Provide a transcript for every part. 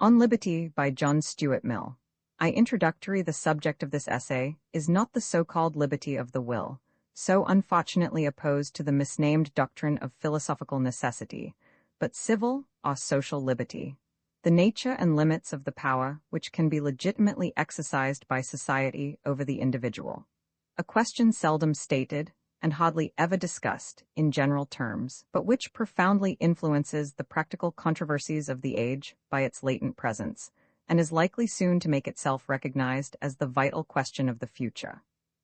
On Liberty by John Stuart Mill. Introductory. The subject of this essay is not the so-called liberty of the will, so unfortunately opposed to the misnamed doctrine of philosophical necessity, but civil or social liberty, the nature and limits of the power which can be legitimately exercised by society over the individual. A question seldom stated, and hardly ever discussed in general terms, but which profoundly influences the practical controversies of the age by its latent presence, and is likely soon to make itself recognized as the vital question of the future.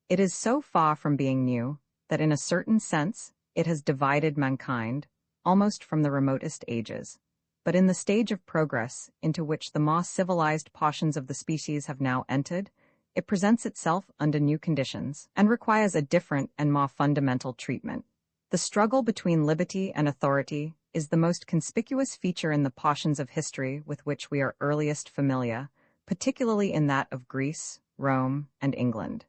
It is so far from being new that in a certain sense it has divided mankind, almost from the remotest ages. But in the stage of progress into which the more civilized portions of the species have now entered, it presents itself under new conditions and requires a different and more fundamental treatment. The struggle between liberty and authority is the most conspicuous feature in the portions of history with which we are earliest familiar, particularly in that of Greece, Rome, and England.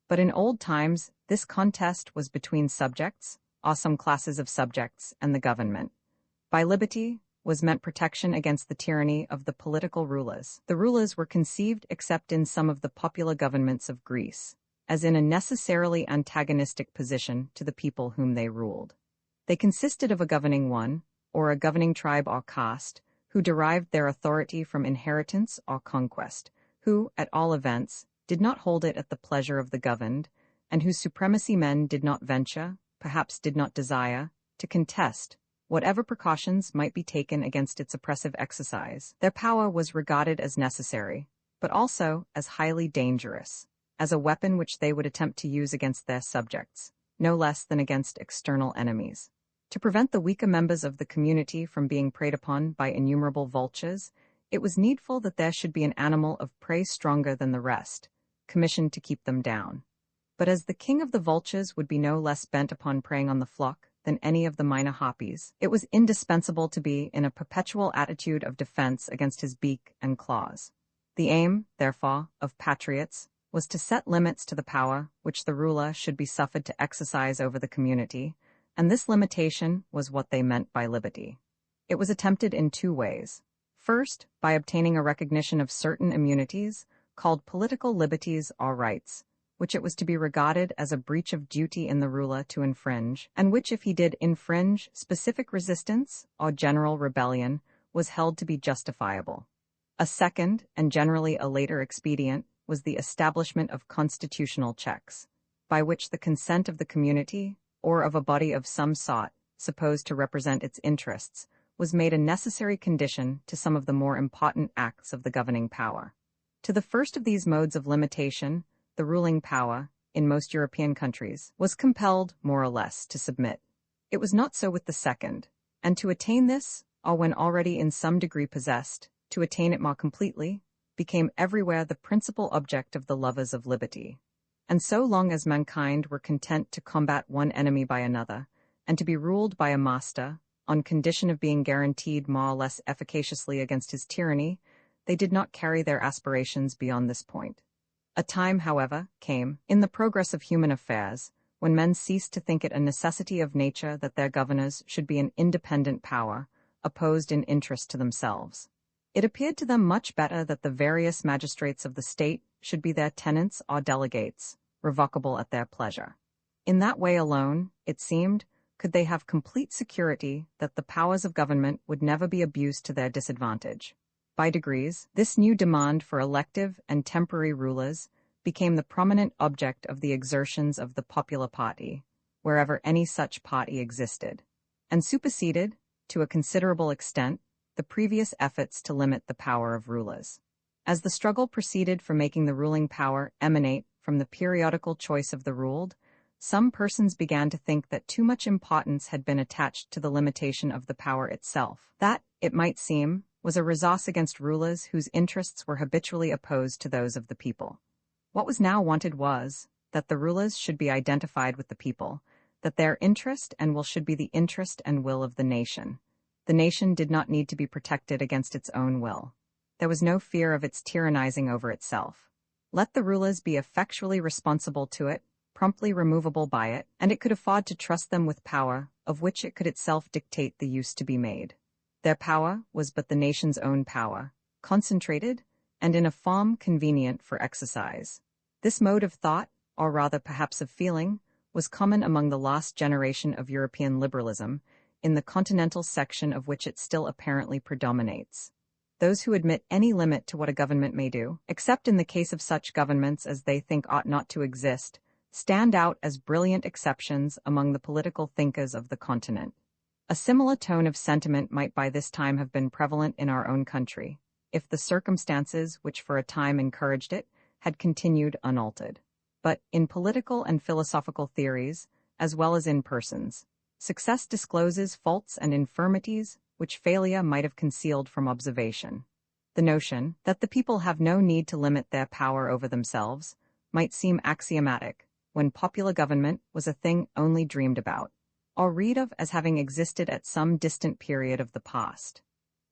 But in old times, this contest was between subjects, or some classes of subjects, and the government. By liberty was meant protection against the tyranny of the political rulers. The rulers were conceived, except in some of the popular governments of Greece, as in a necessarily antagonistic position to the people whom they ruled. They consisted of a governing one, or a governing tribe or caste, who derived their authority from inheritance or conquest, who, at all events, did not hold it at the pleasure of the governed, and whose supremacy men did not venture, perhaps did not desire, to contest, whatever precautions might be taken against its oppressive exercise. Their power was regarded as necessary, but also as highly dangerous, as a weapon which they would attempt to use against their subjects, no less than against external enemies. To prevent the weaker members of the community from being preyed upon by innumerable vultures, it was needful that there should be an animal of prey stronger than the rest, commissioned to keep them down. But as the king of the vultures would be no less bent upon preying on the flock than any of the minor harpies, it was indispensable to be in a perpetual attitude of defense against his beak and claws. The aim, therefore, of patriots was to set limits to the power which the ruler should be suffered to exercise over the community, and this limitation was what they meant by liberty. It was attempted in two ways. First, by obtaining a recognition of certain immunities, called political liberties or rights, which it was to be regarded as a breach of duty in the ruler to infringe, and which, if he did infringe, specific resistance or general rebellion was held to be justifiable. A second, and generally a later expedient, was the establishment of constitutional checks, by which the consent of the community, or of a body of some sort, supposed to represent its interests, was made a necessary condition to some of the more important acts of the governing power. To the first of these modes of limitation, the ruling power, in most European countries, was compelled, more or less, to submit. It was not so with the second, and to attain this, or when already in some degree possessed, to attain it more completely, became everywhere the principal object of the lovers of liberty. And so long as mankind were content to combat one enemy by another, and to be ruled by a master, on condition of being guaranteed more or less efficaciously against his tyranny, they did not carry their aspirations beyond this point. A time, however, came, in the progress of human affairs, when men ceased to think it a necessity of nature that their governors should be an independent power, opposed in interest to themselves. It appeared to them much better that the various magistrates of the state should be their tenants or delegates, revocable at their pleasure. In that way alone, it seemed, could they have complete security that the powers of government would never be abused to their disadvantage. By degrees, this new demand for elective and temporary rulers became the prominent object of the exertions of the popular party, wherever any such party existed, and superseded, to a considerable extent, the previous efforts to limit the power of rulers. As the struggle proceeded for making the ruling power emanate from the periodical choice of the ruled, some persons began to think that too much importance had been attached to the limitation of the power itself. That, it might seem, was a resource against rulers whose interests were habitually opposed to those of the people. What was now wanted was that the rulers should be identified with the people, that their interest and will should be the interest and will of the nation. The nation did not need to be protected against its own will. There was no fear of its tyrannizing over itself. Let the rulers be effectually responsible to it, promptly removable by it, and it could afford to trust them with power, of which it could itself dictate the use to be made. Their power was but the nation's own power, concentrated, and in a form convenient for exercise. This mode of thought, or rather perhaps of feeling, was common among the last generation of European liberalism, in the continental section of which it still apparently predominates. Those who admit any limit to what a government may do, except in the case of such governments as they think ought not to exist, stand out as brilliant exceptions among the political thinkers of the continent. A similar tone of sentiment might by this time have been prevalent in our own country, if the circumstances which for a time encouraged it had continued unaltered. But, in political and philosophical theories, as well as in persons, success discloses faults and infirmities which failure might have concealed from observation. The notion that the people have no need to limit their power over themselves might seem axiomatic when popular government was a thing only dreamed about, or read of as having existed at some distant period of the past.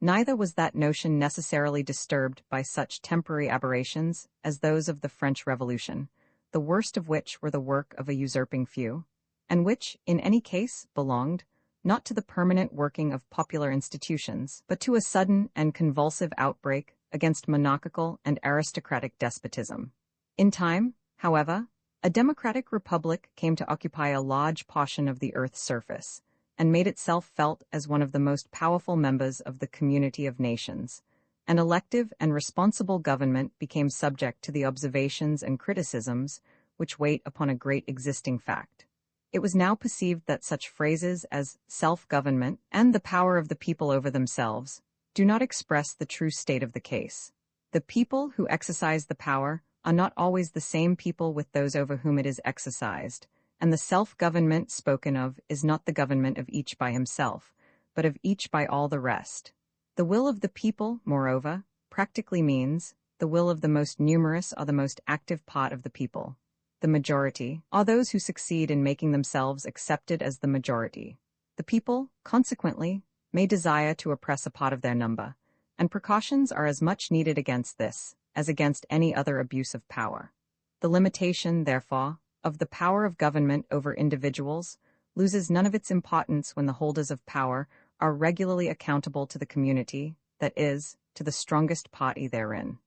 Neither was that notion necessarily disturbed by such temporary aberrations as those of the French Revolution, the worst of which were the work of a usurping few, and which, in any case, belonged, not to the permanent working of popular institutions, but to a sudden and convulsive outbreak against monarchical and aristocratic despotism. In time, however, a democratic republic came to occupy a large portion of the earth's surface, and made itself felt as one of the most powerful members of the community of nations. An elective and responsible government became subject to the observations and criticisms which wait upon a great existing fact. It was now perceived that such phrases as self-government and the power of the people over themselves do not express the true state of the case. The people who exercise the power are not always the same people with those over whom it is exercised, and the self-government spoken of is not the government of each by himself, but of each by all the rest. The will of the people, moreover, practically means the will of the most numerous or the most active part of the people. The majority are those who succeed in making themselves accepted as the majority. The people, consequently, may desire to oppress a part of their number, and precautions are as much needed against this as against any other abuse of power. The limitation, therefore, of the power of government over individuals loses none of its importance when the holders of power are regularly accountable to the community, that is, to the strongest party therein.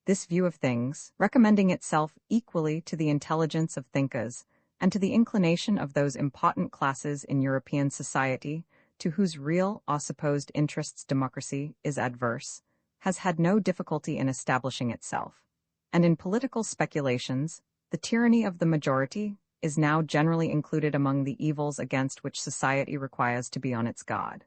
This view of things, recommending itself equally to the intelligence of thinkers and to the inclination of those important classes in European society to whose real or supposed interests democracy is adverse, has had no difficulty in establishing itself. And in political speculations, the tyranny of the majority is now generally included among the evils against which society requires to be on its guard.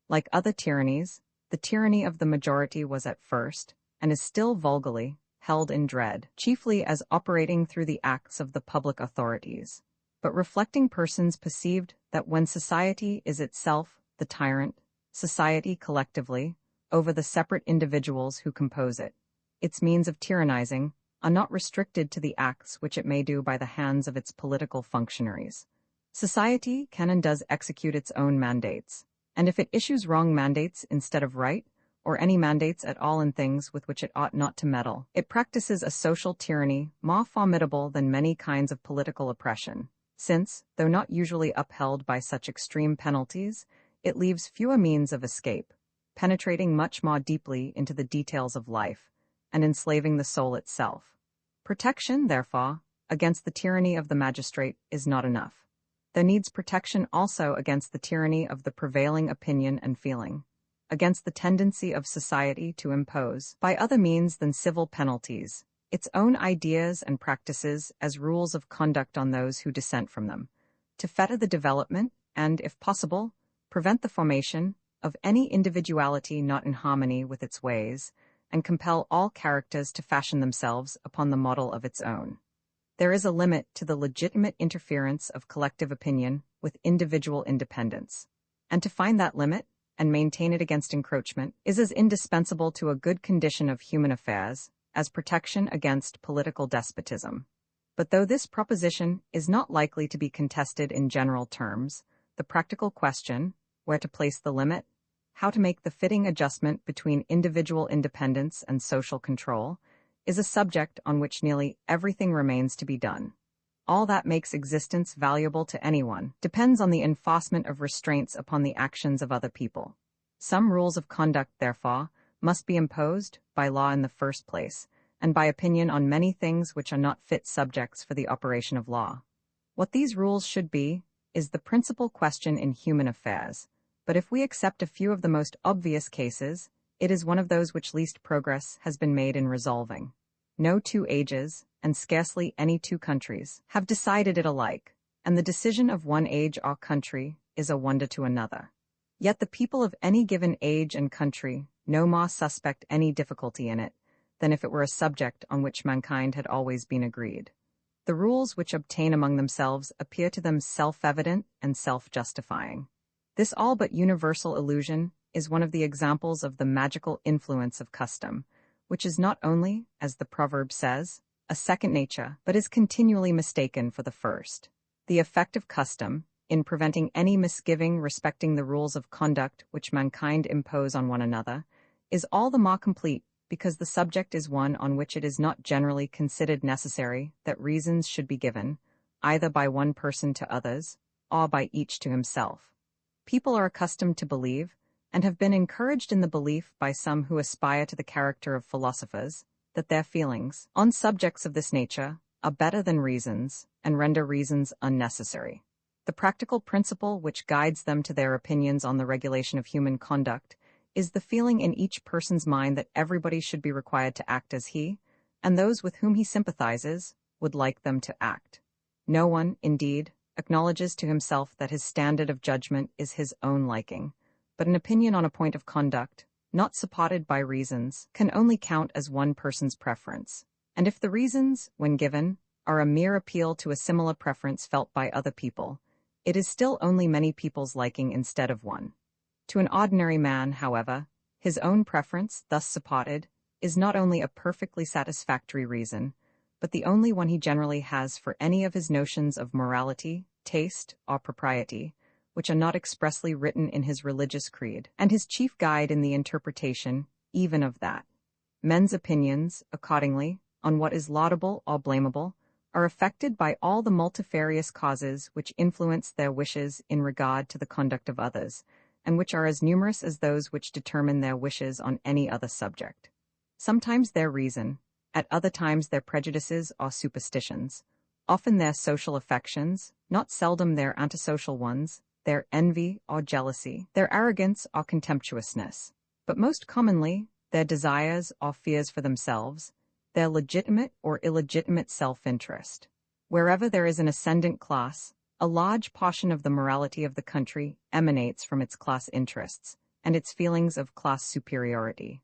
Like other tyrannies, the tyranny of the majority was at first, and is still vulgarly, held in dread, chiefly as operating through the acts of the public authorities. But reflecting persons perceived that when society is itself the tyrant, society collectively, over the separate individuals who compose it, its means of tyrannizing are not restricted to the acts which it may do by the hands of its political functionaries. Society can and does execute its own mandates, and if it issues wrong mandates instead of right, or any mandates at all in things with which it ought not to meddle, it practices a social tyranny more formidable than many kinds of political oppression, since, though not usually upheld by such extreme penalties, it leaves fewer means of escape, penetrating much more deeply into the details of life, and enslaving the soul itself. Protection, therefore, against the tyranny of the magistrate is not enough. There needs protection also against the tyranny of the prevailing opinion and feeling, against the tendency of society to impose, by other means than civil penalties, its own ideas and practices as rules of conduct on those who dissent from them, to fetter the development and, if possible, prevent the formation of any individuality not in harmony with its ways, and compel all characters to fashion themselves upon the model of its own. There is a limit to the legitimate interference of collective opinion with individual independence, and to find that limit and maintain it against encroachment is as indispensable to a good condition of human affairs as protection against political despotism. But though this proposition is not likely to be contested in general terms, the practical question, where to place the limit, how to make the fitting adjustment between individual independence and social control, is a subject on which nearly everything remains to be done. All that makes existence valuable to anyone depends on the enforcement of restraints upon the actions of other people. Some rules of conduct, therefore, must be imposed by law in the first place, and by opinion on many things which are not fit subjects for the operation of law. What these rules should be is the principal question in human affairs, but if we accept a few of the most obvious cases, it is one of those which least progress has been made in resolving. No two ages, and scarcely any two countries, have decided it alike, and the decision of one age or country is a wonder to another. Yet the people of any given age and country no more suspect any difficulty in it than if it were a subject on which mankind had always been agreed. The rules which obtain among themselves appear to them self-evident and self-justifying. This all but universal illusion is one of the examples of the magical influence of custom, which is not only, as the proverb says, a second nature, but is continually mistaken for the first. The effect of custom, in preventing any misgiving respecting the rules of conduct which mankind impose on one another, is all the more complete because the subject is one on which it is not generally considered necessary that reasons should be given, either by one person to others, or by each to himself. People are accustomed to believe, and have been encouraged in the belief by some who aspire to the character of philosophers, that their feelings, on subjects of this nature, are better than reasons, and render reasons unnecessary. The practical principle which guides them to their opinions on the regulation of human conduct is the feeling in each person's mind that everybody should be required to act as he, and those with whom he sympathizes, would like them to act. No one, indeed, acknowledges to himself that his standard of judgment is his own liking, but an opinion on a point of conduct, not supported by reasons, can only count as one person's preference, and if the reasons, when given, are a mere appeal to a similar preference felt by other people, it is still only many people's liking instead of one. To an ordinary man, however, his own preference, thus supported, is not only a perfectly satisfactory reason, but the only one he generally has for any of his notions of morality, taste, or propriety, which are not expressly written in his religious creed, and his chief guide in the interpretation, even of that. Men's opinions, accordingly, on what is laudable or blamable, are affected by all the multifarious causes which influence their wishes in regard to the conduct of others, and which are as numerous as those which determine their wishes on any other subject. Sometimes their reason, at other times their prejudices or superstitions, often their social affections, not seldom their antisocial ones, their envy or jealousy, their arrogance or contemptuousness, but most commonly their desires or fears for themselves, their legitimate or illegitimate self-interest. Wherever there is an ascendant class, a large portion of the morality of the country emanates from its class interests and its feelings of class superiority.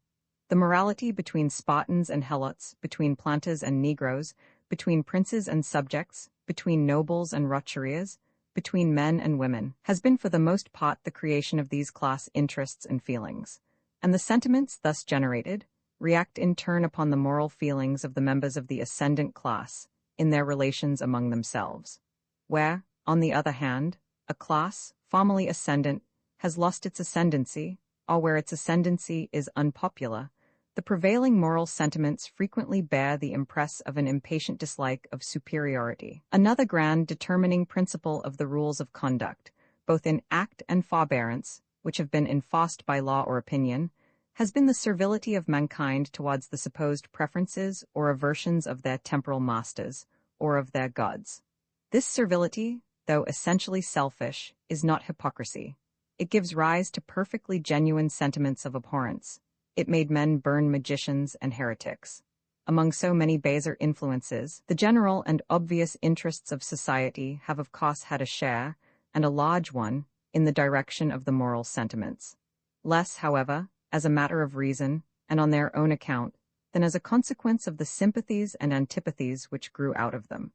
The morality between Spartans and Helots, between planters and Negroes, between princes and subjects, between nobles and roturiers, between men and women, has been for the most part the creation of these class interests and feelings, and the sentiments thus generated react in turn upon the moral feelings of the members of the ascendant class in their relations among themselves. Where, on the other hand, a class, formerly ascendant, has lost its ascendancy, or where its ascendancy is unpopular, the prevailing moral sentiments frequently bear the impress of an impatient dislike of superiority. Another grand determining principle of the rules of conduct, both in act and forbearance, which have been enforced by law or opinion, has been the servility of mankind towards the supposed preferences or aversions of their temporal masters, or of their gods. This servility, though essentially selfish, is not hypocrisy. It gives rise to perfectly genuine sentiments of abhorrence. It made men burn magicians and heretics. Among so many baser influences, the general and obvious interests of society have of course had a share, and a large one, in the direction of the moral sentiments. Less, however, as a matter of reason, and on their own account, than as a consequence of the sympathies and antipathies which grew out of them.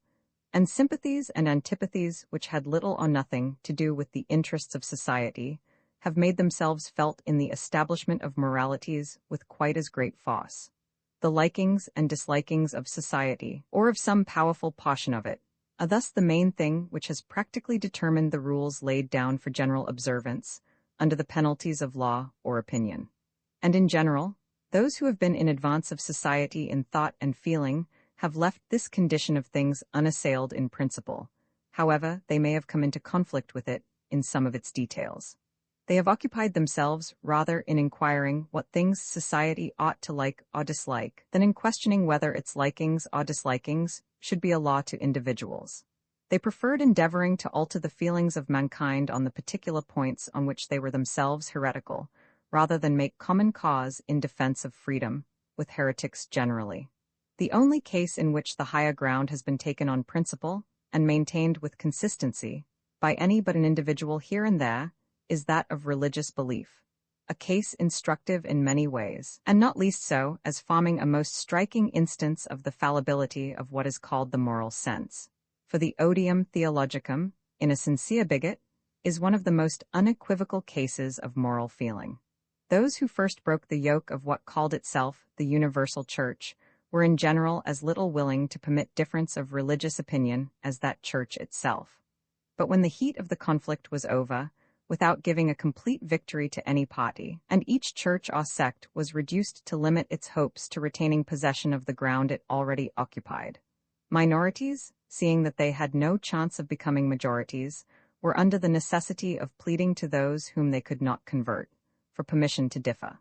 And sympathies and antipathies which had little or nothing to do with the interests of society have made themselves felt in the establishment of moralities with quite as great force. The likings and dislikings of society, or of some powerful portion of it, are thus the main thing which has practically determined the rules laid down for general observance, under the penalties of law or opinion. And in general, those who have been in advance of society in thought and feeling have left this condition of things unassailed in principle, however they may have come into conflict with it in some of its details. They have occupied themselves rather in inquiring what things society ought to like or dislike than in questioning whether its likings or dislikings should be a law to individuals. They preferred endeavoring to alter the feelings of mankind on the particular points on which they were themselves heretical, rather than make common cause in defense of freedom with heretics generally. The only case in which the higher ground has been taken on principle and maintained with consistency by any but an individual here and there is that of religious belief, a case instructive in many ways, and not least so as forming a most striking instance of the fallibility of what is called the moral sense. For the odium theologicum, in a sincere bigot, is one of the most unequivocal cases of moral feeling. Those who first broke the yoke of what called itself the universal church were in general as little willing to permit difference of religious opinion as that church itself. But when the heat of the conflict was over, without giving a complete victory to any party, and each church or sect was reduced to limit its hopes to retaining possession of the ground it already occupied, minorities, seeing that they had no chance of becoming majorities, were under the necessity of pleading to those whom they could not convert for permission to differ.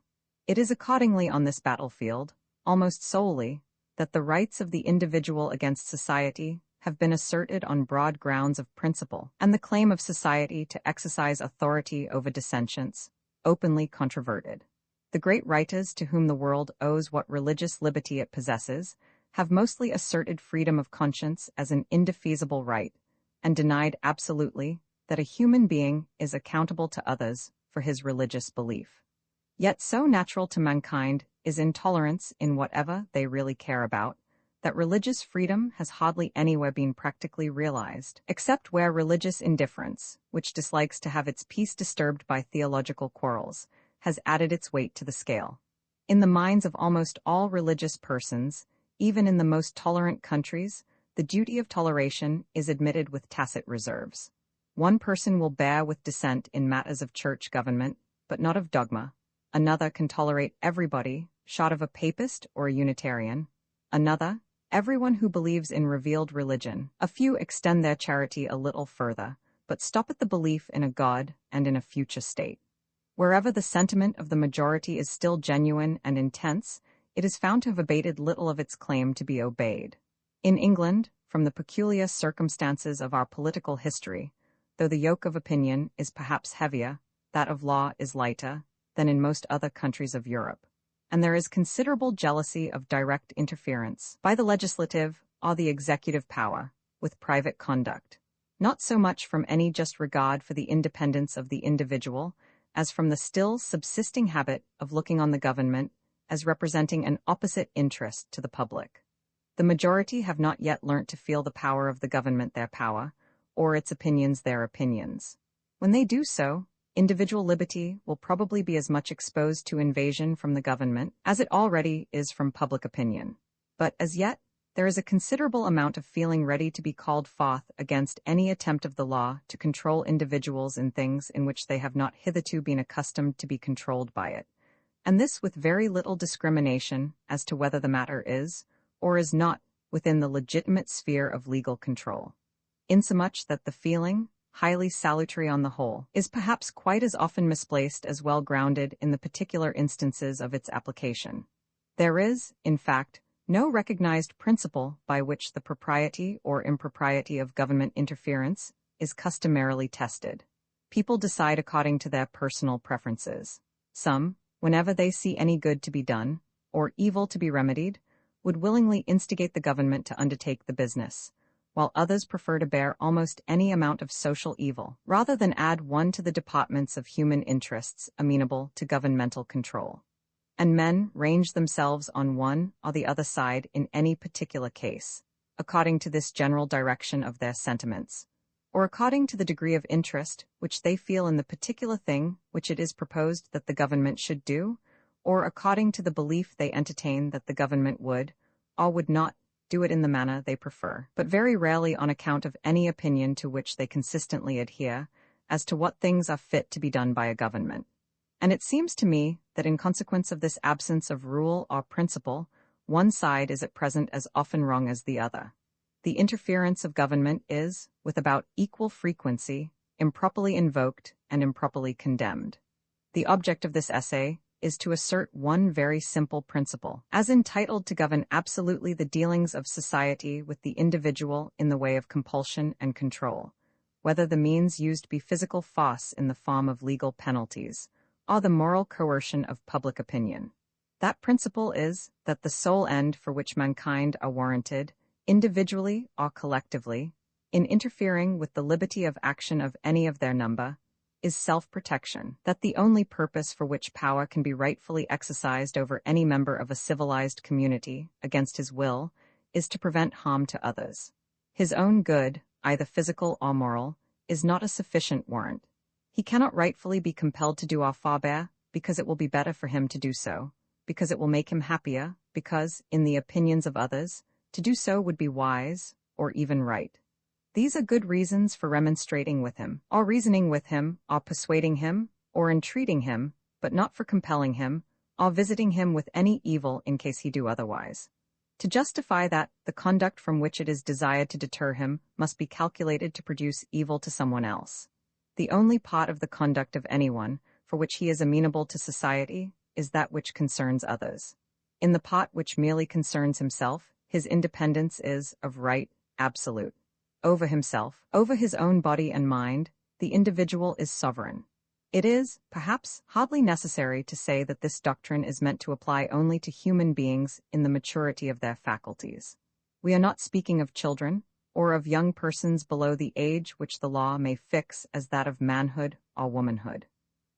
It is accordingly on this battlefield, almost solely, that the rights of the individual against society have been asserted on broad grounds of principle, and the claim of society to exercise authority over dissentients, openly controverted. The great writers to whom the world owes what religious liberty it possesses have mostly asserted freedom of conscience as an indefeasible right, and denied absolutely that a human being is accountable to others for his religious belief. Yet so natural to mankind is intolerance in whatever they really care about, that religious freedom has hardly anywhere been practically realized, except where religious indifference, which dislikes to have its peace disturbed by theological quarrels, has added its weight to the scale. In the minds of almost all religious persons, even in the most tolerant countries, the duty of toleration is admitted with tacit reserves. One person will bear with dissent in matters of church government, but not of dogma. Another can tolerate everybody, short of a papist or a Unitarian. Another, everyone who believes in revealed religion. A few extend their charity a little further, but stop at the belief in a God and in a future state. Wherever the sentiment of the majority is still genuine and intense, it is found to have abated little of its claim to be obeyed. In England, from the peculiar circumstances of our political history, though the yoke of opinion is perhaps heavier, that of law is lighter, than in most other countries of Europe, and there is considerable jealousy of direct interference by the legislative or the executive power with private conduct, not so much from any just regard for the independence of the individual as from the still subsisting habit of looking on the government as representing an opposite interest to the public. The majority have not yet learnt to feel the power of the government their power, or its opinions their opinions. When they do so, individual liberty will probably be as much exposed to invasion from the government as it already is from public opinion. But as yet, there is a considerable amount of feeling ready to be called forth against any attempt of the law to control individuals in things in which they have not hitherto been accustomed to be controlled by it, and this with very little discrimination as to whether the matter is, or is not, within the legitimate sphere of legal control. Insomuch that the feeling, highly salutary on the whole, is perhaps quite as often misplaced as well grounded in the particular instances of its application. There is, in fact, no recognized principle by which the propriety or impropriety of government interference is customarily tested. People decide according to their personal preferences. Some, whenever they see any good to be done, or evil to be remedied, would willingly instigate the government to undertake the business, while others prefer to bear almost any amount of social evil, rather than add one to the departments of human interests amenable to governmental control. And men range themselves on one or the other side in any particular case, according to this general direction of their sentiments, or according to the degree of interest which they feel in the particular thing which it is proposed that the government should do, or according to the belief they entertain that the government would, or would not, do it in the manner they prefer, but very rarely on account of any opinion to which they consistently adhere as to what things are fit to be done by a government. And it seems to me that in consequence of this absence of rule or principle, one side is at present as often wrong as the other. The interference of government is, with about equal frequency, improperly invoked and improperly condemned. The object of this essay is to assert one very simple principle, as entitled to govern absolutely the dealings of society with the individual in the way of compulsion and control, whether the means used be physical force in the form of legal penalties, or the moral coercion of public opinion. That principle is that the sole end for which mankind are warranted, individually or collectively, in interfering with the liberty of action of any of their number, is self-protection, that the only purpose for which power can be rightfully exercised over any member of a civilized community against his will is to prevent harm to others. His own good, either physical or moral, is not a sufficient warrant. He cannot rightfully be compelled to do or forbear because it will be better for him to do so, because it will make him happier, because, in the opinions of others, to do so would be wise or even right. These are good reasons for remonstrating with him, or reasoning with him, or persuading him, or entreating him, but not for compelling him, or visiting him with any evil in case he do otherwise. To justify that, the conduct from which it is desired to deter him must be calculated to produce evil to someone else. The only part of the conduct of anyone for which he is amenable to society is that which concerns others. In the part which merely concerns himself, his independence is, of right, absolute. Over himself, over his own body and mind, the individual is sovereign. It is, perhaps, hardly necessary to say that this doctrine is meant to apply only to human beings in the maturity of their faculties. We are not speaking of children, or of young persons below the age which the law may fix as that of manhood or womanhood.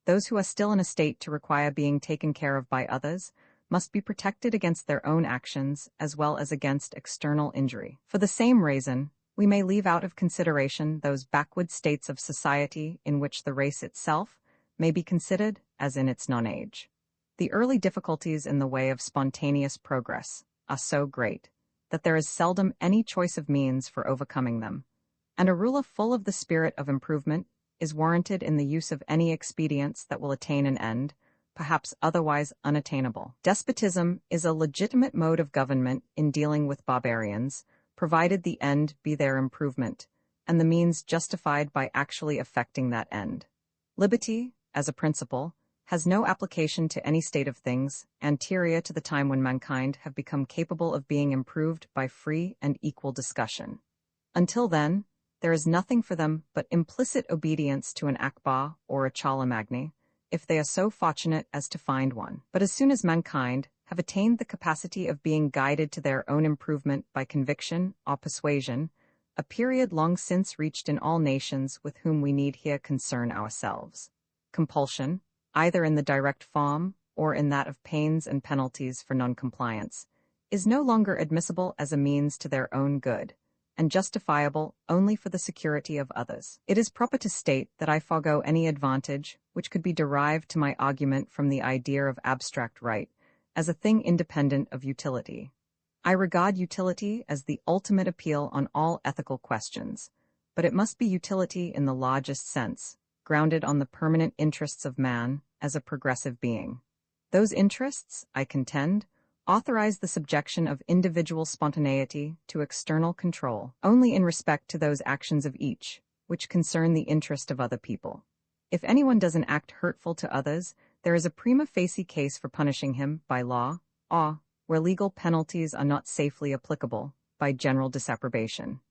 Those who are still in a state to require being taken care of by others must be protected against their own actions as well as against external injury. For the same reason, we may leave out of consideration those backward states of society in which the race itself may be considered as in its non-age. The early difficulties in the way of spontaneous progress are so great that there is seldom any choice of means for overcoming them, and a ruler full of the spirit of improvement is warranted in the use of any expedients that will attain an end, perhaps otherwise unattainable. Despotism is a legitimate mode of government in dealing with barbarians, provided the end be their improvement, and the means justified by actually effecting that end. Liberty, as a principle, has no application to any state of things anterior to the time when mankind have become capable of being improved by free and equal discussion. Until then, there is nothing for them but implicit obedience to an Akbar or a Charlemagne, if they are so fortunate as to find one. But as soon as mankind have attained the capacity of being guided to their own improvement by conviction or persuasion, a period long since reached in all nations with whom we need here concern ourselves, compulsion, either in the direct form or in that of pains and penalties for non-compliance, is no longer admissible as a means to their own good, and justifiable only for the security of others. It is proper to state that I forego any advantage which could be derived to my argument from the idea of abstract right as a thing independent of utility. I regard utility as the ultimate appeal on all ethical questions, but it must be utility in the largest sense, grounded on the permanent interests of man as a progressive being. Those interests, I contend, authorize the subjection of individual spontaneity to external control only in respect to those actions of each which concern the interest of other people. If anyone does an act hurtful to others, there is a prima facie case for punishing him by law, or, where legal penalties are not safely applicable, by general disapprobation.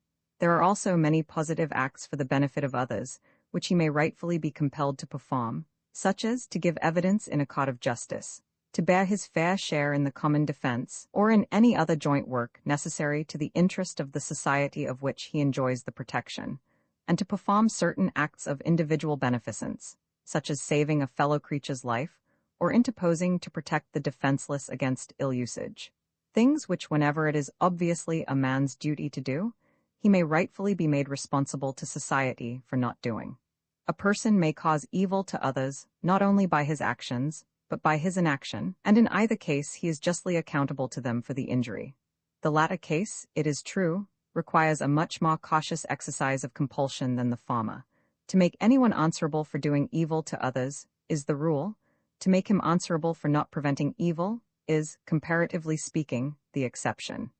There are also many positive acts for the benefit of others, which he may rightfully be compelled to perform, such as to give evidence in a court of justice, to bear his fair share in the common defense, or in any other joint work necessary to the interest of the society of which he enjoys the protection, and to perform certain acts of individual beneficence, such as saving a fellow creature's life, or interposing to protect the defenseless against ill usage. Things which, whenever it is obviously a man's duty to do, he may rightfully be made responsible to society for not doing. A person may cause evil to others not only by his actions, but by his inaction, and in either case he is justly accountable to them for the injury. The latter case, it is true, requires a much more cautious exercise of compulsion than the former. To make anyone answerable for doing evil to others is the rule. To make him answerable for not preventing evil is, comparatively speaking, the exception.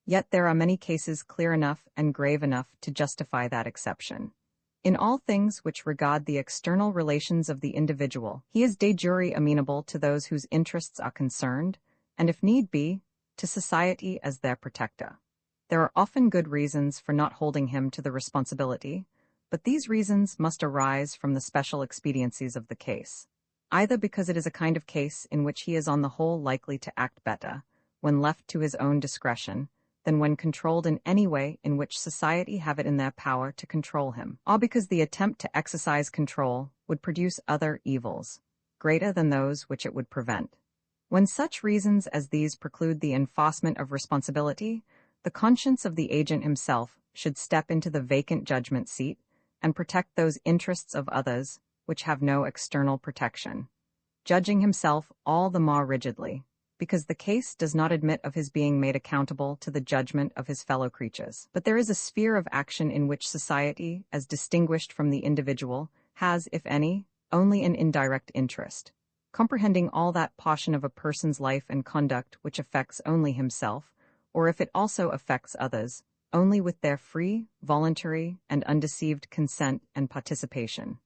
Yet there are many cases clear enough and grave enough to justify that exception. In all things which regard the external relations of the individual, he is de jure amenable to those whose interests are concerned, and if need be, to society as their protector. There are often good reasons for not holding him to the responsibility, but these reasons must arise from the special expediencies of the case, either because it is a kind of case in which he is on the whole likely to act better, when left to his own discretion, than when controlled in any way in which society have it in their power to control him, or because the attempt to exercise control would produce other evils, greater than those which it would prevent. When such reasons as these preclude the enforcement of responsibility, the conscience of the agent himself should step into the vacant judgment seat and protect those interests of others which have no external protection, judging himself all the more rigidly, because the case does not admit of his being made accountable to the judgment of his fellow creatures. But there is a sphere of action in which society, as distinguished from the individual, has, if any, only an indirect interest, comprehending all that portion of a person's life and conduct which affects only himself, or if it also affects others, only with their free, voluntary, and undeceived consent and participation.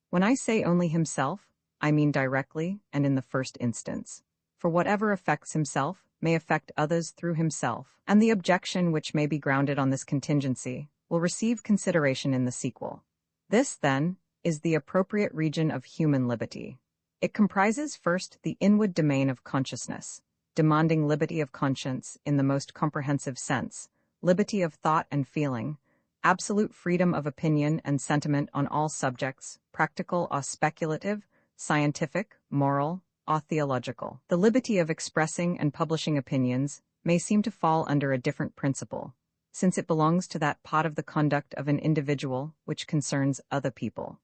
When I say only himself, I mean directly and in the first instance, for whatever affects himself may affect others through himself, and the objection which may be grounded on this contingency will receive consideration in the sequel. This, then, is the appropriate region of human liberty. It comprises first the inward domain of consciousness, demanding liberty of conscience in the most comprehensive sense, liberty of thought and feeling, absolute freedom of opinion and sentiment on all subjects, practical or speculative, scientific, moral, or theological. The liberty of expressing and publishing opinions may seem to fall under a different principle, since it belongs to that part of the conduct of an individual which concerns other people.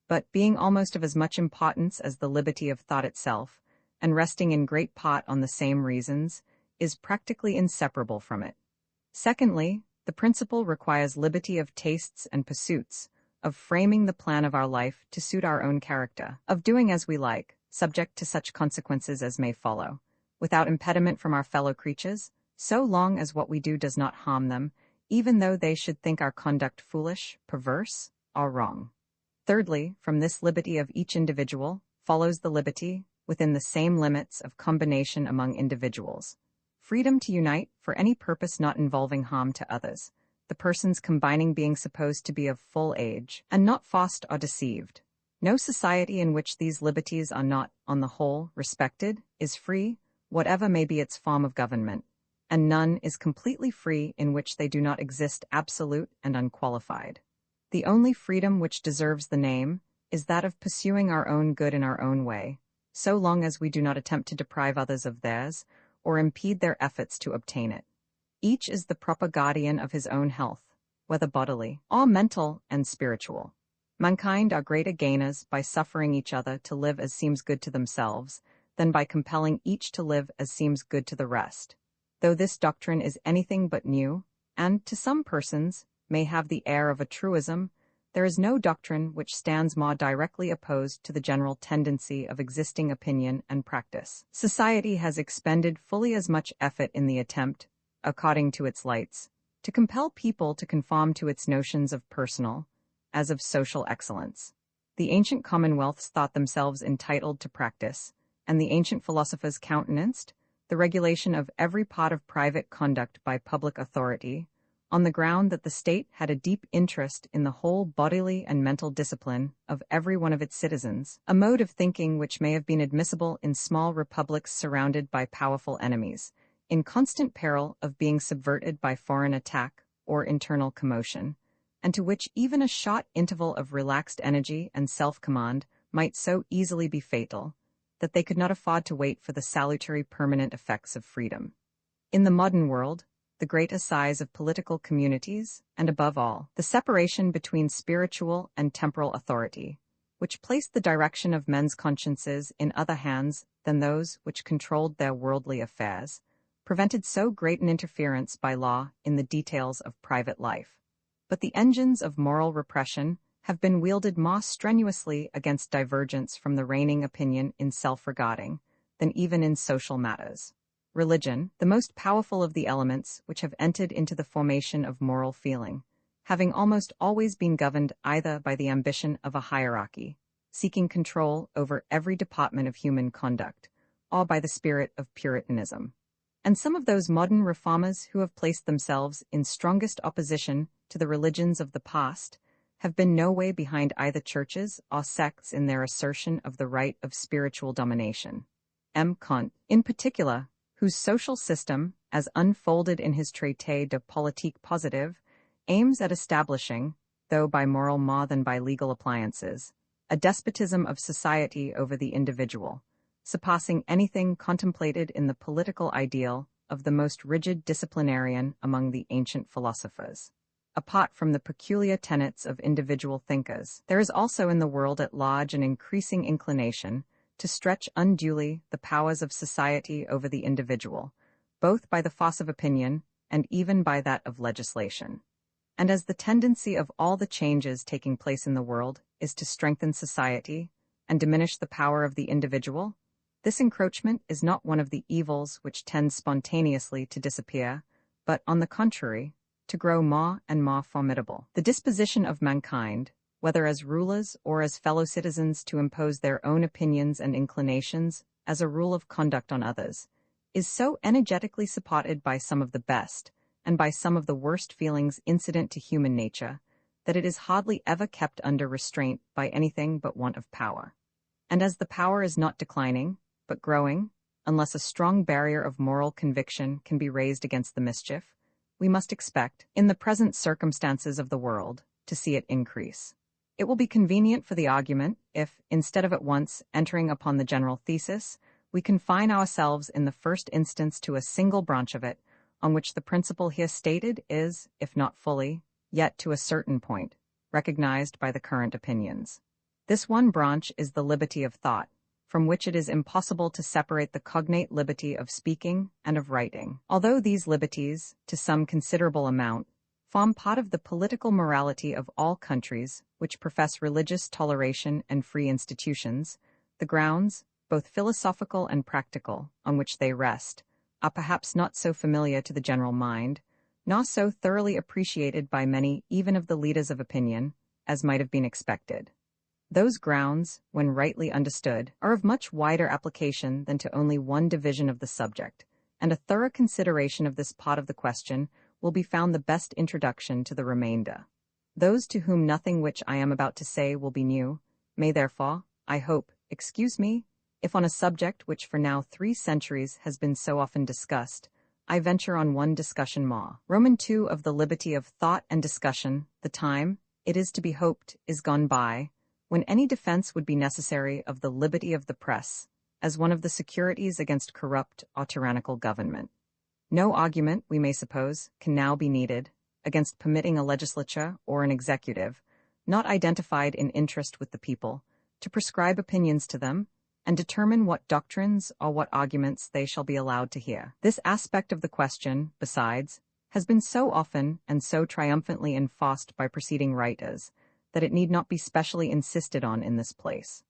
But being almost of as much importance as the liberty of thought itself, and resting in great part on the same reasons, is practically inseparable from it. Secondly, the principle requires liberty of tastes and pursuits, of framing the plan of our life to suit our own character, of doing as we like, subject to such consequences as may follow, without impediment from our fellow creatures, so long as what we do does not harm them, even though they should think our conduct foolish, perverse, or wrong. Thirdly, from this liberty of each individual follows the liberty, within the same limits, of combination among individuals, freedom to unite for any purpose not involving harm to others, the persons combining being supposed to be of full age, and not forced or deceived. No society in which these liberties are not, on the whole, respected, is free, whatever may be its form of government, and none is completely free in which they do not exist absolute and unqualified. The only freedom which deserves the name is that of pursuing our own good in our own way, so long as we do not attempt to deprive others of theirs, or impede their efforts to obtain it. Each is the proper guardian of his own health, whether bodily, or mental and spiritual. Mankind are greater gainers by suffering each other to live as seems good to themselves, than by compelling each to live as seems good to the rest. Though this doctrine is anything but new, and, to some persons, may have the air of a truism, there is no doctrine which stands more directly opposed to the general tendency of existing opinion and practice. Society has expended fully as much effort in the attempt, according to its lights, to compel people to conform to its notions of personal, as of social excellence. The ancient commonwealths thought themselves entitled to practice, and the ancient philosophers countenanced, the regulation of every part of private conduct by public authority, on the ground that the state had a deep interest in the whole bodily and mental discipline of every one of its citizens, a mode of thinking which may have been admissible in small republics surrounded by powerful enemies, in constant peril of being subverted by foreign attack or internal commotion, and to which even a short interval of relaxed energy and self-command might so easily be fatal, that they could not afford to wait for the salutary permanent effects of freedom. In the modern world, the great assize of political communities, and above all, the separation between spiritual and temporal authority, which placed the direction of men's consciences in other hands than those which controlled their worldly affairs, prevented so great an interference by law in the details of private life. But the engines of moral repression have been wielded more strenuously against divergence from the reigning opinion in self-regarding than even in social matters. Religion, the most powerful of the elements which have entered into the formation of moral feeling, having almost always been governed either by the ambition of a hierarchy, seeking control over every department of human conduct, or by the spirit of Puritanism. And some of those modern reformers who have placed themselves in strongest opposition to the religions of the past have been no way behind either churches or sects in their assertion of the right of spiritual domination. M. Kant, in particular, whose social system, as unfolded in his Traité de politique positive, aims at establishing, though by moral more than by legal appliances, a despotism of society over the individual, surpassing anything contemplated in the political ideal of the most rigid disciplinarian among the ancient philosophers. Apart from the peculiar tenets of individual thinkers, there is also in the world at large an increasing inclination to stretch unduly the powers of society over the individual, both by the force of opinion and even by that of legislation. And as the tendency of all the changes taking place in the world is to strengthen society and diminish the power of the individual, this encroachment is not one of the evils which tends spontaneously to disappear, but, on the contrary, to grow more and more formidable. The disposition of mankind, whether as rulers or as fellow citizens to impose their own opinions and inclinations as a rule of conduct on others, is so energetically supported by some of the best and by some of the worst feelings incident to human nature, that it is hardly ever kept under restraint by anything but want of power. And as the power is not declining, but growing, unless a strong barrier of moral conviction can be raised against the mischief, we must expect, in the present circumstances of the world, to see it increase. It will be convenient for the argument if, instead of at once entering upon the general thesis, we confine ourselves in the first instance to a single branch of it, on which the principle here stated is, if not fully, yet to a certain point, recognized by the current opinions. This one branch is the liberty of thought, from which it is impossible to separate the cognate liberty of speaking and of writing. Although these liberties, to some considerable amount, form part of the political morality of all countries which profess religious toleration and free institutions, the grounds, both philosophical and practical, on which they rest, are perhaps not so familiar to the general mind, nor so thoroughly appreciated by many even of the leaders of opinion, as might have been expected. Those grounds, when rightly understood, are of much wider application than to only one division of the subject, and a thorough consideration of this part of the question will be found the best introduction to the remainder. Those to whom nothing which I am about to say will be new, may therefore, I hope, excuse me, if on a subject which for now 3 centuries has been so often discussed, I venture on one discussion more. Roman II of the liberty of thought and discussion, the time, it is to be hoped, is gone by, when any defense would be necessary of the liberty of the press, as one of the securities against corrupt or tyrannical government. No argument, we may suppose, can now be needed against permitting a legislature or an executive, not identified in interest with the people, to prescribe opinions to them, and determine what doctrines or what arguments they shall be allowed to hear. This aspect of the question, besides, has been so often and so triumphantly enforced by preceding writers, that it need not be specially insisted on in this place.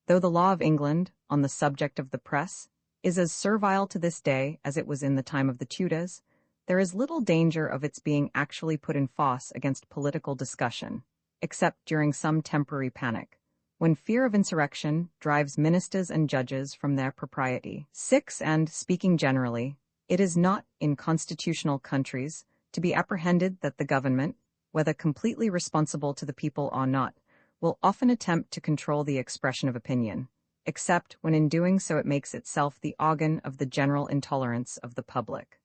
Though the law of England, on the subject of the press, is as servile to this day as it was in the time of the Tudors, there is little danger of its being actually put in force against political discussion, except during some temporary panic, when fear of insurrection drives ministers and judges from their propriety. 6. And, speaking generally, it is not, in constitutional countries, to be apprehended that the government, whether completely responsible to the people or not, will often attempt to control the expression of opinion, except when in doing so it makes itself the organ of the general intolerance of the public.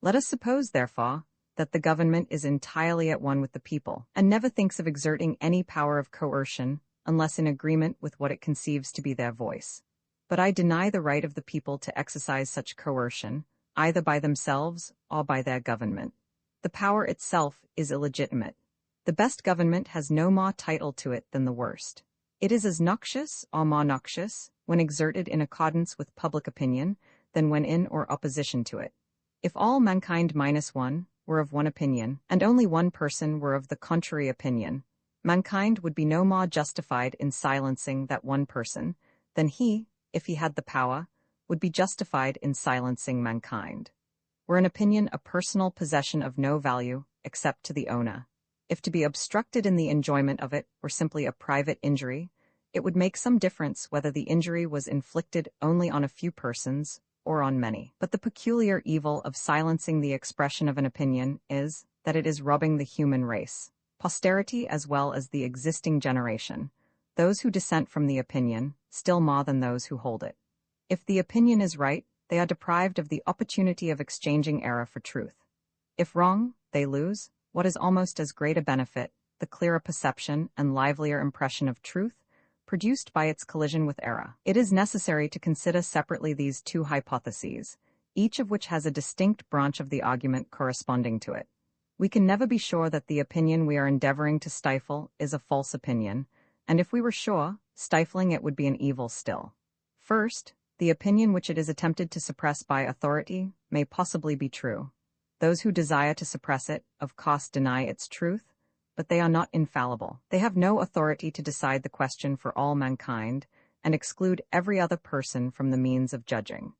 Let us suppose, therefore, that the government is entirely at one with the people, and never thinks of exerting any power of coercion unless in agreement with what it conceives to be their voice. But I deny the right of the people to exercise such coercion, either by themselves or by their government. The power itself is illegitimate. The best government has no more title to it than the worst. It is as noxious or more noxious when exerted in accordance with public opinion than when in or opposition to it. If all mankind minus one were of one opinion, and only one person were of the contrary opinion, mankind would be no more justified in silencing that one person than he, if he had the power, would be justified in silencing mankind. Were an opinion a personal possession of no value except to the owner, If to be obstructed in the enjoyment of it were simply a private injury, it would make some difference whether the injury was inflicted only on a few persons or on many. But the peculiar evil of silencing the expression of an opinion is that it is robbing the human race, posterity as well as the existing generation, those who dissent from the opinion, still more than those who hold it. If the opinion is right, they are deprived of the opportunity of exchanging error for truth. If wrong, they lose what is almost as great a benefit, the clearer perception and livelier impression of truth, produced by its collision with error. It is necessary to consider separately these two hypotheses, each of which has a distinct branch of the argument corresponding to it. We can never be sure that the opinion we are endeavoring to stifle is a false opinion, and if we were sure, stifling it would be an evil still. First, the opinion which it is attempted to suppress by authority may possibly be true. Those who desire to suppress it, of course, deny its truth, but they are not infallible. They have no authority to decide the question for all mankind and exclude every other person from the means of judging.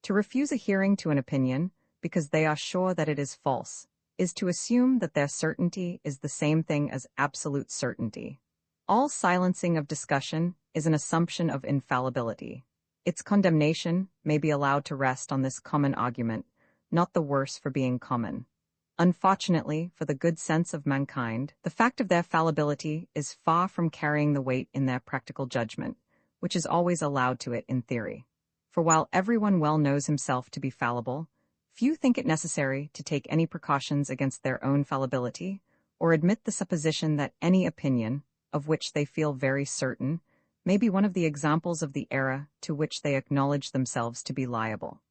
To refuse a hearing to an opinion because they are sure that it is false is to assume that their certainty is the same thing as absolute certainty. All silencing of discussion is an assumption of infallibility. Its condemnation may be allowed to rest on this common argument, not the worse for being common. Unfortunately, for the good sense of mankind, the fact of their fallibility is far from carrying the weight in their practical judgment, which is always allowed to it in theory. For while everyone well knows himself to be fallible, few think it necessary to take any precautions against their own fallibility, or admit the supposition that any opinion, of which they feel very certain, may be one of the examples of the error to which they acknowledge themselves to be liable.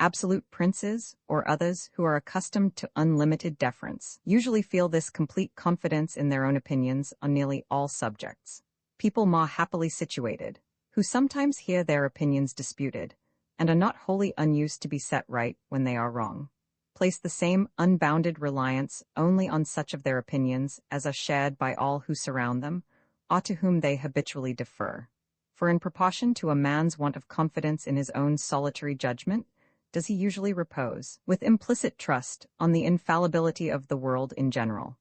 Absolute princes, or others who are accustomed to unlimited deference, usually feel this complete confidence in their own opinions on nearly all subjects. People more happily situated, who sometimes hear their opinions disputed, and are not wholly unused to be set right when they are wrong, place the same unbounded reliance only on such of their opinions as are shared by all who surround them, or to whom they habitually defer. For in proportion to a man's want of confidence in his own solitary judgment, does he usually repose, with implicit trust, on the infallibility of the world in general.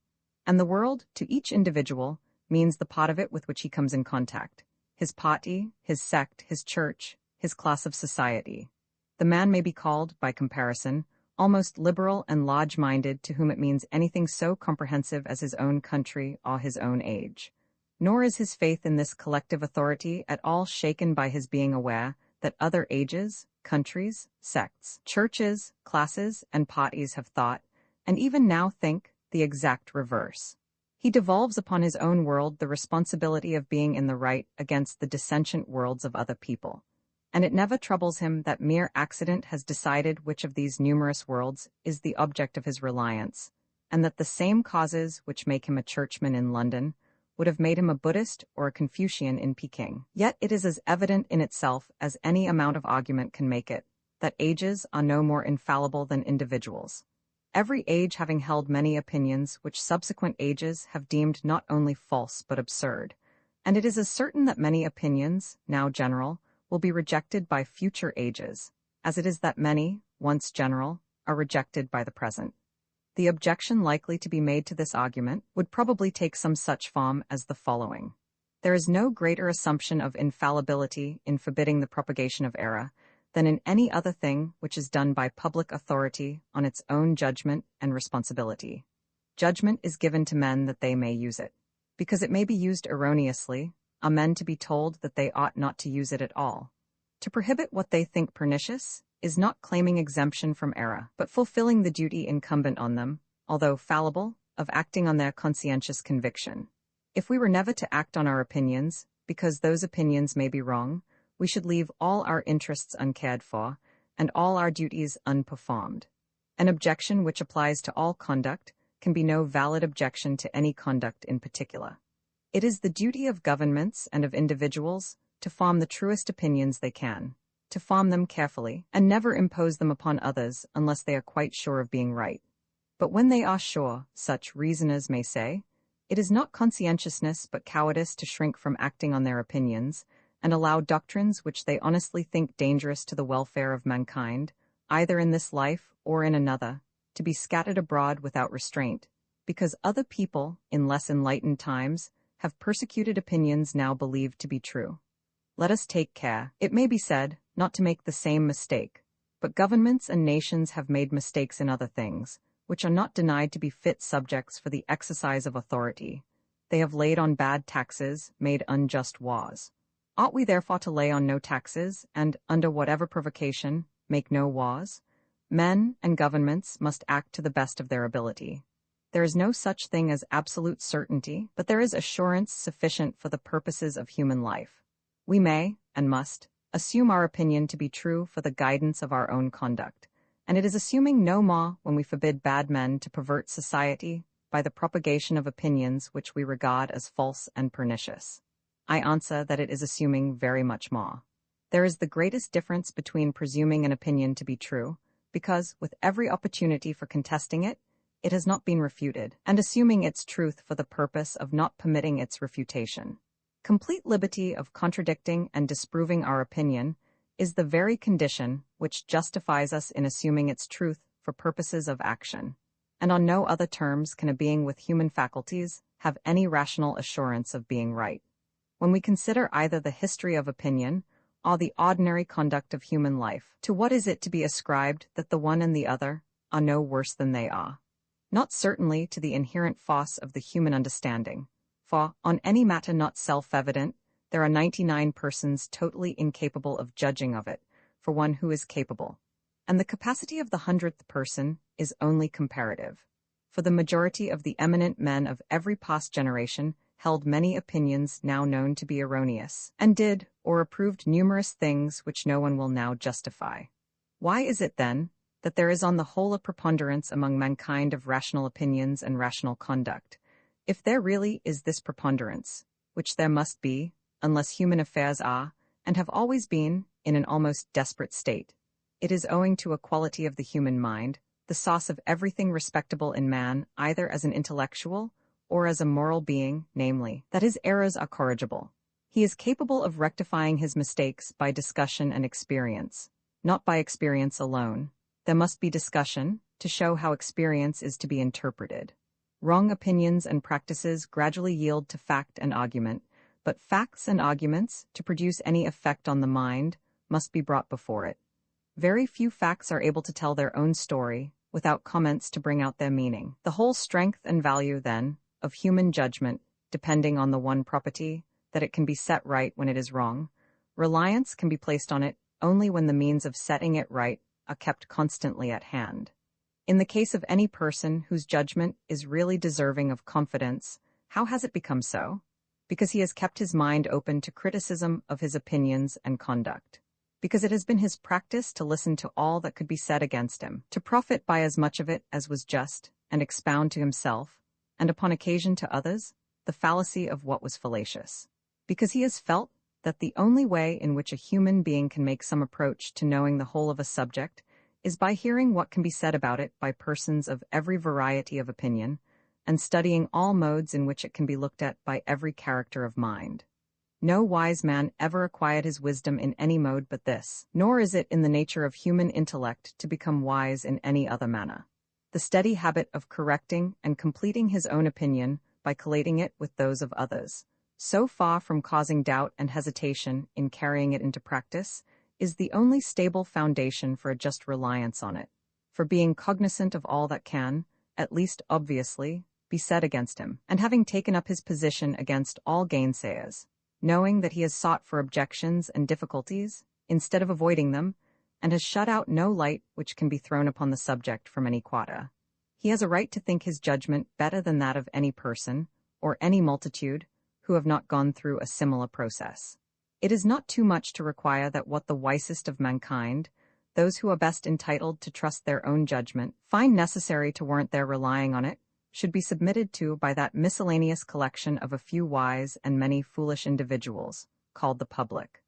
And the world, to each individual, means the part of it with which he comes in contact, his party, his sect, his church, his class of society. The man may be called, by comparison, almost liberal and large-minded to whom it means anything so comprehensive as his own country or his own age. Nor is his faith in this collective authority at all shaken by his being aware that other ages, countries, sects, churches, classes, and parties have thought, and even now think, the exact reverse. He devolves upon his own world the responsibility of being in the right against the dissentient worlds of other people, and it never troubles him that mere accident has decided which of these numerous worlds is the object of his reliance, and that the same causes which make him a churchman in London would have made him a Buddhist or a Confucian in Peking. Yet it is as evident in itself as any amount of argument can make it, that ages are no more infallible than individuals, every age having held many opinions which subsequent ages have deemed not only false but absurd, and it is as certain that many opinions, now general, will be rejected by future ages, as it is that many, once general, are rejected by the present. The objection likely to be made to this argument would probably take some such form as the following. There is no greater assumption of infallibility in forbidding the propagation of error than in any other thing which is done by public authority on its own judgment and responsibility. Judgment is given to men that they may use it. Because it may be used erroneously, are men to be told that they ought not to use it at all. To prohibit what they think pernicious is not claiming exemption from error, but fulfilling the duty incumbent on them, although fallible, of acting on their conscientious conviction. If we were never to act on our opinions, because those opinions may be wrong, we should leave all our interests uncared for, and all our duties unperformed. An objection which applies to all conduct can be no valid objection to any conduct in particular. It is the duty of governments and of individuals to form the truest opinions they can, to form them carefully, and never impose them upon others unless they are quite sure of being right. But when they are sure, such reasoners may say, it is not conscientiousness but cowardice to shrink from acting on their opinions, and allow doctrines which they honestly think dangerous to the welfare of mankind, either in this life or in another, to be scattered abroad without restraint, because other people, in less enlightened times, have persecuted opinions now believed to be true. Let us take care, it may be said, not to make the same mistake. But governments and nations have made mistakes in other things, which are not denied to be fit subjects for the exercise of authority. They have laid on bad taxes, made unjust wars. Ought we therefore to lay on no taxes, and, under whatever provocation, make no wars? Men and governments must act to the best of their ability. There is no such thing as absolute certainty, but there is assurance sufficient for the purposes of human life. We may, and must, assume our opinion to be true for the guidance of our own conduct, and it is assuming no more when we forbid bad men to pervert society by the propagation of opinions which we regard as false and pernicious. I answer that it is assuming very much more. There is the greatest difference between presuming an opinion to be true, because, with every opportunity for contesting it, it has not been refuted, and assuming its truth for the purpose of not permitting its refutation. Complete liberty of contradicting and disproving our opinion is the very condition which justifies us in assuming its truth for purposes of action, and on no other terms can a being with human faculties have any rational assurance of being right. When we consider either the history of opinion or the ordinary conduct of human life, to what is it to be ascribed that the one and the other are no worse than they are? Not certainly to the inherent force of the human understanding, for, on any matter not self-evident, there are 99 persons totally incapable of judging of it, for one who is capable. And the capacity of the 100th person is only comparative. For the majority of the eminent men of every past generation held many opinions now known to be erroneous, and did, or approved numerous things which no one will now justify. Why is it, then, that there is on the whole a preponderance among mankind of rational opinions and rational conduct? If there really is this preponderance, which there must be, unless human affairs are, and have always been, in an almost desperate state, it is owing to a quality of the human mind, the source of everything respectable in man, either as an intellectual or as a moral being, namely, that his errors are corrigible. He is capable of rectifying his mistakes by discussion and experience, not by experience alone. There must be discussion to show how experience is to be interpreted. Wrong opinions and practices gradually yield to fact and argument, but facts and arguments, to produce any effect on the mind, must be brought before it. Very few facts are able to tell their own story, without comments to bring out their meaning. The whole strength and value, then, of human judgment, depending on the one property, that it can be set right when it is wrong, reliance can be placed on it only when the means of setting it right are kept constantly at hand. In the case of any person whose judgment is really deserving of confidence, how has it become so? Because he has kept his mind open to criticism of his opinions and conduct. Because it has been his practice to listen to all that could be said against him, to profit by as much of it as was just, and expound to himself, and upon occasion to others, the fallacy of what was fallacious. Because he has felt that the only way in which a human being can make some approach to knowing the whole of a subject is by hearing what can be said about it by persons of every variety of opinion, and studying all modes in which it can be looked at by every character of mind. No wise man ever acquired his wisdom in any mode but this, nor is it in the nature of human intellect to become wise in any other manner. The steady habit of correcting and completing his own opinion by collating it with those of others, so far from causing doubt and hesitation in carrying it into practice, is the only stable foundation for a just reliance on it, for being cognizant of all that can, at least obviously, be said against him, and having taken up his position against all gainsayers, knowing that he has sought for objections and difficulties, instead of avoiding them, and has shut out no light which can be thrown upon the subject from any quarter. He has a right to think his judgment better than that of any person, or any multitude, who have not gone through a similar process. It is not too much to require that what the wisest of mankind, those who are best entitled to trust their own judgment, find necessary to warrant their relying on it, should be submitted to by that miscellaneous collection of a few wise and many foolish individuals, called the public.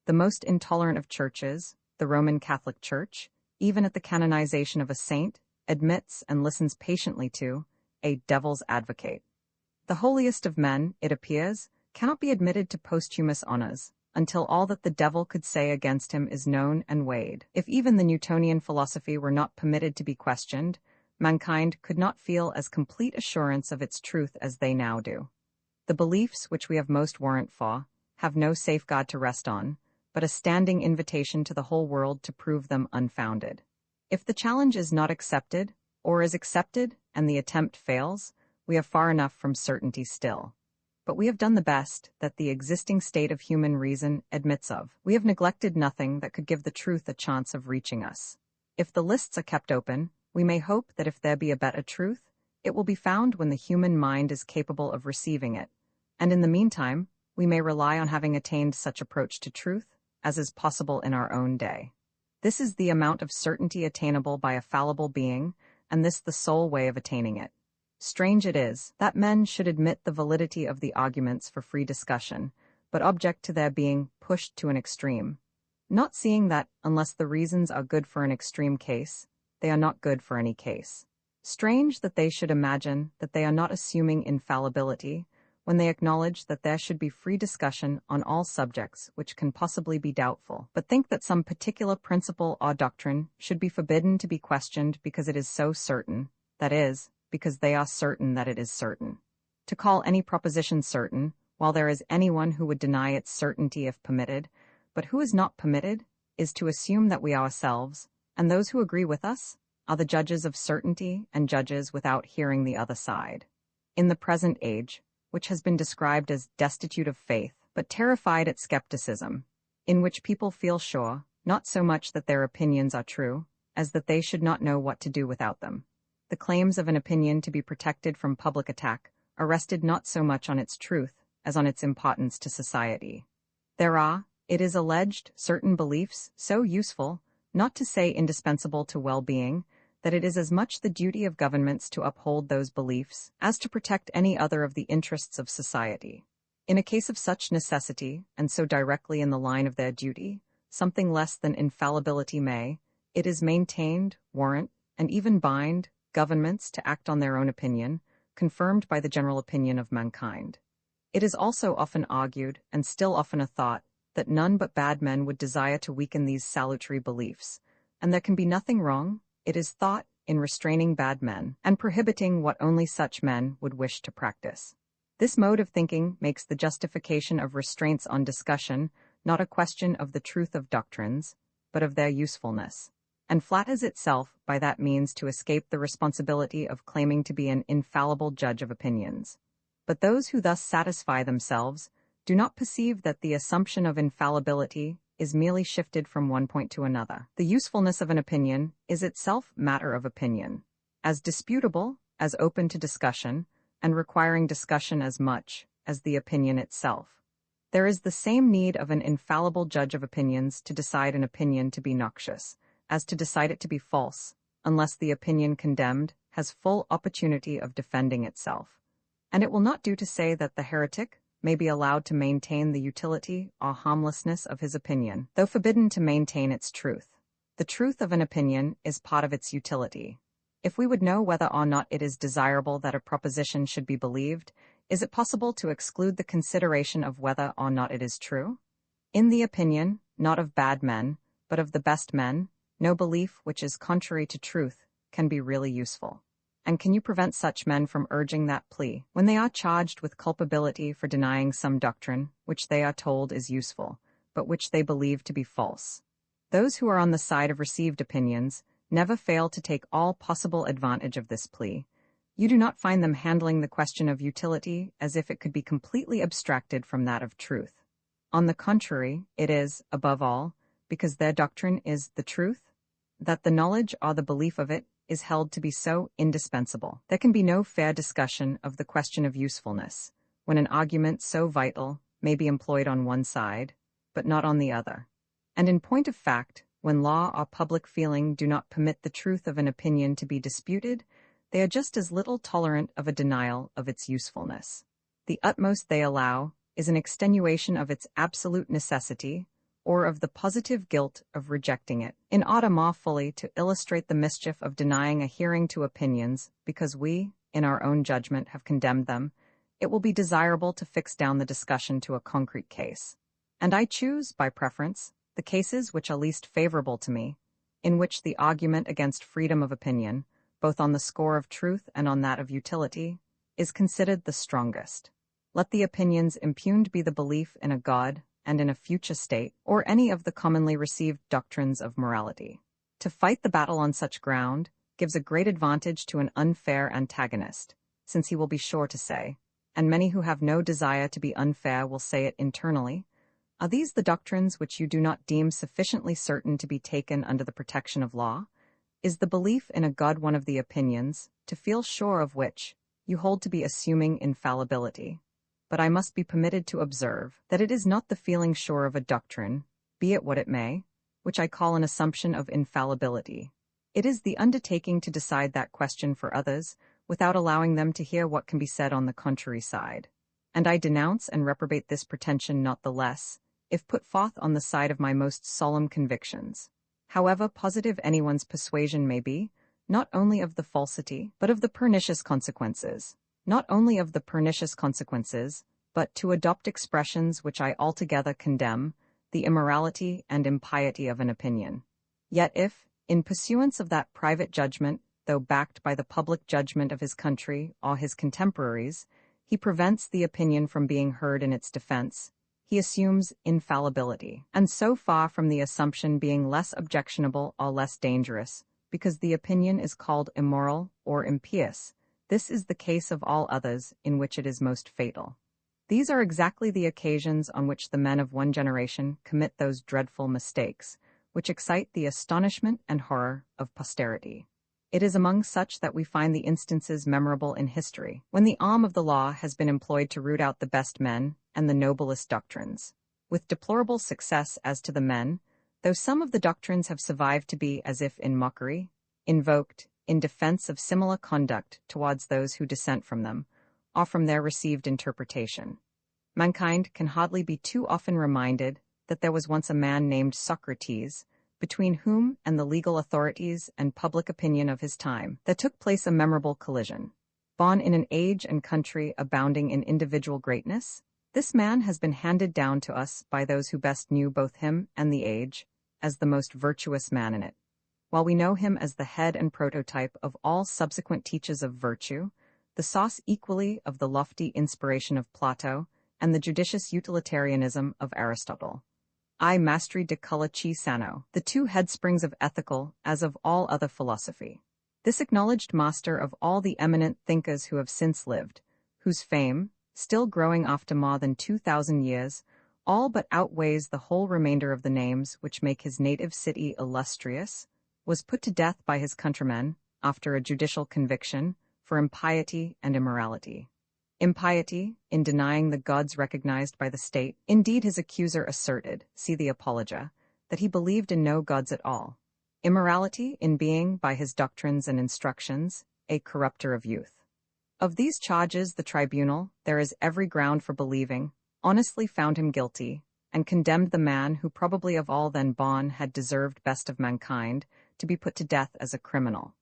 The most intolerant of churches, the Roman Catholic Church, even at the canonization of a saint, admits and listens patiently to a devil's advocate. The holiest of men, it appears, cannot be admitted to posthumous honors, until all that the devil could say against him is known and weighed. If even the Newtonian philosophy were not permitted to be questioned, mankind could not feel as complete assurance of its truth as they now do. The beliefs which we have most warrant for have no safeguard to rest on, but a standing invitation to the whole world to prove them unfounded. If the challenge is not accepted, or is accepted and the attempt fails, we are far enough from certainty still. But we have done the best that the existing state of human reason admits of. We have neglected nothing that could give the truth a chance of reaching us. If the lists are kept open, we may hope that if there be a better truth, it will be found when the human mind is capable of receiving it, and in the meantime, we may rely on having attained such approach to truth as is possible in our own day. This is the amount of certainty attainable by a fallible being, and this the sole way of attaining it. Strange it is that men should admit the validity of the arguments for free discussion, but object to their being pushed to an extreme, not seeing that, unless the reasons are good for an extreme case, they are not good for any case. Strange that they should imagine that they are not assuming infallibility, when they acknowledge that there should be free discussion on all subjects which can possibly be doubtful, but think that some particular principle or doctrine should be forbidden to be questioned because it is so certain, that is, because they are certain that it is certain. To call any proposition certain, while there is anyone who would deny its certainty if permitted, but who is not permitted, is to assume that we ourselves, and those who agree with us, are the judges of certainty and judges without hearing the other side. In the present age, which has been described as destitute of faith, but terrified at skepticism, in which people feel sure, not so much that their opinions are true, as that they should not know what to do without them. The claims of an opinion to be protected from public attack are rested not so much on its truth as on its importance to society. There are, it is alleged, certain beliefs so useful, not to say indispensable to well-being, that it is as much the duty of governments to uphold those beliefs as to protect any other of the interests of society. In a case of such necessity, and so directly in the line of their duty, something less than infallibility may, it is maintained, warrant, and even bind governments to act on their own opinion, confirmed by the general opinion of mankind. It is also often argued, and still often a thought, that none but bad men would desire to weaken these salutary beliefs, and there can be nothing wrong, it is thought, in restraining bad men, and prohibiting what only such men would wish to practice. This mode of thinking makes the justification of restraints on discussion not a question of the truth of doctrines, but of their usefulness, and flatters itself by that means to escape the responsibility of claiming to be an infallible judge of opinions. But those who thus satisfy themselves do not perceive that the assumption of infallibility is merely shifted from one point to another. The usefulness of an opinion is itself matter of opinion, as disputable, as open to discussion, and requiring discussion as much as the opinion itself. There is the same need of an infallible judge of opinions to decide an opinion to be noxious, as to decide it to be false, unless the opinion condemned has full opportunity of defending itself. And it will not do to say that the heretic may be allowed to maintain the utility or harmlessness of his opinion, though forbidden to maintain its truth. The truth of an opinion is part of its utility. If we would know whether or not it is desirable that a proposition should be believed, is it possible to exclude the consideration of whether or not it is true? In the opinion, not of bad men, but of the best men, no belief which is contrary to truth can be really useful. And can you prevent such men from urging that plea, when they are charged with culpability for denying some doctrine which they are told is useful, but which they believe to be false? Those who are on the side of received opinions never fail to take all possible advantage of this plea. You do not find them handling the question of utility as if it could be completely abstracted from that of truth. On the contrary, it is, above all, because their doctrine is the truth, that the knowledge or the belief of it is held to be so indispensable. There can be no fair discussion of the question of usefulness, when an argument so vital may be employed on one side, but not on the other. And in point of fact, when law or public feeling do not permit the truth of an opinion to be disputed, they are just as little tolerant of a denial of its usefulness. The utmost they allow is an extenuation of its absolute necessity, or of the positive guilt of rejecting it, in order more fully to illustrate the mischief of denying a hearing to opinions, because we, in our own judgment, have condemned them. It will be desirable to fix down the discussion to a concrete case. And I choose, by preference, the cases which are least favorable to me, in which the argument against freedom of opinion, both on the score of truth and on that of utility, is considered the strongest. Let the opinions impugned be the belief in a God and in a future state, or any of the commonly received doctrines of morality. To fight the battle on such ground gives a great advantage to an unfair antagonist, since he will be sure to say, and many who have no desire to be unfair will say it internally, "Are these the doctrines which you do not deem sufficiently certain to be taken under the protection of law? Is the belief in a God one of the opinions, to feel sure of which, you hold to be assuming infallibility? But I must be permitted to observe that it is not the feeling sure of a doctrine, be it what it may, which I call an assumption of infallibility. It is the undertaking to decide that question for others, without allowing them to hear what can be said on the contrary side. And I denounce and reprobate this pretension not the less, if put forth on the side of my most solemn convictions. However positive anyone's persuasion may be, not only of the falsity, but of the pernicious consequences. Not only of the pernicious consequences, but, to adopt expressions which I altogether condemn, the immorality and impiety of an opinion. Yet if, in pursuance of that private judgment, though backed by the public judgment of his country or his contemporaries, he prevents the opinion from being heard in its defense, he assumes infallibility, and so far from the assumption being less objectionable or less dangerous, because the opinion is called immoral or impious, this is the case of all others in which it is most fatal. These are exactly the occasions on which the men of one generation commit those dreadful mistakes, which excite the astonishment and horror of posterity. It is among such that we find the instances memorable in history, when the arm of the law has been employed to root out the best men and the noblest doctrines, with deplorable success as to the men, though some of the doctrines have survived to be as if in mockery, invoked in defense of similar conduct towards those who dissent from them, or from their received interpretation. Mankind can hardly be too often reminded that there was once a man named Socrates, between whom and the legal authorities and public opinion of his time there took place a memorable collision. Born in an age and country abounding in individual greatness, this man has been handed down to us by those who best knew both him and the age, as the most virtuous man in it. While we know him as the head and prototype of all subsequent teachers of virtue, the source equally of the lofty inspiration of Plato and the judicious utilitarianism of Aristotle. I mastri de culaci sano, the two headsprings of ethical as of all other philosophy. This acknowledged master of all the eminent thinkers who have since lived, whose fame, still growing after more than 2,000 years, all but outweighs the whole remainder of the names which make his native city illustrious, was put to death by his countrymen, after a judicial conviction, for impiety and immorality. Impiety, in denying the gods recognized by the state. Indeed, his accuser asserted, see the Apologia, that he believed in no gods at all. Immorality, in being, by his doctrines and instructions, a corrupter of youth. Of these charges the tribunal, there is every ground for believing, honestly found him guilty, and condemned the man who probably of all then born had deserved best of mankind, to be put to death as a criminal.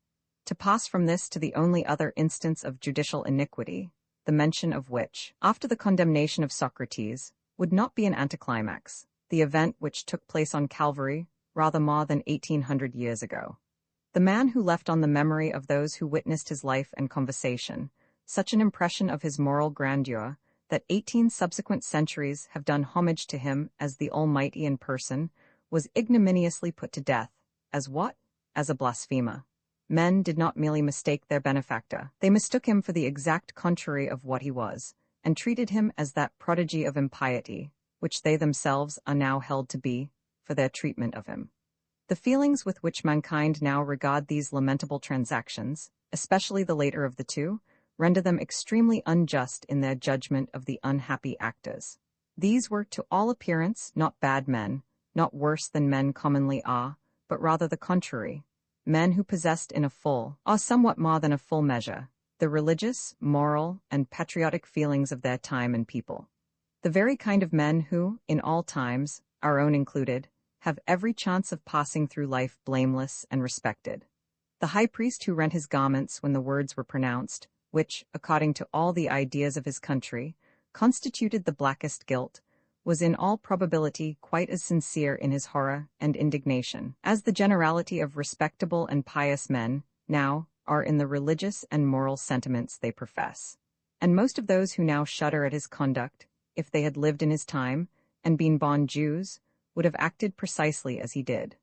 To pass from this to the only other instance of judicial iniquity, the mention of which, after the condemnation of Socrates, would not be an anticlimax, the event which took place on Calvary, rather more than 1800 years ago. The man who left on the memory of those who witnessed his life and conversation such an impression of his moral grandeur, that 18 subsequent centuries have done homage to him as the Almighty in person, was ignominiously put to death. As what? As a blasphemer. Men did not merely mistake their benefactor, they mistook him for the exact contrary of what he was, and treated him as that prodigy of impiety, which they themselves are now held to be, for their treatment of him. The feelings with which mankind now regard these lamentable transactions, especially the later of the two, render them extremely unjust in their judgment of the unhappy actors. These were to all appearance not bad men, not worse than men commonly are, but rather the contrary, men who possessed in a full, or somewhat more than a full measure, the religious, moral, and patriotic feelings of their time and people. The very kind of men who, in all times, our own included, have every chance of passing through life blameless and respected. The high priest who rent his garments when the words were pronounced, which, according to all the ideas of his country, constituted the blackest guilt, was in all probability quite as sincere in his horror and indignation as the generality of respectable and pious men, now, are in the religious and moral sentiments they profess. And most of those who now shudder at his conduct, if they had lived in his time and been born Jews, would have acted precisely as he did.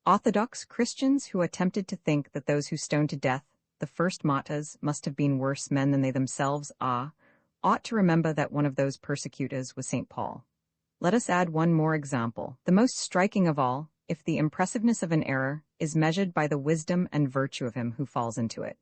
Orthodox Christians who attempted to think that those who stoned to death the first martyrs must have been worse men than they themselves are, ought to remember that one of those persecutors was St. Paul. Let us add one more example, the most striking of all, if the impressiveness of an error is measured by the wisdom and virtue of him who falls into it.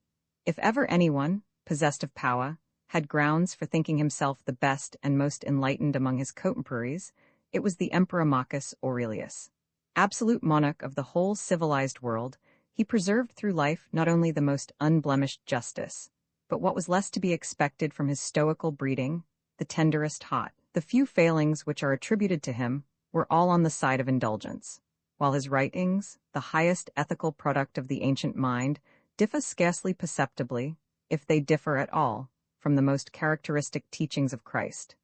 If ever anyone, possessed of power, had grounds for thinking himself the best and most enlightened among his contemporaries, it was the Emperor Marcus Aurelius. Absolute monarch of the whole civilized world, he preserved through life not only the most unblemished justice, but what was less to be expected from his stoical breeding, the tenderest heart. The few failings which are attributed to him were all on the side of indulgence, while his writings, the highest ethical product of the ancient mind, differ scarcely perceptibly, if they differ at all, from the most characteristic teachings of Christ.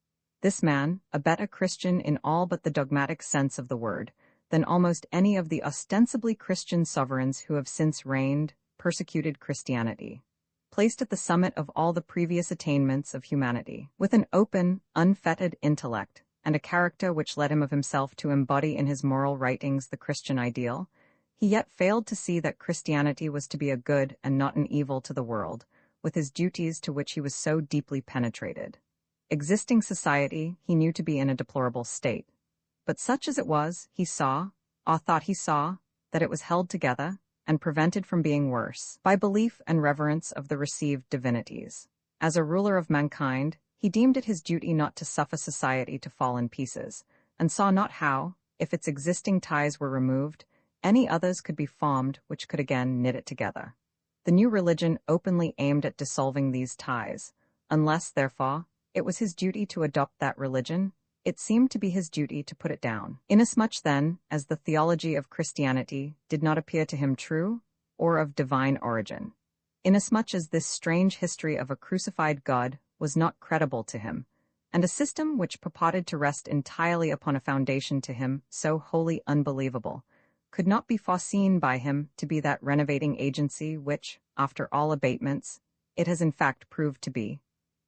This man, a better Christian in all but the dogmatic sense of the word, than almost any of the ostensibly Christian sovereigns who have since reigned, persecuted Christianity, placed at the summit of all the previous attainments of humanity, with an open, unfettered intellect, and a character which led him of himself to embody in his moral writings the Christian ideal, he yet failed to see that Christianity was to be a good and not an evil to the world, with his duties to which he was so deeply penetrated. Existing society he knew to be in a deplorable state, but such as it was, he saw, or thought he saw, that it was held together, and prevented from being worse, by belief and reverence of the received divinities. As a ruler of mankind, he deemed it his duty not to suffer society to fall in pieces, and saw not how, if its existing ties were removed, any others could be formed which could again knit it together. The new religion openly aimed at dissolving these ties. Unless, therefore, it was his duty to adopt that religion, it seemed to be his duty to put it down. Inasmuch, then, as the theology of Christianity did not appear to him true, or of divine origin, inasmuch as this strange history of a crucified God was not credible to him, and a system which purported to rest entirely upon a foundation to him so wholly unbelievable, could not be foreseen by him to be that renovating agency which, after all abatements, it has in fact proved to be,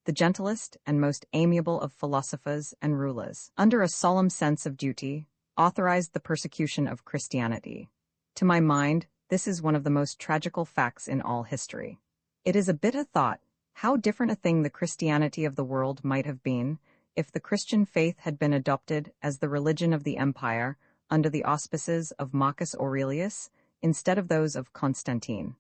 the gentlest and most amiable of philosophers and rulers, under a solemn sense of duty, authorized the persecution of Christianity. To my mind, this is one of the most tragical facts in all history. It is a bitter thought, how different a thing the Christianity of the world might have been, if the Christian faith had been adopted as the religion of the empire under the auspices of Marcus Aurelius, instead of those of Constantine.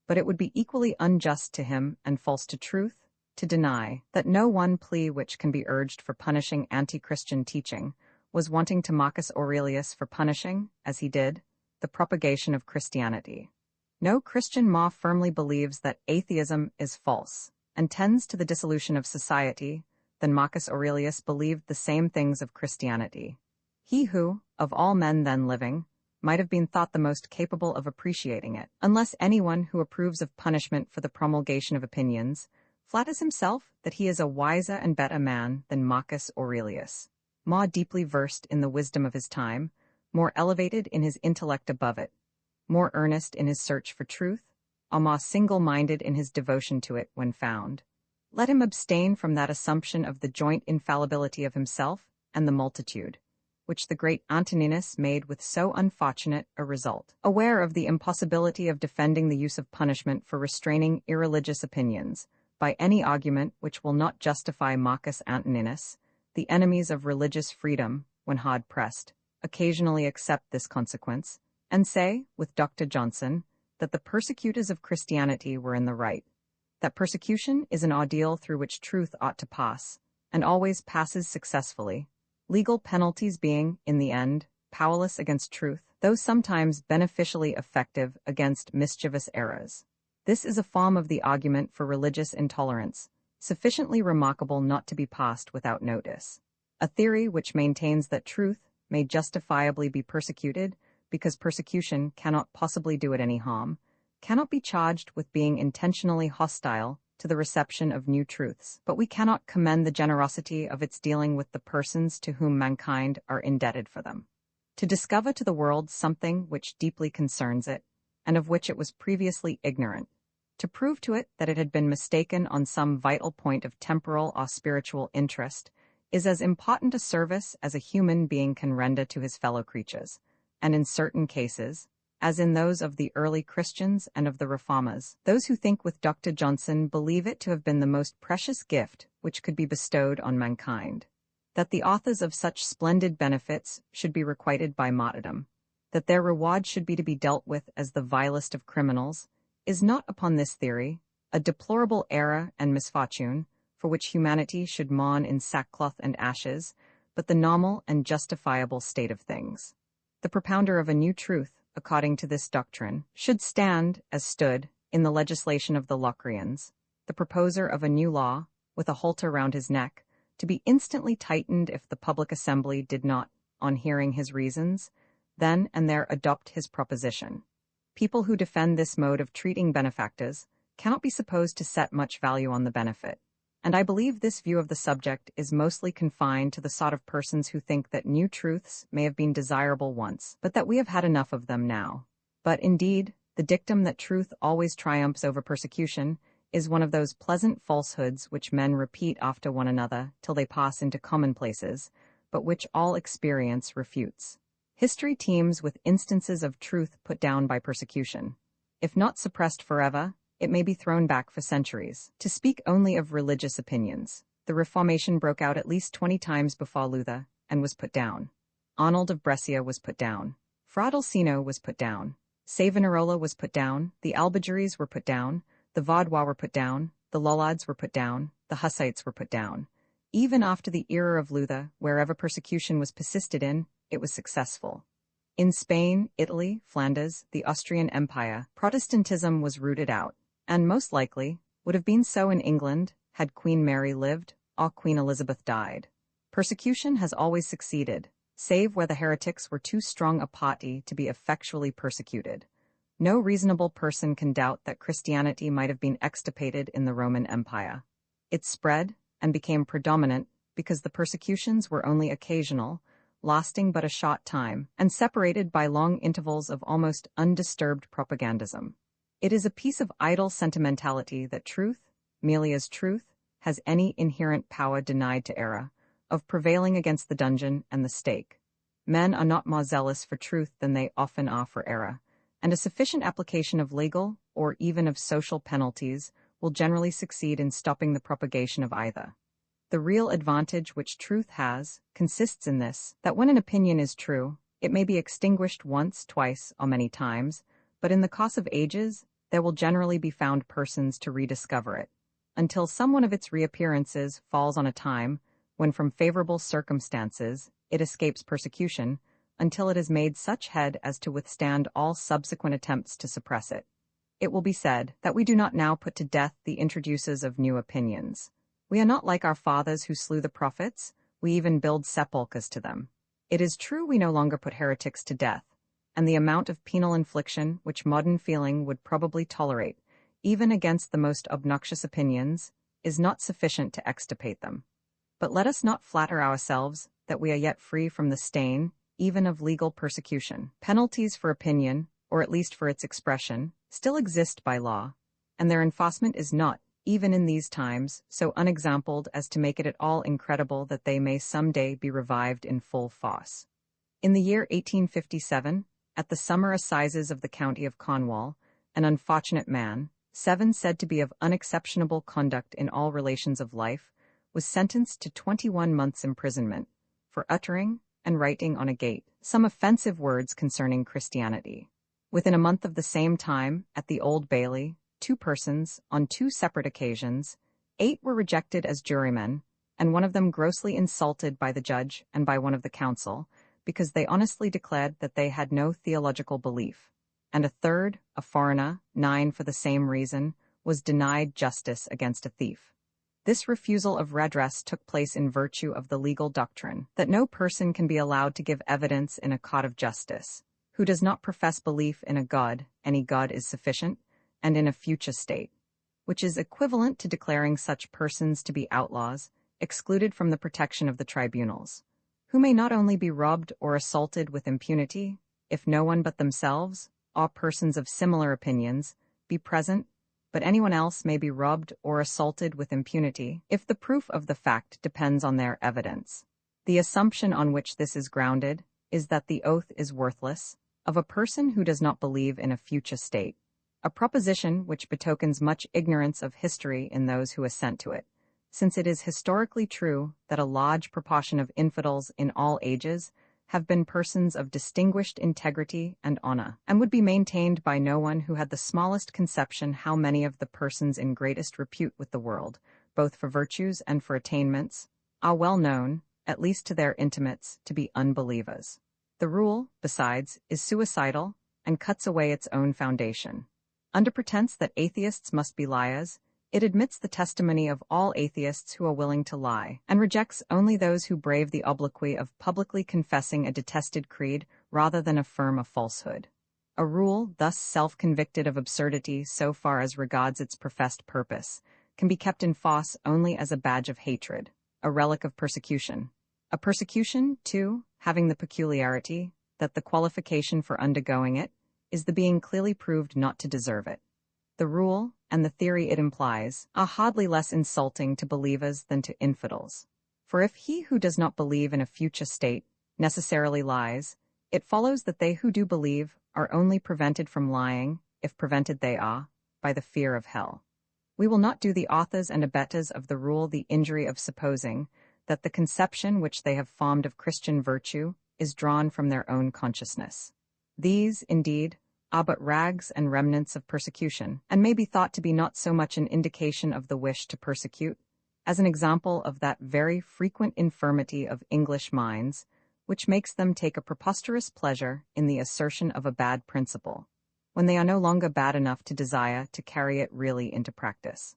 But it would be equally unjust to him and false to truth, to deny that no one plea which can be urged for punishing anti-Christian teaching was wanting to Marcus Aurelius for punishing, as he did, the propagation of Christianity. No Christian more firmly believes that atheism is false and tends to the dissolution of society than Marcus Aurelius believed the same things of Christianity. He who, of all men then living, might have been thought the most capable of appreciating it, unless anyone who approves of punishment for the promulgation of opinions flatters himself that he is a wiser and better man than Marcus Aurelius, more deeply versed in the wisdom of his time, more elevated in his intellect above it, more earnest in his search for truth, or more single-minded in his devotion to it when found. Let him abstain from that assumption of the joint infallibility of himself and the multitude, which the great Antoninus made with so unfortunate a result. Aware of the impossibility of defending the use of punishment for restraining irreligious opinions, by any argument which will not justify Marcus Antoninus, the enemies of religious freedom, when hard pressed, occasionally accept this consequence, and say, with Dr. Johnson, that the persecutors of Christianity were in the right, that persecution is an ordeal through which truth ought to pass, and always passes successfully, legal penalties being, in the end, powerless against truth, though sometimes beneficially effective against mischievous errors. This is a form of the argument for religious intolerance, sufficiently remarkable not to be passed without notice. A theory which maintains that truth may justifiably be persecuted because persecution cannot possibly do it any harm, cannot be charged with being intentionally hostile to the reception of new truths, but we cannot commend the generosity of its dealing with the persons to whom mankind are indebted for them. To discover to the world something which deeply concerns it, and of which it was previously ignorant, To prove to it that it had been mistaken on some vital point of temporal or spiritual interest is as important a service as a human being can render to his fellow creatures, and in certain cases, as in those of the early Christians and of the Reformers, those who think with Dr. Johnson believe it to have been the most precious gift which could be bestowed on mankind. That the authors of such splendid benefits should be requited by martyrdom, that their reward should be to be dealt with as the vilest of criminals, is not upon this theory, a deplorable error and misfortune, for which humanity should mourn in sackcloth and ashes, but the normal and justifiable state of things. The propounder of a new truth, according to this doctrine, should stand, as stood, in the legislation of the Locrians, the proposer of a new law, with a halter round his neck, to be instantly tightened if the public assembly did not, on hearing his reasons, then and there adopt his proposition. People who defend this mode of treating benefactors cannot be supposed to set much value on the benefit, and I believe this view of the subject is mostly confined to the sort of persons who think that new truths may have been desirable once, but that we have had enough of them now. But indeed, the dictum that truth always triumphs over persecution is one of those pleasant falsehoods which men repeat after one another till they pass into commonplaces, but which all experience refutes. History teems with instances of truth put down by persecution. If not suppressed forever, it may be thrown back for centuries. To speak only of religious opinions, the Reformation broke out at least 20 times before Luther, and was put down. Arnold of Brescia was put down. Fra Dolcino was put down. Savonarola was put down. The Albigeries were put down. The Vaudois were put down. The Lollards were put down. The Hussites were put down. Even after the era of Luther, wherever persecution was persisted in, it was successful. In Spain, Italy, Flanders, the Austrian Empire, Protestantism was rooted out, and most likely would have been so in England had Queen Mary lived or Queen Elizabeth died. Persecution has always succeeded, save where the heretics were too strong a party to be effectually persecuted. No reasonable person can doubt that Christianity might have been extirpated in the Roman Empire. It spread and became predominant because the persecutions were only occasional, lasting but a short time, and separated by long intervals of almost undisturbed propagandism. It is a piece of idle sentimentality that truth, merely as truth, has any inherent power denied to error, of prevailing against the dungeon and the stake. Men are not more zealous for truth than they often are for error, and a sufficient application of legal, or even of social penalties, will generally succeed in stopping the propagation of either. The real advantage which truth has consists in this, that when an opinion is true, it may be extinguished once, twice, or many times, but in the course of ages, there will generally be found persons to rediscover it, until some one of its reappearances falls on a time when from favorable circumstances it escapes persecution, until it has made such head as to withstand all subsequent attempts to suppress it. It will be said that we do not now put to death the introducers of new opinions. We are not like our fathers who slew the prophets, we even build sepulchres to them. It is true we no longer put heretics to death, and the amount of penal infliction which modern feeling would probably tolerate, even against the most obnoxious opinions, is not sufficient to extirpate them. But let us not flatter ourselves that we are yet free from the stain, even of legal persecution. Penalties for opinion, or at least for its expression, still exist by law, and their enforcement is not, even in these times, so unexampled as to make it at all incredible that they may some day be revived in full force. In the year 1857, at the summer assizes of the county of Cornwall, an unfortunate man, 7 said to be of unexceptionable conduct in all relations of life, was sentenced to 21 months' imprisonment for uttering and writing on a gate some offensive words concerning Christianity. Within a month of the same time, at the Old Bailey, 2 persons, on 2 separate occasions, 8 were rejected as jurymen, and one of them grossly insulted by the judge and by one of the council, because they honestly declared that they had no theological belief, and a third, a foreigner, 9 for the same reason, was denied justice against a thief. This refusal of redress took place in virtue of the legal doctrine that no person can be allowed to give evidence in a court of justice, who does not profess belief in a God, any God is sufficient, and in a future state, which is equivalent to declaring such persons to be outlaws, excluded from the protection of the tribunals, who may not only be robbed or assaulted with impunity, if no one but themselves, or persons of similar opinions, be present, but anyone else may be robbed or assaulted with impunity if the proof of the fact depends on their evidence. The assumption on which this is grounded is that the oath is worthless of a person who does not believe in a future state, a proposition which betokens much ignorance of history in those who assent to it, since it is historically true that a large proportion of infidels in all ages have been persons of distinguished integrity and honor, and would be maintained by no one who had the smallest conception how many of the persons in greatest repute with the world, both for virtues and for attainments, are well known, at least to their intimates, to be unbelievers. The rule, besides, is suicidal and cuts away its own foundation. Under pretense that atheists must be liars, it admits the testimony of all atheists who are willing to lie, and rejects only those who brave the obloquy of publicly confessing a detested creed rather than affirm a falsehood. A rule, thus self-convicted of absurdity so far as regards its professed purpose, can be kept in force only as a badge of hatred, a relic of persecution. A persecution, too, having the peculiarity that the qualification for undergoing it is the being clearly proved not to deserve it. The rule, and the theory it implies, are hardly less insulting to believers than to infidels. For if he who does not believe in a future state necessarily lies, it follows that they who do believe are only prevented from lying, if prevented they are, by the fear of hell. We will not do the authors and abettors of the rule the injury of supposing that the conception which they have formed of Christian virtue is drawn from their own consciousness. These, indeed, are but rags and remnants of persecution, and may be thought to be not so much an indication of the wish to persecute, as an example of that very frequent infirmity of English minds, which makes them take a preposterous pleasure in the assertion of a bad principle, when they are no longer bad enough to desire to carry it really into practice.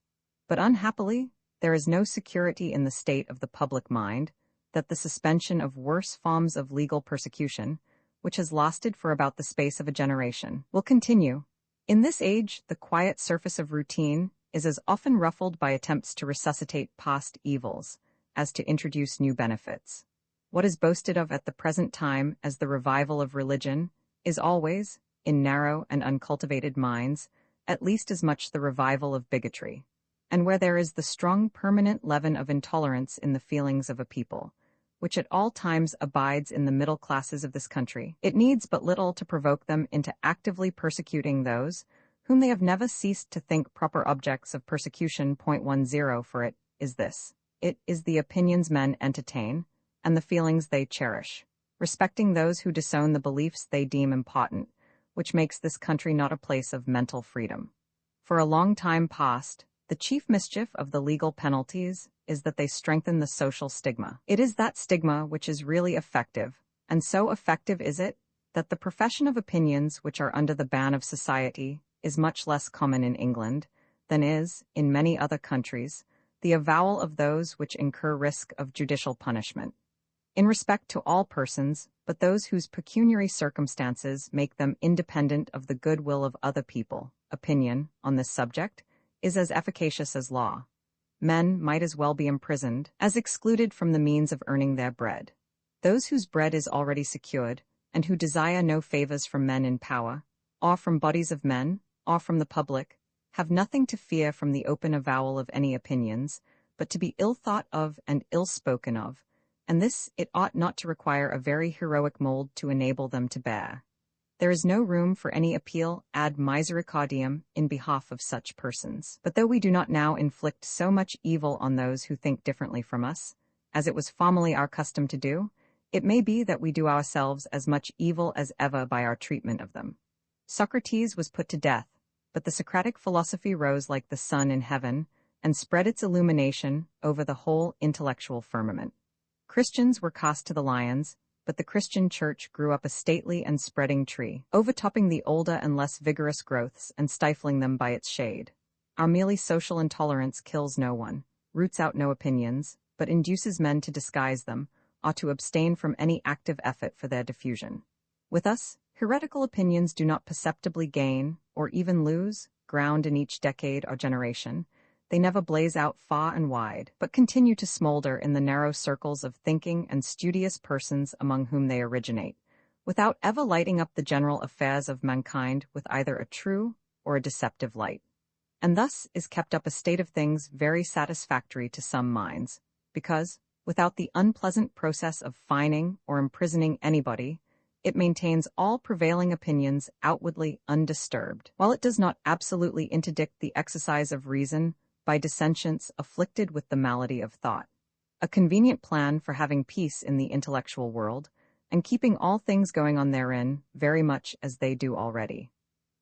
But unhappily, there is no security in the state of the public mind that the suspension of worse forms of legal persecution, which has lasted for about the space of a generation, will continue. In this age, the quiet surface of routine is as often ruffled by attempts to resuscitate past evils as to introduce new benefits. What is boasted of at the present time as the revival of religion is always, in narrow and uncultivated minds, at least as much the revival of bigotry. And where there is the strong permanent leaven of intolerance in the feelings of a people, which at all times abides in the middle classes of this country, it needs but little to provoke them into actively persecuting those whom they have never ceased to think proper objects of persecution. 10 for it is this: it is the opinions men entertain, and the feelings they cherish, respecting those who disown the beliefs they deem important, which makes this country not a place of mental freedom. For a long time past, the chief mischief of the legal penalties is that they strengthen the social stigma. It is that stigma which is really effective, and so effective is it that the profession of opinions which are under the ban of society is much less common in England than is, in many other countries, the avowal of those which incur risk of judicial punishment. In respect to all persons, but those whose pecuniary circumstances make them independent of the good will of other people, opinion, on this subject, is as efficacious as law. Men might as well be imprisoned as excluded from the means of earning their bread. Those whose bread is already secured, and who desire no favors from men in power, or from bodies of men, or from the public, have nothing to fear from the open avowal of any opinions, but to be ill thought of and ill spoken of, and this it ought not to require a very heroic mold to enable them to bear. There is no room for any appeal ad misericordiam in behalf of such persons. But though we do not now inflict so much evil on those who think differently from us, as it was formerly our custom to do, it may be that we do ourselves as much evil as ever by our treatment of them. Socrates was put to death, but the Socratic philosophy rose like the sun in heaven, and spread its illumination over the whole intellectual firmament. Christians were cast to the lions, but the Christian Church grew up a stately and spreading tree, overtopping the older and less vigorous growths and stifling them by its shade. Our merely social intolerance kills no one, roots out no opinions, but induces men to disguise them, or to abstain from any active effort for their diffusion. With us, heretical opinions do not perceptibly gain, or even lose, ground in each decade or generation. They never blaze out far and wide, but continue to smolder in the narrow circles of thinking and studious persons among whom they originate, without ever lighting up the general affairs of mankind with either a true or a deceptive light. and thus is kept up a state of things very satisfactory to some minds, because, without the unpleasant process of fining or imprisoning anybody, it maintains all prevailing opinions outwardly undisturbed, while it does not absolutely interdict the exercise of reason by dissentients afflicted with the malady of thought. A convenient plan for having peace in the intellectual world, and keeping all things going on therein very much as they do already.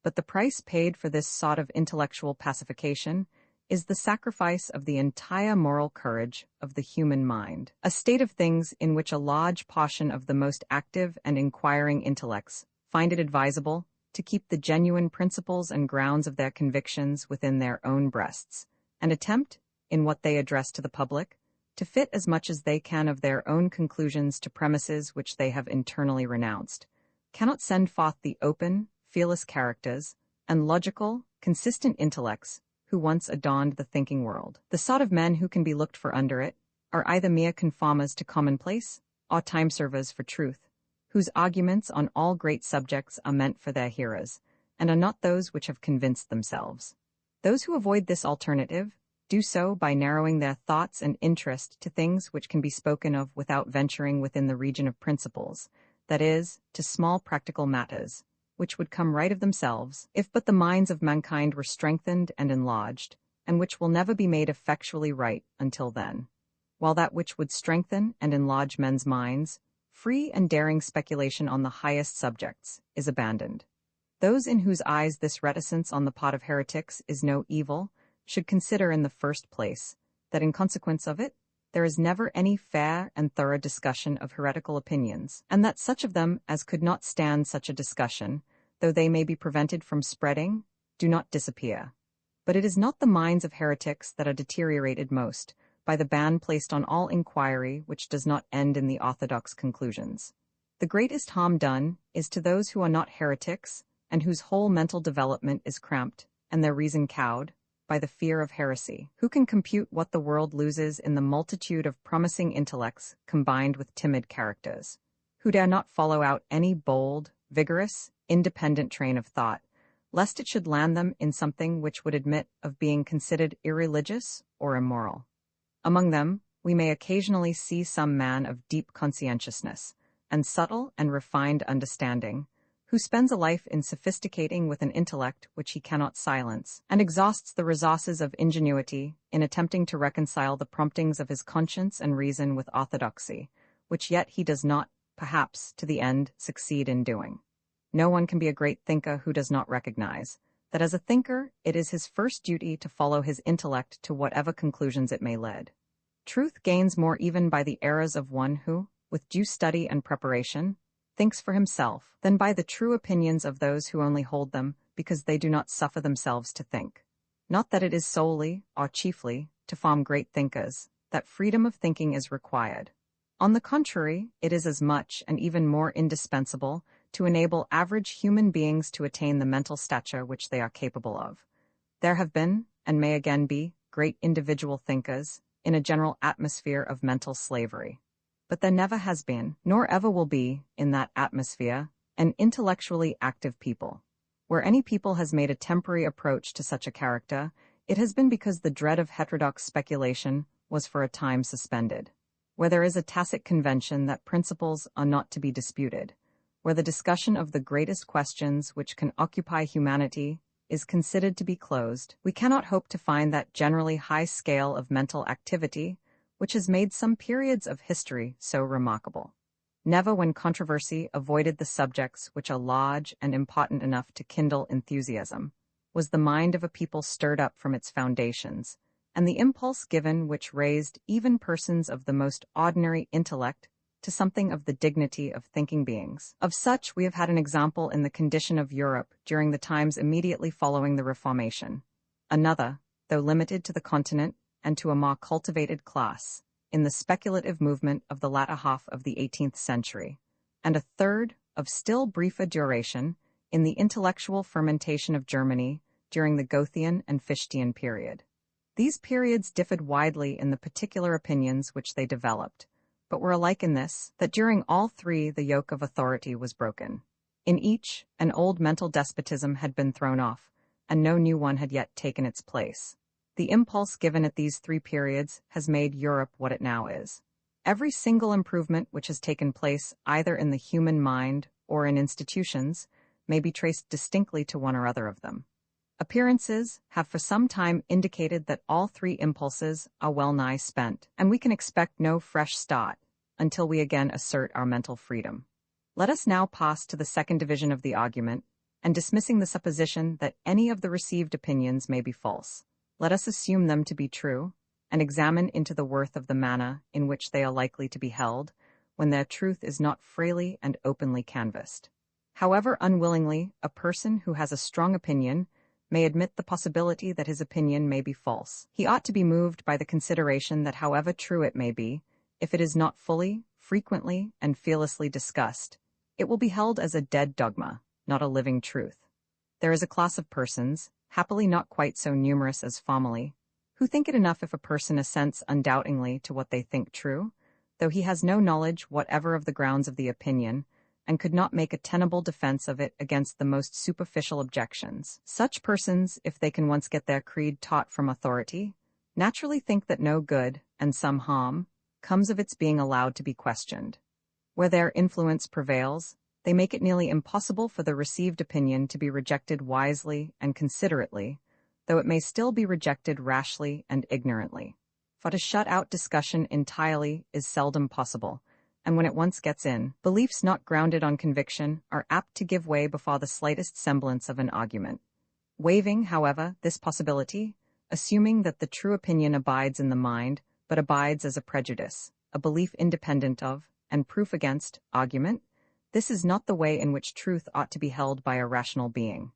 But the price paid for this sort of intellectual pacification is the sacrifice of the entire moral courage of the human mind, a state of things in which a large portion of the most active and inquiring intellects find it advisable to keep the genuine principles and grounds of their convictions within their own breasts, and attempt, in what they address to the public, to fit as much as they can of their own conclusions to premises which they have internally renounced, cannot send forth the open, fearless characters, and logical, consistent intellects who once adorned the thinking world. The sort of men who can be looked for under it are either mere conformers to commonplace, or time-servers for truth, whose arguments on all great subjects are meant for their hearers, and are not those which have convinced themselves. Those who avoid this alternative do so by narrowing their thoughts and interest to things which can be spoken of without venturing within the region of principles, that is, to small practical matters, which would come right of themselves, if but the minds of mankind were strengthened and enlarged, and which will never be made effectually right until then. While that which would strengthen and enlarge men's minds, free and daring speculation on the highest subjects, is abandoned. Those in whose eyes this reticence on the part of heretics is no evil, should consider in the first place, that in consequence of it, there is never any fair and thorough discussion of heretical opinions, and that such of them as could not stand such a discussion, though they may be prevented from spreading, do not disappear. But it is not the minds of heretics that are deteriorated most by the ban placed on all inquiry which does not end in the orthodox conclusions. The greatest harm done is to those who are not heretics, and whose whole mental development is cramped, and their reason cowed, by the fear of heresy. Who can compute what the world loses in the multitude of promising intellects combined with timid characters, who dare not follow out any bold, vigorous, independent train of thought, lest it should land them in something which would admit of being considered irreligious or immoral? Among them, we may occasionally see some man of deep conscientiousness, and subtle and refined understanding, who spends a life in sophisticating with an intellect which he cannot silence, and exhausts the resources of ingenuity in attempting to reconcile the promptings of his conscience and reason with orthodoxy, which yet he does not, perhaps, to the end, succeed in doing. No one can be a great thinker who does not recognize that as a thinker it is his first duty to follow his intellect to whatever conclusions it may lead. Truth gains more even by the errors of one who, with due study and preparation, thinks for himself, than by the true opinions of those who only hold them because they do not suffer themselves to think. Not that it is solely, or chiefly, to form great thinkers, that freedom of thinking is required. On the contrary, it is as much and even more indispensable to enable average human beings to attain the mental stature which they are capable of. There have been, and may again be, great individual thinkers in a general atmosphere of mental slavery. But there never has been, nor ever will be, in that atmosphere, an intellectually active people. Where any people has made a temporary approach to such a character, it has been because the dread of heterodox speculation was for a time suspended. Where there is a tacit convention that principles are not to be disputed, where the discussion of the greatest questions which can occupy humanity is considered to be closed, we cannot hope to find that generally high scale of mental activity which has made some periods of history so remarkable. Never when controversy avoided the subjects which are large and important enough to kindle enthusiasm, was the mind of a people stirred up from its foundations, and the impulse given which raised even persons of the most ordinary intellect to something of the dignity of thinking beings. Of such we have had an example in the condition of Europe during the times immediately following the Reformation. Another, though limited to the continent, and to a more cultivated class, in the speculative movement of the latter half of the 18th century, and a third, of still briefer duration, in the intellectual fermentation of Germany during the Goethean and Fichtian period. These periods differed widely in the particular opinions which they developed, but were alike in this, that during all three the yoke of authority was broken. In each, an old mental despotism had been thrown off, and no new one had yet taken its place. The impulse given at these 3 periods has made Europe what it now is. Every single improvement which has taken place either in the human mind or in institutions may be traced distinctly to one or other of them. Appearances have for some time indicated that all 3 impulses are well nigh spent, and we can expect no fresh start until we again assert our mental freedom. Let us now pass to the second division of the argument, and dismissing the supposition that any of the received opinions may be false, let us assume them to be true, and examine into the worth of the manner in which they are likely to be held, when their truth is not freely and openly canvassed. However unwillingly a person who has a strong opinion may admit the possibility that his opinion may be false, he ought to be moved by the consideration that however true it may be, if it is not fully, frequently, and fearlessly discussed, it will be held as a dead dogma, not a living truth. There is a class of persons, happily not quite so numerous as formerly, who think it enough if a person assents undoubtingly to what they think true, though he has no knowledge whatever of the grounds of the opinion, and could not make a tenable defense of it against the most superficial objections. Such persons, if they can once get their creed taught from authority, naturally think that no good, and some harm, comes of its being allowed to be questioned. Where their influence prevails, they make it nearly impossible for the received opinion to be rejected wisely and considerately, though it may still be rejected rashly and ignorantly. For to shut out discussion entirely is seldom possible, and when it once gets in, beliefs not grounded on conviction are apt to give way before the slightest semblance of an argument. Waiving, however, this possibility, assuming that the true opinion abides in the mind, but abides as a prejudice, a belief independent of, and proof against, argument, this is not the way in which truth ought to be held by a rational being.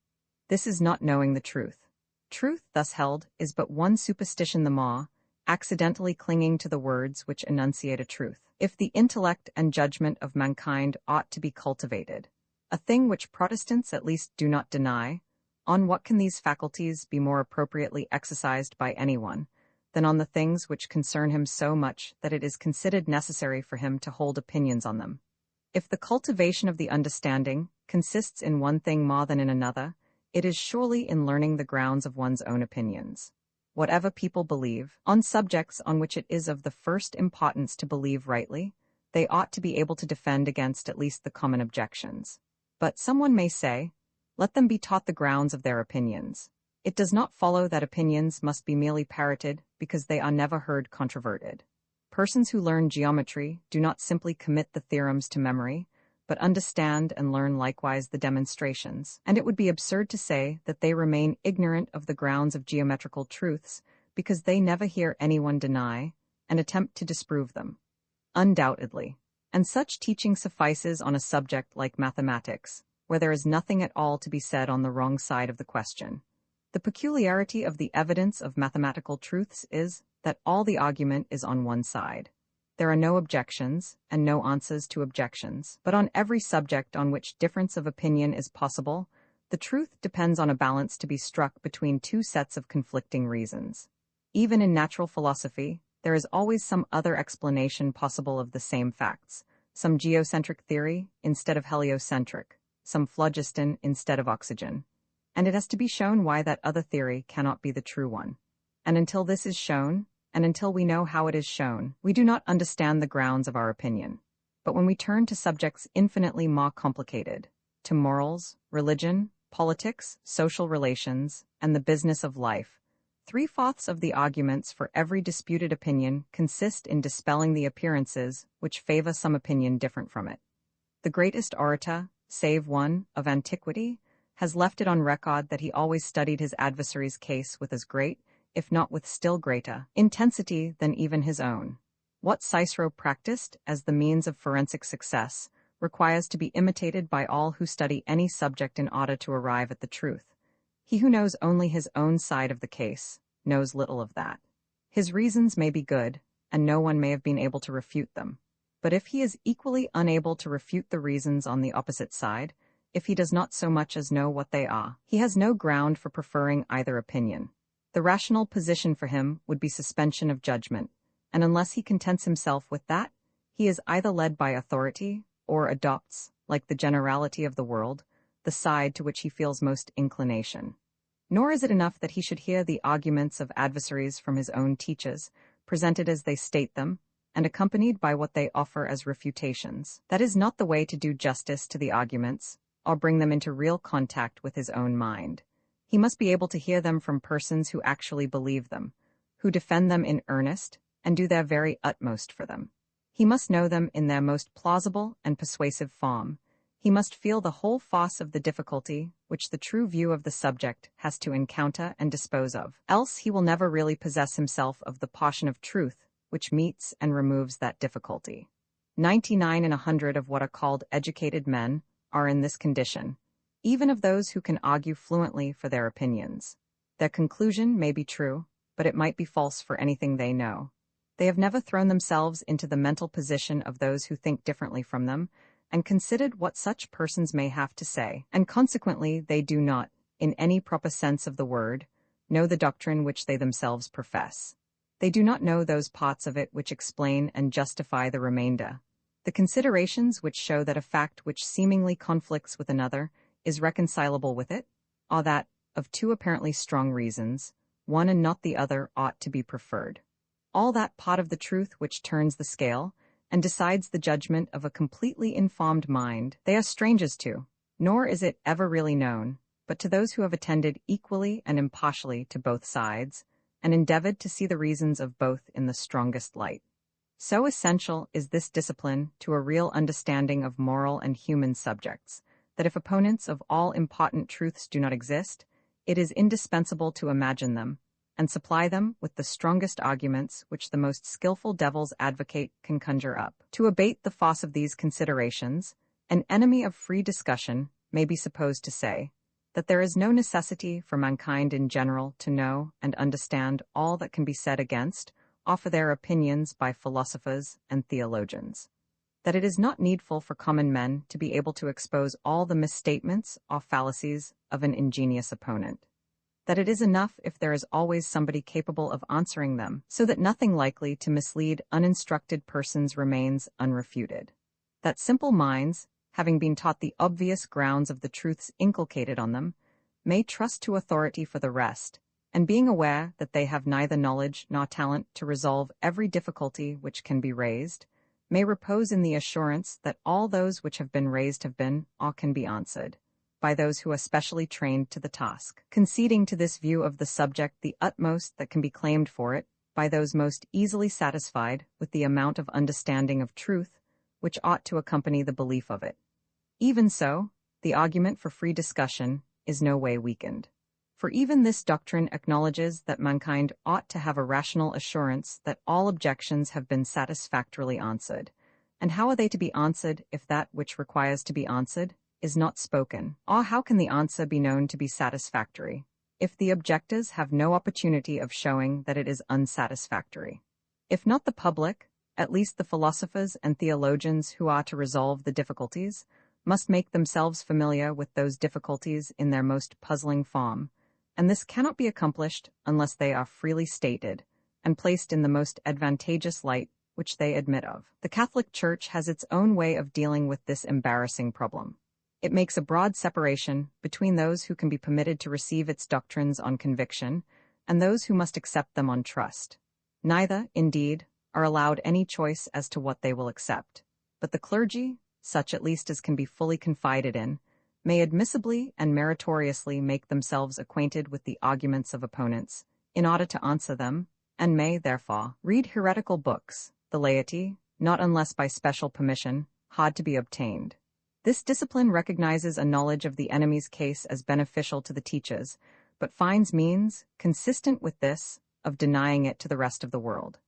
This is not knowing the truth. Truth, thus held, is but one superstition the more, accidentally clinging to the words which enunciate a truth. If the intellect and judgment of mankind ought to be cultivated, a thing which Protestants at least do not deny, on what can these faculties be more appropriately exercised by anyone than on the things which concern him so much that it is considered necessary for him to hold opinions on them? If the cultivation of the understanding consists in one thing more than in another, it is surely in learning the grounds of one's own opinions. Whatever people believe, on subjects on which it is of the first importance to believe rightly, they ought to be able to defend against at least the common objections. But someone may say, let them be taught the grounds of their opinions. It does not follow that opinions must be merely parroted because they are never heard controverted. Persons who learn geometry do not simply commit the theorems to memory, but understand and learn likewise the demonstrations, and it would be absurd to say that they remain ignorant of the grounds of geometrical truths because they never hear anyone deny and attempt to disprove them. Undoubtedly, and such teaching suffices on a subject like mathematics, where there is nothing at all to be said on the wrong side of the question. The peculiarity of the evidence of mathematical truths is that all the argument is on one side. There are no objections and no answers to objections, but on every subject on which difference of opinion is possible, the truth depends on a balance to be struck between 2 sets of conflicting reasons. Even in natural philosophy, there is always some other explanation possible of the same facts, some geocentric theory instead of heliocentric, some phlogiston instead of oxygen. And it has to be shown why that other theory cannot be the true one. And until this is shown, and until we know how it is shown, we do not understand the grounds of our opinion. But when we turn to subjects infinitely more complicated, to morals, religion, politics, social relations, and the business of life, 3/4 of the arguments for every disputed opinion consist in dispelling the appearances which favor some opinion different from it. The greatest orator, save one, of antiquity, has left it on record that he always studied his adversary's case with as great, if not with still greater, intensity than even his own. What Cicero practiced as the means of forensic success requires to be imitated by all who study any subject in order to arrive at the truth. He who knows only his own side of the case knows little of that. His reasons may be good, and no one may have been able to refute them. But if he is equally unable to refute the reasons on the opposite side, if he does not so much as know what they are, he has no ground for preferring either opinion. The rational position for him would be suspension of judgment, and unless he contents himself with that, he is either led by authority or adopts, like the generality of the world, the side to which he feels most inclination. Nor is it enough that he should hear the arguments of adversaries from his own teachers, presented as they state them, and accompanied by what they offer as refutations. That is not the way to do justice to the arguments, or bring them into real contact with his own mind. He must be able to hear them from persons who actually believe them, who defend them in earnest, and do their very utmost for them. He must know them in their most plausible and persuasive form. He must feel the whole force of the difficulty which the true view of the subject has to encounter and dispose of. Else he will never really possess himself of the portion of truth which meets and removes that difficulty. 99 in 100 of what are called educated men are in this condition, even of those who can argue fluently for their opinions. Their conclusion may be true, but it might be false for anything they know. They have never thrown themselves into the mental position of those who think differently from them, and considered what such persons may have to say, and consequently they do not, in any proper sense of the word, know the doctrine which they themselves profess. They do not know those parts of it which explain and justify the remainder. The considerations which show that a fact which seemingly conflicts with another is reconcilable with it, are that, of two apparently strong reasons, one and not the other ought to be preferred. All that part of the truth which turns the scale, and decides the judgment of a completely informed mind, they are strangers to, nor is it ever really known, but to those who have attended equally and impartially to both sides, and endeavored to see the reasons of both in the strongest light. So essential is this discipline to a real understanding of moral and human subjects, that if opponents of all important truths do not exist, it is indispensable to imagine them, and supply them with the strongest arguments which the most skillful devil's advocate can conjure up. To abate the force of these considerations, an enemy of free discussion may be supposed to say that there is no necessity for mankind in general to know and understand all that can be said against, or for their opinions by philosophers and theologians. That it is not needful for common men to be able to expose all the misstatements or fallacies of an ingenious opponent. That it is enough if there is always somebody capable of answering them, so that nothing likely to mislead uninstructed persons remains unrefuted. That simple minds, having been taught the obvious grounds of the truths inculcated on them, may trust to authority for the rest, and being aware that they have neither knowledge nor talent to resolve every difficulty which can be raised, may repose in the assurance that all those which have been raised have been, or can be answered, by those who are specially trained to the task, conceding to this view of the subject the utmost that can be claimed for it by those most easily satisfied with the amount of understanding of truth which ought to accompany the belief of it. Even so, the argument for free discussion is no way weakened. For even this doctrine acknowledges that mankind ought to have a rational assurance that all objections have been satisfactorily answered. And how are they to be answered if that which requires to be answered is not spoken? Or how can the answer be known to be satisfactory if the objectors have no opportunity of showing that it is unsatisfactory? If not the public, at least the philosophers and theologians who are to resolve the difficulties must make themselves familiar with those difficulties in their most puzzling form, and this cannot be accomplished unless they are freely stated and placed in the most advantageous light which they admit of. The Catholic Church has its own way of dealing with this embarrassing problem. It makes a broad separation between those who can be permitted to receive its doctrines on conviction and those who must accept them on trust. Neither, indeed, are allowed any choice as to what they will accept, but the clergy, such at least as can be fully confided in, may admissibly and meritoriously make themselves acquainted with the arguments of opponents, in order to answer them, and may, therefore, read heretical books, the laity, not unless by special permission, hard to be obtained. This discipline recognizes a knowledge of the enemy's case as beneficial to the teachers, but finds means, consistent with this, of denying it to the rest of the world,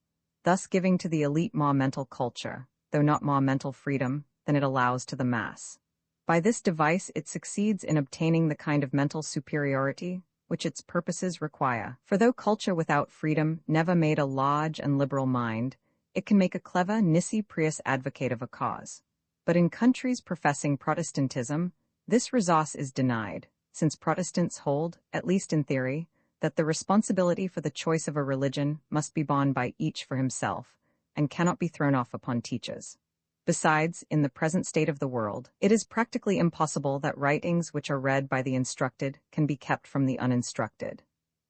thus giving to the elite more mental culture, though not more mental freedom, than it allows to the mass. By this device it succeeds in obtaining the kind of mental superiority which its purposes require. For though culture without freedom never made a large and liberal mind, it can make a clever nisi prius advocate of a cause. But in countries professing Protestantism, this resource is denied, since Protestants hold, at least in theory, that the responsibility for the choice of a religion must be borne by each for himself, and cannot be thrown off upon teachers. Besides, in the present state of the world, it is practically impossible that writings which are read by the instructed can be kept from the uninstructed.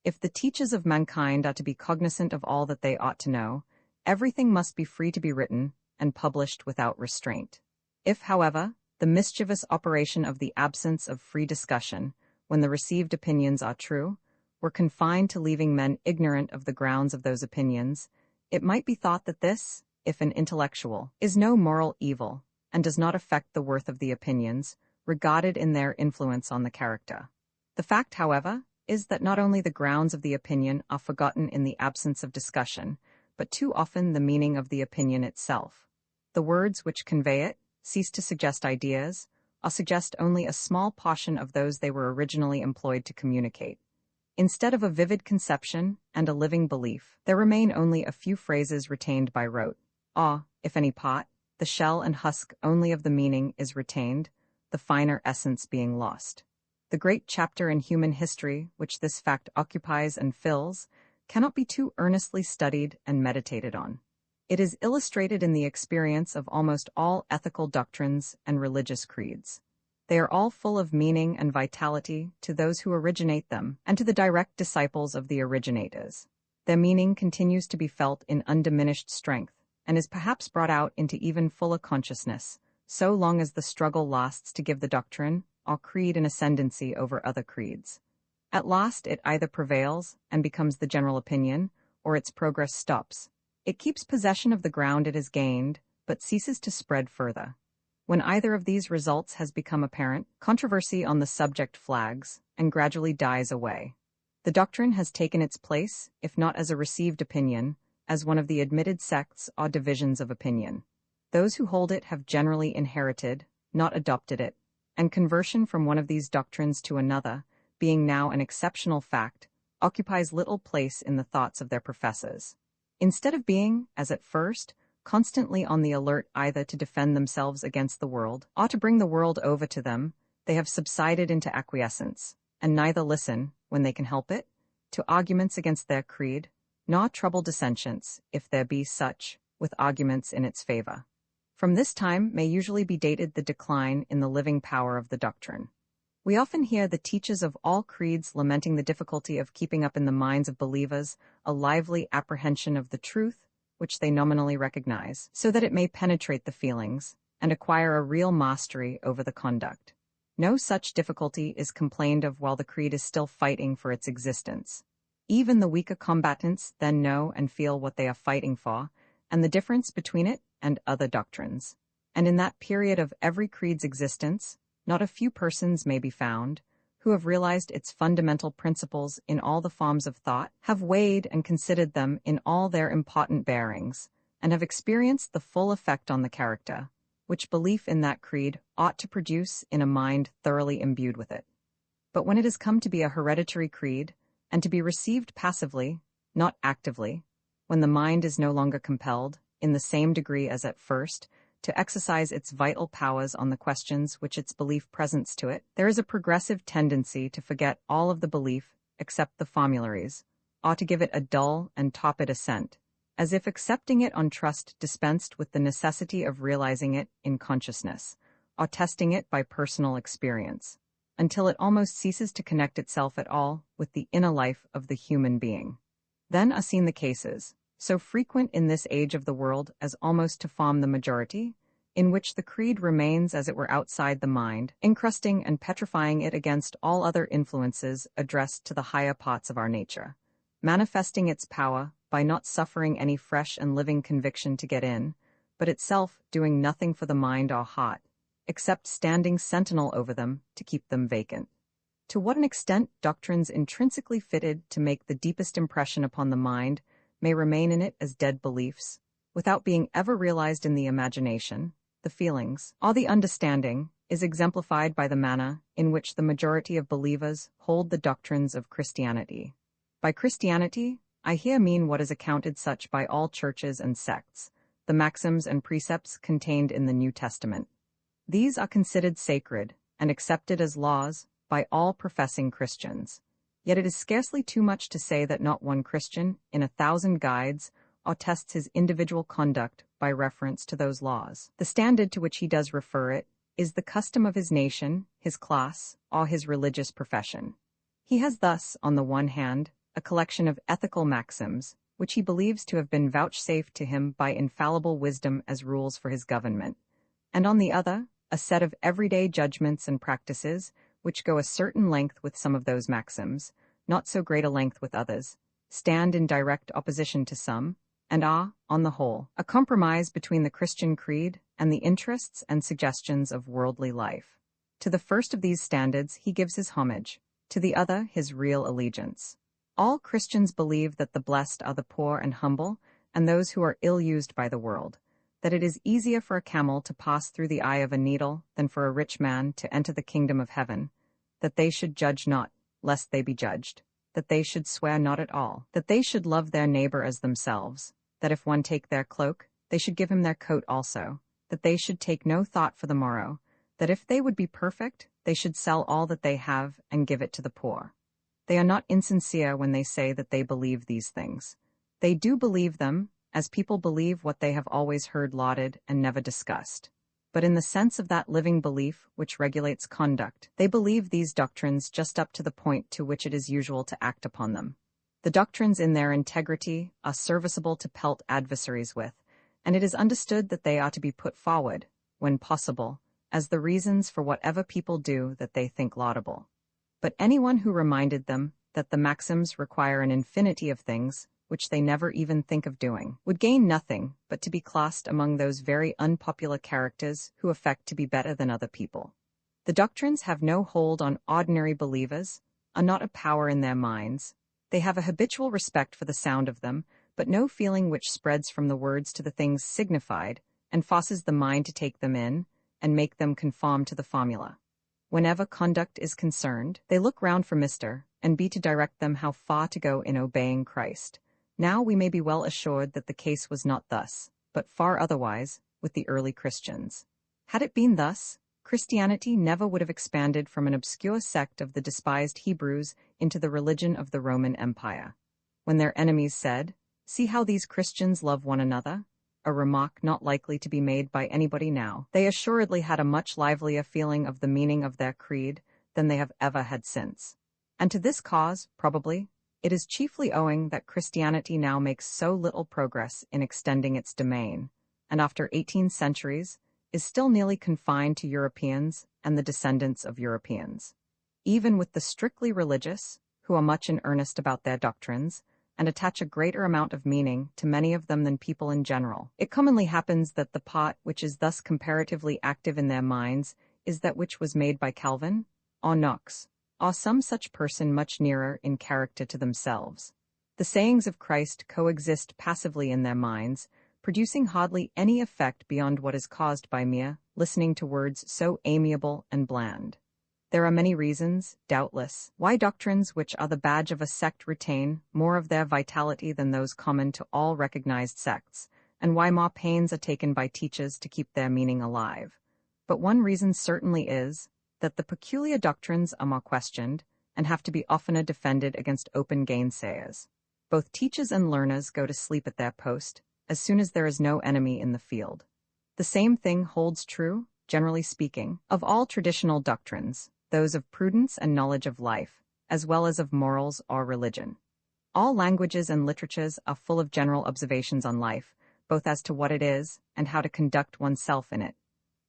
If the teachers of mankind are to be cognizant of all that they ought to know, everything must be free to be written and published without restraint. If, however, the mischievous operation of the absence of free discussion, when the received opinions are true, were confined to leaving men ignorant of the grounds of those opinions, it might be thought that this, if an intellectual, is no moral evil, and does not affect the worth of the opinions, regarded in their influence on the character. The fact, however, is that not only the grounds of the opinion are forgotten in the absence of discussion, but too often the meaning of the opinion itself. The words which convey it cease to suggest ideas, or suggest only a small portion of those they were originally employed to communicate. Instead of a vivid conception and a living belief, there remain only a few phrases retained by rote, or, if any part, the shell and husk only of the meaning is retained, the finer essence being lost. The great chapter in human history which this fact occupies and fills cannot be too earnestly studied and meditated on. It is illustrated in the experience of almost all ethical doctrines and religious creeds. They are all full of meaning and vitality to those who originate them and to the direct disciples of the originators. Their meaning continues to be felt in undiminished strength, and is perhaps brought out into even fuller consciousness, so long as the struggle lasts to give the doctrine or creed an ascendancy over other creeds. At last it either prevails and becomes the general opinion, or its progress stops. It keeps possession of the ground it has gained, but ceases to spread further. When either of these results has become apparent, controversy on the subject flags, and gradually dies away. The doctrine has taken its place, if not as a received opinion, as one of the admitted sects or divisions of opinion. Those who hold it have generally inherited, not adopted it, and conversion from one of these doctrines to another, being now an exceptional fact, occupies little place in the thoughts of their professors. Instead of being, as at first, constantly on the alert either to defend themselves against the world, or to bring the world over to them, they have subsided into acquiescence, and neither listen, when they can help it, to arguments against their creed, nor trouble dissentients, if there be such, with arguments in its favor. From this time may usually be dated the decline in the living power of the doctrine. We often hear the teachers of all creeds lamenting the difficulty of keeping up in the minds of believers a lively apprehension of the truth, which they nominally recognize, so that it may penetrate the feelings, and acquire a real mastery over the conduct. No such difficulty is complained of while the creed is still fighting for its existence. Even the weaker combatants then know and feel what they are fighting for, and the difference between it and other doctrines. And in that period of every creed's existence, not a few persons may be found, who have realized its fundamental principles in all the forms of thought, have weighed and considered them in all their important bearings, and have experienced the full effect on the character, which belief in that creed ought to produce in a mind thoroughly imbued with it. But when it has come to be a hereditary creed, and to be received passively, not actively, when the mind is no longer compelled, in the same degree as at first, to exercise its vital powers on the questions which its belief presents to it, there is a progressive tendency to forget all of the belief except the formularies, or to give it a dull and tepid assent, as if accepting it on trust dispensed with the necessity of realizing it in consciousness, or testing it by personal experience, until it almost ceases to connect itself at all with the inner life of the human being. Then are seen the cases, so frequent in this age of the world as almost to form the majority, in which the creed remains as it were outside the mind, encrusting and petrifying it against all other influences addressed to the higher parts of our nature, manifesting its power by not suffering any fresh and living conviction to get in, but itself doing nothing for the mind or heart, except standing sentinel over them to keep them vacant. To what an extent doctrines intrinsically fitted to make the deepest impression upon the mind may remain in it as dead beliefs, without being ever realized in the imagination, the feelings, or the understanding, is exemplified by the manner in which the majority of believers hold the doctrines of Christianity. By Christianity, I here mean what is accounted such by all churches and sects, the maxims and precepts contained in the New Testament. These are considered sacred and accepted as laws by all professing Christians. Yet it is scarcely too much to say that not one Christian, in 1,000 guides, or tests his individual conduct by reference to those laws. The standard to which he does refer it is the custom of his nation, his class, or his religious profession. He has thus, on the one hand, a collection of ethical maxims, which he believes to have been vouchsafed to him by infallible wisdom as rules for his government, and on the other, a set of everyday judgments and practices which go a certain length with some of those maxims, not so great a length with others, stand in direct opposition to some, and are, on the whole, a compromise between the Christian creed and the interests and suggestions of worldly life. To the first of these standards he gives his homage, to the other his real allegiance. All Christians believe that the blessed are the poor and humble, and those who are ill-used by the world, that it is easier for a camel to pass through the eye of a needle than for a rich man to enter the kingdom of heaven, that they should judge not, lest they be judged, that they should swear not at all, that they should love their neighbor as themselves, that if one take their cloak, they should give him their coat also, that they should take no thought for the morrow, that if they would be perfect, they should sell all that they have and give it to the poor. They are not insincere when they say that they believe these things. They do believe them, as people believe what they have always heard lauded and never discussed. But in the sense of that living belief which regulates conduct, they believe these doctrines just up to the point to which it is usual to act upon them. The doctrines in their integrity are serviceable to pelt adversaries with, and it is understood that they are to be put forward, when possible, as the reasons for whatever people do that they think laudable. But anyone who reminded them that the maxims require an infinity of things, which they never even think of doing, would gain nothing but to be classed among those very unpopular characters who affect to be better than other people. The doctrines have no hold on ordinary believers, are not a power in their minds. They have a habitual respect for the sound of them, but no feeling which spreads from the words to the things signified, and forces the mind to take them in, and make them conform to the formula. Whenever conduct is concerned, they look round for Mr. and B to direct them how far to go in obeying Christ. Now we may be well assured that the case was not thus, but far otherwise, with the early Christians. Had it been thus, Christianity never would have expanded from an obscure sect of the despised Hebrews into the religion of the Roman Empire. When their enemies said, "See how these Christians love one another," a remark not likely to be made by anybody now, they assuredly had a much livelier feeling of the meaning of their creed than they have ever had since. And to this cause, probably, it is chiefly owing that Christianity now makes so little progress in extending its domain, and after 18 centuries, is still nearly confined to Europeans and the descendants of Europeans. Even with the strictly religious, who are much in earnest about their doctrines, and attach a greater amount of meaning to many of them than people in general, it commonly happens that the part which is thus comparatively active in their minds is that which was made by Calvin, or Knox, or some such person much nearer in character to themselves. The sayings of Christ coexist passively in their minds, producing hardly any effect beyond what is caused by mere listening to words so amiable and bland. There are many reasons, doubtless, why doctrines which are the badge of a sect retain more of their vitality than those common to all recognized sects, and why more pains are taken by teachers to keep their meaning alive. But one reason certainly is that the peculiar doctrines are more questioned, and have to be oftener defended against open gainsayers. Both teachers and learners go to sleep at their post, as soon as there is no enemy in the field. The same thing holds true, generally speaking, of all traditional doctrines, those of prudence and knowledge of life, as well as of morals or religion. All languages and literatures are full of general observations on life, both as to what it is and how to conduct oneself in it.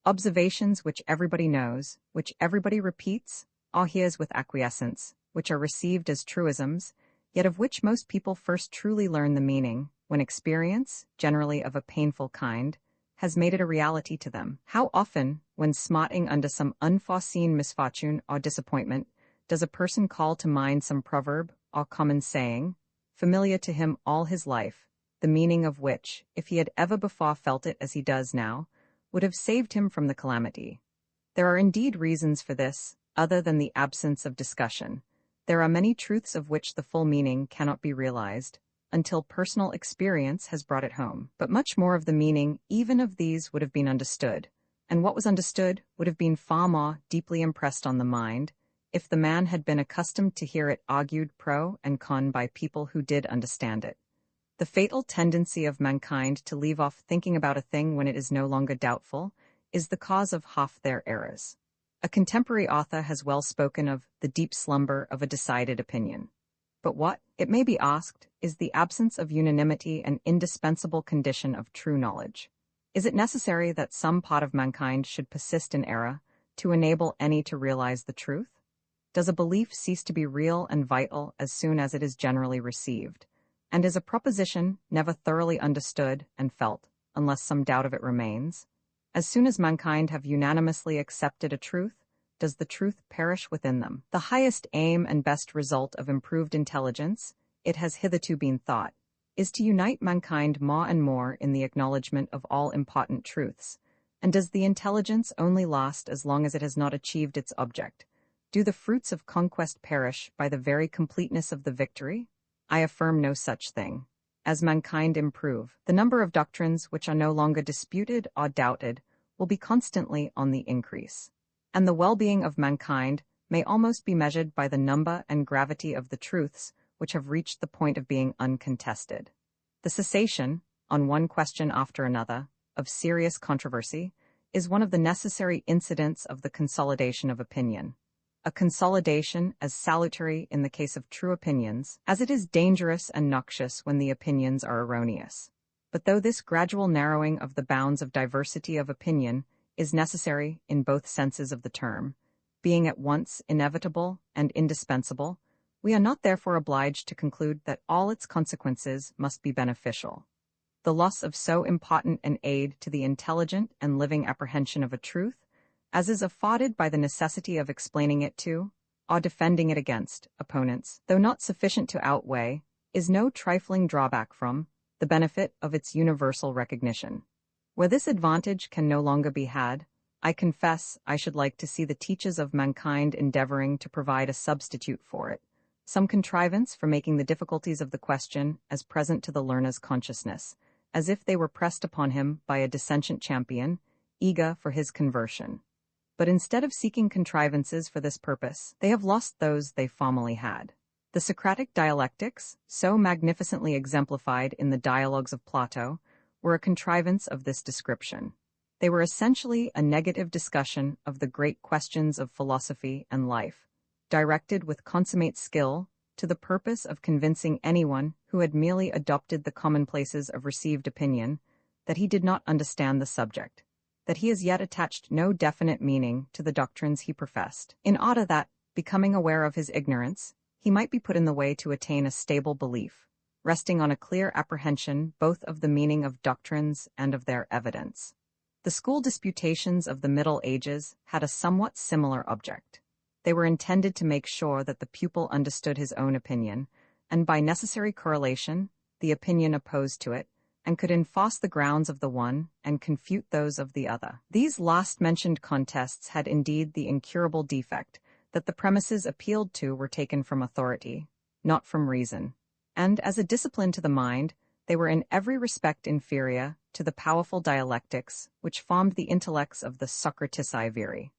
Observations which everybody knows, which everybody repeats, or hears with acquiescence, which are received as truisms, yet of which most people first truly learn the meaning when experience, generally of a painful kind, has made it a reality to them. How often, when smarting under some unforeseen misfortune or disappointment, does a person call to mind some proverb or common saying, familiar to him all his life, the meaning of which, if he had ever before felt it as he does now, would have saved him from the calamity. There are indeed reasons for this, other than the absence of discussion. There are many truths of which the full meaning cannot be realized, until personal experience has brought it home. But much more of the meaning even of these would have been understood, and what was understood would have been far more deeply impressed on the mind, if the man had been accustomed to hear it argued pro and con by people who did understand it. The fatal tendency of mankind to leave off thinking about a thing when it is no longer doubtful is the cause of half their errors. A contemporary author has well spoken of the deep slumber of a decided opinion. But what, it may be asked, is the absence of unanimity an indispensable condition of true knowledge? Is it necessary that some part of mankind should persist in error to enable any to realize the truth? Does a belief cease to be real and vital as soon as it is generally received? And is a proposition never thoroughly understood and felt, unless some doubt of it remains? As soon as mankind have unanimously accepted a truth, does the truth perish within them? The highest aim and best result of improved intelligence, it has hitherto been thought, is to unite mankind more and more in the acknowledgement of all important truths. And does the intelligence only last as long as it has not achieved its object? Do the fruits of conquest perish by the very completeness of the victory? I affirm no such thing. As mankind improve, the number of doctrines which are no longer disputed or doubted will be constantly on the increase. And the well-being of mankind may almost be measured by the number and gravity of the truths which have reached the point of being uncontested. The cessation, on one question after another, of serious controversy is one of the necessary incidents of the consolidation of opinion. A consolidation as salutary in the case of true opinions, as it is dangerous and noxious when the opinions are erroneous. But though this gradual narrowing of the bounds of diversity of opinion is necessary in both senses of the term, being at once inevitable and indispensable, we are not therefore obliged to conclude that all its consequences must be beneficial. The loss of so important an aid to the intelligent and living apprehension of a truth, as is afforded by the necessity of explaining it to, or defending it against, opponents, though not sufficient to outweigh, is no trifling drawback from, the benefit of its universal recognition. Where this advantage can no longer be had, I confess I should like to see the teachers of mankind endeavoring to provide a substitute for it, some contrivance for making the difficulties of the question as present to the learner's consciousness, as if they were pressed upon him by a dissentient champion, eager for his conversion. But instead of seeking contrivances for this purpose, they have lost those they formerly had. The Socratic dialectics, so magnificently exemplified in the dialogues of Plato, were a contrivance of this description. They were essentially a negative discussion of the great questions of philosophy and life, directed with consummate skill to the purpose of convincing anyone who had merely adopted the commonplaces of received opinion that he did not understand the subject, that he as yet attached no definite meaning to the doctrines he professed, in order that, becoming aware of his ignorance, he might be put in the way to attain a stable belief, resting on a clear apprehension both of the meaning of doctrines and of their evidence. The school disputations of the Middle Ages had a somewhat similar object. They were intended to make sure that the pupil understood his own opinion, and by necessary correlation, the opinion opposed to it, and could enforce the grounds of the one and confute those of the other. These last-mentioned contests had indeed the incurable defect that the premises appealed to were taken from authority, not from reason, and as a discipline to the mind, they were in every respect inferior to the powerful dialectics which formed the intellects of the Socratici viri.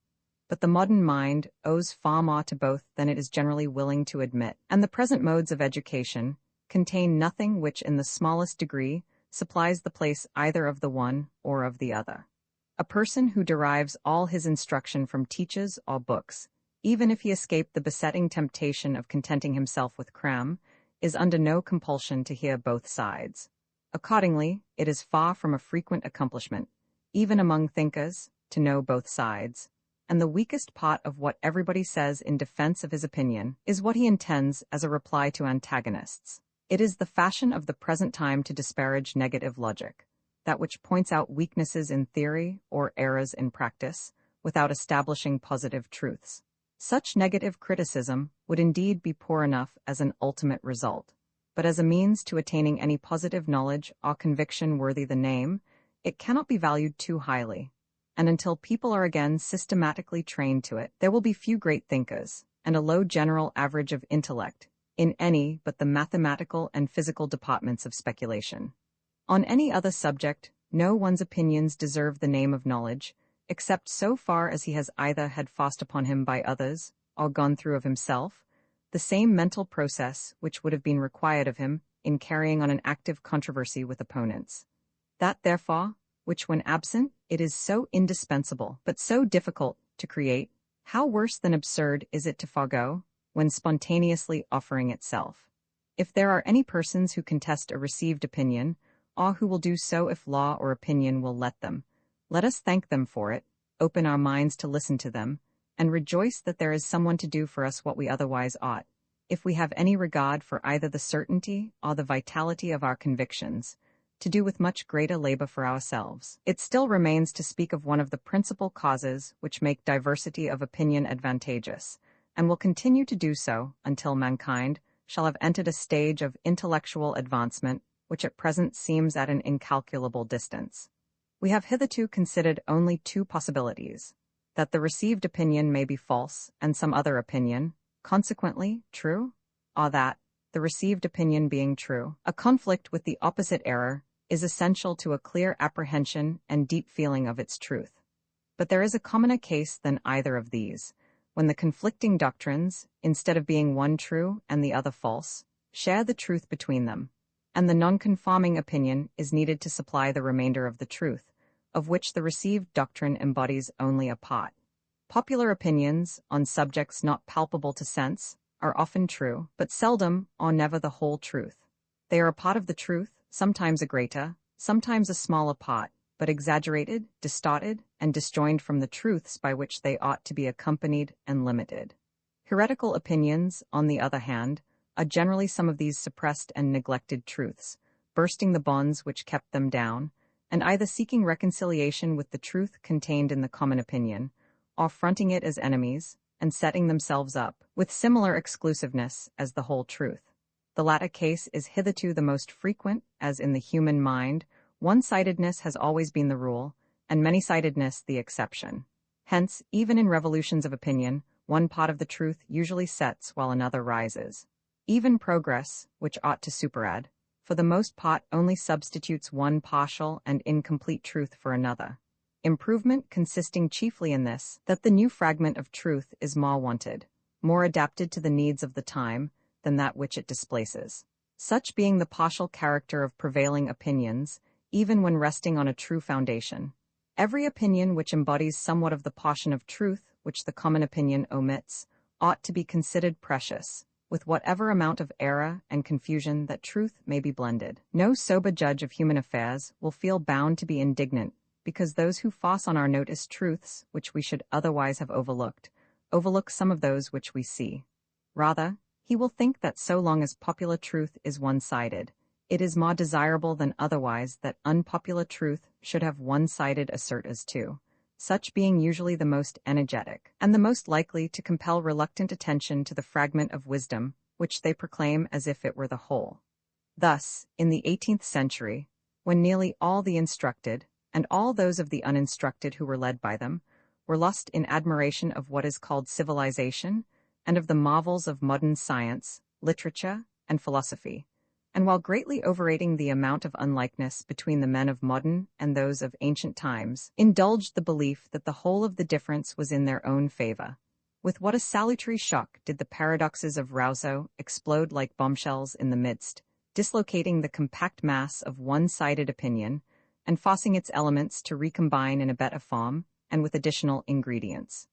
But the modern mind owes far more to both than it is generally willing to admit, and the present modes of education contain nothing which in the smallest degree supplies the place either of the one or of the other. A person who derives all his instruction from teachers or books, even if he escape the besetting temptation of contenting himself with cram, is under no compulsion to hear both sides. Accordingly, it is far from a frequent accomplishment, even among thinkers, to know both sides, and the weakest part of what everybody says in defense of his opinion is what he intends as a reply to antagonists. It is the fashion of the present time to disparage negative logic, that which points out weaknesses in theory or errors in practice, without establishing positive truths. Such negative criticism would indeed be poor enough as an ultimate result, but as a means to attaining any positive knowledge or conviction worthy the name, it cannot be valued too highly, and until people are again systematically trained to it, there will be few great thinkers, and a low general average of intellect, in any but the mathematical and physical departments of speculation. On any other subject, no one's opinions deserve the name of knowledge, except so far as he has either had forced upon him by others, or gone through of himself, the same mental process which would have been required of him in carrying on an active controversy with opponents. That, therefore, which when absent, it is so indispensable, but so difficult to create, how worse than absurd is it to forego, when spontaneously offering itself? If there are any persons who contest a received opinion, or who will do so if law or opinion will let them, let us thank them for it, open our minds to listen to them, and rejoice that there is someone to do for us what we otherwise ought, if we have any regard for either the certainty or the vitality of our convictions, to do with much greater labor for ourselves. It still remains to speak of one of the principal causes which make diversity of opinion advantageous, and will continue to do so until mankind shall have entered a stage of intellectual advancement which at present seems at an incalculable distance. We have hitherto considered only two possibilities: that the received opinion may be false and some other opinion, consequently, true, or that, the received opinion being true, a conflict with the opposite error is essential to a clear apprehension and deep feeling of its truth. But there is a commoner case than either of these, when the conflicting doctrines, instead of being one true and the other false, share the truth between them, and the non-conforming opinion is needed to supply the remainder of the truth, of which the received doctrine embodies only a part. Popular opinions, on subjects not palpable to sense, are often true, but seldom or never the whole truth. They are a part of the truth, sometimes a greater, sometimes a smaller part, but exaggerated, distorted, and disjoined from the truths by which they ought to be accompanied and limited. Heretical opinions, on the other hand, are generally some of these suppressed and neglected truths, bursting the bonds which kept them down, and either seeking reconciliation with the truth contained in the common opinion, or fronting it as enemies, and setting themselves up, with similar exclusiveness, as the whole truth. The latter case is hitherto the most frequent, as in the human mind, one-sidedness has always been the rule, and many-sidedness the exception. Hence, even in revolutions of opinion, one part of the truth usually sets while another rises. Even progress, which ought to superadd, for the most part only substitutes one partial and incomplete truth for another. Improvement consisting chiefly in this, that the new fragment of truth is more wanted, more adapted to the needs of the time, than that which it displaces. Such being the partial character of prevailing opinions, even when resting on a true foundation. Every opinion which embodies somewhat of the portion of truth which the common opinion omits, ought to be considered precious, with whatever amount of error and confusion that truth may be blended. No sober judge of human affairs will feel bound to be indignant, because those who force on our notice truths which we should otherwise have overlooked, overlook some of those which we see. Rather, he will think that so long as popular truth is one-sided, it is more desirable than otherwise that unpopular truth should have one-sided assertors too, such being usually the most energetic, and the most likely to compel reluctant attention to the fragment of wisdom which they proclaim as if it were the whole. Thus, in the 18th century, when nearly all the instructed, and all those of the uninstructed who were led by them, were lost in admiration of what is called civilization, and of the marvels of modern science, literature, and philosophy, and while greatly overrating the amount of unlikeness between the men of modern and those of ancient times, indulged the belief that the whole of the difference was in their own favor. With what a salutary shock did the paradoxes of Rousseau explode like bombshells in the midst, dislocating the compact mass of one-sided opinion, and forcing its elements to recombine in a better form, and with additional ingredients.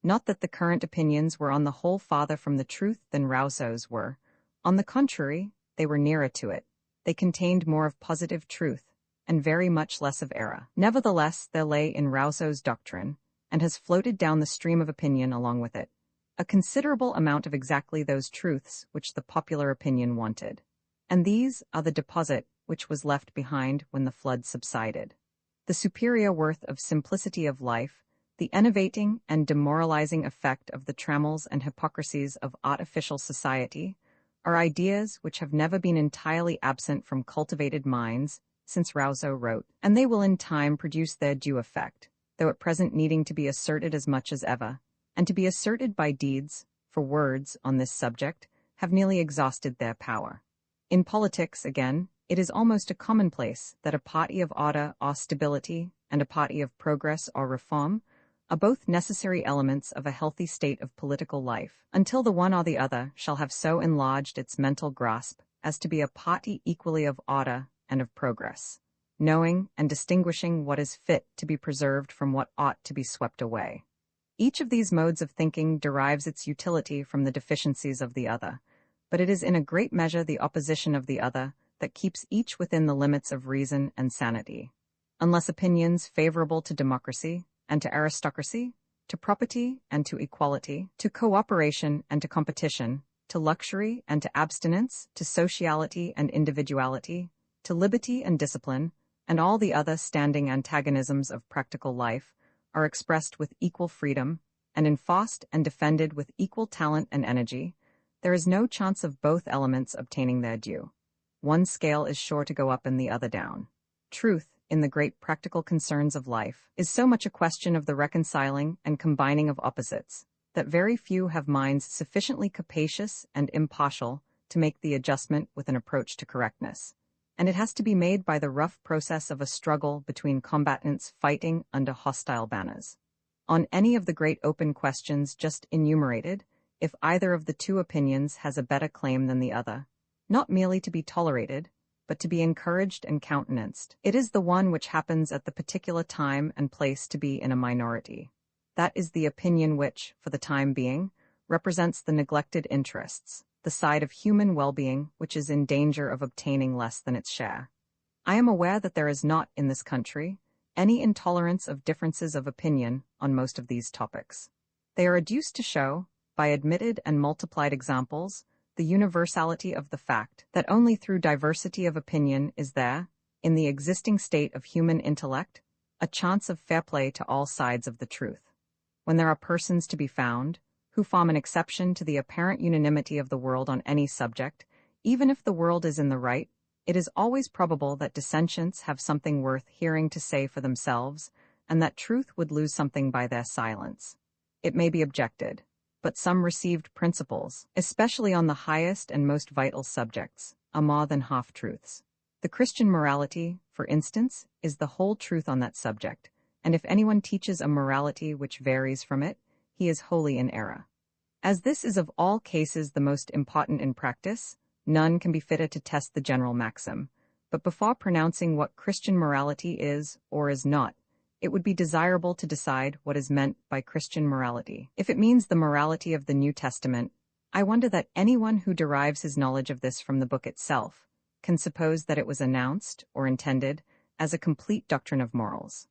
Not that the current opinions were on the whole farther from the truth than Rousseau's were. On the contrary, they were nearer to it. They contained more of positive truth, and very much less of error. Nevertheless, there lay in Rousseau's doctrine, and has floated down the stream of opinion along with it, a considerable amount of exactly those truths which the popular opinion wanted. And these are the deposit which was left behind when the flood subsided. The superior worth of simplicity of life, the enervating and demoralizing effect of the trammels and hypocrisies of artificial society, are ideas which have never been entirely absent from cultivated minds since Rousseau wrote, and they will in time produce their due effect, though at present needing to be asserted as much as ever, and to be asserted by deeds, for words on this subject have nearly exhausted their power. In politics, again, it is almost a commonplace that a party of order or stability and a party of progress or reform are both necessary elements of a healthy state of political life, until the one or the other shall have so enlarged its mental grasp as to be a party equally of order and of progress, knowing and distinguishing what is fit to be preserved from what ought to be swept away. Each of these modes of thinking derives its utility from the deficiencies of the other, but it is in a great measure the opposition of the other that keeps each within the limits of reason and sanity. Unless opinions favorable to democracy and to aristocracy, to property and to equality, to cooperation and to competition, to luxury and to abstinence, to sociality and individuality, to liberty and discipline, and all the other standing antagonisms of practical life, are expressed with equal freedom, and enforced and defended with equal talent and energy, there is no chance of both elements obtaining their due. One scale is sure to go up and the other down. Truth, in the great practical concerns of life, is so much a question of the reconciling and combining of opposites, that very few have minds sufficiently capacious and impartial to make the adjustment with an approach to correctness, and it has to be made by the rough process of a struggle between combatants fighting under hostile banners. On any of the great open questions just enumerated, if either of the two opinions has a better claim than the other, not merely to be tolerated, but to be encouraged and countenanced, it is the one which happens at the particular time and place to be in a minority. That is the opinion which, for the time being, represents the neglected interests, the side of human well-being which is in danger of obtaining less than its share. I am aware that there is not, in this country, any intolerance of differences of opinion on most of these topics. They are adduced to show, by admitted and multiplied examples, the universality of the fact that only through diversity of opinion is there, in the existing state of human intellect, a chance of fair play to all sides of the truth. When there are persons to be found, who form an exception to the apparent unanimity of the world on any subject, even if the world is in the right, it is always probable that dissentients have something worth hearing to say for themselves, and that truth would lose something by their silence. It may be objected, but some received principles, especially on the highest and most vital subjects, are more than half-truths. The Christian morality, for instance, is the whole truth on that subject, and if anyone teaches a morality which varies from it, he is wholly in error. As this is of all cases the most important in practice, none can be fitter to test the general maxim, but before pronouncing what Christian morality is or is not, it would be desirable to decide what is meant by Christian morality. If it means the morality of the New Testament, I wonder that anyone who derives his knowledge of this from the book itself can suppose that it was announced or intended as a complete doctrine of morals.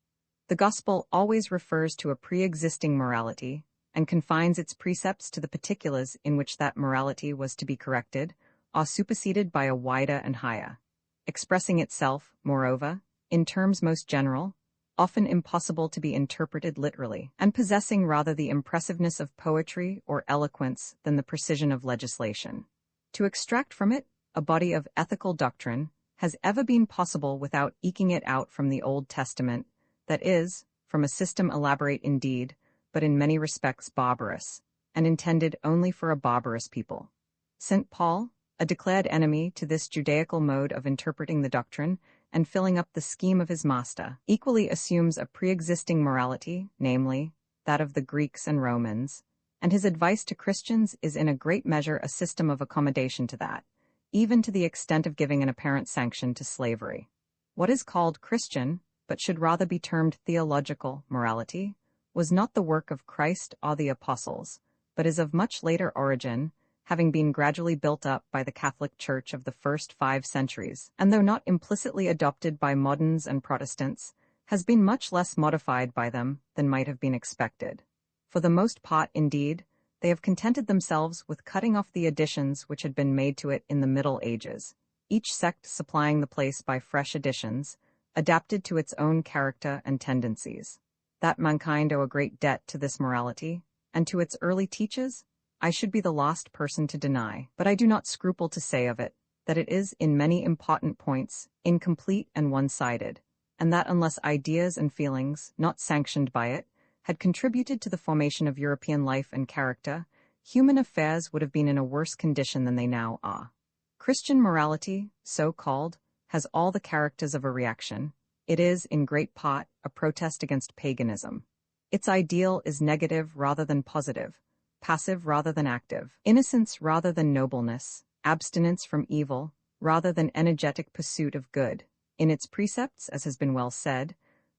The Gospel always refers to a pre-existing morality and confines its precepts to the particulars in which that morality was to be corrected or superseded by a wider and higher, expressing itself, moreover, in terms most general, often impossible to be interpreted literally, and possessing rather the impressiveness of poetry or eloquence than the precision of legislation. To extract from it a body of ethical doctrine has ever been possible without eking it out from the Old Testament, that is, from a system elaborate indeed, but in many respects barbarous, and intended only for a barbarous people. St. Paul, a declared enemy to this Judaical mode of interpreting the doctrine and filling up the scheme of his master, equally assumes a pre-existing morality, namely, that of the Greeks and Romans, and his advice to Christians is in a great measure a system of accommodation to that, even to the extent of giving an apparent sanction to slavery. What is called Christian, but should rather be termed theological morality, was not the work of Christ or the apostles, but is of much later origin, having been gradually built up by the Catholic Church of the first 5 centuries, and though not implicitly adopted by moderns and Protestants, has been much less modified by them than might have been expected. For the most part, indeed, they have contented themselves with cutting off the additions which had been made to it in the Middle Ages, each sect supplying the place by fresh additions, adapted to its own character and tendencies. That mankind owe a great debt to this morality, and to its early teachers, I should be the last person to deny, but I do not scruple to say of it, that it is, in many important points, incomplete and one-sided, and that unless ideas and feelings, not sanctioned by it, had contributed to the formation of European life and character, human affairs would have been in a worse condition than they now are. Christian morality, so called, has all the characters of a reaction. It is, in great part, a protest against paganism. Its ideal is negative rather than positive, passive rather than active, innocence rather than nobleness, abstinence from evil, rather than energetic pursuit of good. In its precepts, as has been well said,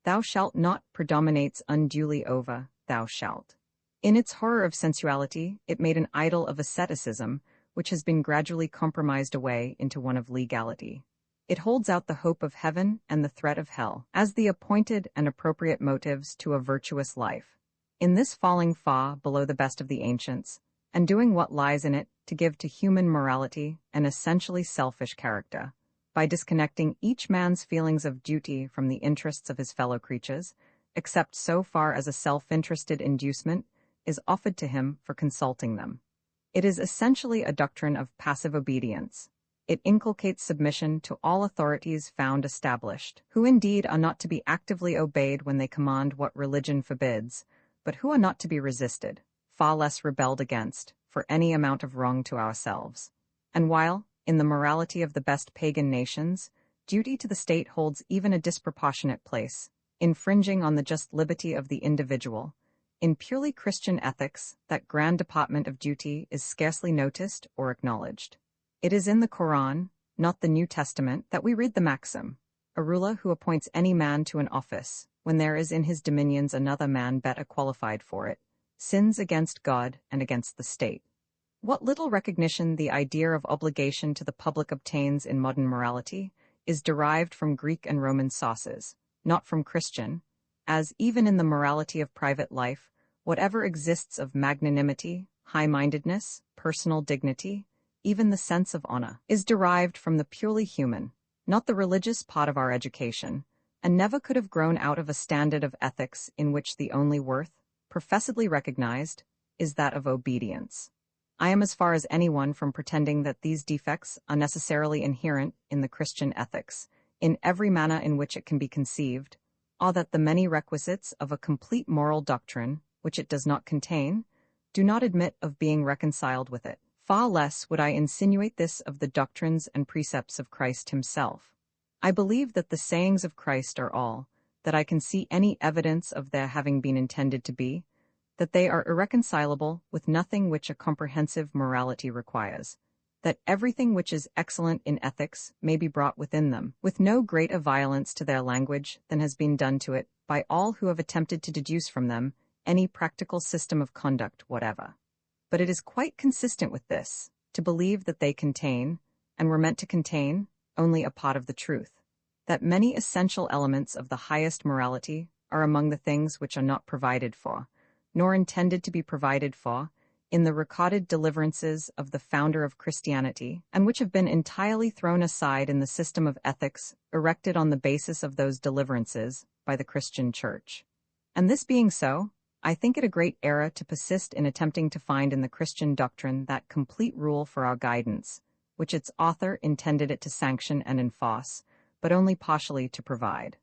thou shalt not predominates unduly over thou shalt. In its horror of sensuality, it made an idol of asceticism, which has been gradually compromised away into one of legality. It holds out the hope of heaven and the threat of hell as the appointed and appropriate motives to a virtuous life. In this falling far below the best of the ancients, and doing what lies in it to give to human morality an essentially selfish character, by disconnecting each man's feelings of duty from the interests of his fellow creatures, except so far as a self-interested inducement is offered to him for consulting them. It is essentially a doctrine of passive obedience. It inculcates submission to all authorities found established, who indeed are not to be actively obeyed when they command what religion forbids, but who are not to be resisted, far less rebelled against, for any amount of wrong to ourselves. And while, in the morality of the best pagan nations, duty to the state holds even a disproportionate place, infringing on the just liberty of the individual, in purely Christian ethics, that grand department of duty is scarcely noticed or acknowledged. It is in the Koran, not the New Testament, that we read the maxim, a ruler who appoints any man to an office, when there is in his dominions another man better qualified for it, sins against God and against the state. What little recognition the idea of obligation to the public obtains in modern morality is derived from Greek and Roman sources, not from Christian, as even in the morality of private life, whatever exists of magnanimity, high-mindedness, personal dignity, even the sense of honor, is derived from the purely human, not the religious part of our education, and never could have grown out of a standard of ethics in which the only worth, professedly recognized, is that of obedience. I am as far as anyone from pretending that these defects are necessarily inherent in the Christian ethics, in every manner in which it can be conceived, or that the many requisites of a complete moral doctrine, which it does not contain, do not admit of being reconciled with it. Far less would I insinuate this of the doctrines and precepts of Christ himself. I believe that the sayings of Christ are all that I can see any evidence of their having been intended to be, that they are irreconcilable with nothing which a comprehensive morality requires, that everything which is excellent in ethics may be brought within them, with no greater violence to their language than has been done to it by all who have attempted to deduce from them any practical system of conduct whatever. But it is quite consistent with this, to believe that they contain, and were meant to contain, only a part of the truth, that many essential elements of the highest morality are among the things which are not provided for, nor intended to be provided for, in the recorded deliverances of the founder of Christianity, and which have been entirely thrown aside in the system of ethics erected on the basis of those deliverances by the Christian Church. And this being so, I think it a great error to persist in attempting to find in the Christian doctrine that complete rule for our guidance, which its author intended it to sanction and enforce, but only partially to provide.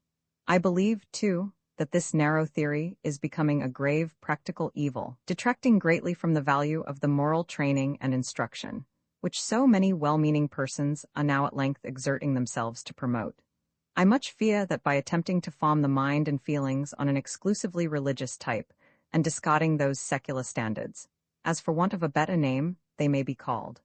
I believe, too, that this narrow theory is becoming a grave practical evil, detracting greatly from the value of the moral training and instruction, which so many well-meaning persons are now at length exerting themselves to promote. I much fear that by attempting to form the mind and feelings on an exclusively religious type, and discarding those secular standards, as for want of a better name they may be called,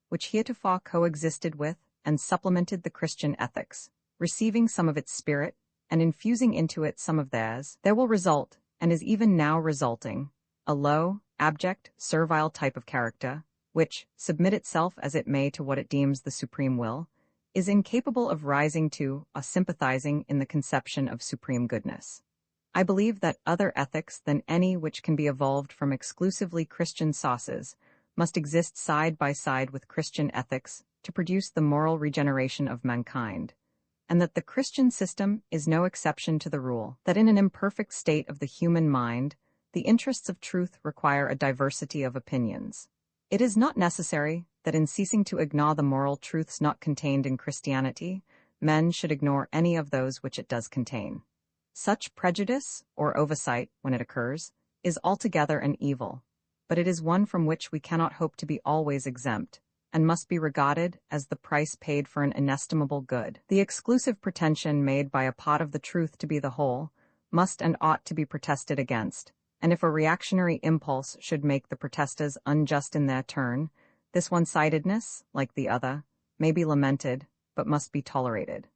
which heretofore coexisted with and supplemented the Christian ethics, receiving some of its spirit, and infusing into it some of theirs, there will result, and is even now resulting, a low, abject, servile type of character, which, submit itself as it may to what it deems the supreme will, is incapable of rising to or sympathizing in the conception of supreme goodness. I believe that other ethics than any which can be evolved from exclusively Christian sources must exist side by side with Christian ethics to produce the moral regeneration of mankind, and that the Christian system is no exception to the rule, that in an imperfect state of the human mind, the interests of truth require a diversity of opinions. It is not necessary that in ceasing to ignore the moral truths not contained in Christianity, men should ignore any of those which it does contain. Such prejudice, or oversight, when it occurs, is altogether an evil, but it is one from which we cannot hope to be always exempt, and must be regarded as the price paid for an inestimable good. The exclusive pretension made by a part of the truth to be the whole must and ought to be protested against, and if a reactionary impulse should make the protesters unjust in their turn, this one-sidedness, like the other, may be lamented, but must be tolerated.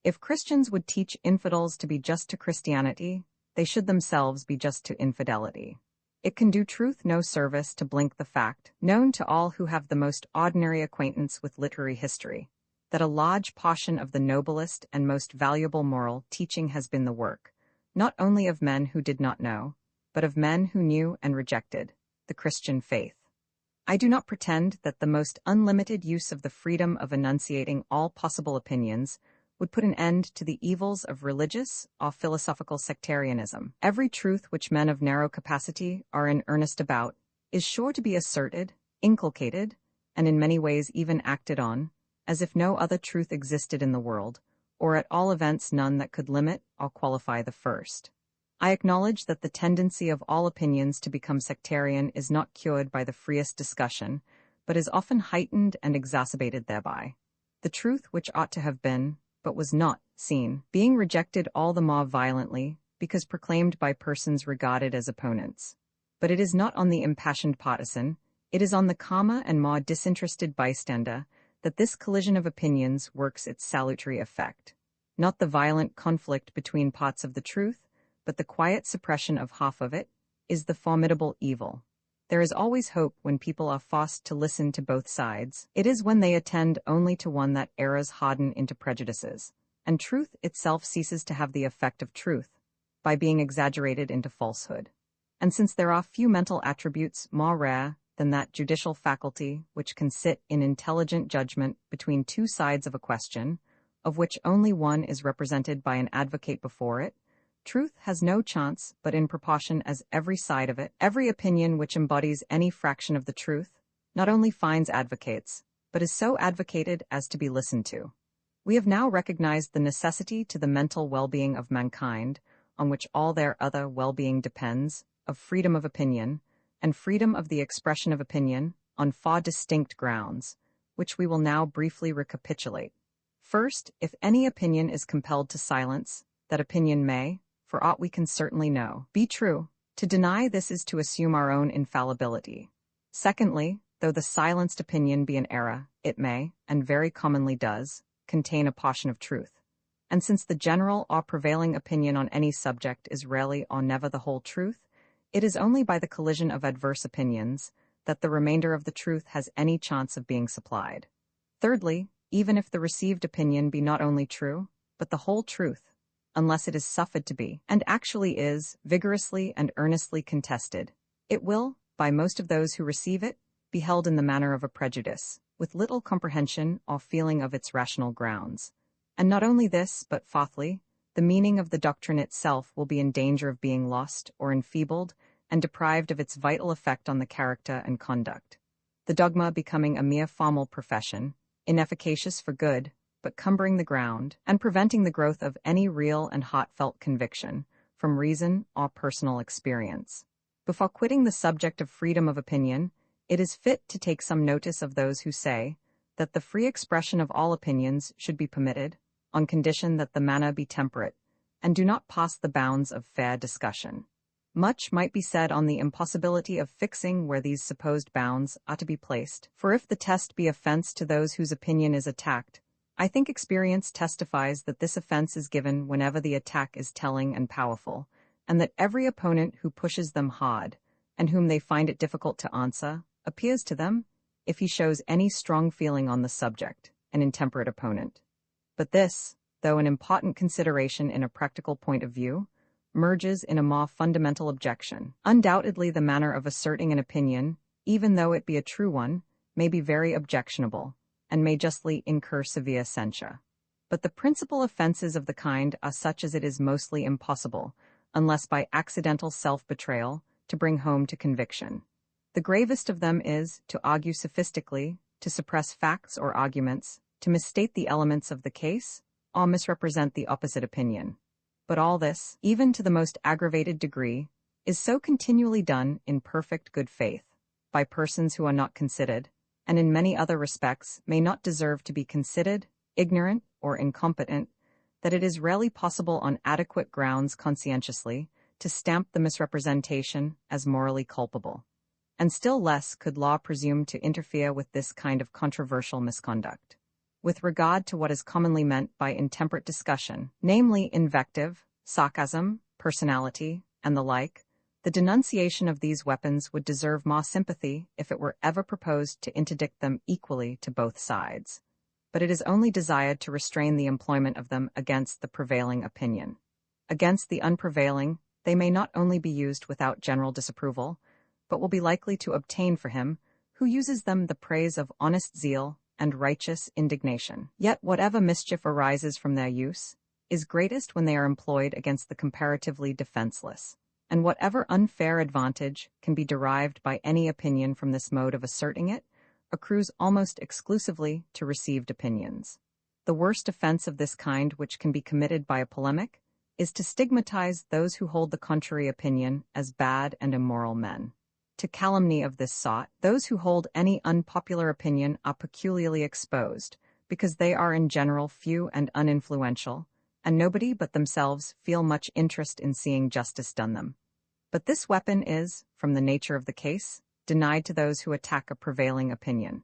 If Christians would teach infidels to be just to Christianity, they should themselves be just to infidelity. It can do truth no service to blink the fact, known to all who have the most ordinary acquaintance with literary history, that a large portion of the noblest and most valuable moral teaching has been the work, not only of men who did not know, but of men who knew and rejected the Christian faith. I do not pretend that the most unlimited use of the freedom of enunciating all possible opinions would put an end to the evils of religious or philosophical sectarianism. Every truth which men of narrow capacity are in earnest about is sure to be asserted, inculcated, and in many ways even acted on, as if no other truth existed in the world, or at all events none that could limit or qualify the first. I acknowledge that the tendency of all opinions to become sectarian is not cured by the freest discussion, but is often heightened and exacerbated thereby. The truth which ought to have been, but was not, seen, being rejected all the more violently, because proclaimed by persons regarded as opponents. But it is not on the impassioned partisan, it is on the calmer and more disinterested bystander, that this collision of opinions works its salutary effect. Not the violent conflict between parts of the truth, but the quiet suppression of half of it, is the formidable evil. There is always hope when people are forced to listen to both sides. It is when they attend only to one that errors harden into prejudices, and truth itself ceases to have the effect of truth, by being exaggerated into falsehood. And since there are few mental attributes more rare than that judicial faculty which can sit in intelligent judgment between two sides of a question, of which only one is represented by an advocate before it, truth has no chance but in proportion as every side of it, every opinion which embodies any fraction of the truth, not only finds advocates, but is so advocated as to be listened to. We have now recognized the necessity to the mental well-being of mankind, on which all their other well-being depends, of freedom of opinion, and freedom of the expression of opinion, on four distinct grounds, which we will now briefly recapitulate. First, if any opinion is compelled to silence, that opinion may, for aught we can certainly know, be true. To deny this is to assume our own infallibility. Secondly, though the silenced opinion be an error, it may, and very commonly does, contain a portion of truth. And since the general or prevailing opinion on any subject is rarely or never the whole truth, it is only by the collision of adverse opinions that the remainder of the truth has any chance of being supplied. Thirdly, even if the received opinion be not only true, but the whole truth, unless it is suffered to be, and actually is, vigorously and earnestly contested, it will, by most of those who receive it, be held in the manner of a prejudice, with little comprehension or feeling of its rational grounds. And not only this, but fourthly, the meaning of the doctrine itself will be in danger of being lost or enfeebled and deprived of its vital effect on the character and conduct. The dogma becoming a mere formal profession, inefficacious for good, but cumbering the ground and preventing the growth of any real and heartfelt conviction from reason or personal experience. Before quitting the subject of freedom of opinion, it is fit to take some notice of those who say that the free expression of all opinions should be permitted, on condition that the manner be temperate, and do not pass the bounds of fair discussion. Much might be said on the impossibility of fixing where these supposed bounds are to be placed, for if the test be offense to those whose opinion is attacked, I think experience testifies that this offense is given whenever the attack is telling and powerful, and that every opponent who pushes them hard, and whom they find it difficult to answer, appears to them, if he shows any strong feeling on the subject, an intemperate opponent. But this, though an important consideration in a practical point of view, merges in a more fundamental objection. Undoubtedly the manner of asserting an opinion, even though it be a true one, may be very objectionable, and may justly incur severe censure. But the principal offenses of the kind are such as it is mostly impossible, unless by accidental self-betrayal, to bring home to conviction. The gravest of them is, to argue sophistically, to suppress facts or arguments, to misstate the elements of the case, or misrepresent the opposite opinion. But all this, even to the most aggravated degree, is so continually done in perfect good faith, by persons who are not considered, and in many other respects may not deserve to be considered, ignorant, or incompetent, that it is rarely possible on adequate grounds conscientiously to stamp the misrepresentation as morally culpable. And still less could law presume to interfere with this kind of controversial misconduct. with regard to what is commonly meant by intemperate discussion, namely invective, sarcasm, personality, and the like, the denunciation of these weapons would deserve more sympathy if it were ever proposed to interdict them equally to both sides. But it is only desired to restrain the employment of them against the prevailing opinion. Against the unprevailing, they may not only be used without general disapproval, but will be likely to obtain for him, who uses them, the praise of honest zeal and righteous indignation. Yet whatever mischief arises from their use is greatest when they are employed against the comparatively defenseless, and whatever unfair advantage can be derived by any opinion from this mode of asserting it accrues almost exclusively to received opinions. The worst offense of this kind which can be committed by a polemic is to stigmatize those who hold the contrary opinion as bad and immoral men. To calumny of this sort, those who hold any unpopular opinion are peculiarly exposed, because they are in general few and uninfluential, and nobody but themselves feel much interest in seeing justice done them. But this weapon is, from the nature of the case, denied to those who attack a prevailing opinion.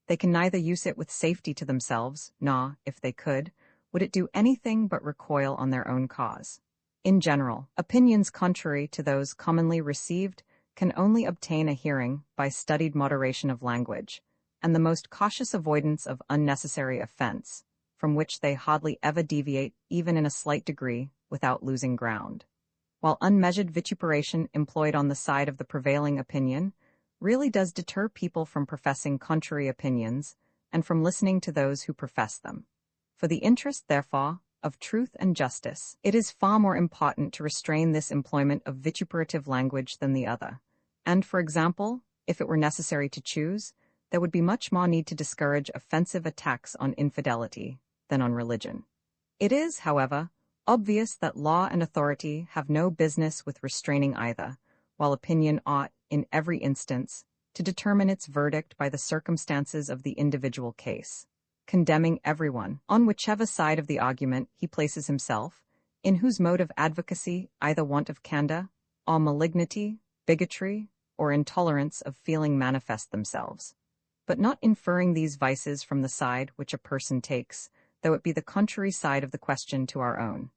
They can neither use it with safety to themselves, nor, if they could, would it do anything but recoil on their own cause. In general, opinions contrary to those commonly received can only obtain a hearing by studied moderation of language, and the most cautious avoidance of unnecessary offense, from which they hardly ever deviate even in a slight degree without losing ground. While unmeasured vituperation employed on the side of the prevailing opinion really does deter people from professing contrary opinions and from listening to those who profess them. For the interest, therefore, of truth and justice, it is far more important to restrain this employment of vituperative language than the other. And, for example, if it were necessary to choose, there would be much more need to discourage offensive attacks on infidelity than on religion. It is, however, obvious that law and authority have no business with restraining either, while opinion ought, in every instance, to determine its verdict by the circumstances of the individual case, condemning everyone, on whichever side of the argument he places himself, in whose mode of advocacy either want of candor, or malignity, bigotry, or intolerance of feeling manifest themselves, but not inferring these vices from the side which a person takes, though it be the contrary side of the question to our own,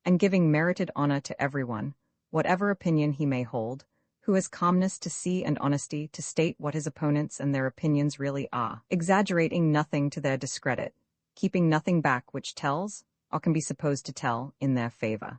and giving merited honor to everyone, whatever opinion he may hold, who has calmness to see and honesty to state what his opponents and their opinions really are, exaggerating nothing to their discredit, keeping nothing back which tells, or can be supposed to tell, in their favor.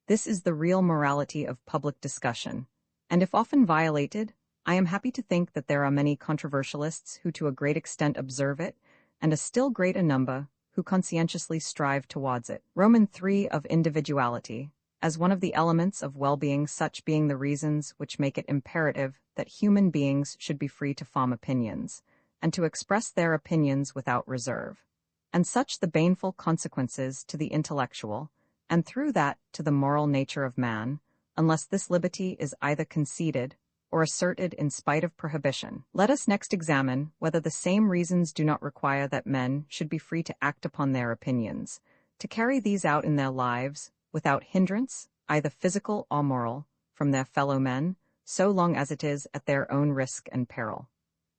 This is the real morality of public discussion, and if often violated, I am happy to think that there are many controversialists who to a great extent observe it, and a still greater number who conscientiously strive towards it. Roman 3 of individuality, as one of the elements of well-being, such being the reasons which make it imperative that human beings should be free to form opinions, and to express their opinions without reserve, and such the baneful consequences to the intellectual, and through that to the moral nature of man, unless this liberty is either conceded or asserted in spite of prohibition. Let us next examine whether the same reasons do not require that men should be free to act upon their opinions, to carry these out in their lives, without hindrance, either physical or moral, from their fellow men, so long as it is at their own risk and peril.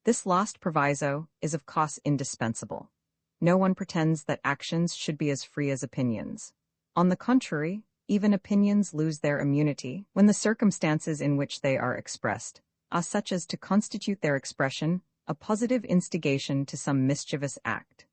This last proviso is of course indispensable. No one pretends that actions should be as free as opinions. On the contrary, even opinions lose their immunity when the circumstances in which they are expressed are such as to constitute their expression a positive instigation to some mischievous act.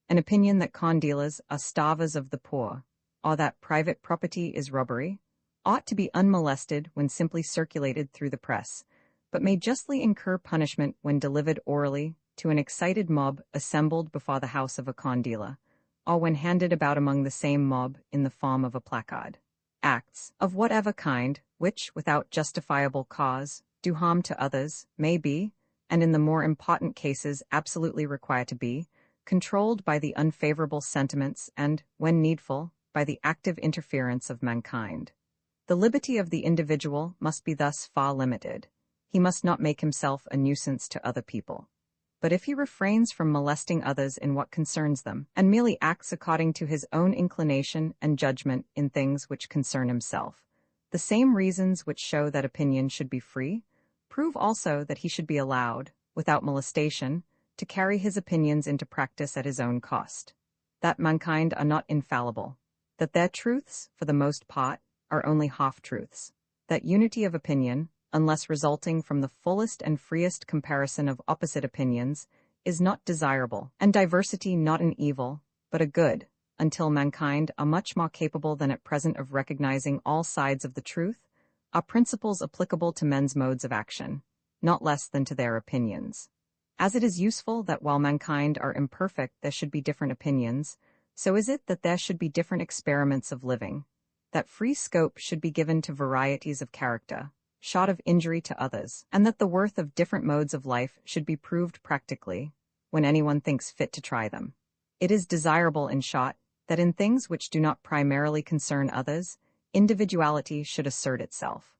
An opinion that corn dealers are starvers of the poor, or that private property is robbery, ought to be unmolested when simply circulated through the press, but may justly incur punishment when delivered orally to an excited mob assembled before the house of a corn dealer, or when handed about among the same mob in the form of a placard. Acts, of whatever kind, which, without justifiable cause, do harm to others, may be, and in the more important cases absolutely require to be, controlled by the unfavorable sentiments and, when needful, by the active interference of mankind. The liberty of the individual must be thus far limited. He must not make himself a nuisance to other people. But if he refrains from molesting others in what concerns them, and merely acts according to his own inclination and judgment in things which concern himself, the same reasons which show that opinion should be free, prove also that he should be allowed, without molestation, to carry his opinions into practice at his own cost. that mankind are not infallible, that their truths, for the most part, are only half-truths, that unity of opinion, unless resulting from the fullest and freest comparison of opposite opinions, is not desirable, and diversity not an evil, but a good, until mankind are much more capable than at present of recognizing all sides of the truth, are principles applicable to men's modes of action, not less than to their opinions. As it is useful that while mankind are imperfect there should be different opinions, so is it that there should be different experiments of living, that free scope should be given to varieties of character, shot of injury to others, and that the worth of different modes of life should be proved practically, when anyone thinks fit to try them. It is desirable, in short, that in things which do not primarily concern others, individuality should assert itself,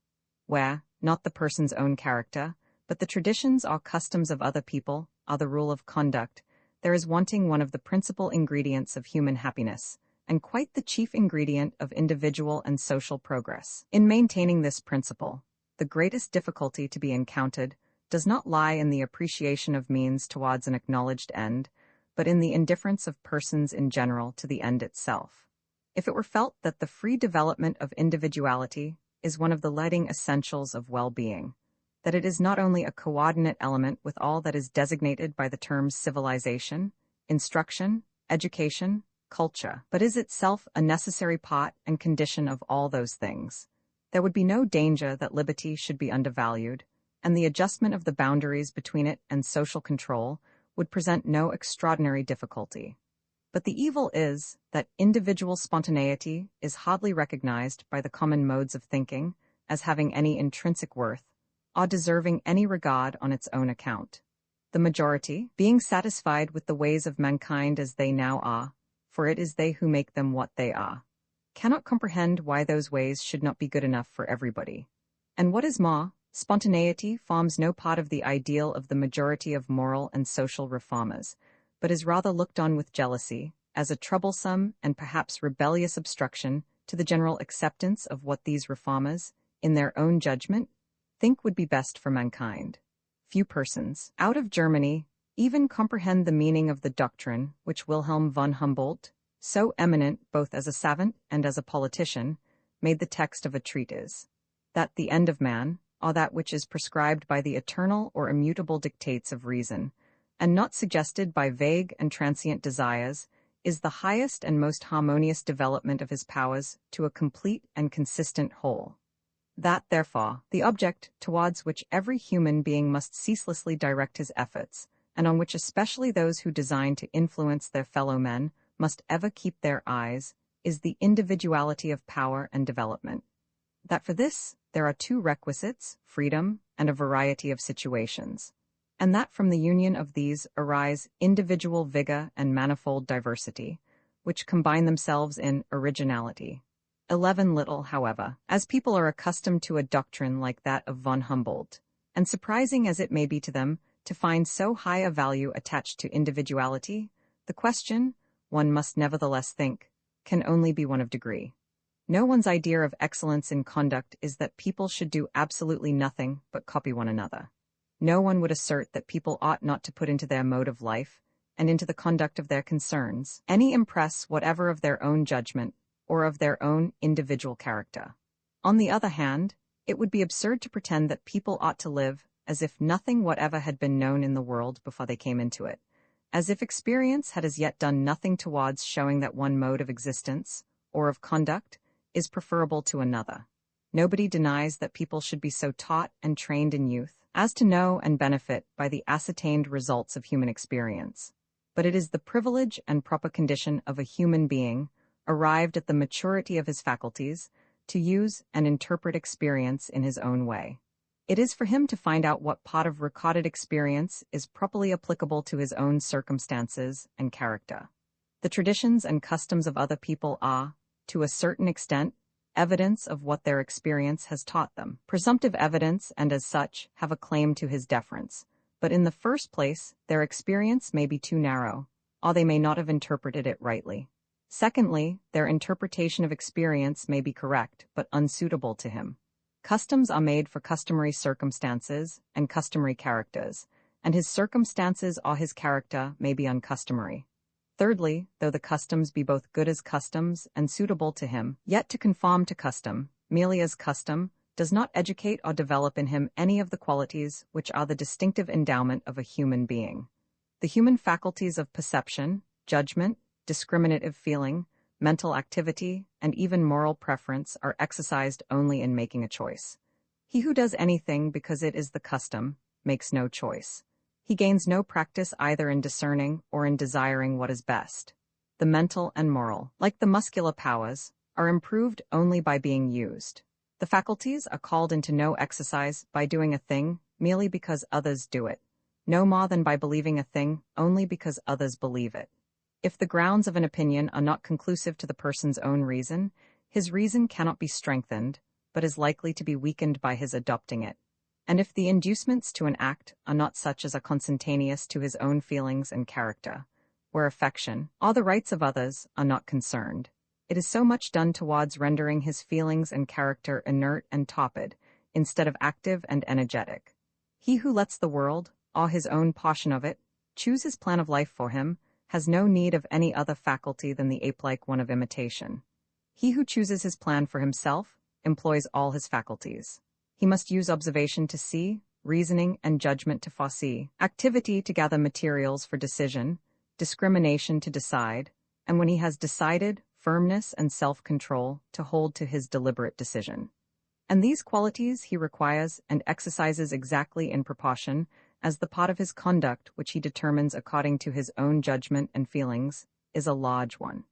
where, not the person's own character, but the traditions or customs of other people are the rule of conduct, there is wanting one of the principal ingredients of human happiness, and quite the chief ingredient of individual and social progress. In maintaining this principle, the greatest difficulty to be encountered does not lie in the appreciation of means towards an acknowledged end, but in the indifference of persons in general to the end itself. If it were felt that the free development of individuality is one of the leading essentials of well-being, that it is not only a coordinate element with all that is designated by the terms civilization, instruction, education, culture, but is itself a necessary part and condition of all those things, there would be no danger that liberty should be undervalued, and the adjustment of the boundaries between it and social control would present no extraordinary difficulty. But the evil is that individual spontaneity is hardly recognized by the common modes of thinking as having any intrinsic worth, or deserving any regard on its own account. The majority, being satisfied with the ways of mankind as they now are, for it is they who make them what they are, cannot comprehend why those ways should not be good enough for everybody. And what is more, spontaneity forms no part of the ideal of the majority of moral and social reformers, but is rather looked on with jealousy, as a troublesome and perhaps rebellious obstruction to the general acceptance of what these reformers, in their own judgment, think would be best for mankind. Few persons, out of Germany, even comprehend the meaning of the doctrine which Wilhelm von Humboldt, so eminent both as a savant and as a politician, made the text of a treatise, that the end of man, or that which is prescribed by the eternal or immutable dictates of reason, and not suggested by vague and transient desires, is the highest and most harmonious development of his powers to a complete and consistent whole. That, therefore, the object towards which every human being must ceaselessly direct his efforts, and on which especially those who design to influence their fellow men must ever keep their eyes, is the individuality of power and development. That for this there are two requisites, freedom and a variety of situations, and that from the union of these arise individual vigor and manifold diversity, which combine themselves in originality. 11 little, however, as people are accustomed to a doctrine like that of von Humboldt, and surprising as it may be to them to find so high a value attached to individuality, the question, one must nevertheless think, can only be one of degree. No one's idea of excellence in conduct is that people should do absolutely nothing but copy one another. No one would assert that people ought not to put into their mode of life, and into the conduct of their concerns, any impress whatever of their own judgment, or of their own individual character. On the other hand, it would be absurd to pretend that people ought to live as if nothing whatever had been known in the world before they came into it, as if experience had as yet done nothing towards showing that one mode of existence, or of conduct, is preferable to another. Nobody denies that people should be so taught and trained in youth as to know and benefit by the ascertained results of human experience. But it is the privilege and proper condition of a human being, arrived at the maturity of his faculties, to use and interpret experience in his own way. It is for him to find out what part of recorded experience is properly applicable to his own circumstances and character. The traditions and customs of other people are, to a certain extent, evidence of what their experience has taught them. Presumptive evidence, and as such, have a claim to his deference. But in the first place, their experience may be too narrow, or they may not have interpreted it rightly. Secondly, their interpretation of experience may be correct, but unsuitable to him. Customs are made for customary circumstances and customary characters, and his circumstances or his character may be uncustomary. Thirdly, though the customs be both good as customs and suitable to him, yet to conform to custom, merely as custom, does not educate or develop in him any of the qualities which are the distinctive endowment of a human being. The human faculties of perception, judgment, discriminative feeling, mental activity, and even moral preference are exercised only in making a choice. He who does anything because it is the custom makes no choice. He gains no practice either in discerning or in desiring what is best. The mental and moral, like the muscular powers, are improved only by being used. The faculties are called into no exercise by doing a thing merely because others do it, no more than by believing a thing only because others believe it. If the grounds of an opinion are not conclusive to the person's own reason, his reason cannot be strengthened, but is likely to be weakened by his adopting it. And if the inducements to an act are not such as are consentaneous to his own feelings and character, where affection, or the rights of others, are not concerned, it is so much done towards rendering his feelings and character inert and topid, instead of active and energetic. He who lets the world, or his own portion of it, choose his plan of life for him, has no need of any other faculty than the ape-like one of imitation. He who chooses his plan for himself employs all his faculties. He must use observation to see, reasoning and judgment to foresee, activity to gather materials for decision, discrimination to decide, and when he has decided, firmness and self-control to hold to his deliberate decision. And these qualities he requires and exercises exactly in proportion as the part of his conduct which he determines according to his own judgment and feelings is a large one.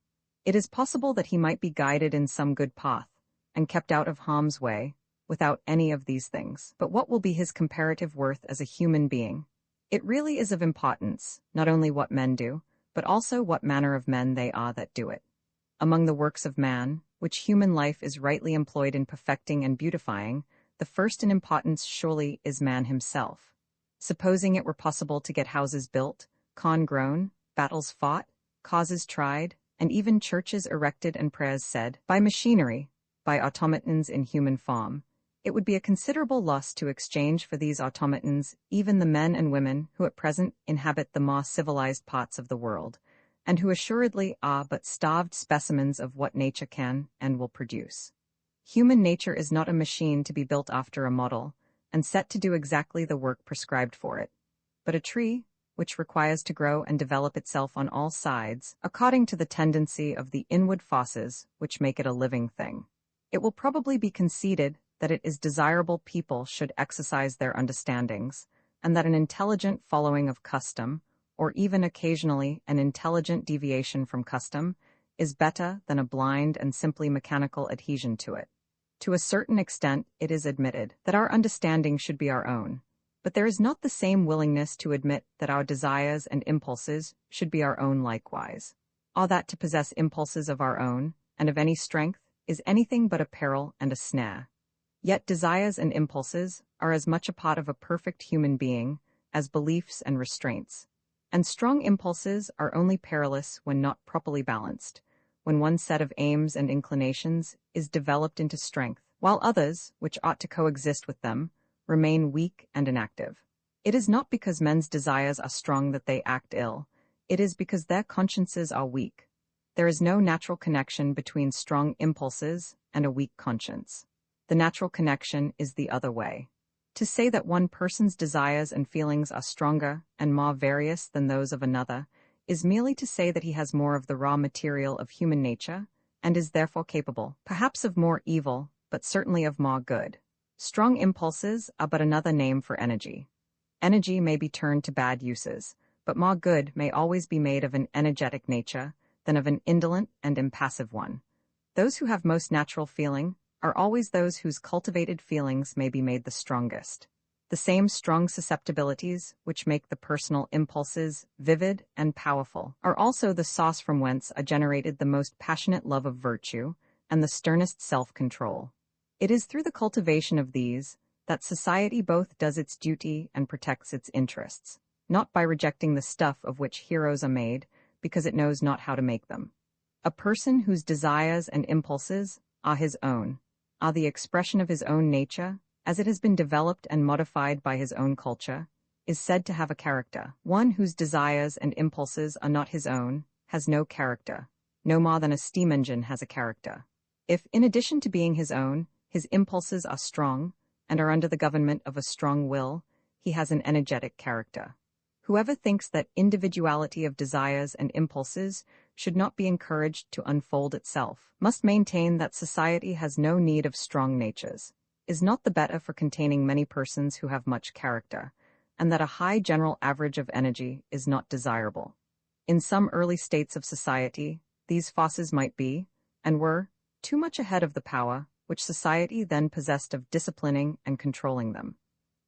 It is possible that he might be guided in some good path and kept out of harm's way without any of these things. But what will be his comparative worth as a human being? It really is of importance, not only what men do, but also what manner of men they are that do it. Among the works of man, which human life is rightly employed in perfecting and beautifying, the first in importance surely is man himself. Supposing it were possible to get houses built, corn grown, battles fought, causes tried, and even churches erected and prayers said, by machinery, by automatons in human form, it would be a considerable loss to exchange for these automatons even the men and women who at present inhabit the more civilized parts of the world, and who assuredly are but starved specimens of what nature can and will produce. Human nature is not a machine to be built after a model, and set to do exactly the work prescribed for it, but a tree, which requires to grow and develop itself on all sides, according to the tendency of the inward forces which make it a living thing. It will probably be conceded that it is desirable people should exercise their understandings, and that an intelligent following of custom, or even occasionally an intelligent deviation from custom, is better than a blind and simply mechanical adhesion to it. To a certain extent, it is admitted that our understanding should be our own, but there is not the same willingness to admit that our desires and impulses should be our own likewise, or that to possess impulses of our own, and of any strength, is anything but a peril and a snare. Yet desires and impulses are as much a part of a perfect human being as beliefs and restraints, and strong impulses are only perilous when not properly balanced, when one set of aims and inclinations is developed into strength, while others, which ought to coexist with them, remain weak and inactive. It is not because men's desires are strong that they act ill, it is because their consciences are weak. There is no natural connection between strong impulses and a weak conscience. The natural connection is the other way. To say that one person's desires and feelings are stronger and more various than those of another is merely to say that he has more of the raw material of human nature, and is therefore capable, perhaps of more evil, but certainly of more good. Strong impulses are but another name for energy. Energy may be turned to bad uses, but more good may always be made of an energetic nature than of an indolent and impassive one. Those who have most natural feeling are always those whose cultivated feelings may be made the strongest. The same strong susceptibilities which make the personal impulses vivid and powerful are also the source from whence are generated the most passionate love of virtue and the sternest self-control. It is through the cultivation of these that society both does its duty and protects its interests, not by rejecting the stuff of which heroes are made, because it knows not how to make them. A person whose desires and impulses are his own, are the expression of his own nature, as it has been developed and modified by his own culture, is said to have a character. One whose desires and impulses are not his own has no character, no more than a steam engine has a character. If, in addition to being his own, his impulses are strong and are under the government of a strong will, he has an energetic character. Whoever thinks that individuality of desires and impulses should not be encouraged to unfold itself must maintain that society has no need of strong natures, is not the better for containing many persons who have much character, and that a high general average of energy is not desirable. In some early states of society, these forces might be, and were, too much ahead of the power which society then possessed of disciplining and controlling them.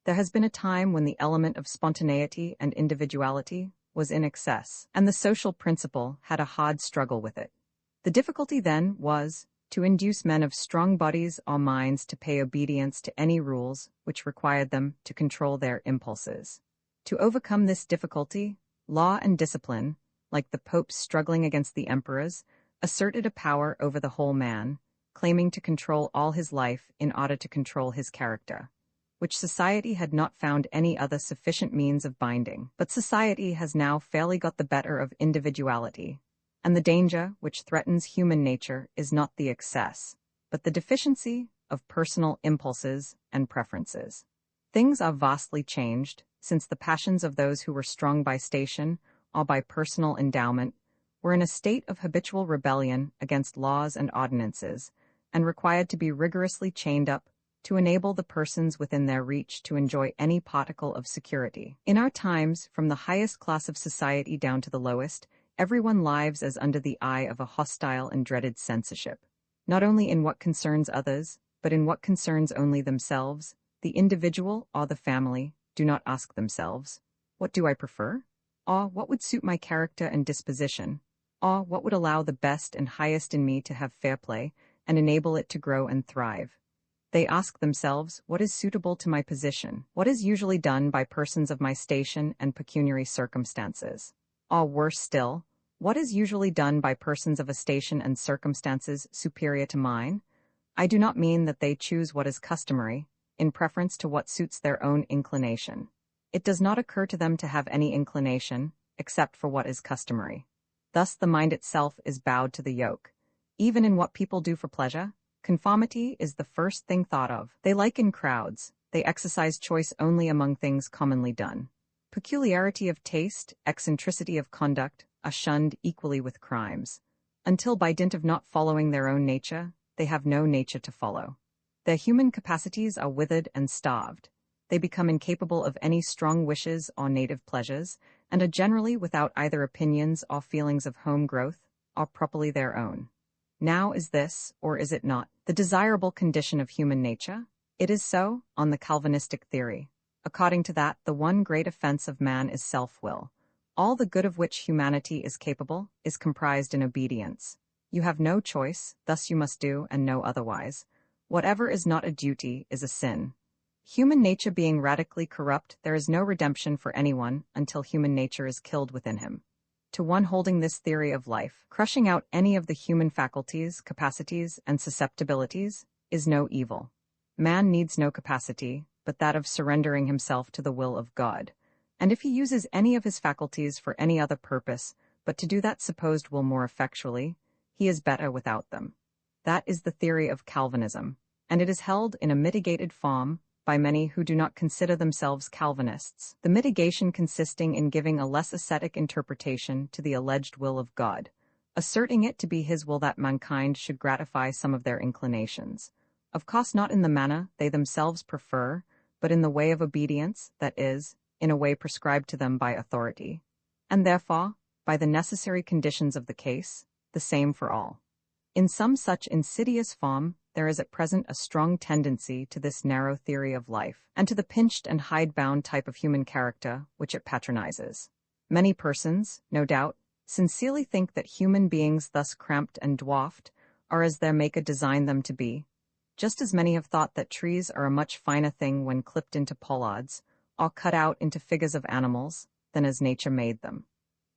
There has been a time when the element of spontaneity and individuality was in excess, and the social principle had a hard struggle with it. The difficulty then was to induce men of strong bodies or minds to pay obedience to any rules which required them to control their impulses. To overcome this difficulty, law and discipline, like the popes struggling against the emperors, asserted a power over the whole man, claiming to control all his life in order to control his character, which society had not found any other sufficient means of binding. But society has now fairly got the better of individuality, and the danger which threatens human nature is not the excess, but the deficiency of personal impulses and preferences. Things are vastly changed since the passions of those who were strong by station or by personal endowment were in a state of habitual rebellion against laws and ordinances, and required to be rigorously chained up to enable the persons within their reach to enjoy any particle of security. In our times, from the highest class of society down to the lowest, everyone lives as under the eye of a hostile and dreaded censorship, not only in what concerns others, but in what concerns only themselves. The individual or the family do not ask themselves, "What do I prefer?" or "What would suit my character and disposition?" or "What would allow the best and highest in me to have fair play and enable it to grow and thrive?" They ask themselves, "What is suitable to my position?" What is usually done by persons of my station and pecuniary circumstances? Or worse still, what is usually done by persons of a station and circumstances superior to mine? I do not mean that they choose what is customary, in preference to what suits their own inclination. It does not occur to them to have any inclination, except for what is customary. Thus the mind itself is bowed to the yoke. Even in what people do for pleasure, conformity is the first thing thought of. They like in crowds, they exercise choice only among things commonly done. Peculiarity of taste, eccentricity of conduct, are shunned equally with crimes, until by dint of not following their own nature, they have no nature to follow. Their human capacities are withered and starved. They become incapable of any strong wishes or native pleasures, and are generally without either opinions or feelings of home growth, or properly their own. Now is this, or is it not, the desirable condition of human nature? It is so, on the Calvinistic theory. According to that, the one great offense of man is self-will. All the good of which humanity is capable is comprised in obedience. You have no choice, thus you must do, and no otherwise. Whatever is not a duty is a sin. Human nature being radically corrupt, there is no redemption for anyone until human nature is killed within him. To one holding this theory of life, crushing out any of the human faculties, capacities, and susceptibilities is no evil. Man needs no capacity, but that of surrendering himself to the will of God. And if he uses any of his faculties for any other purpose, but to do that supposed will more effectually, he is better without them. That is the theory of Calvinism, and it is held in a mitigated form by many who do not consider themselves Calvinists, the mitigation consisting in giving a less ascetic interpretation to the alleged will of God, asserting it to be his will that mankind should gratify some of their inclinations, of course not in the manner they themselves prefer, but in the way of obedience, that is, in a way prescribed to them by authority, and therefore, by the necessary conditions of the case, the same for all. In some such insidious form, there is at present a strong tendency to this narrow theory of life, and to the pinched and hidebound type of human character which it patronizes. Many persons, no doubt, sincerely think that human beings thus cramped and dwarfed are as their Maker designed them to be, just as many have thought that trees are a much finer thing when clipped into pollards, or cut out into figures of animals, than as nature made them.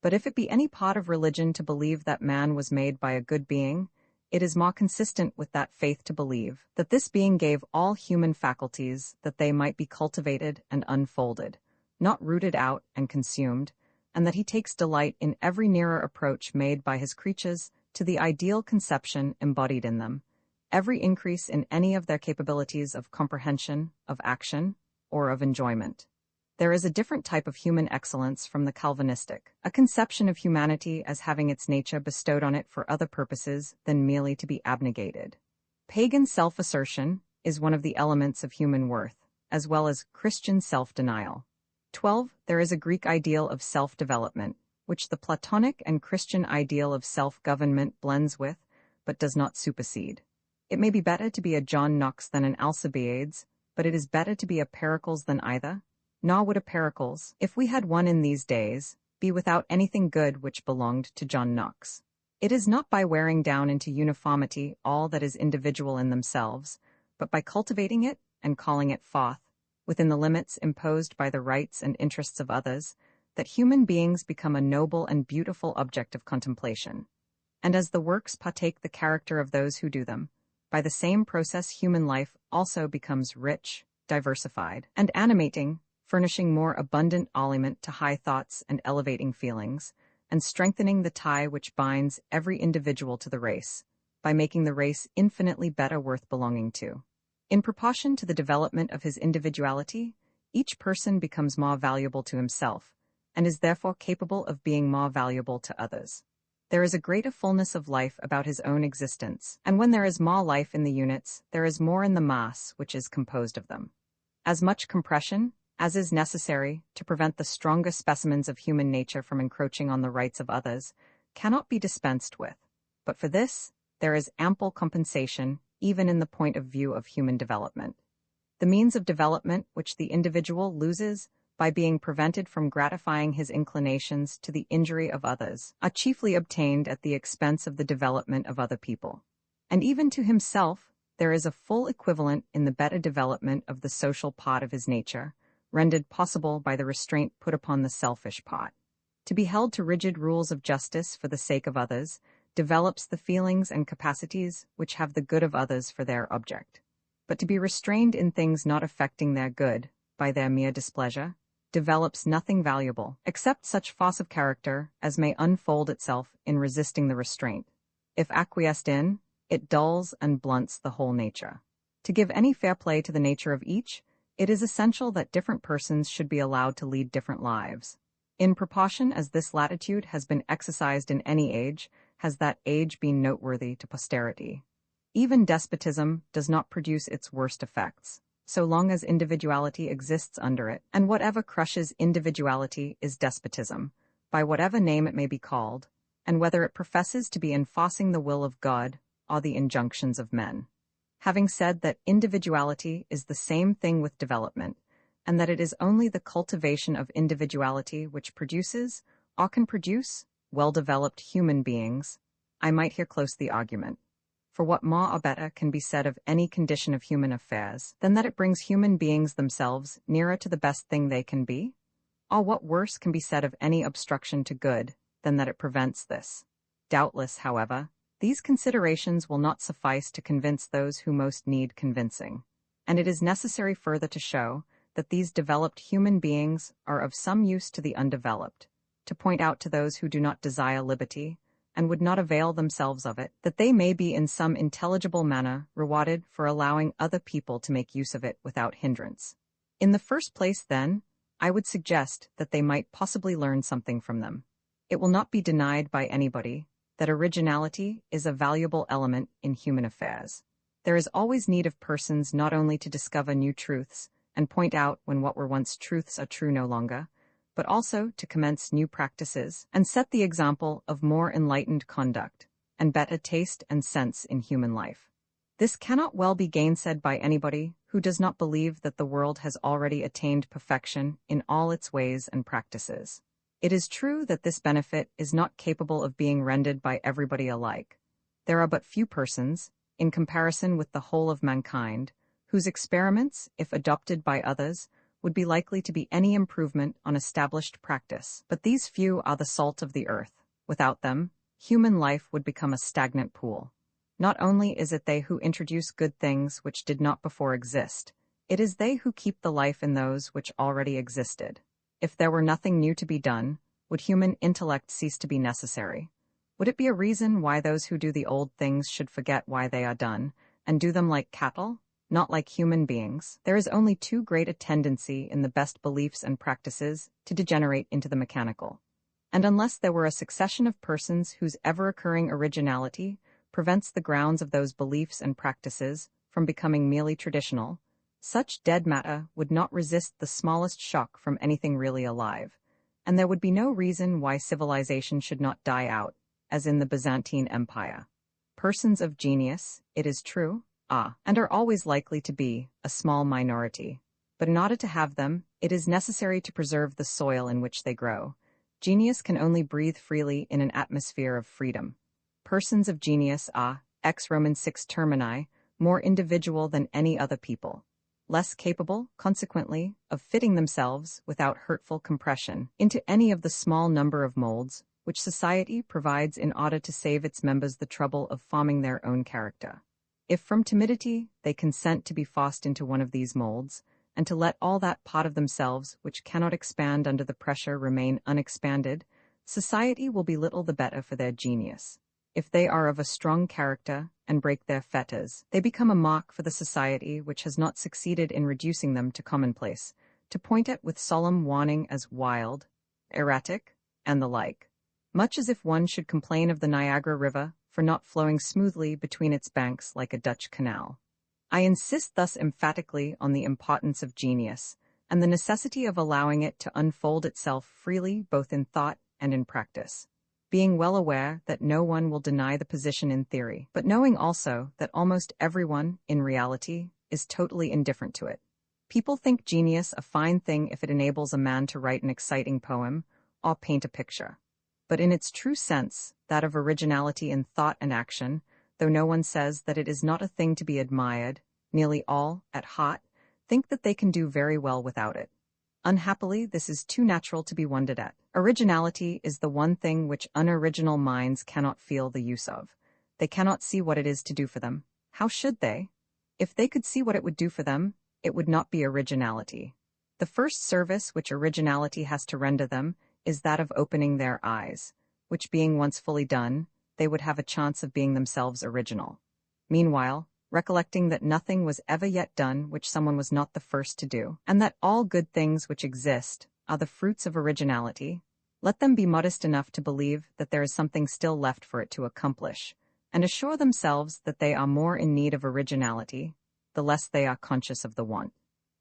But if it be any part of religion to believe that man was made by a good being, it is more consistent with that faith to believe that this being gave all human faculties that they might be cultivated and unfolded, not rooted out and consumed, and that he takes delight in every nearer approach made by his creatures to the ideal conception embodied in them, every increase in any of their capabilities of comprehension, of action, or of enjoyment. There is a different type of human excellence from the Calvinistic, a conception of humanity as having its nature bestowed on it for other purposes than merely to be abnegated. Pagan self-assertion is one of the elements of human worth, as well as Christian self-denial. 12. There is a Greek ideal of self-development, which the Platonic and Christian ideal of self-government blends with, but does not supersede. It may be better to be a John Knox than an Alcibiades, but it is better to be a Pericles than either. Nor would a Pericles, if we had one in these days, be without anything good which belonged to John Knox. It is not by wearing down into uniformity all that is individual in themselves, but by cultivating it and calling it forth, within the limits imposed by the rights and interests of others, that human beings become a noble and beautiful object of contemplation. And as the works partake the character of those who do them, by the same process human life also becomes rich, diversified, and animating, furnishing more abundant aliment to high thoughts and elevating feelings, and strengthening the tie which binds every individual to the race, by making the race infinitely better worth belonging to. In proportion to the development of his individuality, each person becomes more valuable to himself, and is therefore capable of being more valuable to others. There is a greater fullness of life about his own existence, and when there is more life in the units, there is more in the mass which is composed of them. As much compression as is necessary to prevent the strongest specimens of human nature from encroaching on the rights of others cannot be dispensed with, but for this there is ample compensation even in the point of view of human development. The means of development which the individual loses by being prevented from gratifying his inclinations to the injury of others are chiefly obtained at the expense of the development of other people. And even to himself there is a full equivalent in the better development of the social part of his nature, rendered possible by the restraint put upon the selfish part. To be held to rigid rules of justice for the sake of others develops the feelings and capacities which have the good of others for their object. But to be restrained in things not affecting their good by their mere displeasure develops nothing valuable, except such force of character as may unfold itself in resisting the restraint. If acquiesced in, it dulls and blunts the whole nature. To give any fair play to the nature of each, it is essential that different persons should be allowed to lead different lives. In proportion as this latitude has been exercised in any age, has that age been noteworthy to posterity. Even despotism does not produce its worst effects, so long as individuality exists under it, and whatever crushes individuality is despotism, by whatever name it may be called, and whether it professes to be enforcing the will of God or the injunctions of men. Having said that individuality is the same thing with development, and that it is only the cultivation of individuality which produces, or can produce, well-developed human beings, I might here close the argument. For what more or better can be said of any condition of human affairs than that it brings human beings themselves nearer to the best thing they can be? Or what worse can be said of any obstruction to good than that it prevents this? Doubtless, however, these considerations will not suffice to convince those who most need convincing, and it is necessary further to show that these developed human beings are of some use to the undeveloped, to point out to those who do not desire liberty, and would not avail themselves of it, that they may be in some intelligible manner rewarded for allowing other people to make use of it without hindrance. In the first place, then, I would suggest that they might possibly learn something from them. It will not be denied by anybody that originality is a valuable element in human affairs. There is always need of persons not only to discover new truths and point out when what were once truths are true no longer, but also to commence new practices and set the example of more enlightened conduct and better taste and sense in human life. This cannot well be gainsaid by anybody who does not believe that the world has already attained perfection in all its ways and practices. It is true that this benefit is not capable of being rendered by everybody alike. There are but few persons, in comparison with the whole of mankind, whose experiments, if adopted by others, would be likely to be any improvement on established practice. But these few are the salt of the earth. Without them, human life would become a stagnant pool. Not only is it they who introduce good things which did not before exist, it is they who keep the life in those which already existed. If there were nothing new to be done, would human intellect cease to be necessary? Would it be a reason why those who do the old things should forget why they are done, and do them like cattle, not like human beings? There is only too great a tendency in the best beliefs and practices to degenerate into the mechanical. And unless there were a succession of persons whose ever-occurring originality prevents the grounds of those beliefs and practices from becoming merely traditional, such dead matter would not resist the smallest shock from anything really alive, and there would be no reason why civilization should not die out, as in the Byzantine Empire. Persons of genius, it is true, and are always likely to be a small minority, but in order to have them, it is necessary to preserve the soil in which they grow. Genius can only breathe freely in an atmosphere of freedom. Persons of genius are, ex Roman 6 termini, more individual than any other people, less capable, consequently, of fitting themselves, without hurtful compression, into any of the small number of molds which society provides in order to save its members the trouble of forming their own character. If from timidity they consent to be forced into one of these molds, and to let all that part of themselves which cannot expand under the pressure remain unexpanded, society will be little the better for their genius. If they are of a strong character and break their fetters, they become a mark for the society which has not succeeded in reducing them to commonplace, to point at with solemn warning as wild, erratic, and the like. Much as if one should complain of the Niagara River for not flowing smoothly between its banks like a Dutch canal. I insist thus emphatically on the importance of genius, and the necessity of allowing it to unfold itself freely both in thought and in practice, being well aware that no one will deny the position in theory, but knowing also that almost everyone, in reality, is totally indifferent to it. People think genius a fine thing if it enables a man to write an exciting poem or paint a picture. But in its true sense, that of originality in thought and action, though no one says that it is not a thing to be admired, nearly all, at heart, think that they can do very well without it. Unhappily, this is too natural to be wondered at. Originality is the one thing which unoriginal minds cannot feel the use of. They cannot see what it is to do for them. How should they? If they could see what it would do for them, it would not be originality. The first service which originality has to render them is that of opening their eyes, which being once fully done, they would have a chance of being themselves original. Meanwhile, recollecting that nothing was ever yet done which someone was not the first to do, and that all good things which exist are the fruits of originality, let them be modest enough to believe that there is something still left for it to accomplish, and assure themselves that they are more in need of originality, the less they are conscious of the want.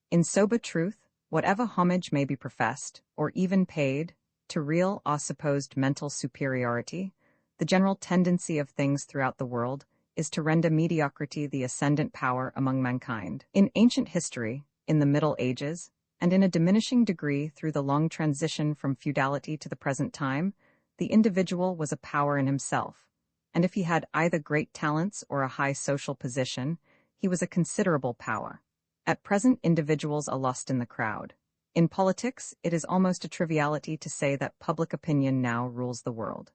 In sober truth, whatever homage may be professed, or even paid, to real or supposed mental superiority, the general tendency of things throughout the world is to render mediocrity the ascendant power among mankind. In ancient history, in the Middle Ages, and in a diminishing degree through the long transition from feudality to the present time, the individual was a power in himself, and if he had either great talents or a high social position, he was a considerable power. At present, individuals are lost in the crowd. In politics, it is almost a triviality to say that public opinion now rules the world.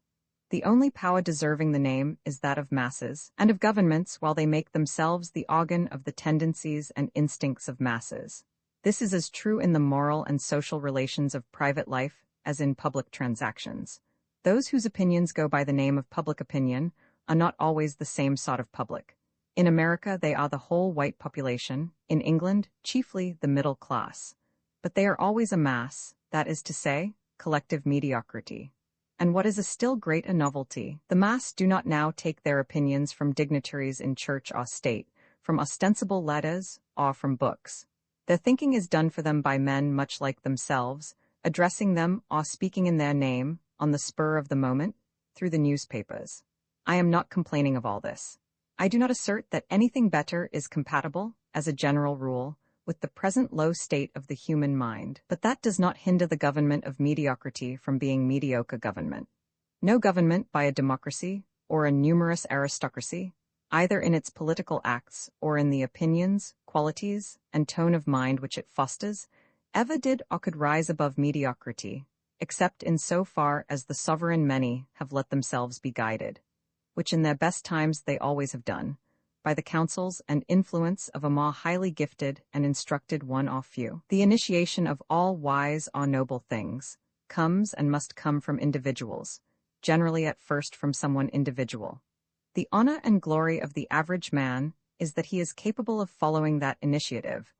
The only power deserving the name is that of masses, and of governments, while they make themselves the organ of the tendencies and instincts of masses. This is as true in the moral and social relations of private life as in public transactions. Those whose opinions go by the name of public opinion are not always the same sort of public. In America, they are the whole white population, in England, chiefly the middle class. But they are always a mass, that is to say, collective mediocrity. And what is a still greater novelty, the mass do not now take their opinions from dignitaries in church or state, from ostensible letters, or from books. Their thinking is done for them by men much like themselves, addressing them or speaking in their name, on the spur of the moment, through the newspapers. I am not complaining of all this. I do not assert that anything better is compatible, as a general rule, with the present low state of the human mind, but that does not hinder the government of mediocrity from being mediocre government. No government by a democracy or a numerous aristocracy, either in its political acts or in the opinions, qualities, and tone of mind which it fosters, ever did or could rise above mediocrity, except in so far as the sovereign many have let themselves be guided, which in their best times they always have done, by the counsels and influence of a more highly gifted and instructed one or few. The initiation of all wise or noble things, comes and must come from individuals, generally at first from someone individual. The honor and glory of the average man is that he is capable of following that initiative,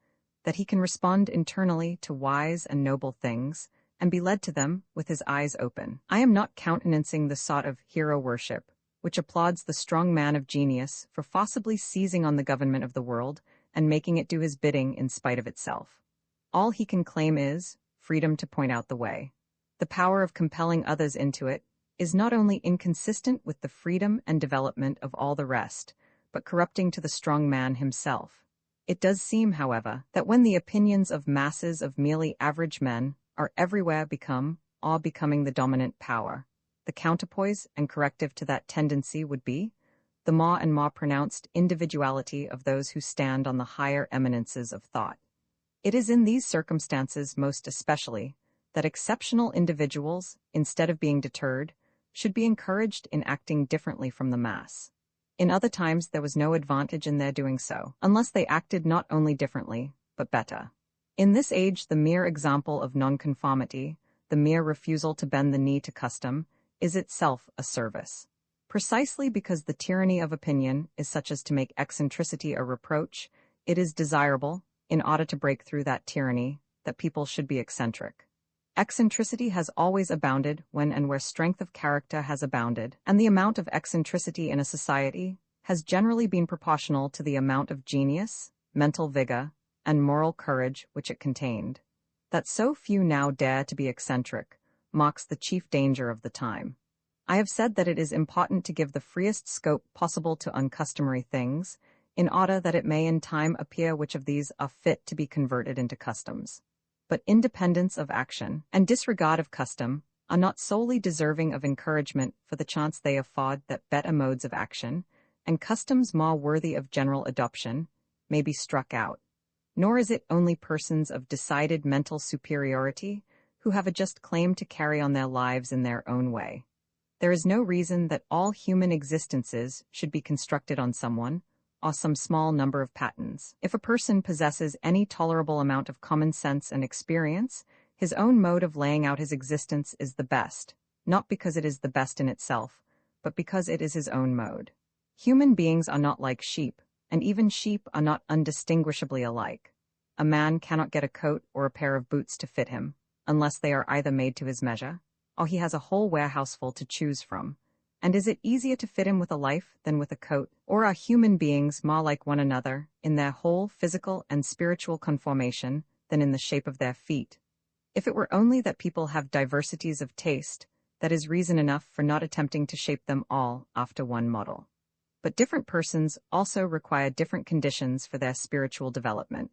that he can respond internally to wise and noble things, and be led to them with his eyes open. I am not countenancing the sort of hero worship, which applauds the strong man of genius for forcibly seizing on the government of the world and making it do his bidding in spite of itself. All he can claim is freedom to point out the way. The power of compelling others into it is not only inconsistent with the freedom and development of all the rest, but corrupting to the strong man himself. It does seem, however, that when the opinions of masses of merely average men are everywhere becoming the dominant power, the counterpoise and corrective to that tendency would be the more and more pronounced individuality of those who stand on the higher eminences of thought. It is in these circumstances most especially that exceptional individuals, instead of being deterred, should be encouraged in acting differently from the mass. In other times there was no advantage in their doing so, unless they acted not only differently, but better. In this age the mere example of nonconformity, the mere refusal to bend the knee to custom, is itself a service. Precisely because the tyranny of opinion is such as to make eccentricity a reproach, it is desirable, in order to break through that tyranny, that people should be eccentric. Eccentricity has always abounded when and where strength of character has abounded, and the amount of eccentricity in a society has generally been proportional to the amount of genius, mental vigor, and moral courage which it contained. That so few now dare to be eccentric marks the chief danger of the time. I have said that it is important to give the freest scope possible to uncustomary things, in order that it may in time appear which of these are fit to be converted into customs. But independence of action and disregard of custom are not solely deserving of encouragement for the chance they afford that better modes of action, and customs more worthy of general adoption, may be struck out. Nor is it only persons of decided mental superiority who have a just claim to carry on their lives in their own way. There is no reason that all human existences should be constructed on someone, or some small number of patterns. If a person possesses any tolerable amount of common sense and experience, his own mode of laying out his existence is the best, not because it is the best in itself, but because it is his own mode. Human beings are not like sheep, and even sheep are not undistinguishably alike. A man cannot get a coat or a pair of boots to fit him, unless they are either made to his measure, or he has a whole warehouseful to choose from. And is it easier to fit him with a life than with a coat? Or are human beings more like one another in their whole physical and spiritual conformation than in the shape of their feet? If it were only that people have diversities of taste, that is reason enough for not attempting to shape them all after one model. But different persons also require different conditions for their spiritual development,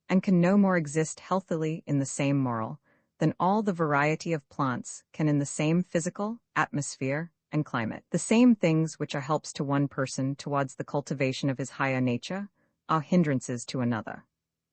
and can no more exist healthily in the same moral than all the variety of plants can in the same physical, atmosphere, and climate. The same things which are helps to one person towards the cultivation of his higher nature are hindrances to another.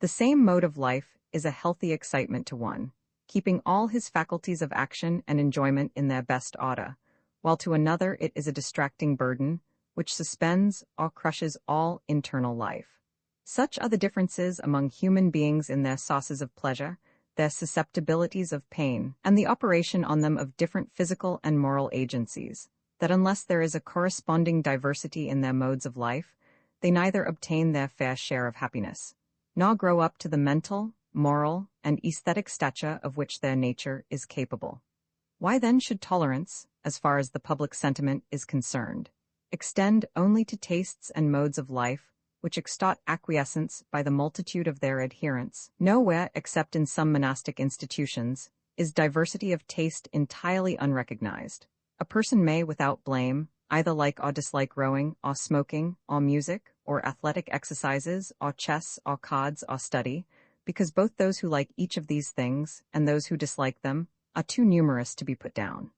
The same mode of life is a healthy excitement to one, keeping all his faculties of action and enjoyment in their best order, while to another it is a distracting burden, which suspends or crushes all internal life. Such are the differences among human beings in their sources of pleasure, their susceptibilities of pain, and the operation on them of different physical and moral agencies, that unless there is a corresponding diversity in their modes of life, they neither obtain their fair share of happiness, nor grow up to the mental, moral, and aesthetic stature of which their nature is capable. Why then should tolerance, as far as the public sentiment is concerned, extend only to tastes and modes of life which extort acquiescence by the multitude of their adherents? Nowhere, except in some monastic institutions, is diversity of taste entirely unrecognized. A person may, without blame, either like or dislike rowing, or smoking, or music, or athletic exercises, or chess, or cards, or study, because both those who like each of these things, and those who dislike them, are too numerous to be put down.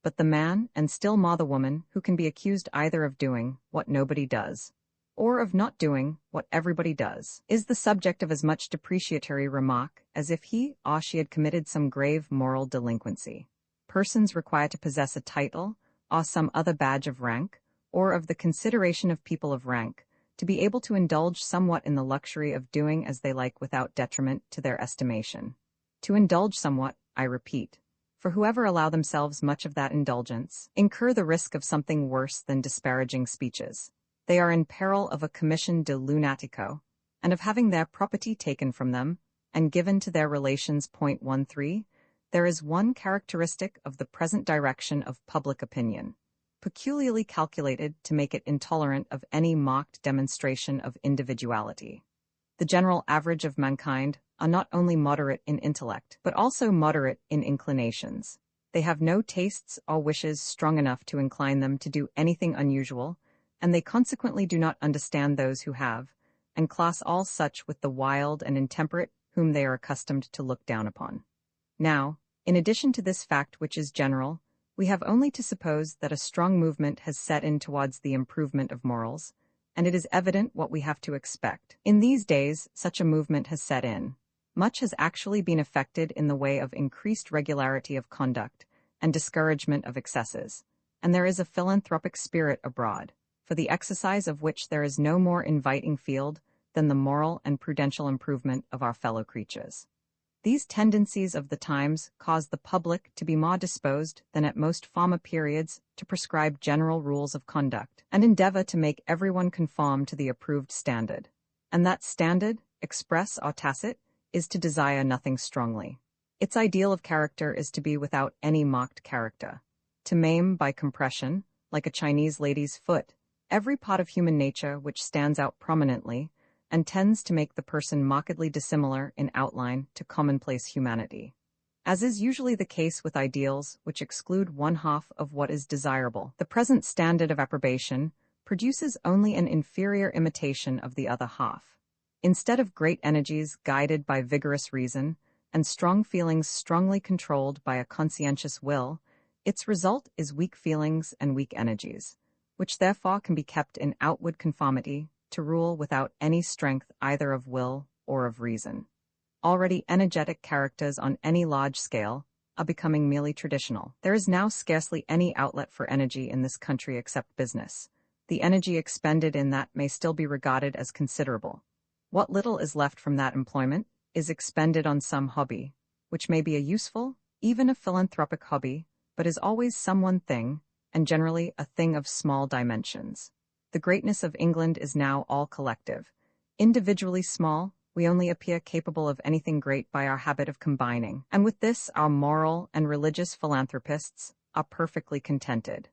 But the man, and still more the woman, who can be accused either of doing what nobody does, or of not doing what everybody does, is the subject of as much depreciatory remark as if he or she had committed some grave moral delinquency. Persons require to possess a title, or some other badge of rank, or of the consideration of people of rank, to be able to indulge somewhat in the luxury of doing as they like without detriment to their estimation. To indulge somewhat, I repeat, for whoever allow themselves much of that indulgence incur the risk of something worse than disparaging speeches. They are in peril of a commission de lunatico, and of having their property taken from them, and given to their relations. 13. There is one characteristic of the present direction of public opinion, peculiarly calculated to make it intolerant of any marked demonstration of individuality. The general average of mankind are not only moderate in intellect, but also moderate in inclinations. They have no tastes or wishes strong enough to incline them to do anything unusual, and they consequently do not understand those who have, and class all such with the wild and intemperate whom they are accustomed to look down upon. Now, in addition to this fact which is general, we have only to suppose that a strong movement has set in towards the improvement of morals, and it is evident what we have to expect. In these days, such a movement has set in. Much has actually been effected in the way of increased regularity of conduct and discouragement of excesses, and there is a philanthropic spirit abroad, for the exercise of which there is no more inviting field than the moral and prudential improvement of our fellow creatures. These tendencies of the times cause the public to be more disposed than at most former periods to prescribe general rules of conduct, and endeavor to make everyone conform to the approved standard. And that standard, express or tacit, is to desire nothing strongly. Its ideal of character is to be without any marked character, to maim by compression, like a Chinese lady's foot, every part of human nature which stands out prominently, and tends to make the person markedly dissimilar in outline to commonplace humanity. As is usually the case with ideals which exclude one half of what is desirable, the present standard of approbation produces only an inferior imitation of the other half. Instead of great energies guided by vigorous reason, and strong feelings strongly controlled by a conscientious will, its result is weak feelings and weak energies, which therefore can be kept in outward conformity to rule without any strength either of will or of reason. Already energetic characters on any large scale are becoming merely traditional. There is now scarcely any outlet for energy in this country except business. The energy expended in that may still be regarded as considerable. What little is left from that employment is expended on some hobby, which may be a useful, even a philanthropic hobby, but is always some one thing, and generally a thing of small dimensions. The greatness of England is now all collective. Individually small, we only appear capable of anything great by our habit of combining, and with this our moral and religious philanthropists are perfectly contented.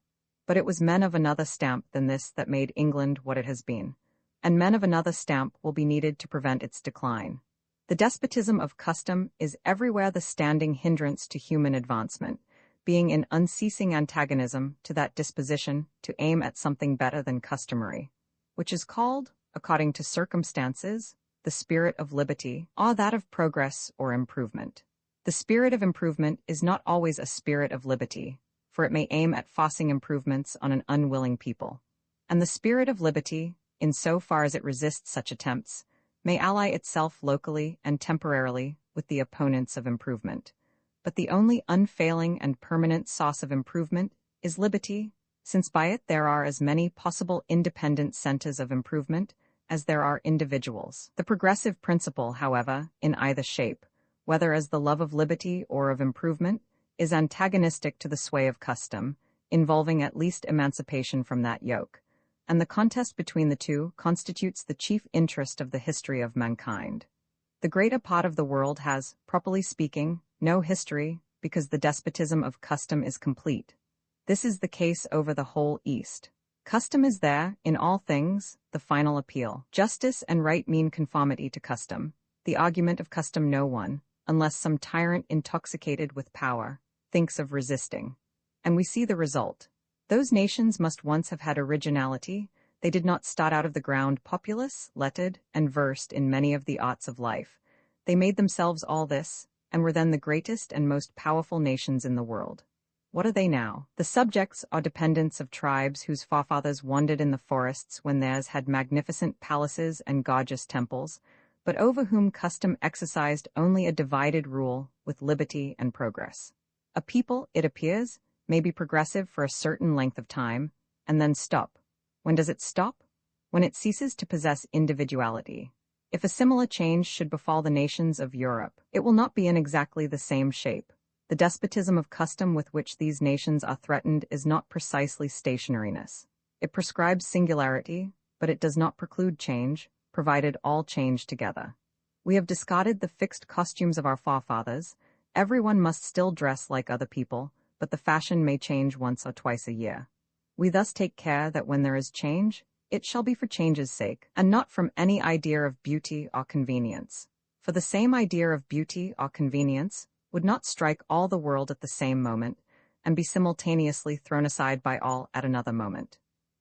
But it was men of another stamp than this that made England what it has been, and men of another stamp will be needed to prevent its decline. The despotism of custom is everywhere the standing hindrance to human advancement, being in unceasing antagonism to that disposition to aim at something better than customary, which is called, according to circumstances, the spirit of liberty, or that of progress or improvement. The spirit of improvement is not always a spirit of liberty, for it may aim at forcing improvements on an unwilling people, and the spirit of liberty, in so far as it resists such attempts, may ally itself locally and temporarily with the opponents of improvement. But the only unfailing and permanent source of improvement is liberty, since by it there are as many possible independent centers of improvement as there are individuals. The progressive principle, however, in either shape, whether as the love of liberty or of improvement, is antagonistic to the sway of custom, involving at least emancipation from that yoke, and the contest between the two constitutes the chief interest of the history of mankind. The greater part of the world has, properly speaking, no history, because the despotism of custom is complete. This is the case over the whole East. Custom is there, in all things, the final appeal. Justice and right mean conformity to custom. The argument of custom no one, unless some tyrant intoxicated with power, thinks of resisting. And we see the result. Those nations must once have had originality. They did not start out of the ground populous, lettered, and versed in many of the arts of life. They made themselves all this, and were then the greatest and most powerful nations in the world. What are they now? The subjects or dependents of tribes whose forefathers wandered in the forests when theirs had magnificent palaces and gorgeous temples, but over whom custom exercised only a divided rule with liberty and progress. A people, it appears, may be progressive for a certain length of time, and then stop. When does it stop? When it ceases to possess individuality. If a similar change should befall the nations of Europe, it will not be in exactly the same shape. The despotism of custom with which these nations are threatened is not precisely stationariness. It prescribes singularity, but it does not preclude change, provided all change together. We have discarded the fixed costumes of our forefathers. Everyone must still dress like other people, but the fashion may change once or twice a year. We thus take care that when there is change, it shall be for change's sake, and not from any idea of beauty or convenience. For the same idea of beauty or convenience would not strike all the world at the same moment, and be simultaneously thrown aside by all at another moment.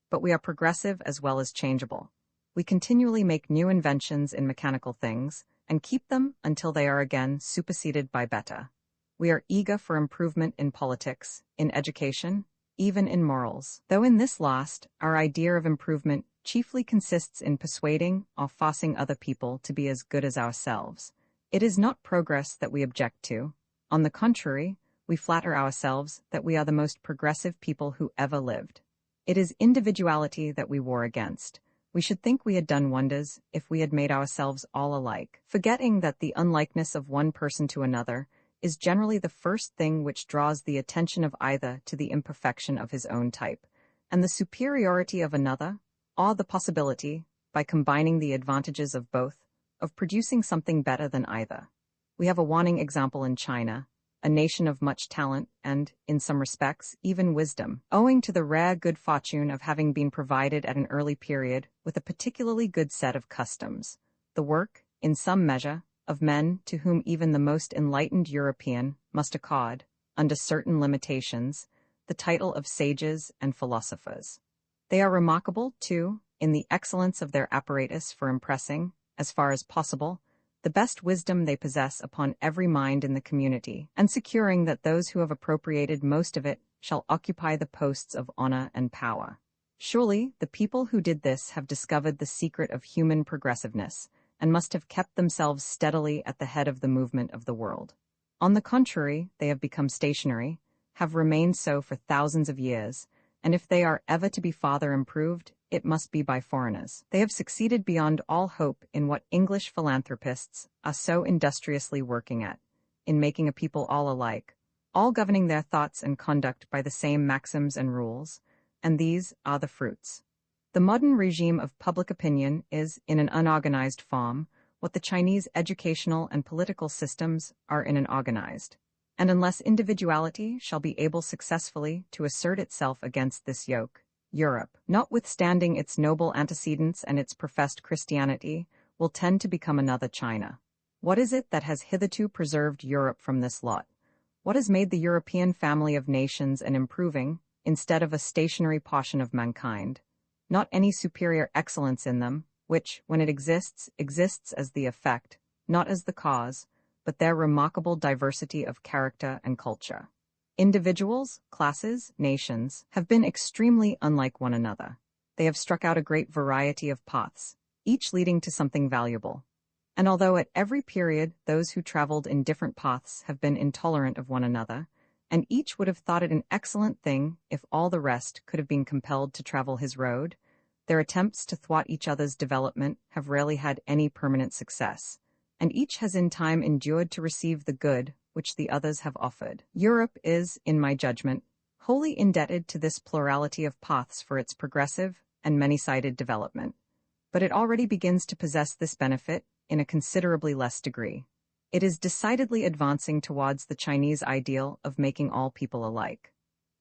But we are progressive as well as changeable. We continually make new inventions in mechanical things, and keep them until they are again superseded by better. We are eager for improvement in politics, in education, even in morals. Though in this last, our idea of improvement chiefly consists in persuading or forcing other people to be as good as ourselves. It is not progress that we object to. On the contrary, we flatter ourselves that we are the most progressive people who ever lived. It is individuality that we war against. We should think we had done wonders if we had made ourselves all alike, forgetting that the unlikeness of one person to another is generally the first thing which draws the attention of either to the imperfection of his own type, and the superiority of another, or the possibility, by combining the advantages of both, of producing something better than either. We have a warning example in China, a nation of much talent and, in some respects, even wisdom, owing to the rare good fortune of having been provided at an early period with a particularly good set of customs, the work, in some measure, of men to whom even the most enlightened European must accord, under certain limitations, the title of sages and philosophers. They are remarkable, too, in the excellence of their apparatus for impressing, as far as possible, the best wisdom they possess upon every mind in the community, and securing that those who have appropriated most of it shall occupy the posts of honor and power. Surely, the people who did this have discovered the secret of human progressiveness, and must have kept themselves steadily at the head of the movement of the world. On the contrary, they have become stationary, have remained so for thousands of years, and if they are ever to be farther improved, it must be by foreigners. They have succeeded beyond all hope in what English philanthropists are so industriously working at, in making a people all alike, all governing their thoughts and conduct by the same maxims and rules, and these are the fruits. The modern regime of public opinion is, in an unorganized form, what the Chinese educational and political systems are in an organized. And unless individuality shall be able successfully to assert itself against this yoke, Europe, notwithstanding its noble antecedents and its professed Christianity, will tend to become another China. What is it that has hitherto preserved Europe from this lot? What has made the European family of nations an improving, instead of a stationary portion of mankind? Not any superior excellence in them, which, when it exists, exists as the effect, not as the cause, but their remarkable diversity of character and culture. Individuals, classes, nations have been extremely unlike one another. They have struck out a great variety of paths, each leading to something valuable. And although at every period those who traveled in different paths have been intolerant of one another, and each would have thought it an excellent thing if all the rest could have been compelled to travel his road, their attempts to thwart each other's development have rarely had any permanent success, and each has in time endured to receive the good which the others have offered. Europe is, in my judgment, wholly indebted to this plurality of paths for its progressive and many-sided development. But it already begins to possess this benefit in a considerably less degree. It is decidedly advancing towards the Chinese ideal of making all people alike.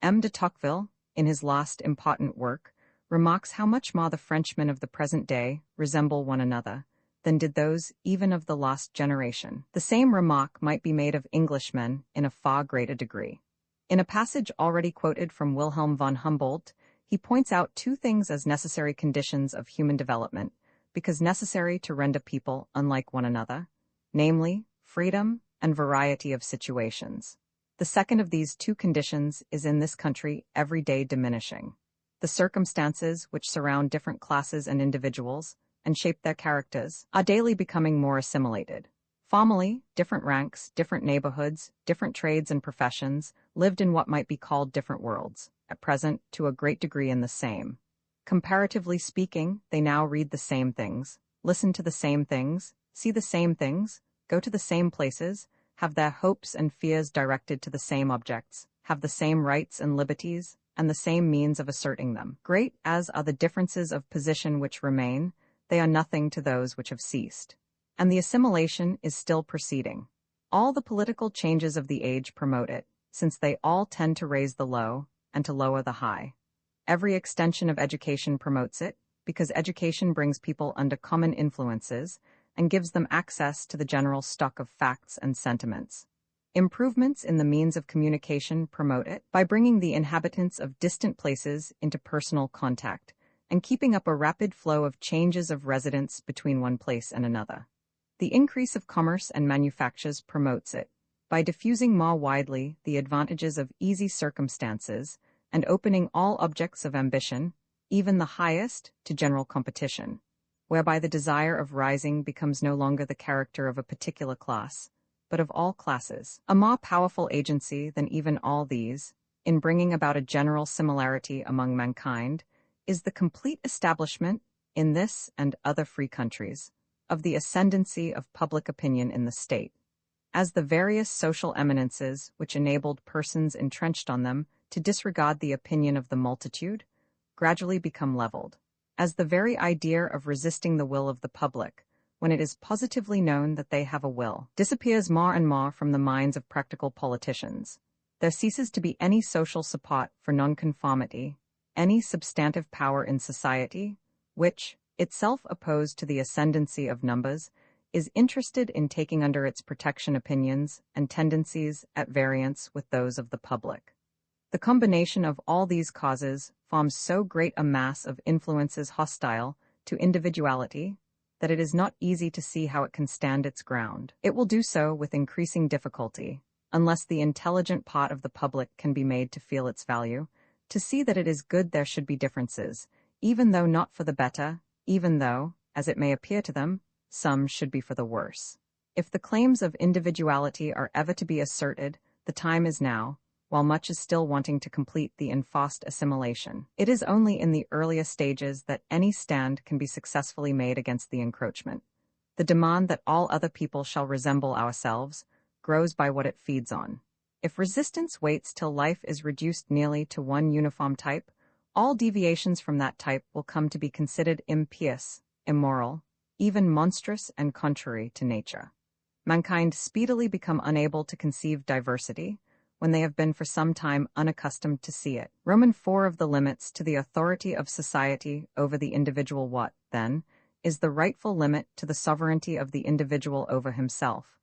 M. de Tocqueville, in his last important work, remarks how much more the Frenchmen of the present day resemble one another than did those even of the last generation. The same remark might be made of Englishmen in a far greater degree. In a passage already quoted from Wilhelm von Humboldt, he points out two things as necessary conditions of human development, because necessary to render people unlike one another, namely, freedom and variety of situations. The second of these two conditions is in this country every day diminishing. The circumstances which surround different classes and individuals, and shape their characters, are daily becoming more assimilated. Formerly, different ranks, different neighborhoods, different trades and professions lived in what might be called different worlds, at present, to a great degree in the same. Comparatively speaking, they now read the same things, listen to the same things, see the same things, go to the same places, have their hopes and fears directed to the same objects, have the same rights and liberties, and the same means of asserting them. Great as are the differences of position which remain, they are nothing to those which have ceased. And the assimilation is still proceeding. All the political changes of the age promote it, since they all tend to raise the low and to lower the high. Every extension of education promotes it, because education brings people under common influences and gives them access to the general stock of facts and sentiments. Improvements in the means of communication promote it by bringing the inhabitants of distant places into personal contact and keeping up a rapid flow of changes of residence between one place and another. The increase of commerce and manufactures promotes it by diffusing more widely the advantages of easy circumstances and opening all objects of ambition, even the highest, to general competition, whereby the desire of rising becomes no longer the character of a particular class, but of all classes. A more powerful agency than even all these, in bringing about a general similarity among mankind, is the complete establishment, in this and other free countries, of the ascendancy of public opinion in the state, as the various social eminences which enabled persons entrenched on them to disregard the opinion of the multitude gradually become leveled, as the very idea of resisting the will of the public, when it is positively known that they have a will, disappears more and more from the minds of practical politicians. There ceases to be any social support for nonconformity, any substantive power in society, which, itself opposed to the ascendancy of numbers, is interested in taking under its protection opinions and tendencies at variance with those of the public. The combination of all these causes forms so great a mass of influences hostile to individuality that it is not easy to see how it can stand its ground. It will do so with increasing difficulty, unless the intelligent part of the public can be made to feel its value, to see that it is good there should be differences, even though not for the better, even though, as it may appear to them, some should be for the worse. If the claims of individuality are ever to be asserted, the time is now, while much is still wanting to complete the enforced assimilation. It is only in the earliest stages that any stand can be successfully made against the encroachment. The demand that all other people shall resemble ourselves grows by what it feeds on. If resistance waits till life is reduced nearly to one uniform type, all deviations from that type will come to be considered impious, immoral, even monstrous and contrary to nature. Mankind speedily become unable to conceive diversity, when they have been for some time unaccustomed to see it. Roman 4 of the limits to the authority of society over the individual. What, then, is the rightful limit to the sovereignty of the individual over himself?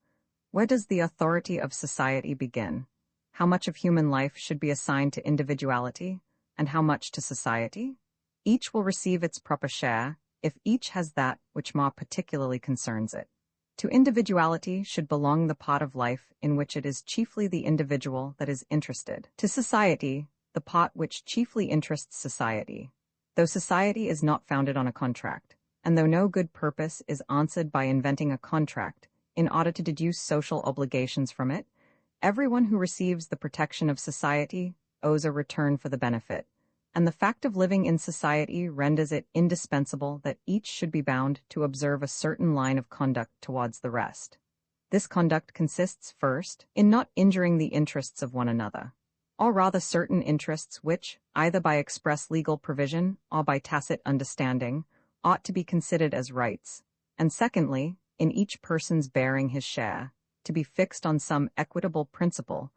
Where does the authority of society begin? How much of human life should be assigned to individuality, and how much to society? Each will receive its proper share, if each has that which more particularly concerns it. To individuality should belong the part of life in which it is chiefly the individual that is interested. To society, the part which chiefly interests society. Though society is not founded on a contract, and though no good purpose is answered by inventing a contract in order to deduce social obligations from it, everyone who receives the protection of society owes a return for the benefit, and the fact of living in society renders it indispensable that each should be bound to observe a certain line of conduct towards the rest. This conduct consists, first, in not injuring the interests of one another, or rather certain interests which, either by express legal provision or by tacit understanding, ought to be considered as rights, and secondly, in each person's bearing his share, to be fixed on some equitable principle,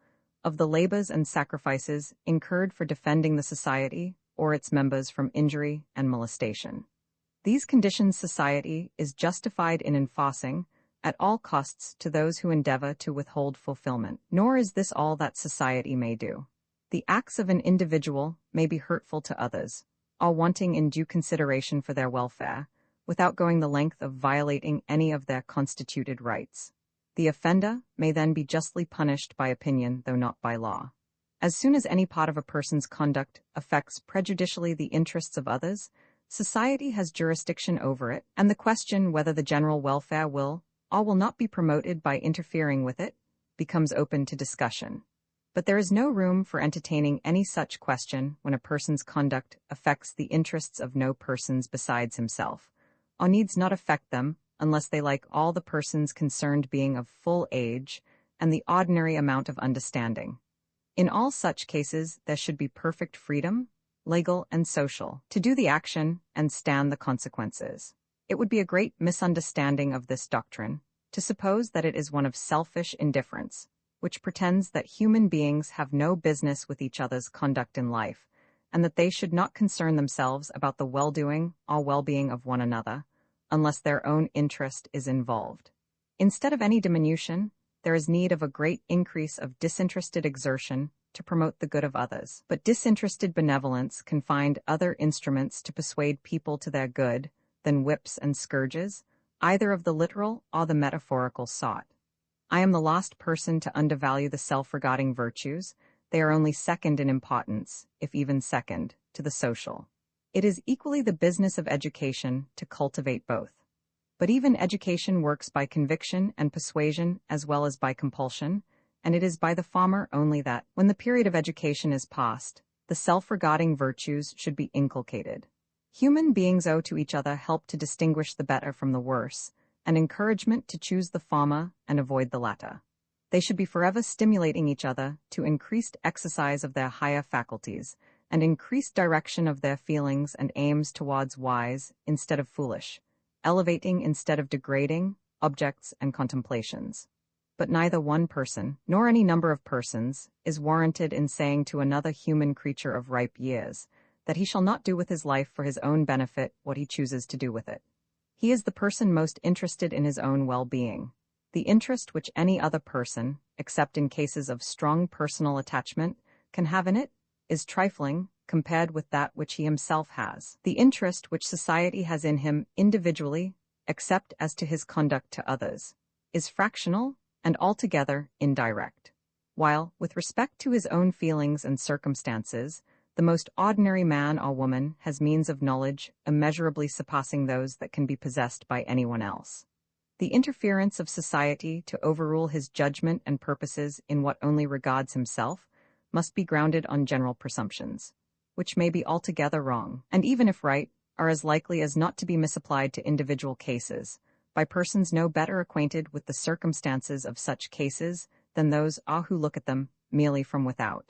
of the labors and sacrifices incurred for defending the society or its members from injury and molestation. These conditions society is justified in enforcing at all costs to those who endeavor to withhold fulfillment. Nor is this all that society may do. The acts of an individual may be hurtful to others, or wanting in due consideration for their welfare, without going the length of violating any of their constituted rights. The offender may then be justly punished by opinion, though not by law. As soon as any part of a person's conduct affects prejudicially the interests of others, society has jurisdiction over it, and the question whether the general welfare will or will not be promoted by interfering with it becomes open to discussion. But there is no room for entertaining any such question when a person's conduct affects the interests of no persons besides himself, or needs not affect them, unless they like all the persons concerned being of full age, and the ordinary amount of understanding. In all such cases, there should be perfect freedom, legal and social, to do the action and stand the consequences. It would be a great misunderstanding of this doctrine to suppose that it is one of selfish indifference, which pretends that human beings have no business with each other's conduct in life, and that they should not concern themselves about the well-doing or well-being of one another, unless their own interest is involved. Instead of any diminution, there is need of a great increase of disinterested exertion to promote the good of others. But disinterested benevolence can find other instruments to persuade people to their good than whips and scourges, either of the literal or the metaphorical sort. I am the last person to undervalue the self-regarding virtues. They are only second in importance, if even second, to the social. It is equally the business of education to cultivate both. But even education works by conviction and persuasion as well as by compulsion, and it is by the former only that, when the period of education is past, the self-regarding virtues should be inculcated. Human beings owe to each other help to distinguish the better from the worse, and encouragement to choose the former and avoid the latter. They should be forever stimulating each other to increased exercise of their higher faculties, and increased direction of their feelings and aims towards wise instead of foolish, elevating instead of degrading, objects and contemplations. But neither one person, nor any number of persons, is warranted in saying to another human creature of ripe years that he shall not do with his life for his own benefit what he chooses to do with it. He is the person most interested in his own well-being. The interest which any other person, except in cases of strong personal attachment, can have in it, is trifling compared with that which he himself has. The interest which society has in him individually, except as to his conduct to others, is fractional and altogether indirect. While, with respect to his own feelings and circumstances, the most ordinary man or woman has means of knowledge immeasurably surpassing those that can be possessed by anyone else. The interference of society to overrule his judgment and purposes in what only regards himself must be grounded on general presumptions, which may be altogether wrong, and even if right, are as likely as not to be misapplied to individual cases, by persons no better acquainted with the circumstances of such cases than those who look at them merely from without.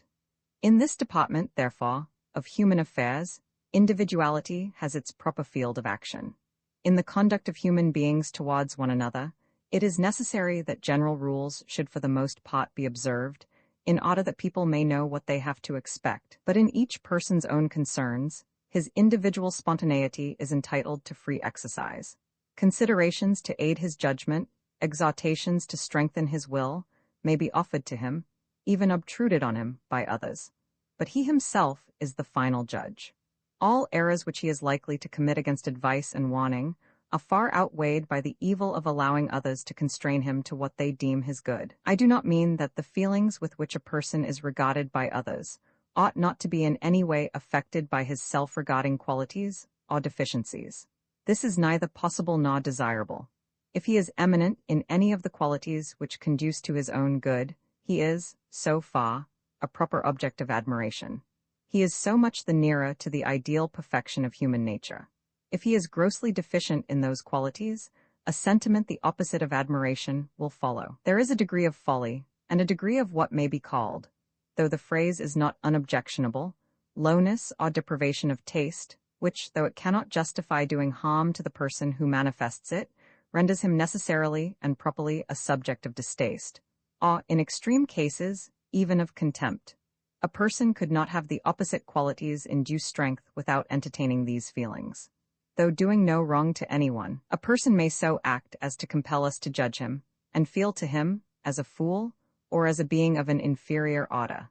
In this department, therefore, of human affairs, individuality has its proper field of action. In the conduct of human beings towards one another, it is necessary that general rules should for the most part be observed, in order that people may know what they have to expect. But in each person's own concerns, his individual spontaneity is entitled to free exercise. Considerations to aid his judgment, exhortations to strengthen his will, may be offered to him, even obtruded on him by others. But he himself is the final judge. All errors which he is likely to commit against advice and warning are far outweighed by the evil of allowing others to constrain him to what they deem his good. I do not mean that the feelings with which a person is regarded by others ought not to be in any way affected by his self-regarding qualities or deficiencies. This is neither possible nor desirable. If he is eminent in any of the qualities which conduce to his own good, he is, so far, a proper object of admiration. He is so much the nearer to the ideal perfection of human nature. If he is grossly deficient in those qualities, a sentiment the opposite of admiration will follow. There is a degree of folly, and a degree of what may be called, though the phrase is not unobjectionable, lowness or deprivation of taste, which, though it cannot justify doing harm to the person who manifests it, renders him necessarily and properly a subject of distaste, or, in extreme cases, even of contempt. A person could not have the opposite qualities in due strength without entertaining these feelings. Though doing no wrong to anyone, a person may so act as to compel us to judge him, and feel to him as a fool or as a being of an inferior order.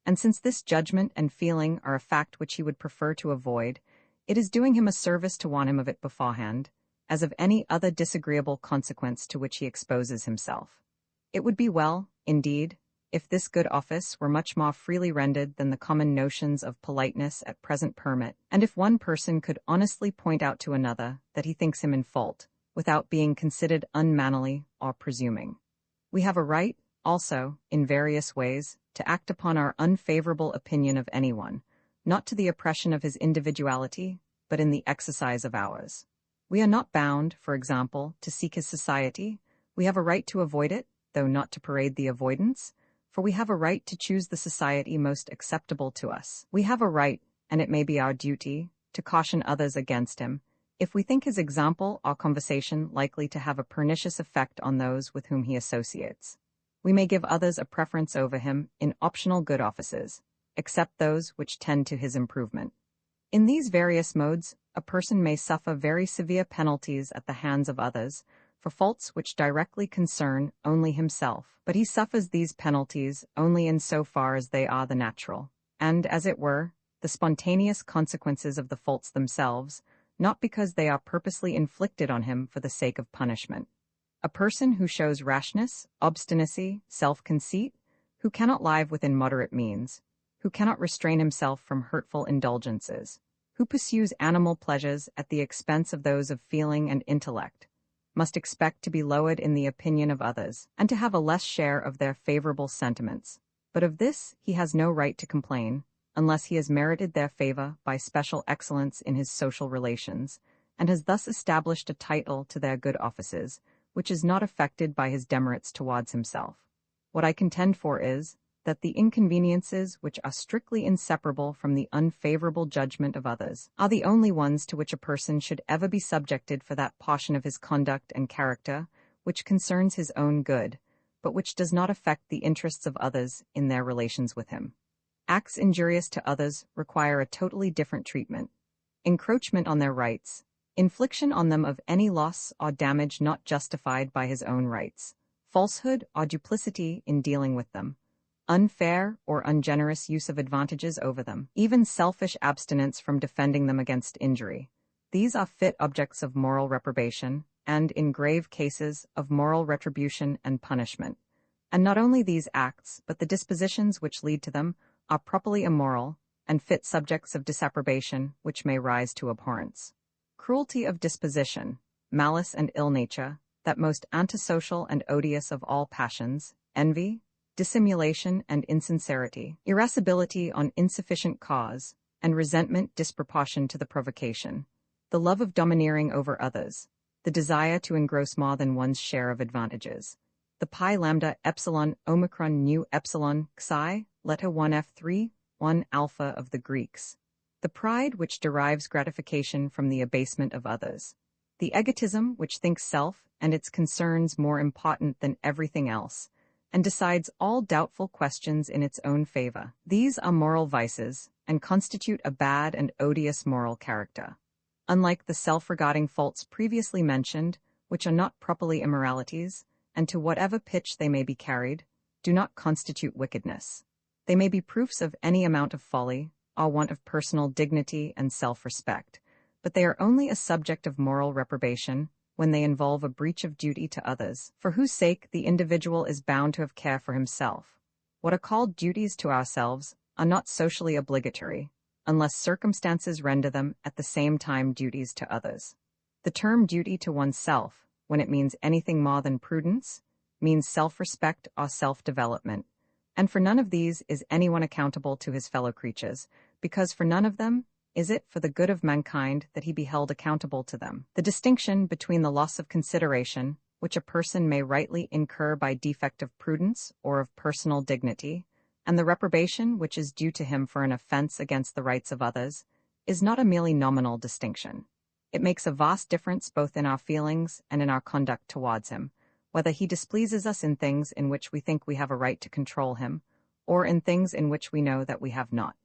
And since this judgment and feeling are a fact which he would prefer to avoid, it is doing him a service to warn him of it beforehand, as of any other disagreeable consequence to which he exposes himself. It would be well, indeed, if this good office were much more freely rendered than the common notions of politeness at present permit, and if one person could honestly point out to another that he thinks him in fault, without being considered unmannerly or presuming. We have a right, also, in various ways, to act upon our unfavorable opinion of anyone, not to the oppression of his individuality, but in the exercise of ours. We are not bound, for example, to seek his society. We have a right to avoid it, though not to parade the avoidance, for we have a right to choose the society most acceptable to us. We have a right, and it may be our duty, to caution others against him, if we think his example or conversation likely to have a pernicious effect on those with whom he associates. We may give others a preference over him in optional good offices, except those which tend to his improvement. In these various modes, a person may suffer very severe penalties at the hands of others, for faults which directly concern only himself, but he suffers these penalties only in so far as they are the natural, and, as it were, the spontaneous consequences of the faults themselves, not because they are purposely inflicted on him for the sake of punishment. A person who shows rashness, obstinacy, self-conceit, who cannot live within moderate means, who cannot restrain himself from hurtful indulgences, who pursues animal pleasures at the expense of those of feeling and intellect, must expect to be lowered in the opinion of others, and to have a less share of their favorable sentiments. But of this he has no right to complain, unless he has merited their favor by special excellence in his social relations, and has thus established a title to their good offices, which is not affected by his demerits towards himself. What I contend for is, that the inconveniences which are strictly inseparable from the unfavorable judgment of others are the only ones to which a person should ever be subjected for that portion of his conduct and character which concerns his own good, but which does not affect the interests of others in their relations with him. Acts injurious to others require a totally different treatment. Encroachment on their rights, infliction on them of any loss or damage not justified by his own rights, falsehood or duplicity in dealing with them, unfair or ungenerous use of advantages over them, even selfish abstinence from defending them against injury. These are fit objects of moral reprobation, and, in grave cases, of moral retribution and punishment. And not only these acts, but the dispositions which lead to them, are properly immoral, and fit subjects of disapprobation, which may rise to abhorrence. Cruelty of disposition, malice and ill nature, that most antisocial and odious of all passions, envy, dissimulation and insincerity, irascibility on insufficient cause, and resentment disproportioned to the provocation, the love of domineering over others, the desire to engross more than one's share of advantages, the pi lambda epsilon omicron nu epsilon xi letter 1f3 1 alpha of the Greeks, the pride which derives gratification from the abasement of others, the egotism which thinks self and its concerns more important than everything else, and decides all doubtful questions in its own favor. These are moral vices, and constitute a bad and odious moral character. Unlike the self-regarding faults previously mentioned, which are not properly immoralities, and to whatever pitch they may be carried, do not constitute wickedness. They may be proofs of any amount of folly, or want of personal dignity and self-respect, but they are only a subject of moral reprobation when they involve a breach of duty to others, for whose sake the individual is bound to have care for himself. What are called duties to ourselves are not socially obligatory, unless circumstances render them at the same time duties to others. The term duty to oneself, when it means anything more than prudence, means self-respect or self-development, and for none of these is anyone accountable to his fellow creatures, because for none of them is it for the good of mankind that he be held accountable to them. The distinction between the loss of consideration, which a person may rightly incur by defect of prudence or of personal dignity, and the reprobation which is due to him for an offense against the rights of others, is not a merely nominal distinction. It makes a vast difference both in our feelings and in our conduct towards him, whether he displeases us in things in which we think we have a right to control him, or in things in which we know that we have not.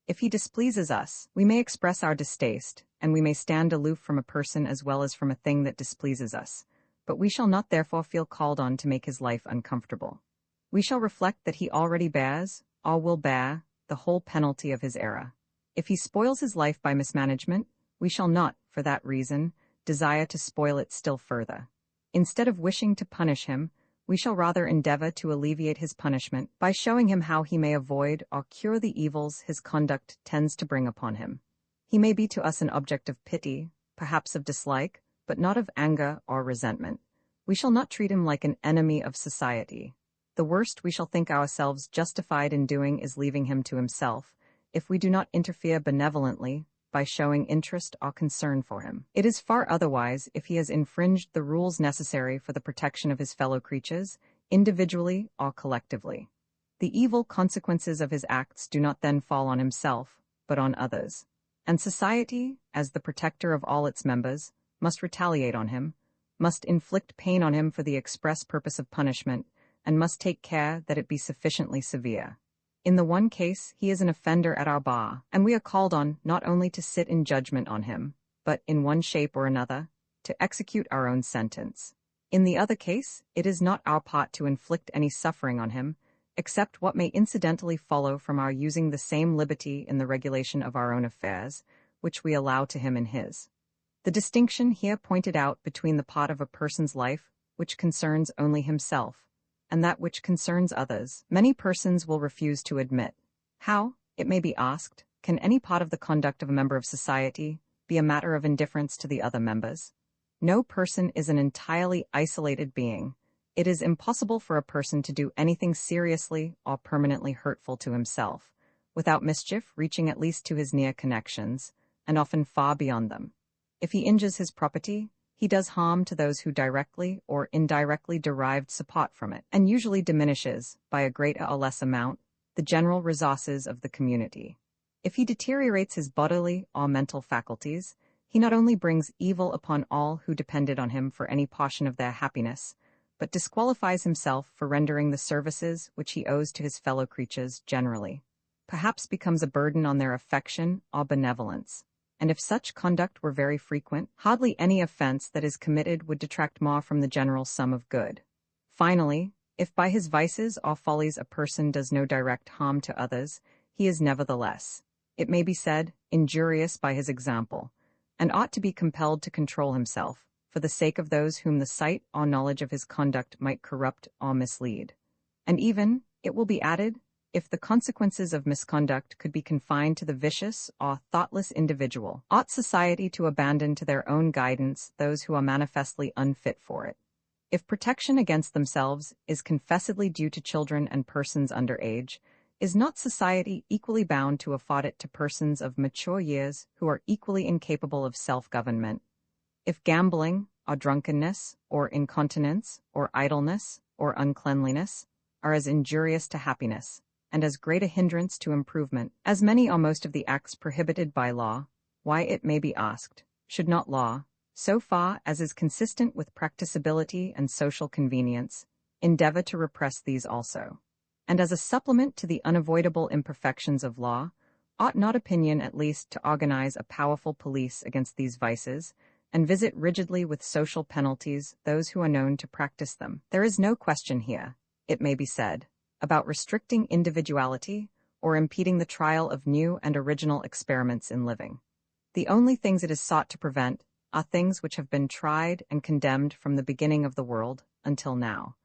If he displeases us, we may express our distaste, and we may stand aloof from a person as well as from a thing that displeases us, but we shall not therefore feel called on to make his life uncomfortable. We shall reflect that he already bears, or will bear, the whole penalty of his error. If he spoils his life by mismanagement, we shall not, for that reason, desire to spoil it still further. Instead of wishing to punish him, we shall rather endeavor to alleviate his punishment by showing him how he may avoid or cure the evils his conduct tends to bring upon him. He may be to us an object of pity, perhaps of dislike, but not of anger or resentment. We shall not treat him like an enemy of society. The worst we shall think ourselves justified in doing is leaving him to himself, if we do not interfere benevolently by showing interest or concern for him. It is far otherwise if he has infringed the rules necessary for the protection of his fellow creatures, individually or collectively. The evil consequences of his acts do not then fall on himself, but on others. And society, as the protector of all its members, must retaliate on him, must inflict pain on him for the express purpose of punishment, and must take care that it be sufficiently severe. In the one case, he is an offender at our bar, and we are called on not only to sit in judgment on him, but, in one shape or another, to execute our own sentence. In the other case, it is not our part to inflict any suffering on him, except what may incidentally follow from our using the same liberty in the regulation of our own affairs, which we allow to him in his. The distinction here pointed out between the part of a person's life, which concerns only himself, and that which concerns others, many persons will refuse to admit. How, it may be asked, can any part of the conduct of a member of society be a matter of indifference to the other members? No person is an entirely isolated being. It is impossible for a person to do anything seriously or permanently hurtful to himself, without mischief reaching at least to his near connections, and often far beyond them. If he injures his property, he does harm to those who directly or indirectly derived support from it, and usually diminishes, by a greater or less amount, the general resources of the community. If he deteriorates his bodily or mental faculties, he not only brings evil upon all who depended on him for any portion of their happiness, but disqualifies himself for rendering the services which he owes to his fellow creatures generally, perhaps becomes a burden on their affection or benevolence. And if such conduct were very frequent, hardly any offense that is committed would detract more from the general sum of good. Finally, if by his vices or follies a person does no direct harm to others, he is nevertheless, it may be said, injurious by his example, and ought to be compelled to control himself, for the sake of those whom the sight or knowledge of his conduct might corrupt or mislead. And even, it will be added, if the consequences of misconduct could be confined to the vicious or thoughtless individual, ought society to abandon to their own guidance those who are manifestly unfit for it. If protection against themselves is confessedly due to children and persons under age, is not society equally bound to afford it to persons of mature years who are equally incapable of self-government? If gambling, or drunkenness, or incontinence, or idleness, or uncleanliness are as injurious to happiness, and as great a hindrance to improvement, as many or most of the acts prohibited by law, why, it may be asked, should not law, so far as is consistent with practicability and social convenience, endeavor to repress these also? And as a supplement to the unavoidable imperfections of law, ought not opinion at least to organize a powerful police against these vices, and visit rigidly with social penalties those who are known to practice them? There is no question here, it may be said, about restricting individuality or impeding the trial of new and original experiments in living. The only things it is sought to prevent are things which have been tried and condemned from the beginning of the world until now,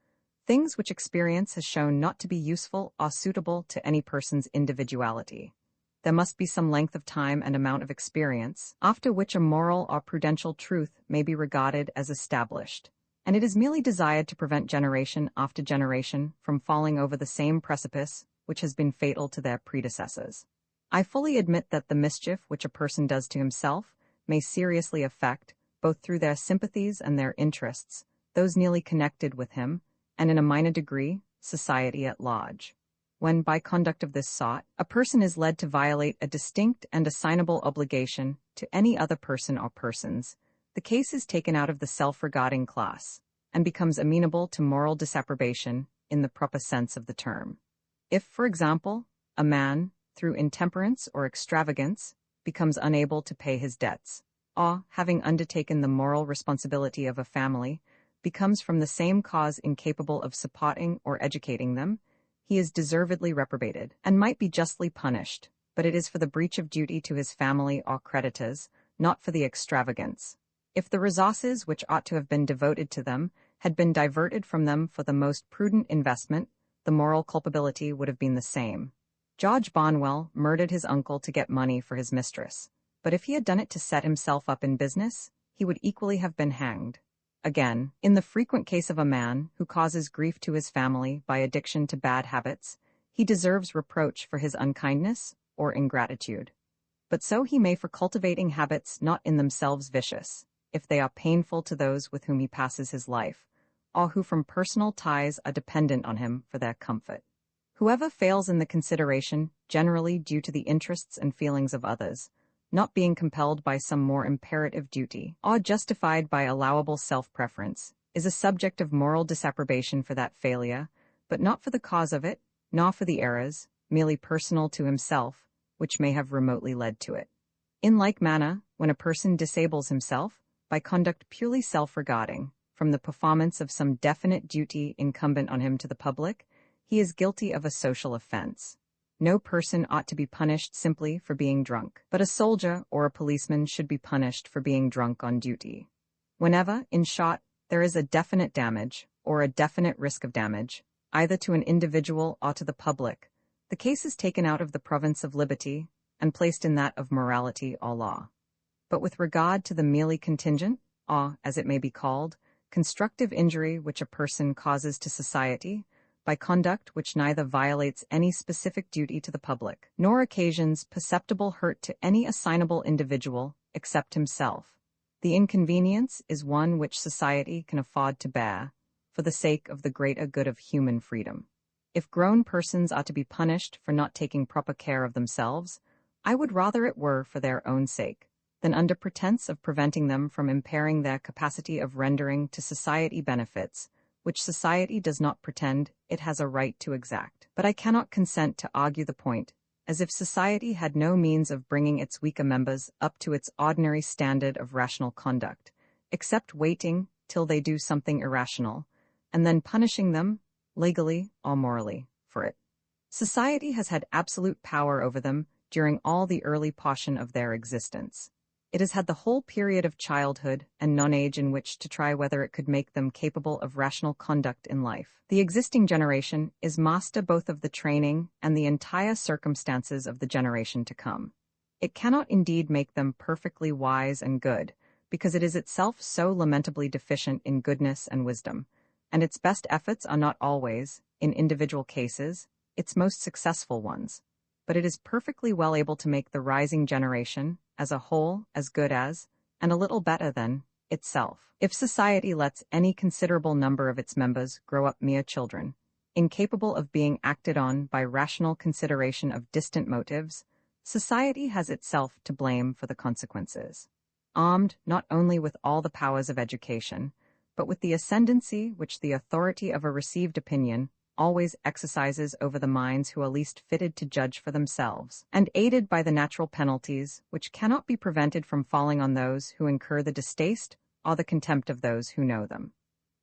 things which experience has shown not to be useful or suitable to any person's individuality. There must be some length of time and amount of experience, after which a moral or prudential truth may be regarded as established, and it is merely desired to prevent generation after generation from falling over the same precipice which has been fatal to their predecessors. I fully admit that the mischief which a person does to himself may seriously affect, both through their sympathies and their interests, those nearly connected with him, and in a minor degree, society at large. When, by conduct of this sort, a person is led to violate a distinct and assignable obligation to any other person or persons, the case is taken out of the self-regarding class, and becomes amenable to moral disapprobation in the proper sense of the term. If, for example, a man, through intemperance or extravagance, becomes unable to pay his debts, or, having undertaken the moral responsibility of a family, becomes from the same cause incapable of supporting or educating them, he is deservedly reprobated, and might be justly punished, but it is for the breach of duty to his family or creditors, not for the extravagance. If the resources which ought to have been devoted to them had been diverted from them for the most prudent investment, the moral culpability would have been the same. George Barnwell murdered his uncle to get money for his mistress, but if he had done it to set himself up in business, he would equally have been hanged. Again, in the frequent case of a man who causes grief to his family by addiction to bad habits, he deserves reproach for his unkindness or ingratitude. But so he may for cultivating habits not in themselves vicious, if they are painful to those with whom he passes his life, or who from personal ties are dependent on him for their comfort. Whoever fails in the consideration, generally due to the interests and feelings of others, not being compelled by some more imperative duty, or justified by allowable self-preference, is a subject of moral disapprobation for that failure, but not for the cause of it, nor for the errors, merely personal to himself, which may have remotely led to it. In like manner, when a person disables himself, by conduct purely self-regarding, from the performance of some definite duty incumbent on him to the public, he is guilty of a social offense. No person ought to be punished simply for being drunk, but a soldier or a policeman should be punished for being drunk on duty. Whenever, in short, there is a definite damage, or a definite risk of damage, either to an individual or to the public, the case is taken out of the province of liberty and placed in that of morality or law. But with regard to the merely contingent, or, as it may be called, constructive injury which a person causes to society, by conduct which neither violates any specific duty to the public, nor occasions perceptible hurt to any assignable individual except himself, the inconvenience is one which society can afford to bear, for the sake of the greater good of human freedom. If grown persons are to be punished for not taking proper care of themselves, I would rather it were for their own sake, than under pretense of preventing them from impairing their capacity of rendering to society benefits, which society does not pretend it has a right to exact. But I cannot consent to argue the point, as if society had no means of bringing its weaker members up to its ordinary standard of rational conduct, except waiting till they do something irrational, and then punishing them, legally or morally, for it. Society has had absolute power over them during all the early portion of their existence. It has had the whole period of childhood and non-age in which to try whether it could make them capable of rational conduct in life. The existing generation is master both of the training and the entire circumstances of the generation to come. It cannot indeed make them perfectly wise and good, because it is itself so lamentably deficient in goodness and wisdom, and its best efforts are not always, in individual cases, its most successful ones. But it is perfectly well able to make the rising generation, as a whole, as good as, and a little better than, itself. If society lets any considerable number of its members grow up mere children, incapable of being acted on by rational consideration of distant motives, society has itself to blame for the consequences. Armed not only with all the powers of education, but with the ascendancy which the authority of a received opinion always exercises over the minds who are least fitted to judge for themselves, and aided by the natural penalties which cannot be prevented from falling on those who incur the distaste or the contempt of those who know them.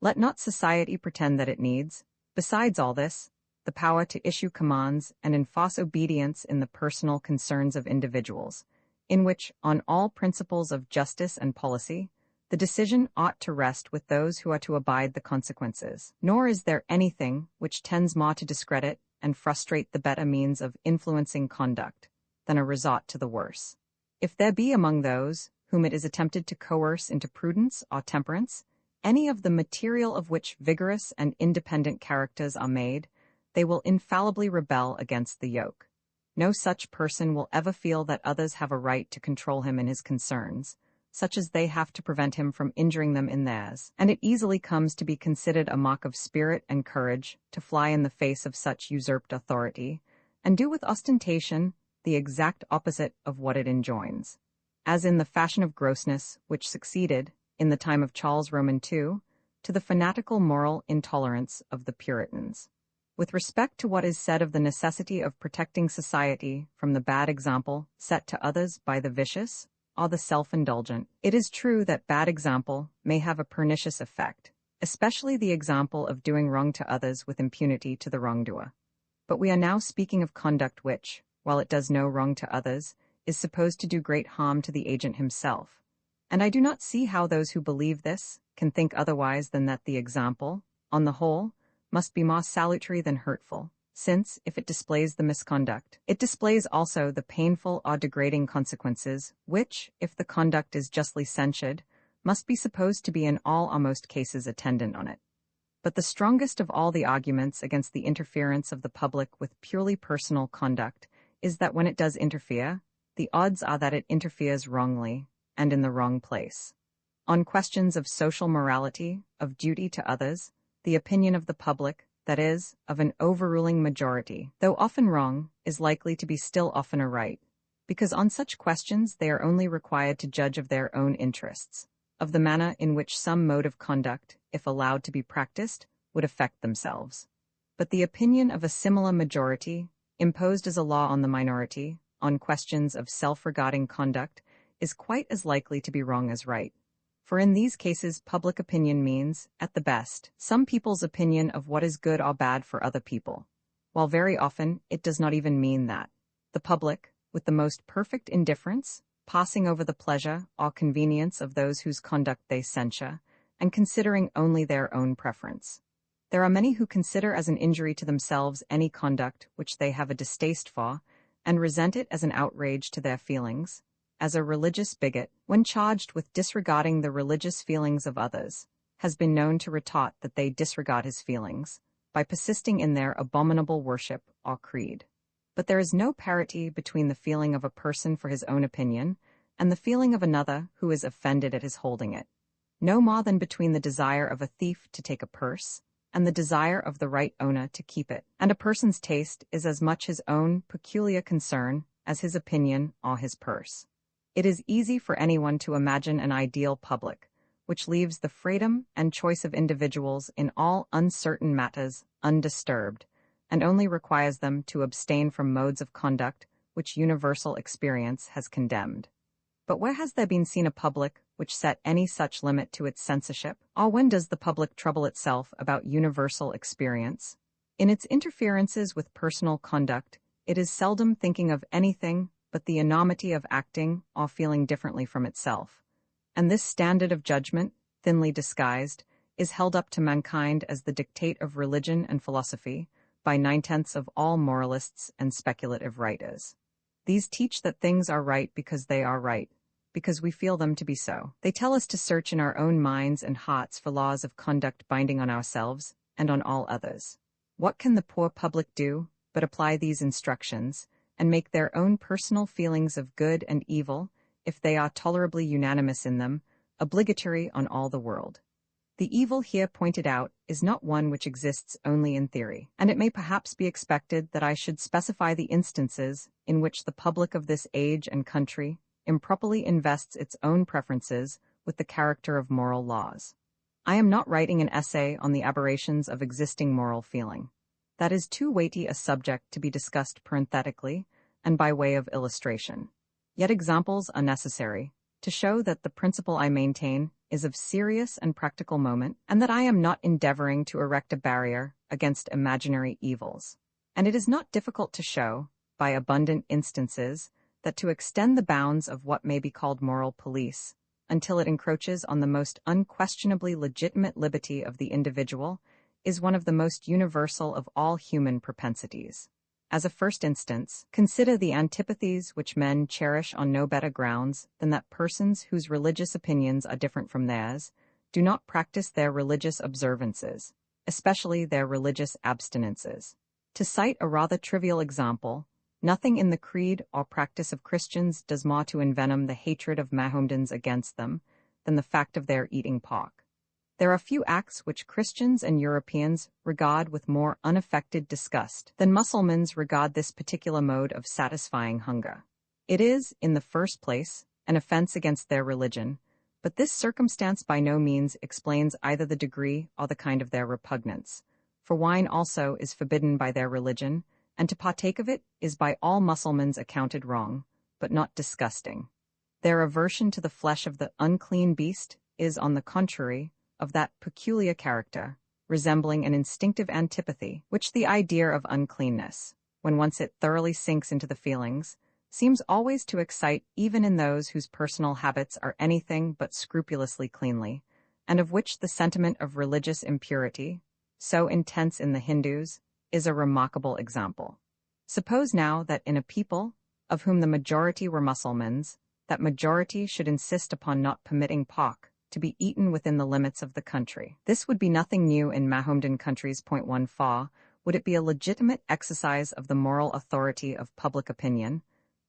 Let not society pretend that it needs, besides all this, the power to issue commands and enforce obedience in the personal concerns of individuals, in which, on all principles of justice and policy, the decision ought to rest with those who are to abide the consequences. Nor is there anything which tends more to discredit and frustrate the better means of influencing conduct than a resort to the worse. If there be among those whom it is attempted to coerce into prudence or temperance, any of the material of which vigorous and independent characters are made, they will infallibly rebel against the yoke. No such person will ever feel that others have a right to control him in his concerns, such as they have to prevent him from injuring them in theirs, and it easily comes to be considered a mark of spirit and courage to fly in the face of such usurped authority, and do with ostentation the exact opposite of what it enjoins, as in the fashion of grossness which succeeded, in the time of Charles Roman II, to the fanatical moral intolerance of the Puritans. With respect to what is said of the necessity of protecting society from the bad example set to others by the vicious, or the self-indulgent, it is true that bad example may have a pernicious effect, especially the example of doing wrong to others with impunity to the wrongdoer. But we are now speaking of conduct which, while it does no wrong to others, is supposed to do great harm to the agent himself, and I do not see how those who believe this can think otherwise than that the example, on the whole, must be more salutary than hurtful, since, if it displays the misconduct, it displays also the painful or degrading consequences, which, if the conduct is justly censured, must be supposed to be in all or most cases attendant on it. But the strongest of all the arguments against the interference of the public with purely personal conduct is that when it does interfere, the odds are that it interferes wrongly and in the wrong place. On questions of social morality, of duty to others, the opinion of the public, that is, of an overruling majority, though often wrong, is likely to be still oftener right, because on such questions they are only required to judge of their own interests, of the manner in which some mode of conduct, if allowed to be practiced, would affect themselves. But the opinion of a similar majority, imposed as a law on the minority, on questions of self-regarding conduct, is quite as likely to be wrong as right. For in these cases public opinion means, at the best, some people's opinion of what is good or bad for other people, while very often it does not even mean that. The public, with the most perfect indifference, passing over the pleasure or convenience of those whose conduct they censure, and considering only their own preference. There are many who consider as an injury to themselves any conduct which they have a distaste for, and resent it as an outrage to their feelings, as a religious bigot, when charged with disregarding the religious feelings of others, has been known to retort that they disregard his feelings, by persisting in their abominable worship or creed. But there is no parity between the feeling of a person for his own opinion, and the feeling of another who is offended at his holding it, no more than between the desire of a thief to take a purse, and the desire of the right owner to keep it, and a person's taste is as much his own peculiar concern as his opinion or his purse. It is easy for anyone to imagine an ideal public, which leaves the freedom and choice of individuals in all uncertain matters undisturbed, and only requires them to abstain from modes of conduct which universal experience has condemned. But where has there been seen a public which set any such limit to its censorship? Or when does the public trouble itself about universal experience? In its interferences with personal conduct, it is seldom thinking of anything but the enormity of acting or feeling differently from itself. And this standard of judgment, thinly disguised, is held up to mankind as the dictate of religion and philosophy by 9/10 of all moralists and speculative writers. These teach that things are right because they are right, because we feel them to be so. They tell us to search in our own minds and hearts for laws of conduct binding on ourselves and on all others. What can the poor public do but apply these instructions and make their own personal feelings of good and evil, if they are tolerably unanimous in them, obligatory on all the world? The evil here pointed out is not one which exists only in theory, and it may perhaps be expected that I should specify the instances in which the public of this age and country improperly invests its own preferences with the character of moral laws. I am not writing an essay on the aberrations of existing moral feeling. That is too weighty a subject to be discussed parenthetically and by way of illustration. Yet examples are necessary to show that the principle I maintain is of serious and practical moment, and that I am not endeavoring to erect a barrier against imaginary evils. And it is not difficult to show, by abundant instances, that to extend the bounds of what may be called moral police, until it encroaches on the most unquestionably legitimate liberty of the individual, is one of the most universal of all human propensities. As a first instance, consider the antipathies which men cherish on no better grounds than that persons whose religious opinions are different from theirs do not practice their religious observances, especially their religious abstinences. To cite a rather trivial example, nothing in the creed or practice of Christians does more to envenom the hatred of Mahomedans against them than the fact of their eating pork. There are few acts which Christians and Europeans regard with more unaffected disgust than Mussulmans regard this particular mode of satisfying hunger. It is, in the first place, an offense against their religion, but this circumstance by no means explains either the degree or the kind of their repugnance, for wine also is forbidden by their religion, and to partake of it is by all Mussulmans accounted wrong, but not disgusting. Their aversion to the flesh of the unclean beast is, on the contrary, of that peculiar character, resembling an instinctive antipathy, which the idea of uncleanness, when once it thoroughly sinks into the feelings, seems always to excite even in those whose personal habits are anything but scrupulously cleanly, and of which the sentiment of religious impurity, so intense in the Hindus, is a remarkable example. Suppose now that in a people, of whom the majority were Mussulmans, that majority should insist upon not permitting pork to be eaten within the limits of the country. This would be nothing new in Mahomedan countries. 1 Would it be a legitimate exercise of the moral authority of public opinion?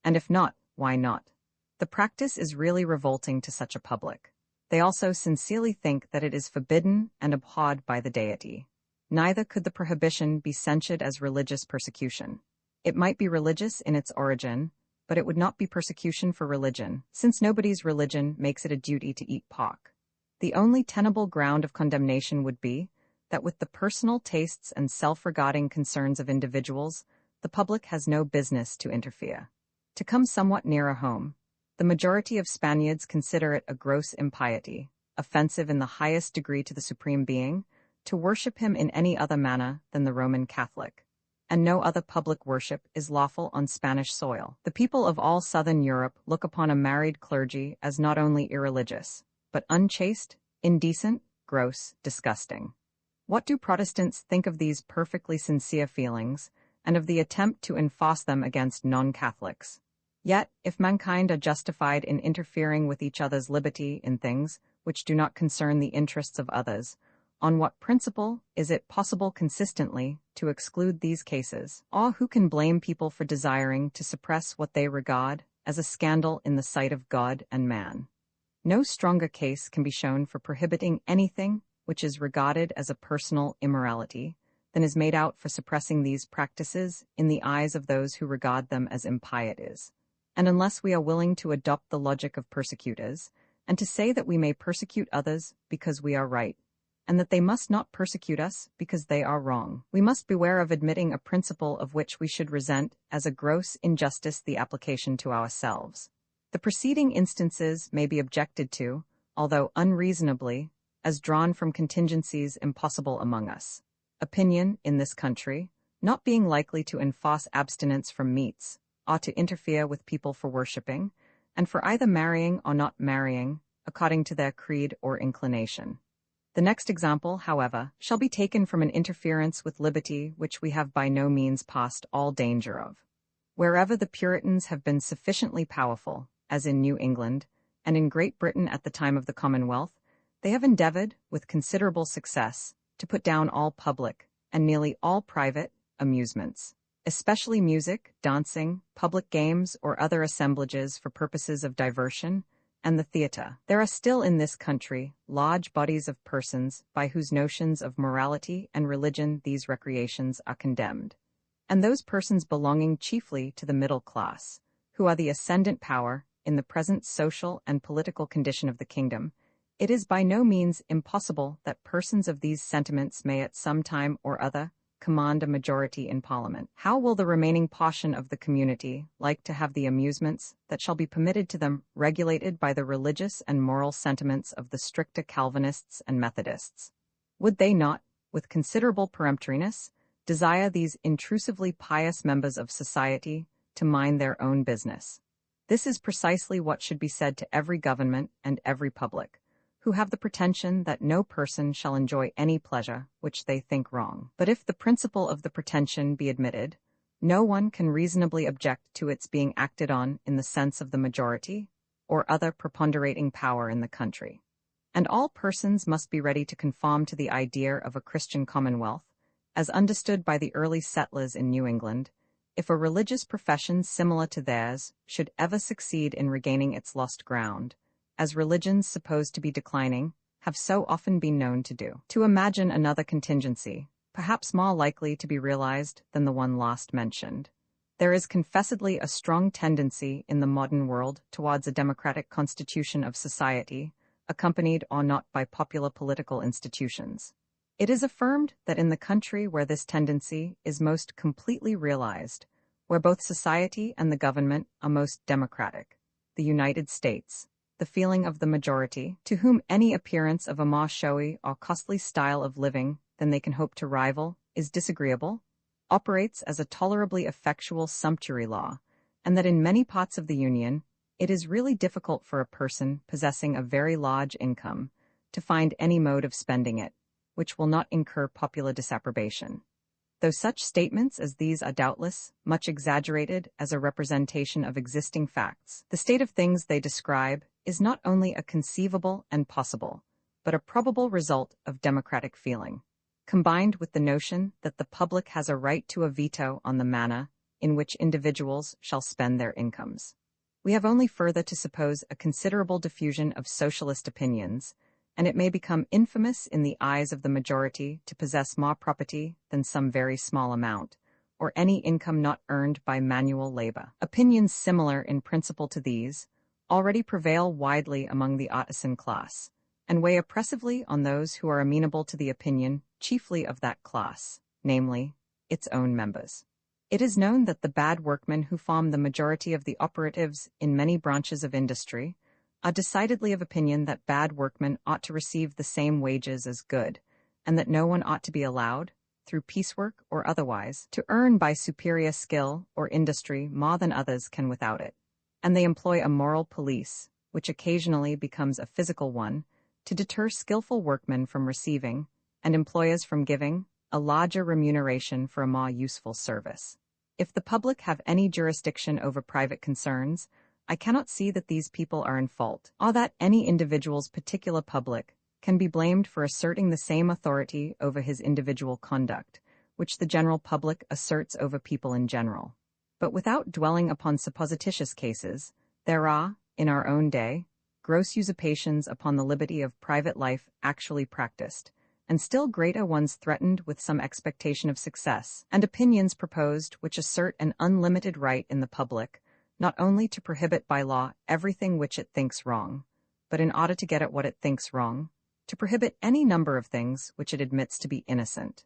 And if not, why not? The practice is really revolting to such a public. They also sincerely think that it is forbidden and abhorred by the deity. Neither could the prohibition be censured as religious persecution. It might be religious in its origin, but it would not be persecution for religion, since nobody's religion makes it a duty to eat pork. The only tenable ground of condemnation would be that with the personal tastes and self-regarding concerns of individuals, the public has no business to interfere. To come somewhat nearer home, the majority of Spaniards consider it a gross impiety, offensive in the highest degree to the Supreme Being, to worship him in any other manner than the Roman Catholic, and no other public worship is lawful on Spanish soil. The people of all southern Europe look upon a married clergy as not only irreligious, but unchaste, indecent, gross, disgusting. What do Protestants think of these perfectly sincere feelings, and of the attempt to enforce them against non-Catholics? Yet, if mankind are justified in interfering with each other's liberty in things which do not concern the interests of others, on what principle is it possible consistently to exclude these cases? Or who can blame people for desiring to suppress what they regard as a scandal in the sight of God and man? No stronger case can be shown for prohibiting anything which is regarded as a personal immorality than is made out for suppressing these practices in the eyes of those who regard them as impieties. And unless we are willing to adopt the logic of persecutors, and to say that we may persecute others because we are right, and that they must not persecute us because they are wrong, we must beware of admitting a principle of which we should resent as a gross injustice the application to ourselves. The preceding instances may be objected to, although unreasonably, as drawn from contingencies impossible among us. Opinion, in this country, not being likely to enforce abstinence from meats, ought to interfere with people for worshipping, and for either marrying or not marrying, according to their creed or inclination. The next example, however, shall be taken from an interference with liberty which we have by no means past all danger of. Wherever the Puritans have been sufficiently powerful, as in New England, and in Great Britain at the time of the Commonwealth, they have endeavored, with considerable success, to put down all public, and nearly all private, amusements, especially music, dancing, public games, or other assemblages for purposes of diversion, and the theatre. There are still in this country large bodies of persons by whose notions of morality and religion these recreations are condemned, and those persons belonging chiefly to the middle class, who are the ascendant power in the present social and political condition of the kingdom. It is by no means impossible that persons of these sentiments may at some time or other command a majority in Parliament. How will the remaining portion of the community like to have the amusements that shall be permitted to them regulated by the religious and moral sentiments of the stricter Calvinists and Methodists? Would they not, with considerable peremptoriness, desire these intrusively pious members of society to mind their own business? This is precisely what should be said to every government and every public, who have the pretension that no person shall enjoy any pleasure which they think wrong. But if the principle of the pretension be admitted, no one can reasonably object to its being acted on in the sense of the majority or other preponderating power in the country. And all persons must be ready to conform to the idea of a Christian commonwealth, as understood by the early settlers in New England, if a religious profession similar to theirs should ever succeed in regaining its lost ground, as religions supposed to be declining have so often been known to do. To imagine another contingency, perhaps more likely to be realized than the one last mentioned. There is confessedly a strong tendency in the modern world towards a democratic constitution of society, accompanied or not by popular political institutions. It is affirmed that in the country where this tendency is most completely realized, where both society and the government are most democratic, the United States, the feeling of the majority, to whom any appearance of a more showy or costly style of living than they can hope to rival is disagreeable, operates as a tolerably effectual sumptuary law, and that in many parts of the Union it is really difficult for a person possessing a very large income to find any mode of spending it which will not incur popular disapprobation. Though such statements as these are doubtless much exaggerated as a representation of existing facts, the state of things they describe is not only a conceivable and possible, but a probable result of democratic feeling, combined with the notion that the public has a right to a veto on the manner in which individuals shall spend their incomes. We have only further to suppose a considerable diffusion of socialist opinions, and it may become infamous in the eyes of the majority to possess more property than some very small amount, or any income not earned by manual labor. Opinions similar in principle to these already prevail widely among the artisan class, and weigh oppressively on those who are amenable to the opinion chiefly of that class, namely, its own members. It is known that the bad workmen who form the majority of the operatives in many branches of industry are decidedly of opinion that bad workmen ought to receive the same wages as good, and that no one ought to be allowed, through piecework or otherwise, to earn by superior skill or industry more than others can without it. And they employ a moral police, which occasionally becomes a physical one, to deter skillful workmen from receiving, and employers from giving, a larger remuneration for a more useful service. If the public have any jurisdiction over private concerns, I cannot see that these people are in fault, or that any individual's particular public can be blamed for asserting the same authority over his individual conduct, which the general public asserts over people in general. But without dwelling upon supposititious cases, there are, in our own day, gross usurpations upon the liberty of private life actually practiced, and still greater ones threatened with some expectation of success, and opinions proposed which assert an unlimited right in the public, not only to prohibit by law everything which it thinks wrong, but in order to get at what it thinks wrong, to prohibit any number of things which it admits to be innocent.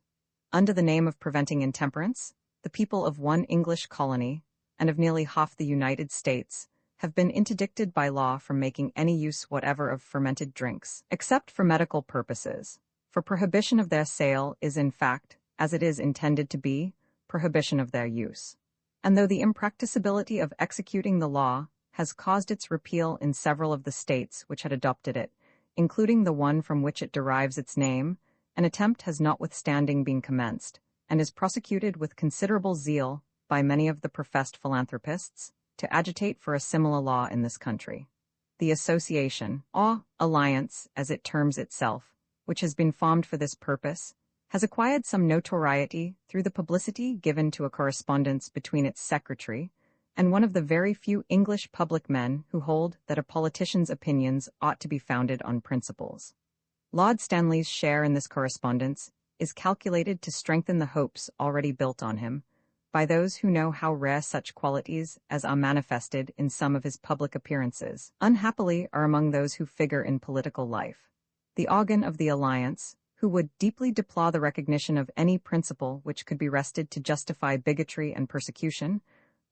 Under the name of preventing intemperance, the people of one English colony, and of nearly half the United States, have been interdicted by law from making any use whatever of fermented drinks, except for medical purposes. For prohibition of their sale is in fact, as it is intended to be, prohibition of their use. And though the impracticability of executing the law has caused its repeal in several of the states which had adopted it, including the one from which it derives its name, an attempt has notwithstanding been commenced, and is prosecuted with considerable zeal by many of the professed philanthropists, to agitate for a similar law in this country. The association, or alliance as it terms itself, which has been formed for this purpose, has acquired some notoriety through the publicity given to a correspondence between its secretary and one of the very few English public men who hold that a politician's opinions ought to be founded on principles. Lord Stanley's share in this correspondence is calculated to strengthen the hopes already built on him by those who know how rare such qualities as are manifested in some of his public appearances, unhappily, are among those who figure in political life. The organ of the alliance, who would deeply deplore the recognition of any principle which could be wrested to justify bigotry and persecution,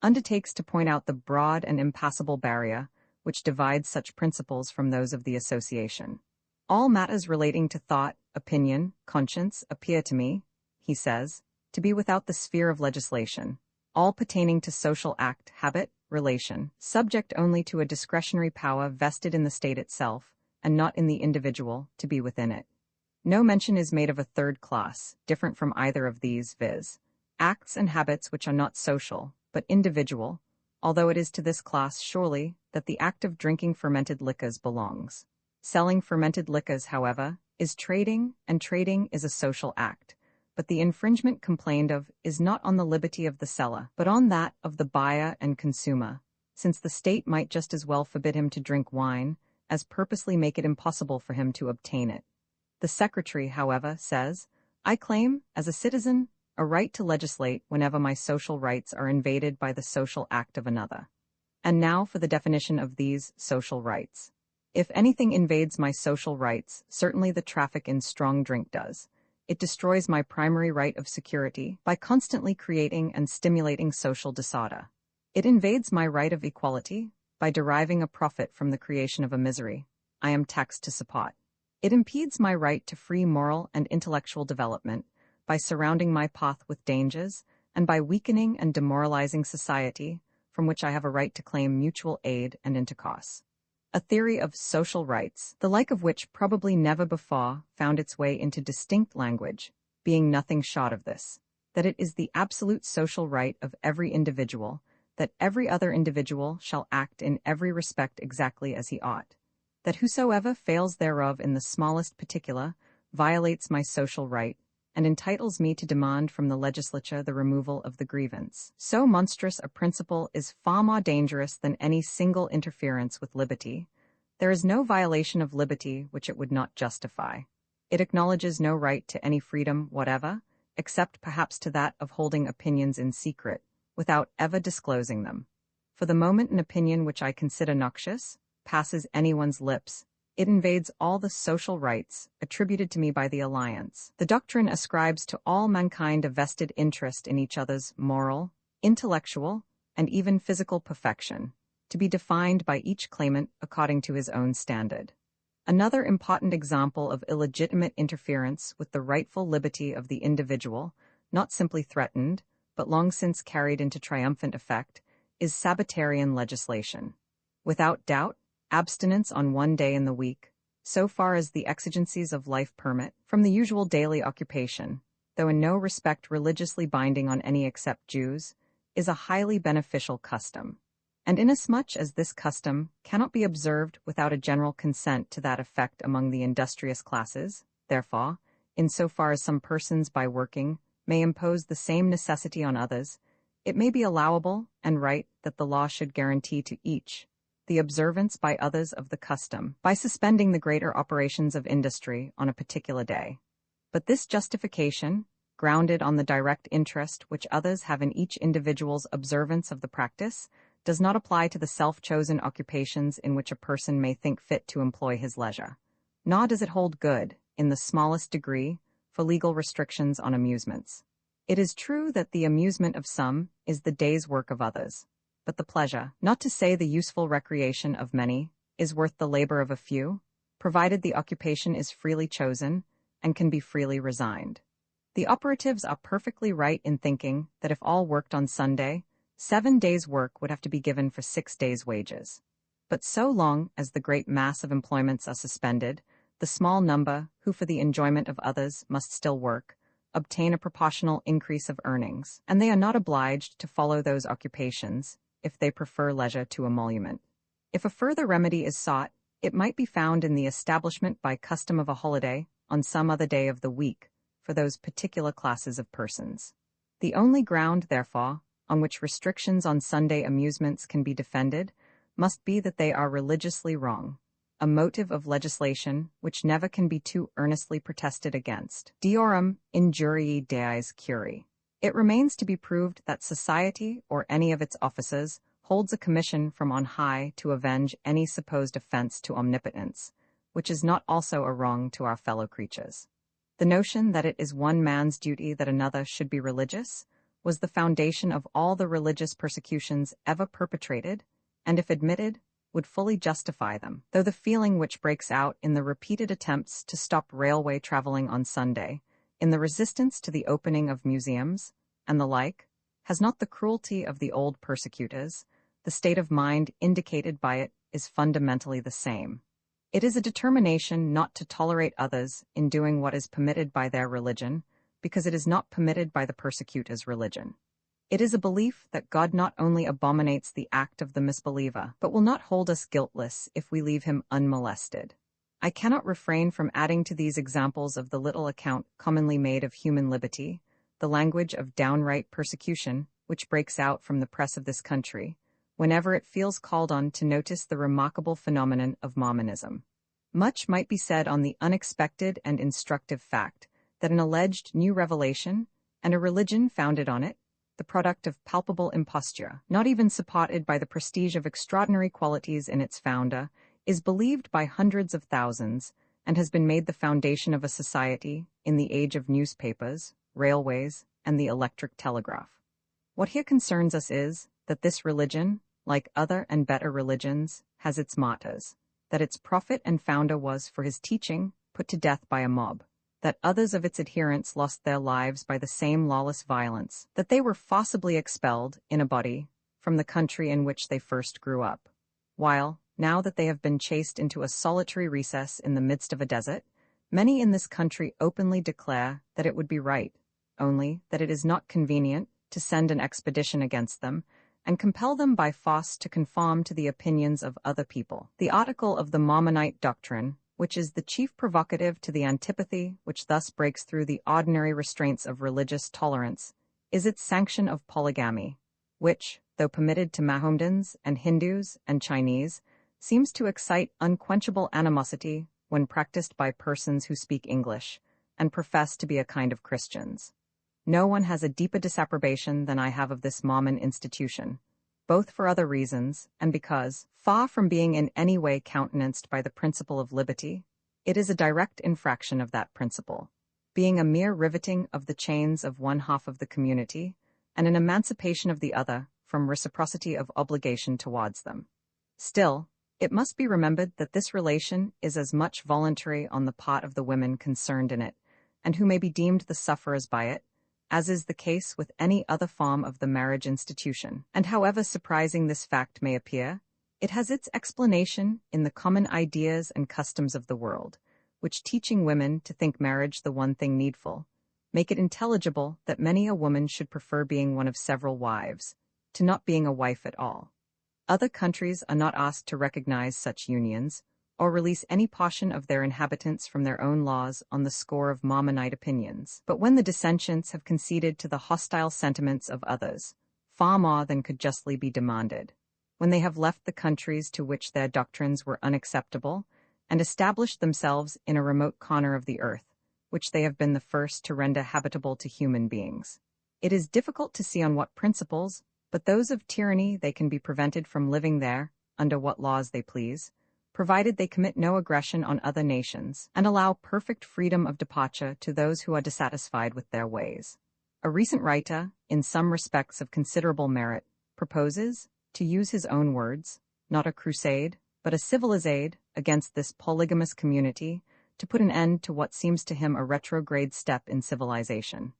undertakes to point out the broad and impassable barrier which divides such principles from those of the association. All matters relating to thought, opinion, conscience appear to me, he says, to be without the sphere of legislation, all pertaining to social act, habit, relation, subject only to a discretionary power vested in the state itself, and not in the individual, to be within it. No mention is made of a third class, different from either of these, viz., acts and habits which are not social, but individual, although it is to this class, surely, that the act of drinking fermented liquors belongs. Selling fermented liquors, however, is trading, and trading is a social act, but the infringement complained of is not on the liberty of the seller, but on that of the buyer and consumer, since the state might just as well forbid him to drink wine as purposely make it impossible for him to obtain it. The Secretary, however, says, I claim, as a citizen, a right to legislate whenever my social rights are invaded by the social act of another. And now for the definition of these social rights. If anything invades my social rights, certainly the traffic in strong drink does. It destroys my primary right of security by constantly creating and stimulating social disorder. It invades my right of equality by deriving a profit from the creation of a misery I am taxed to support. It impedes my right to free moral and intellectual development by surrounding my path with dangers and by weakening and demoralizing society, from which I have a right to claim mutual aid and intercourse. A theory of social rights, the like of which probably never before found its way into distinct language, being nothing short of this, that it is the absolute social right of every individual, that every other individual shall act in every respect exactly as he ought, that whosoever fails thereof in the smallest particular violates my social right, and entitles me to demand from the legislature the removal of the grievance. So monstrous a principle is far more dangerous than any single interference with liberty. There is no violation of liberty which it would not justify. It acknowledges no right to any freedom whatever, except perhaps to that of holding opinions in secret, without ever disclosing them. For the moment an opinion which I consider noxious passes anyone's lips, it invades all the social rights attributed to me by the Alliance. The doctrine ascribes to all mankind a vested interest in each other's moral, intellectual, and even physical perfection, to be defined by each claimant according to his own standard. Another important example of illegitimate interference with the rightful liberty of the individual, not simply threatened, but long since carried into triumphant effect, is Sabbatarian legislation. Without doubt, abstinence on one day in the week, so far as the exigencies of life permit, from the usual daily occupation, though in no respect religiously binding on any except Jews, is a highly beneficial custom. And inasmuch as this custom cannot be observed without a general consent to that effect among the industrious classes, therefore, in so far as some persons by working may impose the same necessity on others, it may be allowable and right that the law should guarantee to each the observance by others of the custom, by suspending the greater operations of industry on a particular day. But this justification, grounded on the direct interest which others have in each individual's observance of the practice, does not apply to the self-chosen occupations in which a person may think fit to employ his leisure. Nor does it hold good, in the smallest degree, for legal restrictions on amusements. It is true that the amusement of some is the day's work of others, but the pleasure, not to say the useful recreation of many, is worth the labor of a few, provided the occupation is freely chosen and can be freely resigned. The operatives are perfectly right in thinking that if all worked on Sunday, 7 days' work would have to be given for 6 days' wages. But so long as the great mass of employments are suspended, the small number who for the enjoyment of others must still work, obtain a proportional increase of earnings, and they are not obliged to follow those occupations if they prefer leisure to emolument. If a further remedy is sought, it might be found in the establishment by custom of a holiday on some other day of the week for those particular classes of persons. The only ground, therefore, on which restrictions on Sunday amusements can be defended must be that they are religiously wrong, a motive of legislation which never can be too earnestly protested against. Deorum injuriae deis curi. It remains to be proved that society or any of its officers holds a commission from on high to avenge any supposed offense to omnipotence, which is not also a wrong to our fellow creatures. The notion that it is one man's duty that another should be religious was the foundation of all the religious persecutions ever perpetrated, and if admitted, would fully justify them, though the feeling which breaks out in the repeated attempts to stop railway traveling on Sunday, in the resistance to the opening of museums, and the like, has not the cruelty of the old persecutors. The state of mind indicated by it is fundamentally the same. It is a determination not to tolerate others in doing what is permitted by their religion, because it is not permitted by the persecutor's religion. It is a belief that God not only abominates the act of the misbeliever, but will not hold us guiltless if we leave him unmolested. I cannot refrain from adding to these examples of the little account commonly made of human liberty, the language of downright persecution which breaks out from the press of this country, whenever it feels called on to notice the remarkable phenomenon of Mormonism. Much might be said on the unexpected and instructive fact that an alleged new revelation, and a religion founded on it, the product of palpable imposture, not even supported by the prestige of extraordinary qualities in its founder, is believed by hundreds of thousands, and has been made the foundation of a society in the age of newspapers, railways, and the electric telegraph. What here concerns us is that this religion, like other and better religions, has its martyrs, that its prophet and founder was, for his teaching, put to death by a mob, that others of its adherents lost their lives by the same lawless violence, that they were forcibly expelled, in a body, from the country in which they first grew up, while, now that they have been chased into a solitary recess in the midst of a desert, many in this country openly declare that it would be right, only that it is not convenient, to send an expedition against them, and compel them by force to conform to the opinions of other people. The article of the Mormonite doctrine, which is the chief provocative to the antipathy which thus breaks through the ordinary restraints of religious tolerance, is its sanction of polygamy, which, though permitted to Mohammedans and Hindus and Chinese, seems to excite unquenchable animosity when practiced by persons who speak English and profess to be a kind of Christians. No one has a deeper disapprobation than I have of this Mormon institution, both for other reasons and because, far from being in any way countenanced by the principle of liberty, it is a direct infraction of that principle, being a mere riveting of the chains of one half of the community and an emancipation of the other from reciprocity of obligation towards them. Still, it must be remembered that this relation is as much voluntary on the part of the women concerned in it, and who may be deemed the sufferers by it, as is the case with any other form of the marriage institution. And however surprising this fact may appear, it has its explanation in the common ideas and customs of the world, which, teaching women to think marriage the one thing needful, make it intelligible that many a woman should prefer being one of several wives, to not being a wife at all. Other countries are not asked to recognize such unions, or release any portion of their inhabitants from their own laws on the score of Mormonite opinions. But when the dissentients have conceded to the hostile sentiments of others, far more than could justly be demanded, when they have left the countries to which their doctrines were unacceptable, and established themselves in a remote corner of the earth, which they have been the first to render habitable to human beings, it is difficult to see on what principles, but those of tyranny, they can be prevented from living there, under what laws they please, provided they commit no aggression on other nations, and allow perfect freedom of departure to those who are dissatisfied with their ways. A recent writer, in some respects of considerable merit, proposes, to use his own words, not a crusade, but a civilizade against this polygamous community, to put an end to what seems to him a retrograde step in civilization.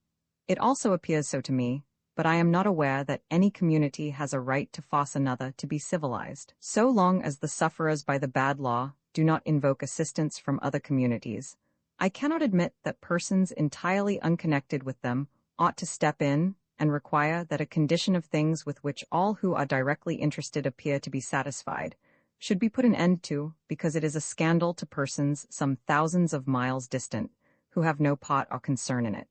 It also appears so to me, but I am not aware that any community has a right to force another to be civilized, so long as the sufferers by the bad law do not invoke assistance from other communities. I cannot admit that persons entirely unconnected with them ought to step in and require that a condition of things with which all who are directly interested appear to be satisfied should be put an end to, because it is a scandal to persons some thousands of miles distant, who have no part or concern in it.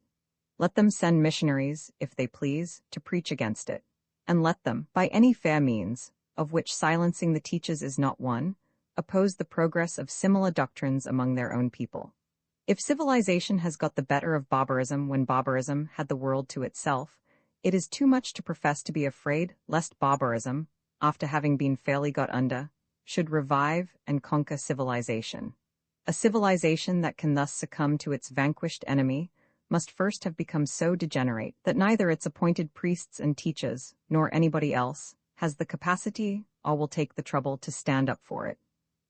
Let them send missionaries, if they please, to preach against it, and let them, by any fair means, of which silencing the teachers is not one, oppose the progress of similar doctrines among their own people. If civilization has got the better of barbarism when barbarism had the world to itself, it is too much to profess to be afraid lest barbarism, after having been fairly got under, should revive and conquer civilization. A civilization that can thus succumb to its vanquished enemy must first have become so degenerate that neither its appointed priests and teachers, nor anybody else, has the capacity or will take the trouble to stand up for it.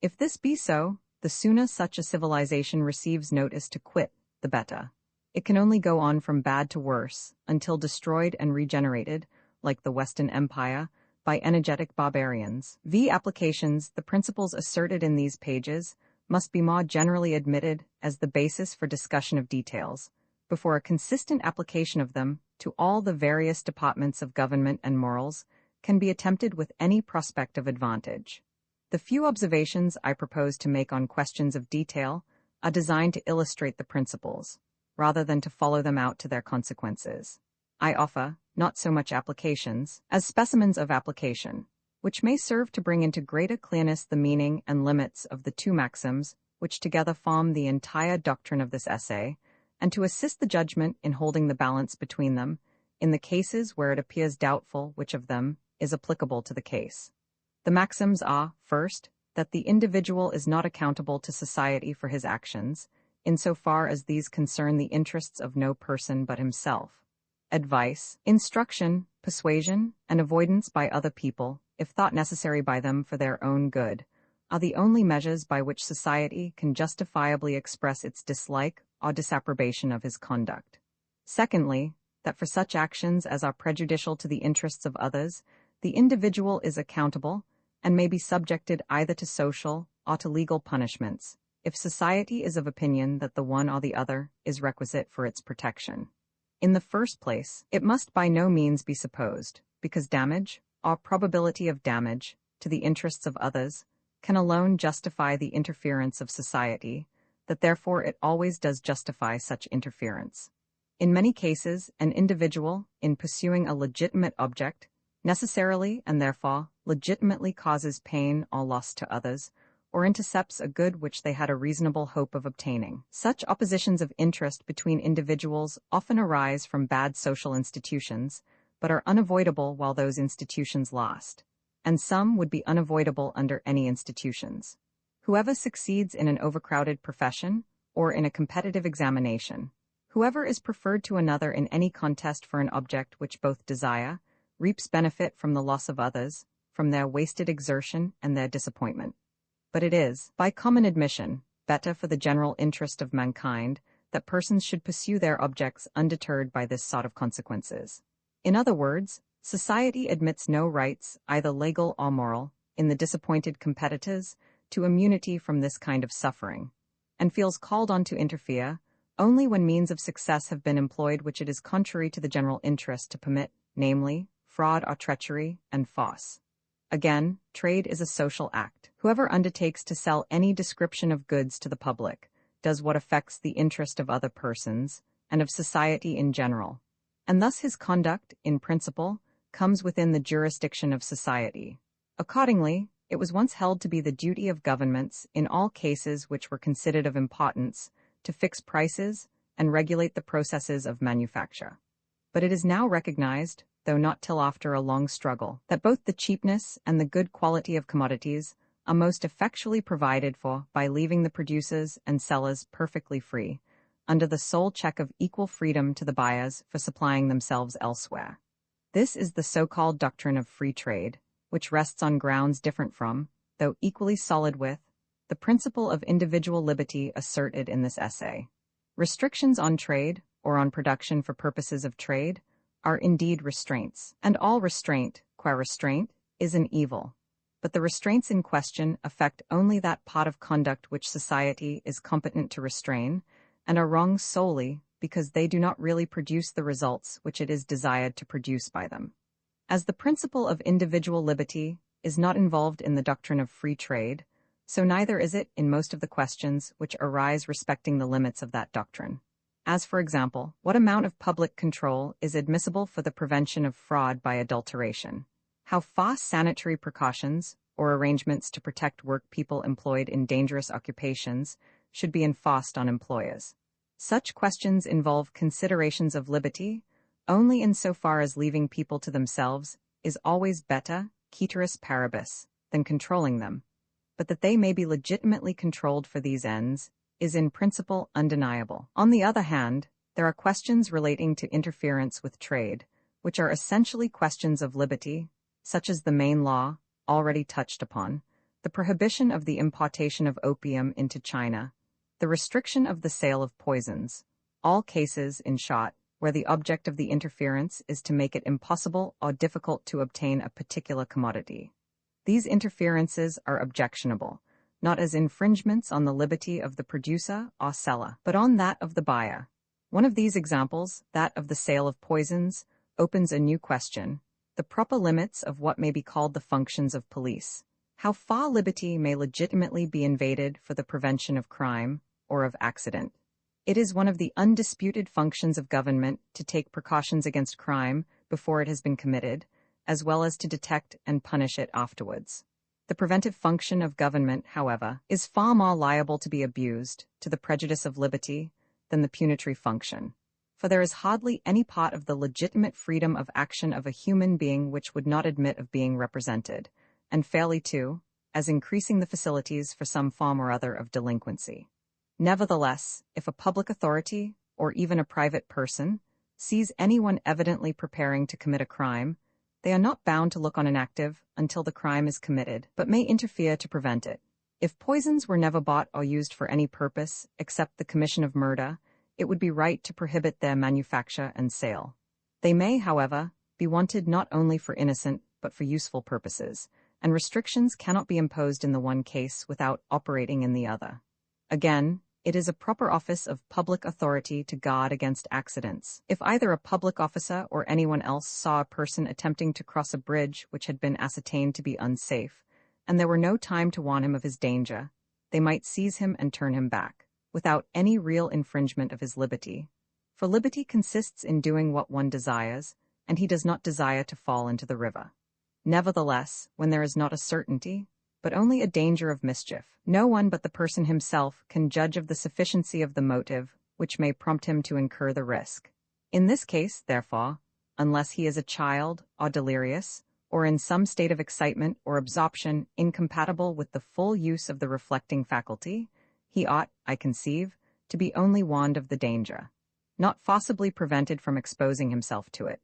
If this be so, the sooner such a civilization receives notice to quit, the better. It can only go on from bad to worse, until destroyed and regenerated, like the Western Empire, by energetic barbarians. Applications, the principles asserted in these pages, must be more generally admitted as the basis for discussion of details, before a consistent application of them to all the various departments of government and morals can be attempted with any prospect of advantage. The few observations I propose to make on questions of detail are designed to illustrate the principles, rather than to follow them out to their consequences. I offer, not so much applications, as specimens of application, which may serve to bring into greater clearness the meaning and limits of the two maxims which together form the entire doctrine of this essay, and to assist the judgment in holding the balance between them, in the cases where it appears doubtful which of them is applicable to the case. The maxims are, first, that the individual is not accountable to society for his actions, insofar as these concern the interests of no person but himself. Advice, instruction, persuasion, and avoidance by other people, if thought necessary by them for their own good, are the only measures by which society can justifiably express its dislike or disapprobation of his conduct. Secondly, that for such actions as are prejudicial to the interests of others, the individual is accountable and may be subjected either to social or to legal punishments, if society is of opinion that the one or the other is requisite for its protection. In the first place, it must by no means be supposed, because damage, or probability of damage, to the interests of others, can alone justify the interference of society, that therefore it always does justify such interference. In many cases, an individual, in pursuing a legitimate object, necessarily and therefore legitimately causes pain or loss to others, or intercepts a good which they had a reasonable hope of obtaining. Such oppositions of interest between individuals often arise from bad social institutions, but are unavoidable while those institutions last, and some would be unavoidable under any institutions. Whoever succeeds in an overcrowded profession, or in a competitive examination, whoever is preferred to another in any contest for an object which both desire, reaps benefit from the loss of others, from their wasted exertion and their disappointment. But it is, by common admission, better for the general interest of mankind that persons should pursue their objects undeterred by this sort of consequences. In other words, society admits no rights, either legal or moral, in the disappointed competitors to immunity from this kind of suffering, and feels called on to interfere only when means of success have been employed which it is contrary to the general interest to permit, namely, fraud or treachery, and farce. Again, trade is a social act. Whoever undertakes to sell any description of goods to the public does what affects the interest of other persons, and of society in general, and thus his conduct, in principle, comes within the jurisdiction of society. Accordingly, it was once held to be the duty of governments, in all cases which were considered of importance, to fix prices and regulate the processes of manufacture. But it is now recognized, though not till after a long struggle, that both the cheapness and the good quality of commodities are most effectually provided for by leaving the producers and sellers perfectly free, under the sole check of equal freedom to the buyers for supplying themselves elsewhere. This is the so-called doctrine of free trade, which rests on grounds different from, though equally solid with, the principle of individual liberty asserted in this essay. Restrictions on trade, or on production for purposes of trade, are indeed restraints, and all restraint, qua restraint, is an evil. But the restraints in question affect only that part of conduct which society is competent to restrain, and are wrong solely because they do not really produce the results which it is desired to produce by them. As the principle of individual liberty is not involved in the doctrine of free trade, so neither is it in most of the questions which arise respecting the limits of that doctrine. As, for example, what amount of public control is admissible for the prevention of fraud by adulteration? How far sanitary precautions, or arrangements to protect work people employed in dangerous occupations, should be enforced on employers? Such questions involve considerations of liberty, only insofar as leaving people to themselves is always better, ceteris paribus, than controlling them. But that they may be legitimately controlled for these ends is in principle undeniable. On the other hand, there are questions relating to interference with trade, which are essentially questions of liberty, such as the main law, already touched upon, the prohibition of the importation of opium into China, the restriction of the sale of poisons, all cases, in short, where the object of the interference is to make it impossible or difficult to obtain a particular commodity. These interferences are objectionable, not as infringements on the liberty of the producer or seller, but on that of the buyer. One of these examples, that of the sale of poisons, opens a new question, the proper limits of what may be called the functions of police. How far liberty may legitimately be invaded for the prevention of crime or of accident. It is one of the undisputed functions of government to take precautions against crime before it has been committed, as well as to detect and punish it afterwards. The preventive function of government, however, is far more liable to be abused, to the prejudice of liberty, than the punitory function. For there is hardly any part of the legitimate freedom of action of a human being which would not admit of being represented, and fairly too, as increasing the facilities for some form or other of delinquency. Nevertheless, if a public authority, or even a private person, sees anyone evidently preparing to commit a crime, they are not bound to look on inactive until the crime is committed, but may interfere to prevent it. If poisons were never bought or used for any purpose except the commission of murder, it would be right to prohibit their manufacture and sale. They may, however, be wanted not only for innocent but for useful purposes, and restrictions cannot be imposed in the one case without operating in the other. Again, it is a proper office of public authority to guard against accidents. If either a public officer or anyone else saw a person attempting to cross a bridge which had been ascertained to be unsafe, and there were no time to warn him of his danger, they might seize him and turn him back, without any real infringement of his liberty. For liberty consists in doing what one desires, and he does not desire to fall into the river. Nevertheless, when there is not a certainty, but only a danger of mischief, no one but the person himself can judge of the sufficiency of the motive which may prompt him to incur the risk. In this case, therefore, unless he is a child or delirious, or in some state of excitement or absorption incompatible with the full use of the reflecting faculty, he ought, I conceive, to be only warned of the danger, not forcibly prevented from exposing himself to it.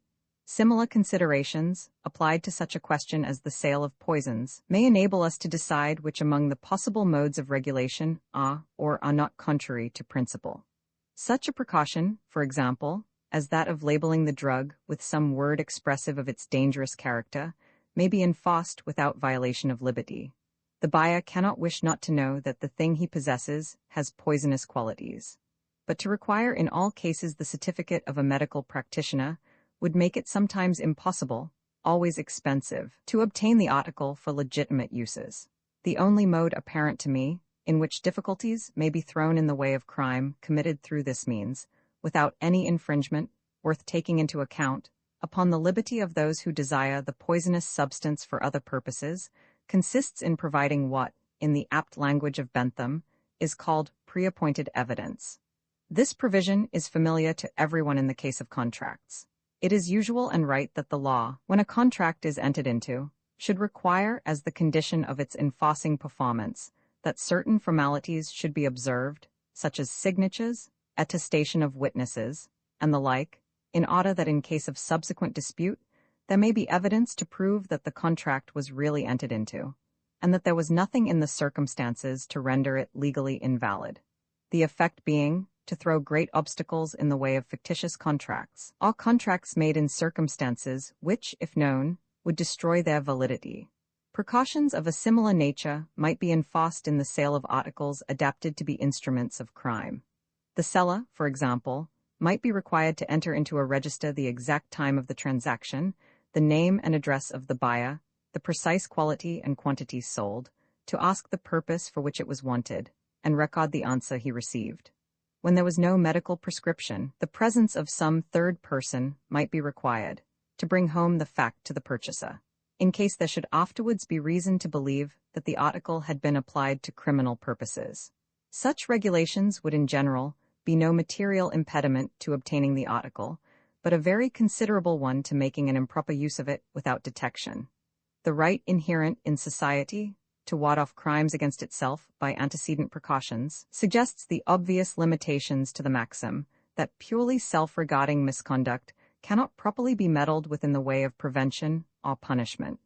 Similar considerations, applied to such a question as the sale of poisons, may enable us to decide which among the possible modes of regulation are or are not contrary to principle. Such a precaution, for example, as that of labeling the drug with some word expressive of its dangerous character, may be enforced without violation of liberty. The buyer cannot wish not to know that the thing he possesses has poisonous qualities. But to require in all cases the certificate of a medical practitioner would make it sometimes impossible, always expensive, to obtain the article for legitimate uses. The only mode apparent to me, in which difficulties may be thrown in the way of crime committed through this means, without any infringement, worth taking into account, upon the liberty of those who desire the poisonous substance for other purposes, consists in providing what, in the apt language of Bentham, is called pre-appointed evidence. This provision is familiar to everyone in the case of contracts. It is usual and right that the law, when a contract is entered into, should require as the condition of its enforcing performance that certain formalities should be observed, such as signatures, attestation of witnesses, and the like, in order that in case of subsequent dispute, there may be evidence to prove that the contract was really entered into, and that there was nothing in the circumstances to render it legally invalid. The effect being, to throw great obstacles in the way of fictitious contracts, or contracts made in circumstances which, if known, would destroy their validity. Precautions of a similar nature might be enforced in the sale of articles adapted to be instruments of crime. The seller, for example, might be required to enter into a register the exact time of the transaction, the name and address of the buyer, the precise quality and quantity sold, to ask the purpose for which it was wanted, and record the answer he received. When there was no medical prescription, the presence of some third person might be required to bring home the fact to the purchaser, in case there should afterwards be reason to believe that the article had been applied to criminal purposes. Such regulations would in general be no material impediment to obtaining the article, but a very considerable one to making an improper use of it without detection. The right inherent in society to ward off crimes against itself by antecedent precautions suggests the obvious limitations to the maxim that purely self-regarding misconduct cannot properly be meddled with in the way of prevention or punishment.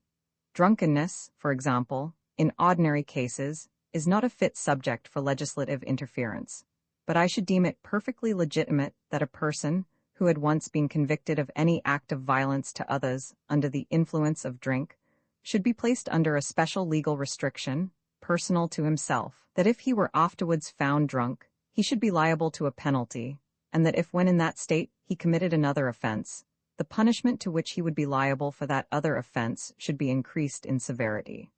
Drunkenness, for example, in ordinary cases, is not a fit subject for legislative interference, but I should deem it perfectly legitimate that a person who had once been convicted of any act of violence to others under the influence of drink should be placed under a special legal restriction, personal to himself, that if he were afterwards found drunk, he should be liable to a penalty, and that if when in that state he committed another offense, the punishment to which he would be liable for that other offense should be increased in severity.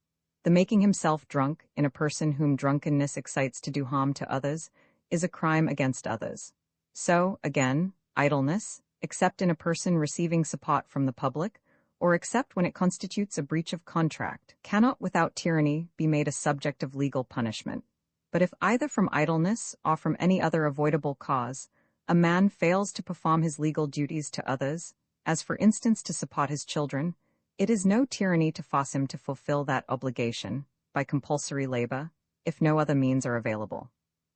The making himself drunk in a person whom drunkenness excites to do harm to others is a crime against others. So, again, idleness, except in a person receiving support from the public, or except when it constitutes a breach of contract, cannot without tyranny be made a subject of legal punishment. But if either from idleness or from any other avoidable cause, a man fails to perform his legal duties to others, as for instance to support his children, it is no tyranny to force him to fulfill that obligation by compulsory labor, if no other means are available.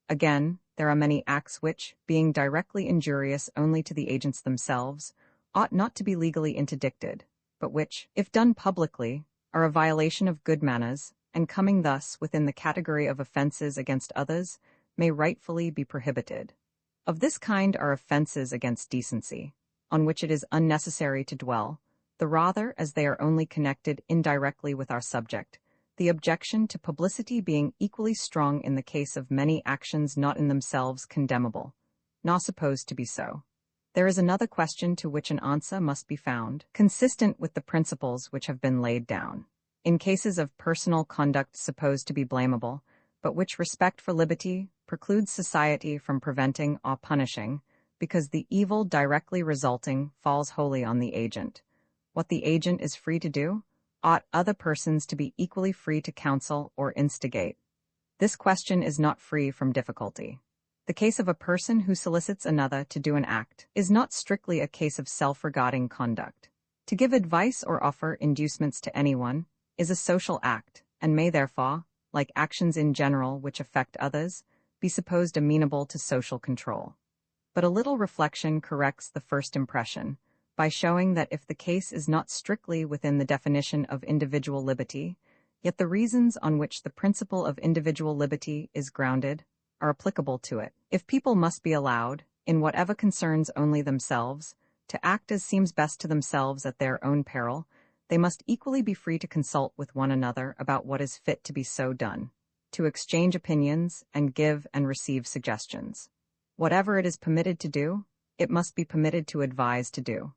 Again, there are many acts which, being directly injurious only to the agents themselves, ought not to be legally interdicted, but which, if done publicly, are a violation of good manners, and coming thus within the category of offenses against others, may rightfully be prohibited. Of this kind are offenses against decency, on which it is unnecessary to dwell, the rather as they are only connected indirectly with our subject, the objection to publicity being equally strong in the case of many actions not in themselves condemnable, nor supposed to be so. There is another question to which an answer must be found, consistent with the principles which have been laid down. In cases of personal conduct supposed to be blamable, but which respect for liberty precludes society from preventing or punishing, because the evil directly resulting falls wholly on the agent. What the agent is free to do, ought other persons to be equally free to counsel or instigate. This question is not free from difficulty. The case of a person who solicits another to do an act is not strictly a case of self-regarding conduct. To give advice or offer inducements to anyone is a social act, and may therefore, like actions in general which affect others, be supposed amenable to social control. But a little reflection corrects the first impression, by showing that if the case is not strictly within the definition of individual liberty, yet the reasons on which the principle of individual liberty is grounded are applicable to it. If people must be allowed, in whatever concerns only themselves, to act as seems best to themselves at their own peril, they must equally be free to consult with one another about what is fit to be so done, to exchange opinions and give and receive suggestions. Whatever it is permitted to do, it must be permitted to advise to do.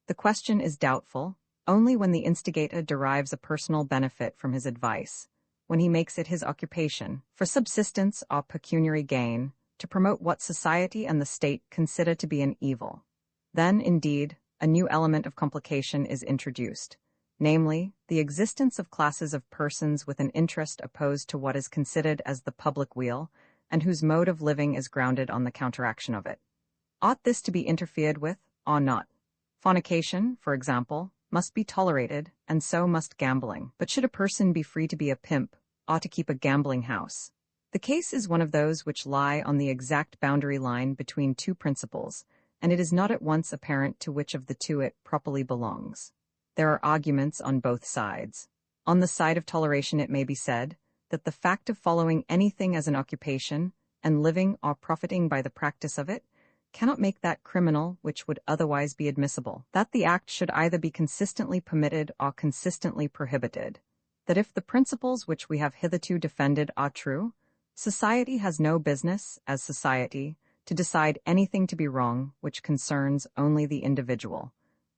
The question is doubtful only when the instigator derives a personal benefit from his advice, when he makes it his occupation, for subsistence or pecuniary gain, to promote what society and the state consider to be an evil. Then, indeed, a new element of complication is introduced, namely, the existence of classes of persons with an interest opposed to what is considered as the public weal, and whose mode of living is grounded on the counteraction of it. Ought this to be interfered with, or not? Fornication, for example, must be tolerated, and so must gambling. But should a person be free to be a pimp, or to keep a gambling house? The case is one of those which lie on the exact boundary line between two principles, and it is not at once apparent to which of the two it properly belongs. There are arguments on both sides. On the side of toleration it may be said that the fact of following anything as an occupation, and living or profiting by the practice of it, cannot make that criminal which would otherwise be admissible, that the act should either be consistently permitted or consistently prohibited, that if the principles which we have hitherto defended are true, society has no business, as society, to decide anything to be wrong which concerns only the individual,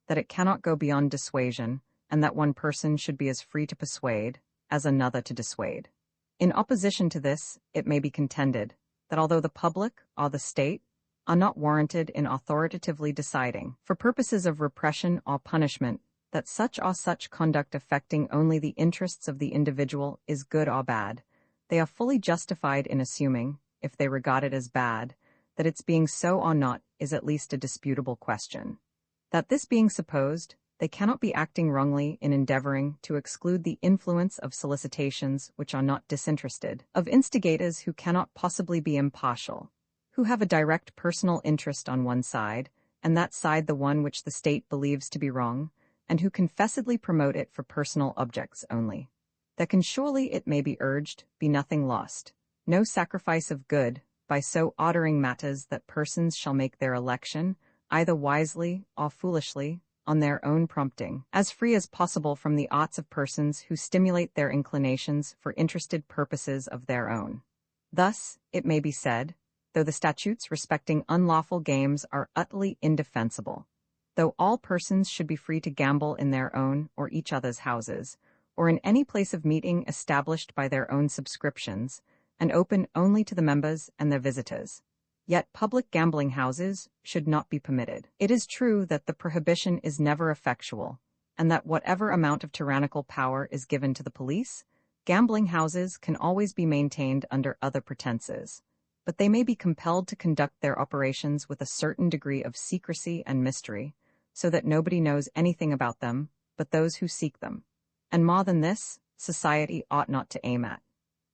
that it cannot go beyond dissuasion, and that one person should be as free to persuade as another to dissuade. In opposition to this, it may be contended that although the public or the state are not warranted in authoritatively deciding, for purposes of repression or punishment, that such or such conduct affecting only the interests of the individual is good or bad, they are fully justified in assuming, if they regard it as bad, that its being so or not is at least a disputable question. That this being supposed, they cannot be acting wrongly in endeavoring to exclude the influence of solicitations which are not disinterested, of instigators who cannot possibly be impartial, who have a direct personal interest on one side, and that side the one which the state believes to be wrong, and who confessedly promote it for personal objects only. There can surely, it may be urged, be nothing lost, no sacrifice of good, by so ordering matters that persons shall make their election, either wisely or foolishly, on their own prompting, as free as possible from the arts of persons who stimulate their inclinations for interested purposes of their own. Thus, it may be said, though the statutes respecting unlawful games are utterly indefensible, though all persons should be free to gamble in their own or each other's houses, or in any place of meeting established by their own subscriptions, and open only to the members and their visitors, yet public gambling houses should not be permitted. It is true that the prohibition is never effectual, and that whatever amount of tyrannical power is given to the police, gambling houses can always be maintained under other pretenses, but they may be compelled to conduct their operations with a certain degree of secrecy and mystery, so that nobody knows anything about them but those who seek them. And more than this, society ought not to aim at.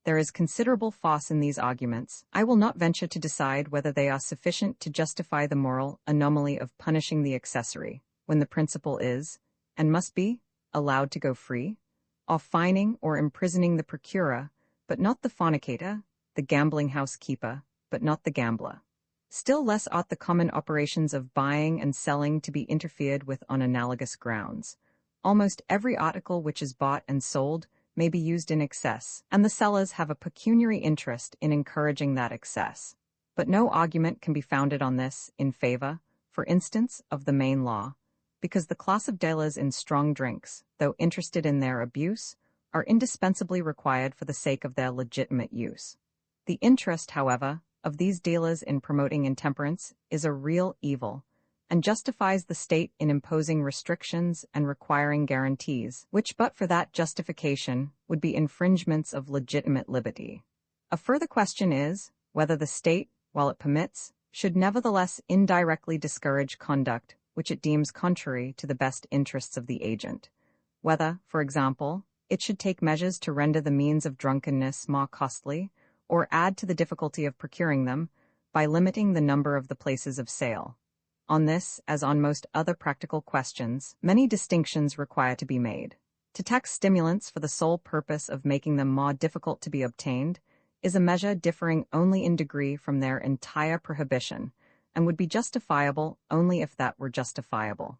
There is considerable force in these arguments. I will not venture to decide whether they are sufficient to justify the moral anomaly of punishing the accessory, when the principle is, and must be, allowed to go free, or fining or imprisoning the procurer, but not the fornicator, the gambling house keeper, but not the gambler. Still less ought the common operations of buying and selling to be interfered with on analogous grounds. Almost every article which is bought and sold may be used in excess, and the sellers have a pecuniary interest in encouraging that excess. But no argument can be founded on this in favor, for instance, of the main law, because the class of dealers in strong drinks, though interested in their abuse, are indispensably required for the sake of their legitimate use. The interest, however, of these dealers in promoting intemperance is a real evil, and justifies the state in imposing restrictions and requiring guarantees, which but for that justification would be infringements of legitimate liberty. A further question is, whether the state, while it permits, should nevertheless indirectly discourage conduct which it deems contrary to the best interests of the agent. Whether, for example, it should take measures to render the means of drunkenness more costly, or add to the difficulty of procuring them by limiting the number of the places of sale. On this, as on most other practical questions, many distinctions require to be made. To tax stimulants for the sole purpose of making them more difficult to be obtained is a measure differing only in degree from their entire prohibition, and would be justifiable only if that were justifiable.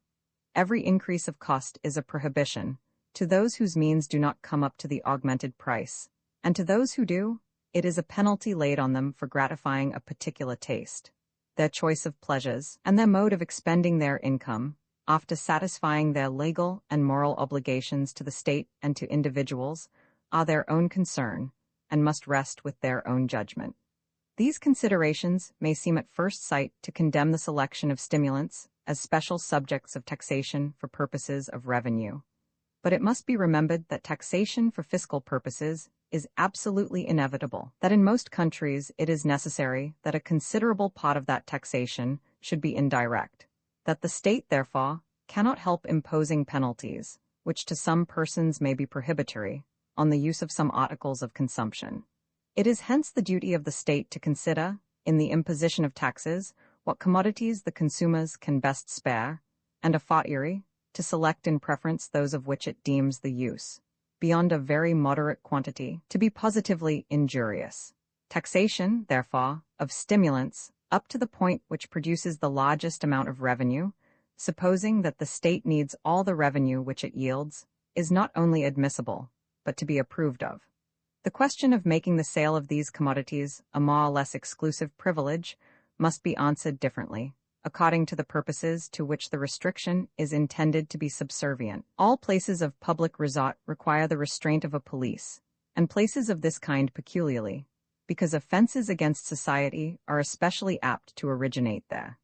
Every increase of cost is a prohibition, to those whose means do not come up to the augmented price, and to those who do, it is a penalty laid on them for gratifying a particular taste. Their choice of pleasures, and their mode of expending their income, after satisfying their legal and moral obligations to the state and to individuals, are their own concern, and must rest with their own judgment. These considerations may seem at first sight to condemn the selection of stimulants as special subjects of taxation for purposes of revenue. But it must be remembered that taxation for fiscal purposes is absolutely inevitable, that in most countries it is necessary that a considerable part of that taxation should be indirect, that the state, therefore, cannot help imposing penalties, which to some persons may be prohibitory, on the use of some articles of consumption. It is hence the duty of the state to consider, in the imposition of taxes, what commodities the consumers can best spare, and a fortiori, to select in preference those of which it deems the use, beyond a very moderate quantity, to be positively injurious. Taxation, therefore, of stimulants, up to the point which produces the largest amount of revenue, supposing that the state needs all the revenue which it yields, is not only admissible, but to be approved of. The question of making the sale of these commodities a more or less exclusive privilege must be answered differently, according to the purposes to which the restriction is intended to be subservient. All places of public resort require the restraint of a police, and places of this kind peculiarly, because offenses against society are especially apt to originate there.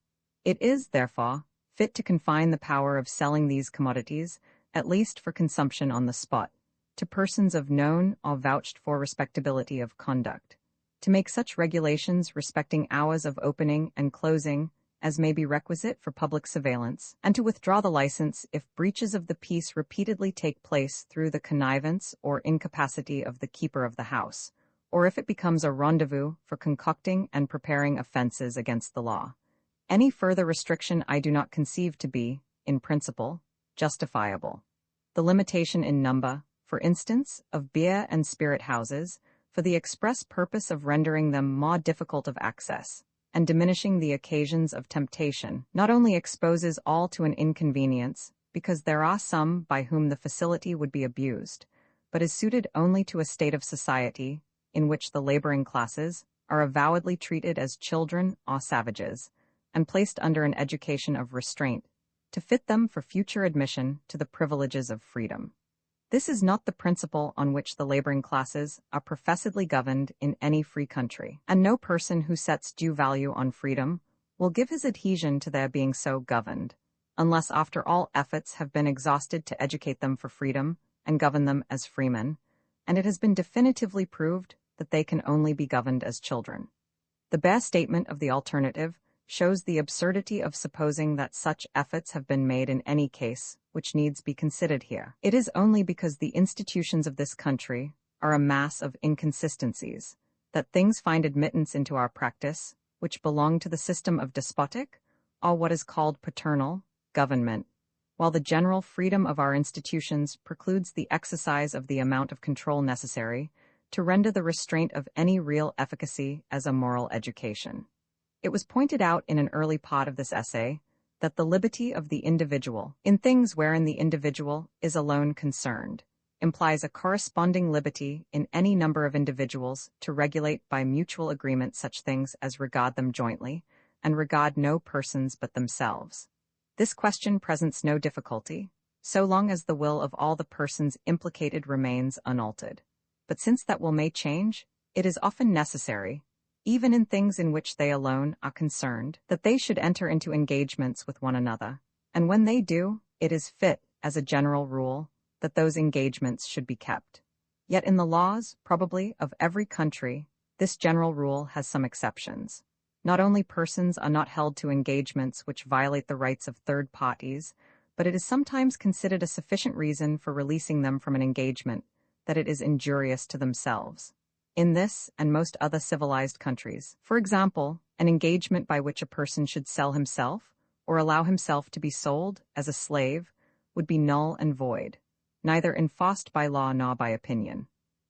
It is, therefore, fit to confine the power of selling these commodities, at least for consumption on the spot, to persons of known or vouched-for respectability of conduct, to make such regulations respecting hours of opening and closing as may be requisite for public surveillance, and to withdraw the license if breaches of the peace repeatedly take place through the connivance or incapacity of the keeper of the house, or if it becomes a rendezvous for concocting and preparing offenses against the law. Any further restriction I do not conceive to be, in principle, justifiable. The limitation in number, for instance, of beer and spirit houses, for the express purpose of rendering them more difficult of access, and diminishing the occasions of temptation, not only exposes all to an inconvenience, because there are some by whom the facility would be abused, but is suited only to a state of society in which the laboring classes are avowedly treated as children or savages, and placed under an education of restraint, to fit them for future admission to the privileges of freedom. This is not the principle on which the laboring classes are professedly governed in any free country, and no person who sets due value on freedom will give his adhesion to their being so governed, unless after all efforts have been exhausted to educate them for freedom and govern them as freemen, and it has been definitively proved that they can only be governed as children. The bare statement of the alternative shows the absurdity of supposing that such efforts have been made in any case, which needs be considered here. It is only because the institutions of this country are a mass of inconsistencies that things find admittance into our practice, which belong to the system of despotic, or what is called paternal, government, while the general freedom of our institutions precludes the exercise of the amount of control necessary to render the restraint of any real efficacy as a moral education. It was pointed out in an early part of this essay that the liberty of the individual, in things wherein the individual is alone concerned, implies a corresponding liberty in any number of individuals to regulate by mutual agreement such things as regard them jointly, and regard no persons but themselves. This question presents no difficulty, so long as the will of all the persons implicated remains unaltered. But since that will may change, it is often necessary, even in things in which they alone are concerned, that they should enter into engagements with one another, and when they do, it is fit, as a general rule, that those engagements should be kept. Yet in the laws, probably, of every country, this general rule has some exceptions. Not only persons are not held to engagements which violate the rights of third parties, but it is sometimes considered a sufficient reason for releasing them from an engagement that it is injurious to themselves. In this and most other civilized countries, for example, an engagement by which a person should sell himself or allow himself to be sold as a slave would be null and void, neither enforced by law nor by opinion.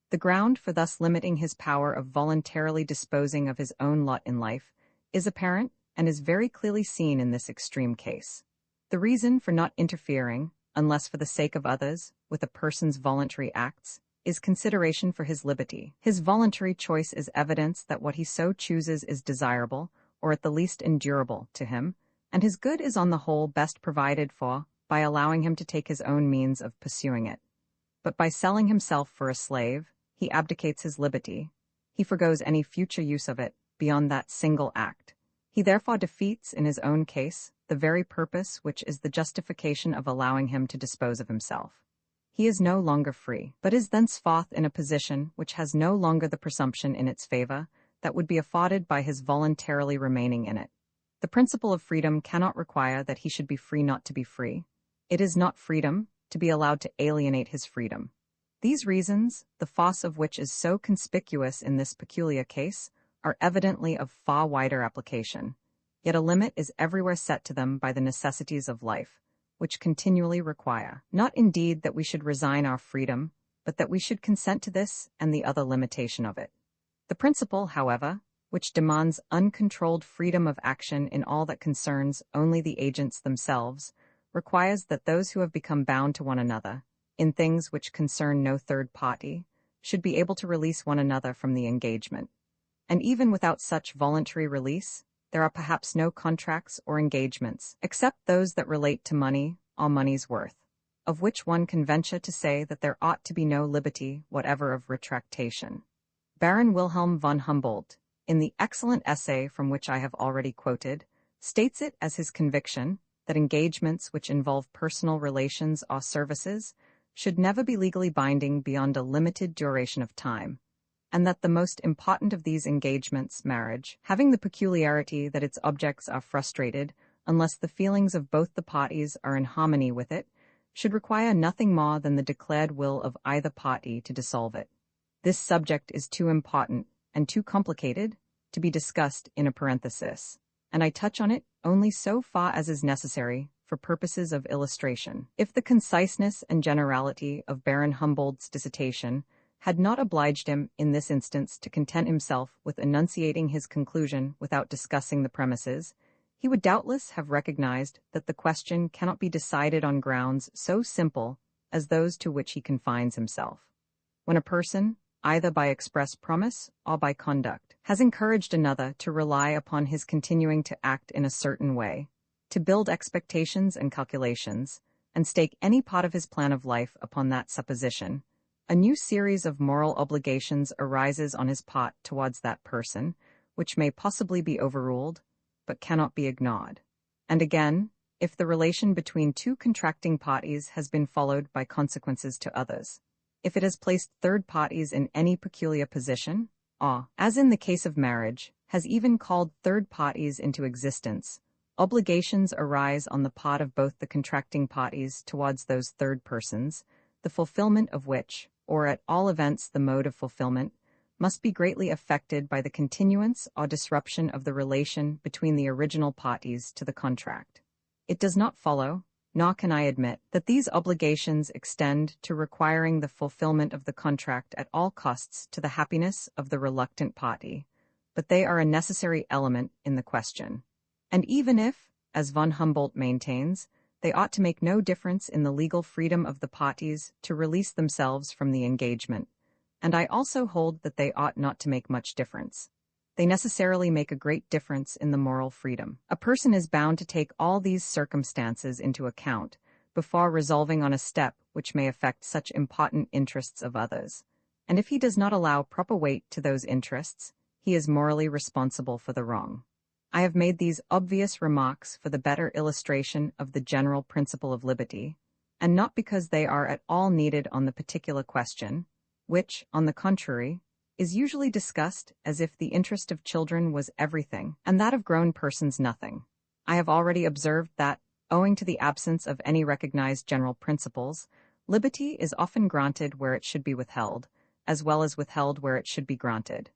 The ground for thus limiting his power of voluntarily disposing of his own lot in life is apparent and is very clearly seen in this extreme case. The reason for not interfering, unless for the sake of others, with a person's voluntary acts, is consideration for his liberty. His voluntary choice is evidence that what he so chooses is desirable, or at the least endurable, to him, and his good is on the whole best provided for by allowing him to take his own means of pursuing it. But by selling himself for a slave, he abdicates his liberty. He forgoes any future use of it beyond that single act. He therefore defeats, in his own case, the very purpose which is the justification of allowing him to dispose of himself. He is no longer free, but is thenceforth in a position which has no longer the presumption in its favor that would be afforded by his voluntarily remaining in it. The principle of freedom cannot require that he should be free not to be free. It is not freedom to be allowed to alienate his freedom. These reasons, the force of which is so conspicuous in this peculiar case, are evidently of far wider application. Yet a limit is everywhere set to them by the necessities of life, which continually require, not indeed that we should resign our freedom, but that we should consent to this and the other limitation of it. The principle, however, which demands uncontrolled freedom of action in all that concerns only the agents themselves, requires that those who have become bound to one another, in things which concern no third party, should be able to release one another from the engagement. And even without such voluntary release, there are perhaps no contracts or engagements, except those that relate to money or money's worth, of which one can venture to say that there ought to be no liberty whatever of retractation. Baron Wilhelm von Humboldt, in the excellent essay from which I have already quoted, states it as his conviction that engagements which involve personal relations or services should never be legally binding beyond a limited duration of time, and that the most important of these engagements, marriage, having the peculiarity that its objects are frustrated unless the feelings of both the parties are in harmony with it, should require nothing more than the declared will of either party to dissolve it. This subject is too important and too complicated to be discussed in a parenthesis, and I touch on it only so far as is necessary for purposes of illustration. If the conciseness and generality of Baron Humboldt's dissertation had not obliged him in this instance to content himself with enunciating his conclusion without discussing the premises, he would doubtless have recognized that the question cannot be decided on grounds so simple as those to which he confines himself. When a person, either by express promise or by conduct, has encouraged another to rely upon his continuing to act in a certain way, to build expectations and calculations, and stake any part of his plan of life upon that supposition, a new series of moral obligations arises on his part towards that person, which may possibly be overruled, but cannot be ignored. And again, if the relation between two contracting parties has been followed by consequences to others, if it has placed third parties in any peculiar position, or, as in the case of marriage, has even called third parties into existence, obligations arise on the part of both the contracting parties towards those third persons, the fulfillment of which, or at all events the mode of fulfillment, must be greatly affected by the continuance or disruption of the relation between the original parties to the contract. It does not follow, nor can I admit, that these obligations extend to requiring the fulfillment of the contract at all costs to the happiness of the reluctant party, but they are a necessary element in the question. And even if, as von Humboldt maintains, they ought to make no difference in the legal freedom of the parties to release themselves from the engagement, and I also hold that they ought not to make much difference. They necessarily make a great difference in the moral freedom. A person is bound to take all these circumstances into account, before resolving on a step which may affect such important interests of others. And if he does not allow proper weight to those interests, he is morally responsible for the wrong. I have made these obvious remarks for the better illustration of the general principle of liberty, and not because they are at all needed on the particular question, which, on the contrary, is usually discussed as if the interest of children was everything, and that of grown persons nothing. I have already observed that, owing to the absence of any recognized general principles, liberty is often granted where it should be withheld, as well as withheld where it should be granted.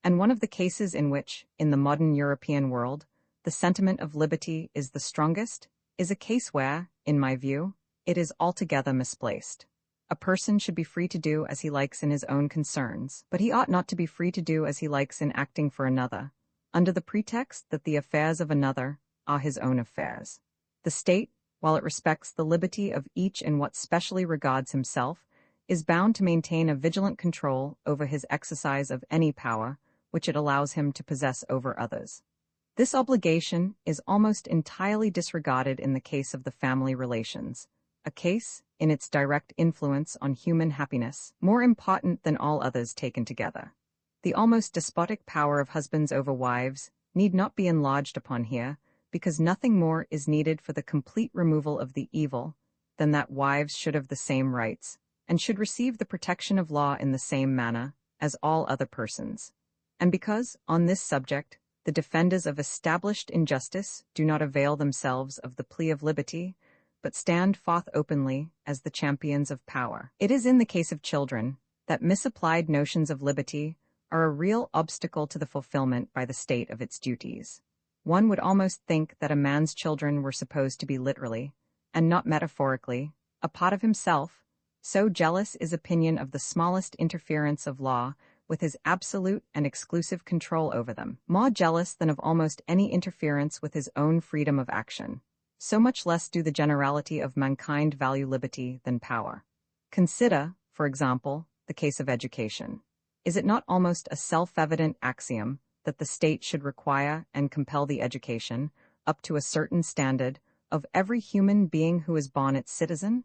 And one of the cases in which, in the modern European world, the sentiment of liberty is the strongest, is a case where, in my view, it is altogether misplaced. A person should be free to do as he likes in his own concerns, but he ought not to be free to do as he likes in acting for another, under the pretext that the affairs of another are his own affairs. The state, while it respects the liberty of each in what specially regards himself, is bound to maintain a vigilant control over his exercise of any power which it allows him to possess over others. This obligation is almost entirely disregarded in the case of the family relations, a case, in its direct influence on human happiness, more important than all others taken together. The almost despotic power of husbands over wives need not be enlarged upon here, because nothing more is needed for the complete removal of the evil than that wives should have the same rights, and should receive the protection of law in the same manner as all other persons. And because, on this subject, the defenders of established injustice do not avail themselves of the plea of liberty, but stand forth openly as the champions of power. It is in the case of children that misapplied notions of liberty are a real obstacle to the fulfillment by the state of its duties. One would almost think that a man's children were supposed to be literally, and not metaphorically, a part of himself, so jealous is opinion of the smallest interference of law with his absolute and exclusive control over them, more jealous than of almost any interference with his own freedom of action. So much less do the generality of mankind value liberty than power. Consider, for example, the case of education. Is it not almost a self-evident axiom that the state should require and compel the education, up to a certain standard, of every human being who is born its citizen?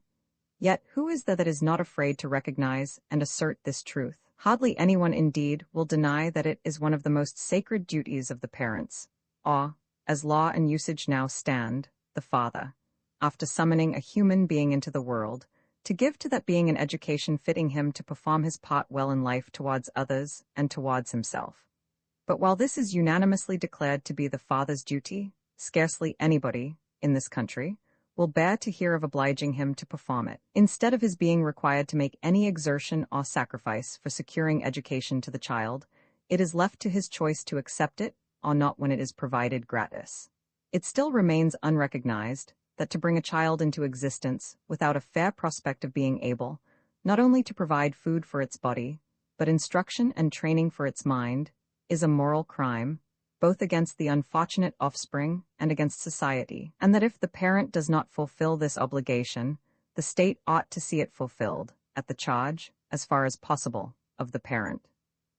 Yet who is there that is not afraid to recognize and assert this truth? Hardly anyone, indeed, will deny that it is one of the most sacred duties of the parents, or, as law and usage now stand, the father, after summoning a human being into the world, to give to that being an education fitting him to perform his part well in life towards others and towards himself. But while this is unanimously declared to be the father's duty, scarcely anybody, in this country, will bear to hear of obliging him to perform it. Instead of his being required to make any exertion or sacrifice for securing education to the child, it is left to his choice to accept it or not when it is provided gratis. It still remains unrecognized that to bring a child into existence without a fair prospect of being able, not only to provide food for its body, but instruction and training for its mind, is a moral crime, both against the unfortunate offspring and against society, and that if the parent does not fulfill this obligation, the state ought to see it fulfilled, at the charge, as far as possible, of the parent.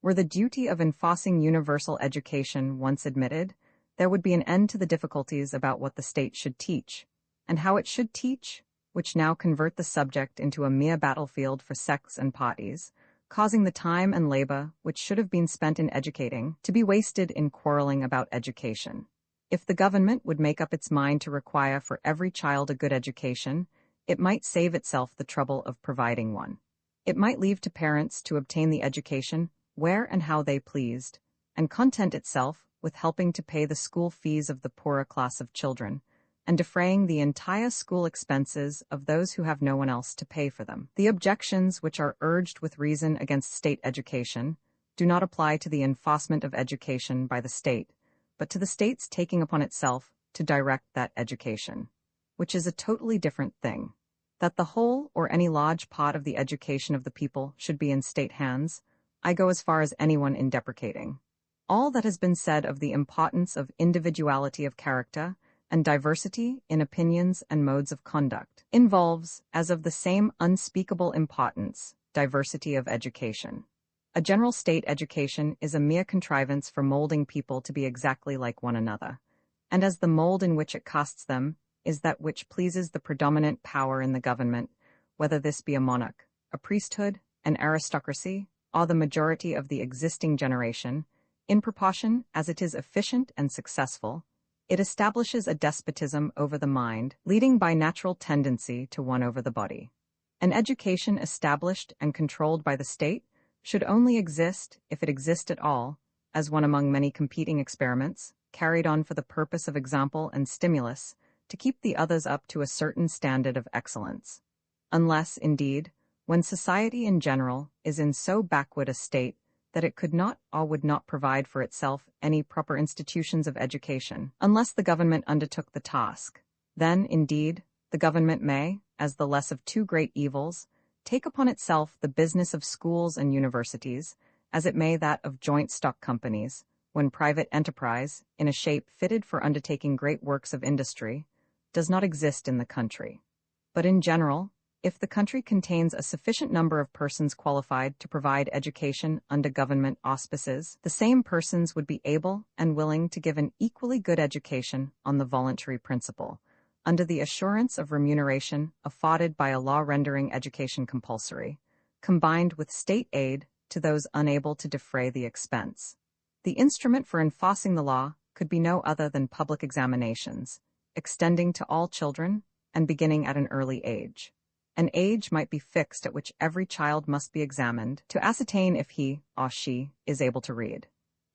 Were the duty of enforcing universal education once admitted, there would be an end to the difficulties about what the state should teach, and how it should teach, which now convert the subject into a mere battlefield for sects and parties, causing the time and labor which should have been spent in educating to be wasted in quarreling about education. If the government would make up its mind to require for every child a good education, it might save itself the trouble of providing one. It might leave to parents to obtain the education where and how they pleased, and content itself with helping to pay the school fees of the poorer class of children, and defraying the entire school expenses of those who have no one else to pay for them. The objections which are urged with reason against state education do not apply to the enforcement of education by the state, but to the state's taking upon itself to direct that education, which is a totally different thing. That the whole or any large part of the education of the people should be in state hands, I go as far as anyone in deprecating. All that has been said of the importance of individuality of character and diversity in opinions and modes of conduct involves, as of the same unspeakable importance, diversity of education. A general state education is a mere contrivance for molding people to be exactly like one another, and as the mold in which it casts them is that which pleases the predominant power in the government, whether this be a monarch, a priesthood, an aristocracy, or the majority of the existing generation, in proportion as it is efficient and successful. It establishes a despotism over the mind, leading by natural tendency to one over the body. An education established and controlled by the state should only exist, if it exist at all, as one among many competing experiments, carried on for the purpose of example and stimulus, to keep the others up to a certain standard of excellence. Unless, indeed, when society in general is in so backward a state that it could not or would not provide for itself any proper institutions of education, unless the government undertook the task, then, indeed, the government may, as the less of two great evils, take upon itself the business of schools and universities, as it may that of joint stock companies, when private enterprise, in a shape fitted for undertaking great works of industry, does not exist in the country. But in general, if the country contains a sufficient number of persons qualified to provide education under government auspices, the same persons would be able and willing to give an equally good education on the voluntary principle, under the assurance of remuneration afforded by a law rendering education compulsory, combined with state aid to those unable to defray the expense. The instrument for enforcing the law could be no other than public examinations, extending to all children and beginning at an early age. An age might be fixed at which every child must be examined to ascertain if he or she is able to read.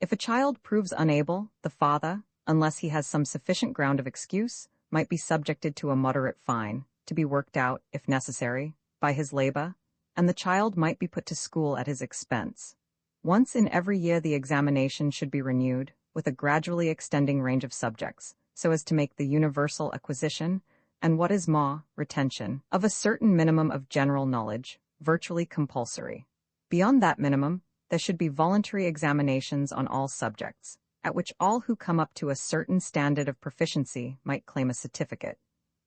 If a child proves unable, the father, unless he has some sufficient ground of excuse, might be subjected to a moderate fine, to be worked out, if necessary, by his labor, and the child might be put to school at his expense. Once in every year the examination should be renewed, with a gradually extending range of subjects, so as to make the universal acquisition, and what is more, retention, of a certain minimum of general knowledge, virtually compulsory. Beyond that minimum, there should be voluntary examinations on all subjects, at which all who come up to a certain standard of proficiency might claim a certificate.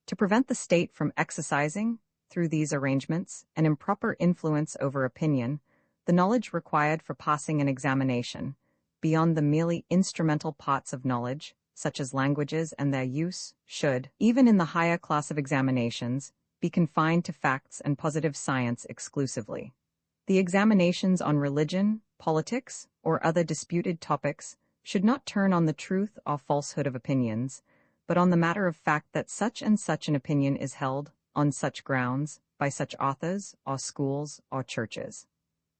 To prevent the state from exercising, through these arrangements, an improper influence over opinion, the knowledge required for passing an examination, beyond the merely instrumental parts of knowledge, such as languages and their use, should, even in the higher class of examinations, be confined to facts and positive science exclusively. The examinations on religion, politics, or other disputed topics should not turn on the truth or falsehood of opinions, but on the matter of fact that such and such an opinion is held, on such grounds, by such authors, or schools, or churches.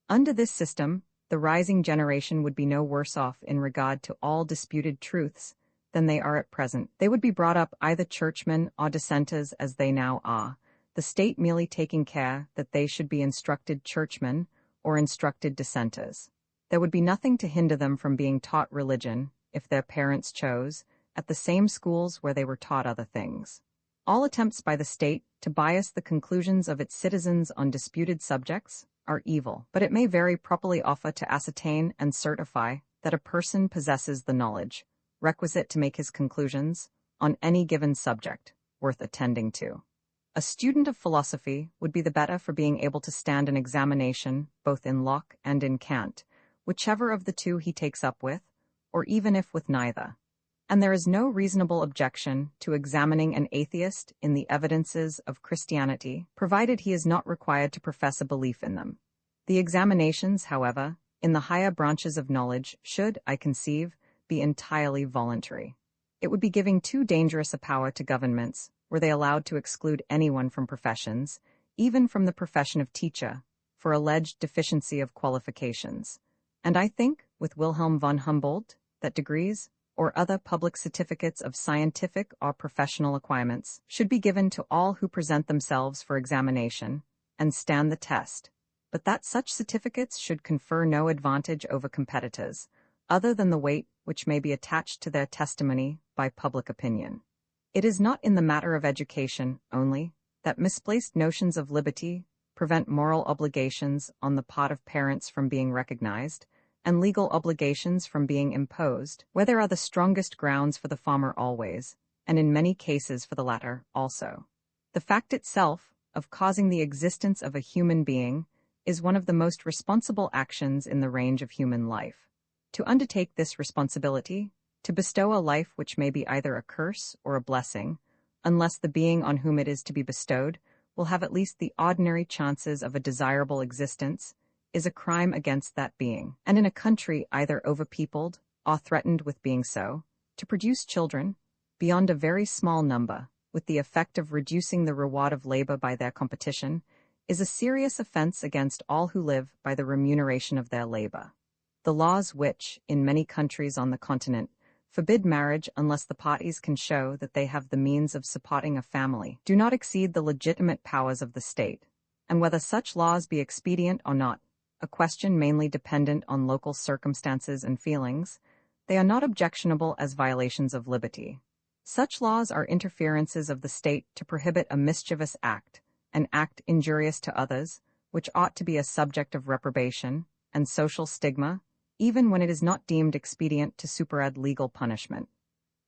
Under this system, the rising generation would be no worse off in regard to all disputed truths than they are at present. They would be brought up either churchmen or dissenters as they now are, the state merely taking care that they should be instructed churchmen or instructed dissenters. There would be nothing to hinder them from being taught religion, if their parents chose, at the same schools where they were taught other things. All attempts by the state to bias the conclusions of its citizens on disputed subjects are evil, but it may very properly offer to ascertain and certify that a person possesses the knowledge requisite to make his conclusions, on any given subject, worth attending to. A student of philosophy would be the better for being able to stand an examination both in Locke and in Kant, whichever of the two he takes up with, or even if with neither. And there is no reasonable objection to examining an atheist in the evidences of Christianity, provided he is not required to profess a belief in them. The examinations, however, in the higher branches of knowledge should, I conceive, be entirely voluntary. It would be giving too dangerous a power to governments, were they allowed to exclude anyone from professions, even from the profession of teacher, for alleged deficiency of qualifications. And I think, with Wilhelm von Humboldt, that degrees, or other public certificates of scientific or professional acquirements, should be given to all who present themselves for examination, and stand the test, but that such certificates should confer no advantage over competitors, other than the weight which may be attached to their testimony by public opinion. It is not in the matter of education only that misplaced notions of liberty prevent moral obligations on the part of parents from being recognized, and legal obligations from being imposed, where there are the strongest grounds for the former always, and in many cases for the latter also. The fact itself of causing the existence of a human being is one of the most responsible actions in the range of human life. To undertake this responsibility, to bestow a life which may be either a curse or a blessing, unless the being on whom it is to be bestowed will have at least the ordinary chances of a desirable existence, is a crime against that being, and in a country either overpeopled or threatened with being so, to produce children, beyond a very small number, with the effect of reducing the reward of labor by their competition, is a serious offense against all who live by the remuneration of their labor. The laws which, in many countries on the continent, forbid marriage unless the parties can show that they have the means of supporting a family, do not exceed the legitimate powers of the state, and whether such laws be expedient or not, a question mainly dependent on local circumstances and feelings, they are not objectionable as violations of liberty. Such laws are interferences of the state to prohibit a mischievous act, an act injurious to others, which ought to be a subject of reprobation and social stigma, even when it is not deemed expedient to superadd legal punishment.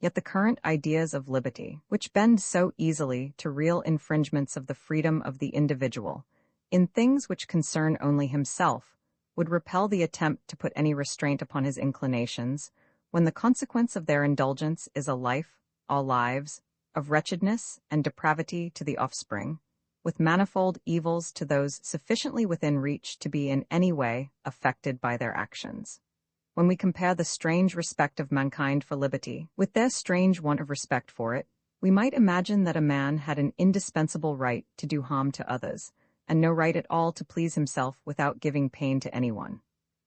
Yet the current ideas of liberty, which bend so easily to real infringements of the freedom of the individual, in things which concern only himself, would repel the attempt to put any restraint upon his inclinations, when the consequence of their indulgence is a life, all lives, of wretchedness and depravity to the offspring, with manifold evils to those sufficiently within reach to be in any way affected by their actions. When we compare the strange respect of mankind for liberty with their strange want of respect for it, we might imagine that a man had an indispensable right to do harm to others, and no right at all to please himself without giving pain to anyone.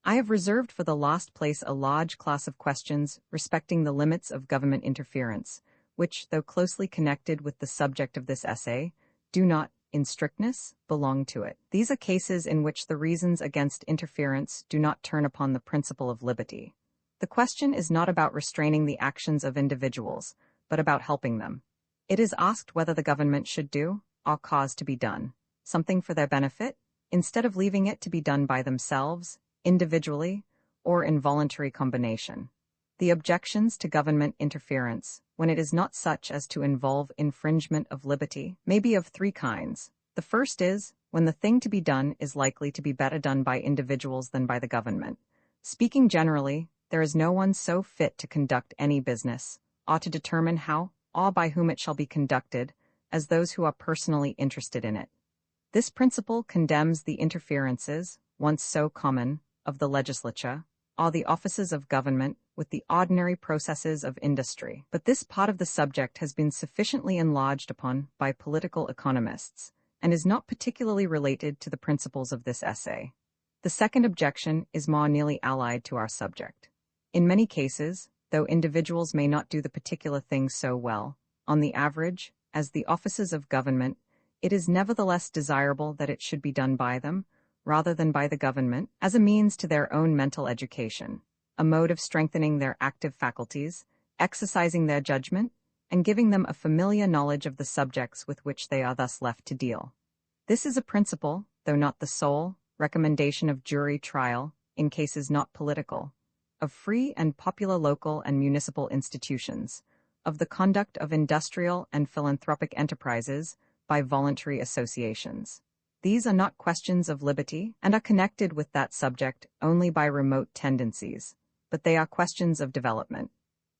I have reserved for the last place a large class of questions respecting the limits of government interference, which, though closely connected with the subject of this essay, do not, in strictness, belong to it. These are cases in which the reasons against interference do not turn upon the principle of liberty. The question is not about restraining the actions of individuals, but about helping them. It is asked whether the government should do, or cause to be done, something for their benefit, instead of leaving it to be done by themselves, individually, or in voluntary combination. The objections to government interference, when it is not such as to involve infringement of liberty, may be of three kinds. The first is, when the thing to be done is likely to be better done by individuals than by the government. Speaking generally, there is no one so fit to conduct any business, or to determine how, or by whom it shall be conducted, as those who are personally interested in it. This principle condemns the interferences, once so common, of the legislature, or the offices of government, with the ordinary processes of industry. But this part of the subject has been sufficiently enlarged upon by political economists, and is not particularly related to the principles of this essay. The second objection is more nearly allied to our subject. In many cases, though individuals may not do the particular thing so well, on the average, as the offices of government, it is nevertheless desirable that it should be done by them, rather than by the government, as a means to their own mental education, a mode of strengthening their active faculties, exercising their judgment, and giving them a familiar knowledge of the subjects with which they are thus left to deal. This is a principle, though not the sole, recommendation of jury trial, in cases not political, of free and popular local and municipal institutions, of the conduct of industrial and philanthropic enterprises by voluntary associations. These are not questions of liberty, and are connected with that subject only by remote tendencies, but they are questions of development.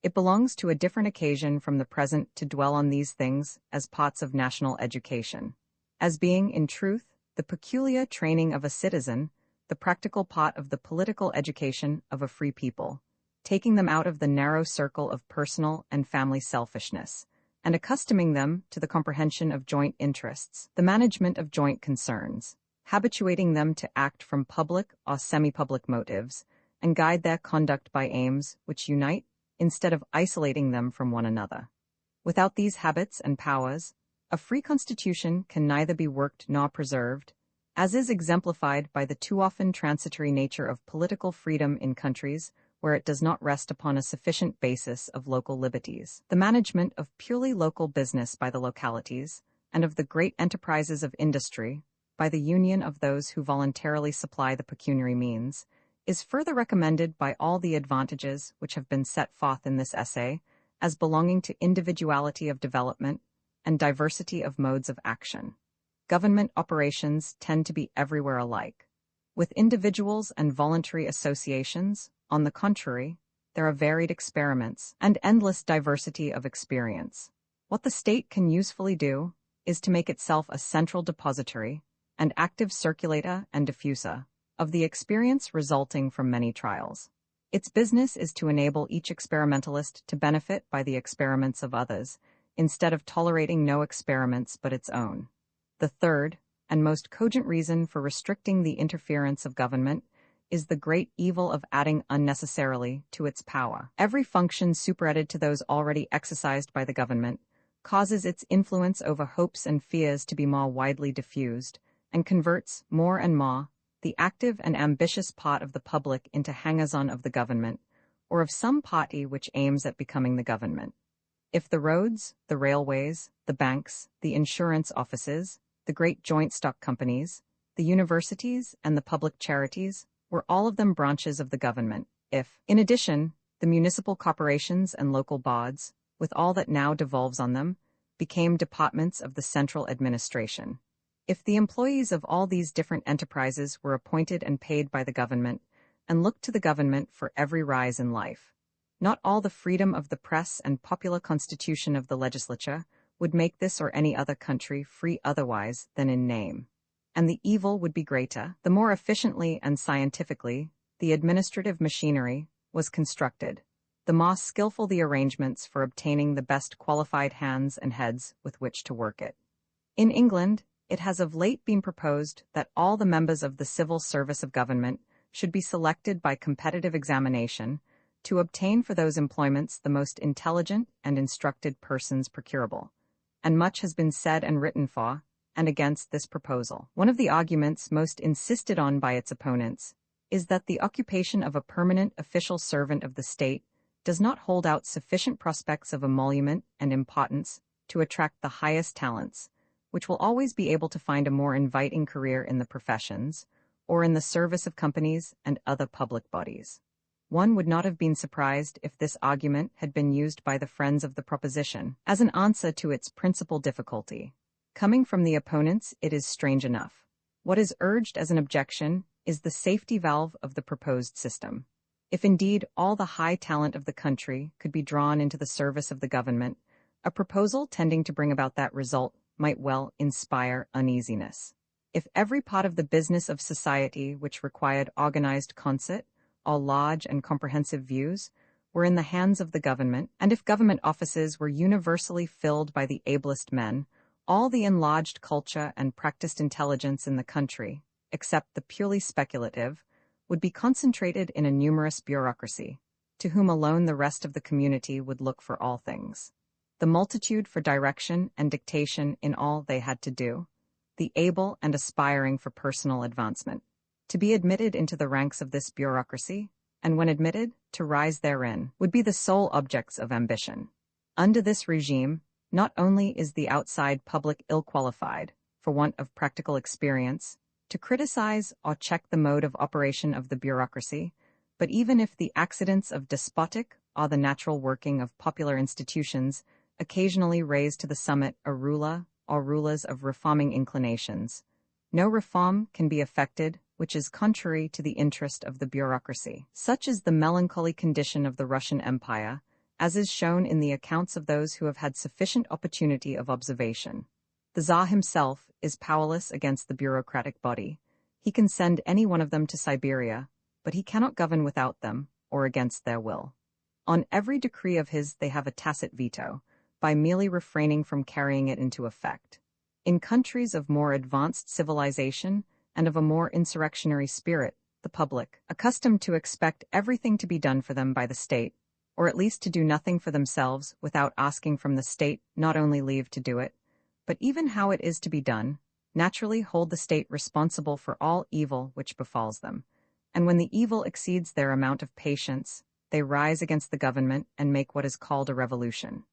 It belongs to a different occasion from the present to dwell on these things as parts of national education, as being, in truth, the peculiar training of a citizen, the practical part of the political education of a free people, taking them out of the narrow circle of personal and family selfishness, and accustoming them to the comprehension of joint interests, the management of joint concerns, habituating them to act from public or semi-public motives, and guide their conduct by aims which unite, instead of isolating them from one another. Without these habits and powers, a free constitution can neither be worked nor preserved, as is exemplified by the too often transitory nature of political freedom in countries where it does not rest upon a sufficient basis of local liberties, the management of purely local business by the localities, and of the great enterprises of industry, by the union of those who voluntarily supply the pecuniary means, is further recommended by all the advantages which have been set forth in this essay, as belonging to individuality of development and diversity of modes of action. Government operations tend to be everywhere alike. With individuals and voluntary associations, on the contrary, there are varied experiments and endless diversity of experience. What the state can usefully do is to make itself a central depository and active circulator and diffuser of the experience resulting from many trials. Its business is to enable each experimentalist to benefit by the experiments of others, instead of tolerating no experiments but its own. The third, and most cogent reason for restricting the interference of government is the great evil of adding unnecessarily to its power. Every function superadded to those already exercised by the government causes its influence over hopes and fears to be more widely diffused, and converts more and more the active and ambitious part of the public into hangers-on of the government, or of some party which aims at becoming the government. If the roads, the railways, the banks, the insurance offices, the great joint stock companies, the universities, and the public charities were all of them branches of the government, if, in addition, the municipal corporations and local boards, with all that now devolves on them, became departments of the central administration. If the employees of all these different enterprises were appointed and paid by the government, and looked to the government for every rise in life, not all the freedom of the press and popular constitution of the legislature would make this or any other country free otherwise than in name. And the evil would be greater, the more efficiently and scientifically the administrative machinery was constructed, the more skillful the arrangements for obtaining the best qualified hands and heads with which to work it. In England, it has of late been proposed that all the members of the civil service of government should be selected by competitive examination to obtain for those employments the most intelligent and instructed persons procurable. And much has been said and written for and against this proposal. One of the arguments most insisted on by its opponents is that the occupation of a permanent official servant of the state does not hold out sufficient prospects of emolument and importance to attract the highest talents, which will always be able to find a more inviting career in the professions, or in the service of companies and other public bodies. One would not have been surprised if this argument had been used by the friends of the proposition as an answer to its principal difficulty. Coming from the opponents, it is strange enough. What is urged as an objection is the safety valve of the proposed system. If indeed all the high talent of the country could be drawn into the service of the government, a proposal tending to bring about that result might well inspire uneasiness. If every part of the business of society which required organized concert, all large and comprehensive views, were in the hands of the government, and if government offices were universally filled by the ablest men, all the enlarged culture and practiced intelligence in the country, except the purely speculative, would be concentrated in a numerous bureaucracy, to whom alone the rest of the community would look for all things. The multitude for direction and dictation in all they had to do, the able and aspiring for personal advancement, to be admitted into the ranks of this bureaucracy, and when admitted, to rise therein, would be the sole objects of ambition. Under this regime, not only is the outside public ill-qualified, for want of practical experience, to criticize or check the mode of operation of the bureaucracy, but even if the accidents of despotic or the natural working of popular institutions occasionally raise to the summit a ruler or rulers of reforming inclinations, no reform can be effected which is contrary to the interest of the bureaucracy. Such is the melancholy condition of the Russian Empire, as is shown in the accounts of those who have had sufficient opportunity of observation. The Tsar himself is powerless against the bureaucratic body. He can send any one of them to Siberia, but he cannot govern without them, or against their will. On every decree of his they have a tacit veto, by merely refraining from carrying it into effect. In countries of more advanced civilization and of a more insurrectionary spirit, the public, accustomed to expect everything to be done for them by the state, or at least to do nothing for themselves without asking from the state not only leave to do it, but even how it is to be done, naturally hold the state responsible for all evil which befalls them, and when the evil exceeds their amount of patience, they rise against the government and make what is called a revolution.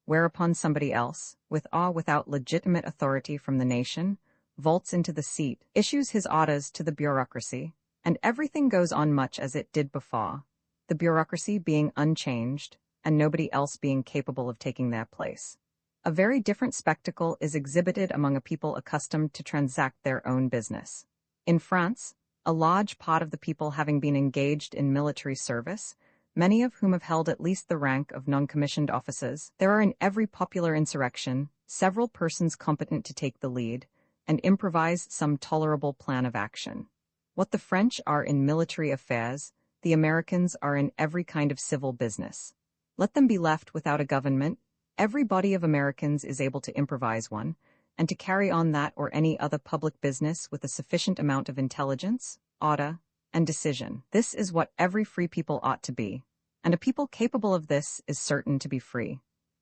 Whereupon somebody else, with or without legitimate authority from the nation, vaults into the seat, issues his orders to the bureaucracy, and everything goes on much as it did before, the bureaucracy being unchanged, and nobody else being capable of taking their place. A very different spectacle is exhibited among a people accustomed to transact their own business. In France, a large part of the people having been engaged in military service, many of whom have held at least the rank of non-commissioned officers. There are in every popular insurrection several persons competent to take the lead and improvise some tolerable plan of action. What the French are in military affairs, the Americans are in every kind of civil business. Let them be left without a government, every body of Americans is able to improvise one, and to carry on that or any other public business with a sufficient amount of intelligence, order, and decision. This is what every free people ought to be, and a people capable of this is certain to be free.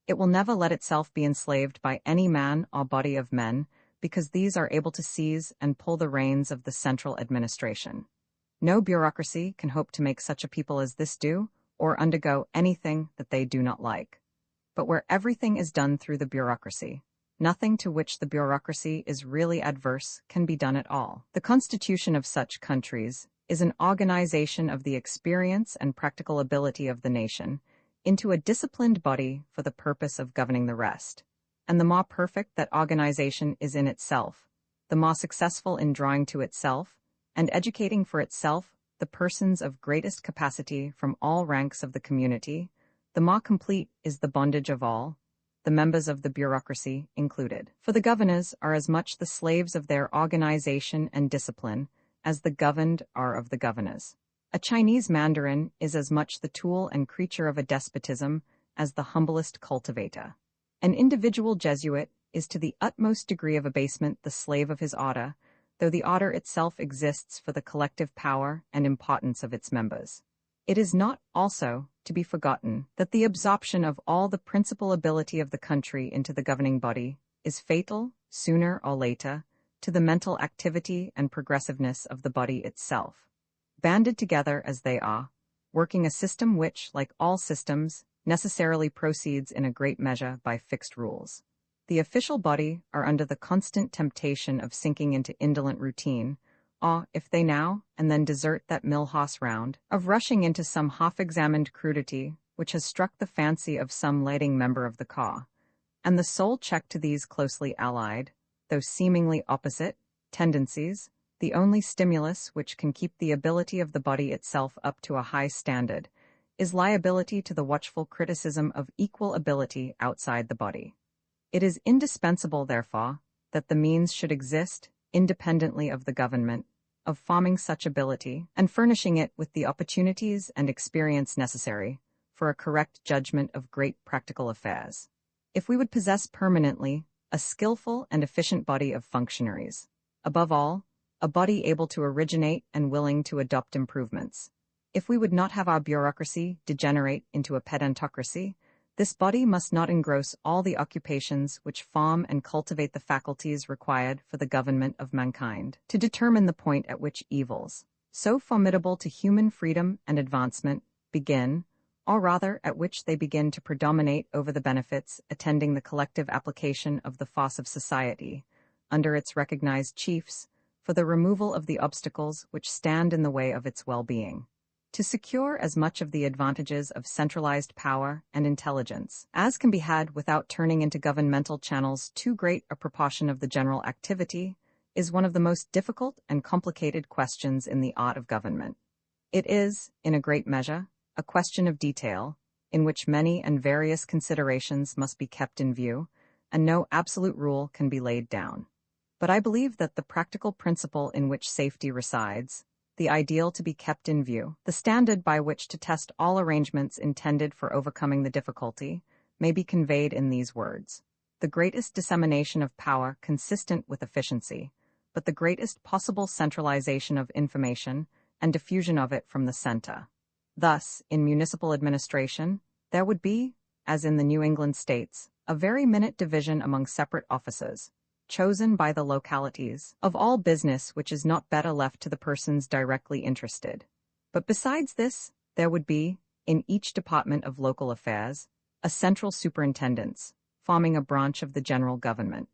It will never let itself be enslaved by any man or body of men, because these are able to seize and pull the reins of the central administration. No bureaucracy can hope to make such a people as this do, or undergo anything that they do not like. But where everything is done through the bureaucracy, nothing to which the bureaucracy is really adverse can be done at all. The constitution of such countries is an organization of the experience and practical ability of the nation into a disciplined body for the purpose of governing the rest. And the more perfect that organization is in itself, the more successful in drawing to itself and educating for itself the persons of greatest capacity from all ranks of the community, the more complete is the bondage of all, the members of the bureaucracy included. For the governors are as much the slaves of their organization and discipline as the governed are of the governors. A Chinese mandarin is as much the tool and creature of a despotism as the humblest cultivator. An individual Jesuit is to the utmost degree of abasement the slave of his order, though the order itself exists for the collective power and importance of its members. It is not, also, to be forgotten that the absorption of all the principal ability of the country into the governing body is fatal, sooner or later, to the mental activity and progressiveness of the body itself. Banded together as they are, working a system which, like all systems, necessarily proceeds in a great measure by fixed rules. The official body are under the constant temptation of sinking into indolent routine, or, if they now and then desert that mill-horse round, of rushing into some half-examined crudity which has struck the fancy of some leading member of the corps. And the sole check to these closely allied, though seemingly opposite, tendencies, the only stimulus which can keep the ability of the body itself up to a high standard, is liability to the watchful criticism of equal ability outside the body. It is indispensable, therefore, that the means should exist, independently of the government, of forming such ability and furnishing it with the opportunities and experience necessary for a correct judgment of great practical affairs. If we would possess permanently a skillful and efficient body of functionaries, above all, a body able to originate and willing to adopt improvements, if we would not have our bureaucracy degenerate into a pedantocracy, this body must not engross all the occupations which form and cultivate the faculties required for the government of mankind. To determine the point at which evils, so formidable to human freedom and advancement, begin, or rather at which they begin to predominate over the benefits attending the collective application of the force of society, under its recognized chiefs, for the removal of the obstacles which stand in the way of its well-being. To secure as much of the advantages of centralized power and intelligence as can be had without turning into governmental channels too great a proportion of the general activity, is one of the most difficult and complicated questions in the art of government. It is, in a great measure, a question of detail, in which many and various considerations must be kept in view, and no absolute rule can be laid down. But I believe that the practical principle in which safety resides, the ideal to be kept in view, the standard by which to test all arrangements intended for overcoming the difficulty, may be conveyed in these words: the greatest dissemination of power consistent with efficiency, but the greatest possible centralization of information and diffusion of it from the center. Thus, in municipal administration, there would be, as in the New England states, a very minute division among separate officers, chosen by the localities, of all business which is not better left to the persons directly interested. But besides this, there would be, in each department of local affairs, a central superintendence, forming a branch of the general government.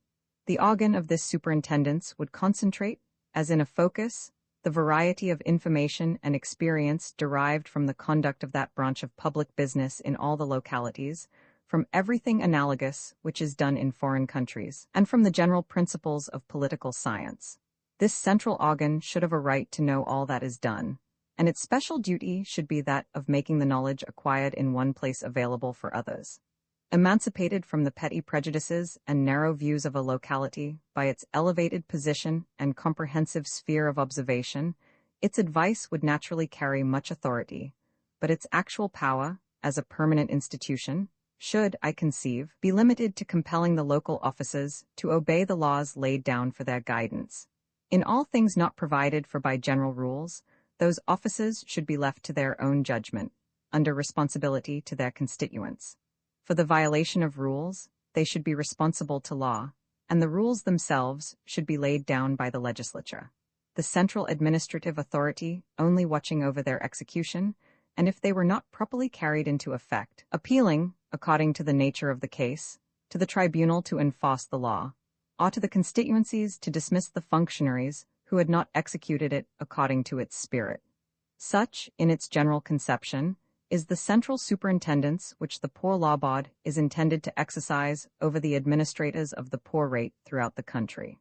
The organ of this superintendence would concentrate, as in a focus, the variety of information and experience derived from the conduct of that branch of public business in all the localities, from everything analogous which is done in foreign countries, and from the general principles of political science. This central organ should have a right to know all that is done, and its special duty should be that of making the knowledge acquired in one place available for others. Emancipated from the petty prejudices and narrow views of a locality by its elevated position and comprehensive sphere of observation, its advice would naturally carry much authority, but its actual power, as a permanent institution, should, I conceive, be limited to compelling the local officers to obey the laws laid down for their guidance. In all things not provided for by general rules, those officers should be left to their own judgment, under responsibility to their constituents. For the violation of rules, they should be responsible to law, and the rules themselves should be laid down by the legislature, the central administrative authority only watching over their execution, and if they were not properly carried into effect, appealing, according to the nature of the case, to the tribunal to enforce the law, or to the constituencies to dismiss the functionaries who had not executed it according to its spirit. Such, in its general conception, is the central superintendence which the Poor Law Board is intended to exercise over the administrators of the poor rate throughout the country.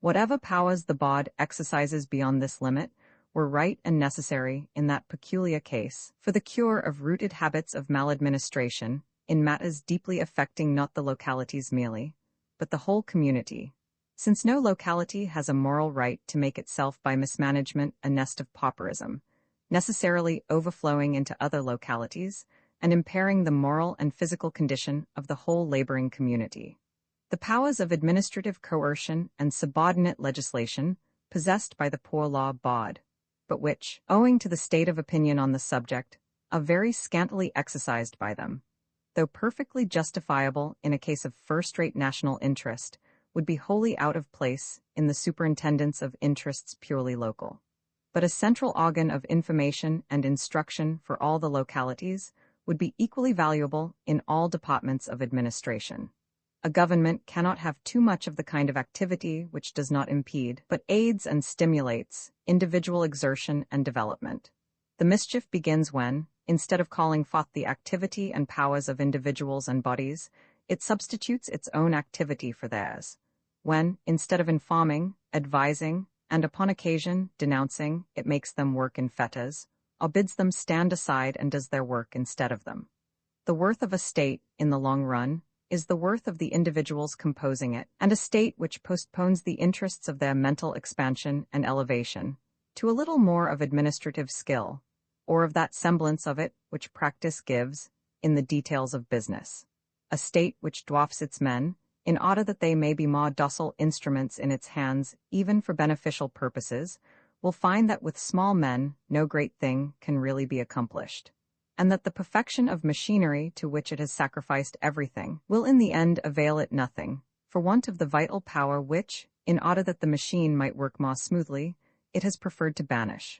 Whatever powers the Board exercises beyond this limit were right and necessary in that peculiar case for the cure of rooted habits of maladministration in matters deeply affecting not the localities merely, but the whole community, since no locality has a moral right to make itself by mismanagement a nest of pauperism, necessarily overflowing into other localities and impairing the moral and physical condition of the whole laboring community. The powers of administrative coercion and subordinate legislation possessed by the Poor Law Board, but which, owing to the state of opinion on the subject, are very scantily exercised by them, though perfectly justifiable in a case of first-rate national interest, would be wholly out of place in the superintendence of interests purely local. But a central organ of information and instruction for all the localities would be equally valuable in all departments of administration. A government cannot have too much of the kind of activity which does not impede, but aids and stimulates, individual exertion and development. The mischief begins when, instead of calling forth the activity and powers of individuals and bodies, it substitutes its own activity for theirs. When, instead of informing, advising, and upon occasion denouncing, it makes them work in fetters, or bids them stand aside and does their work instead of them. The worth of a state, in the long run, is the worth of the individuals composing it, and a state which postpones the interests of their mental expansion and elevation to a little more of administrative skill, or of that semblance of it which practice gives in the details of business. A state which dwarfs its men, in order that they may be more docile instruments in its hands even for beneficial purposes, will find that with small men no great thing can really be accomplished, and that the perfection of machinery to which it has sacrificed everything will in the end avail it nothing, for want of the vital power which, in order that the machine might work more smoothly, it has preferred to banish.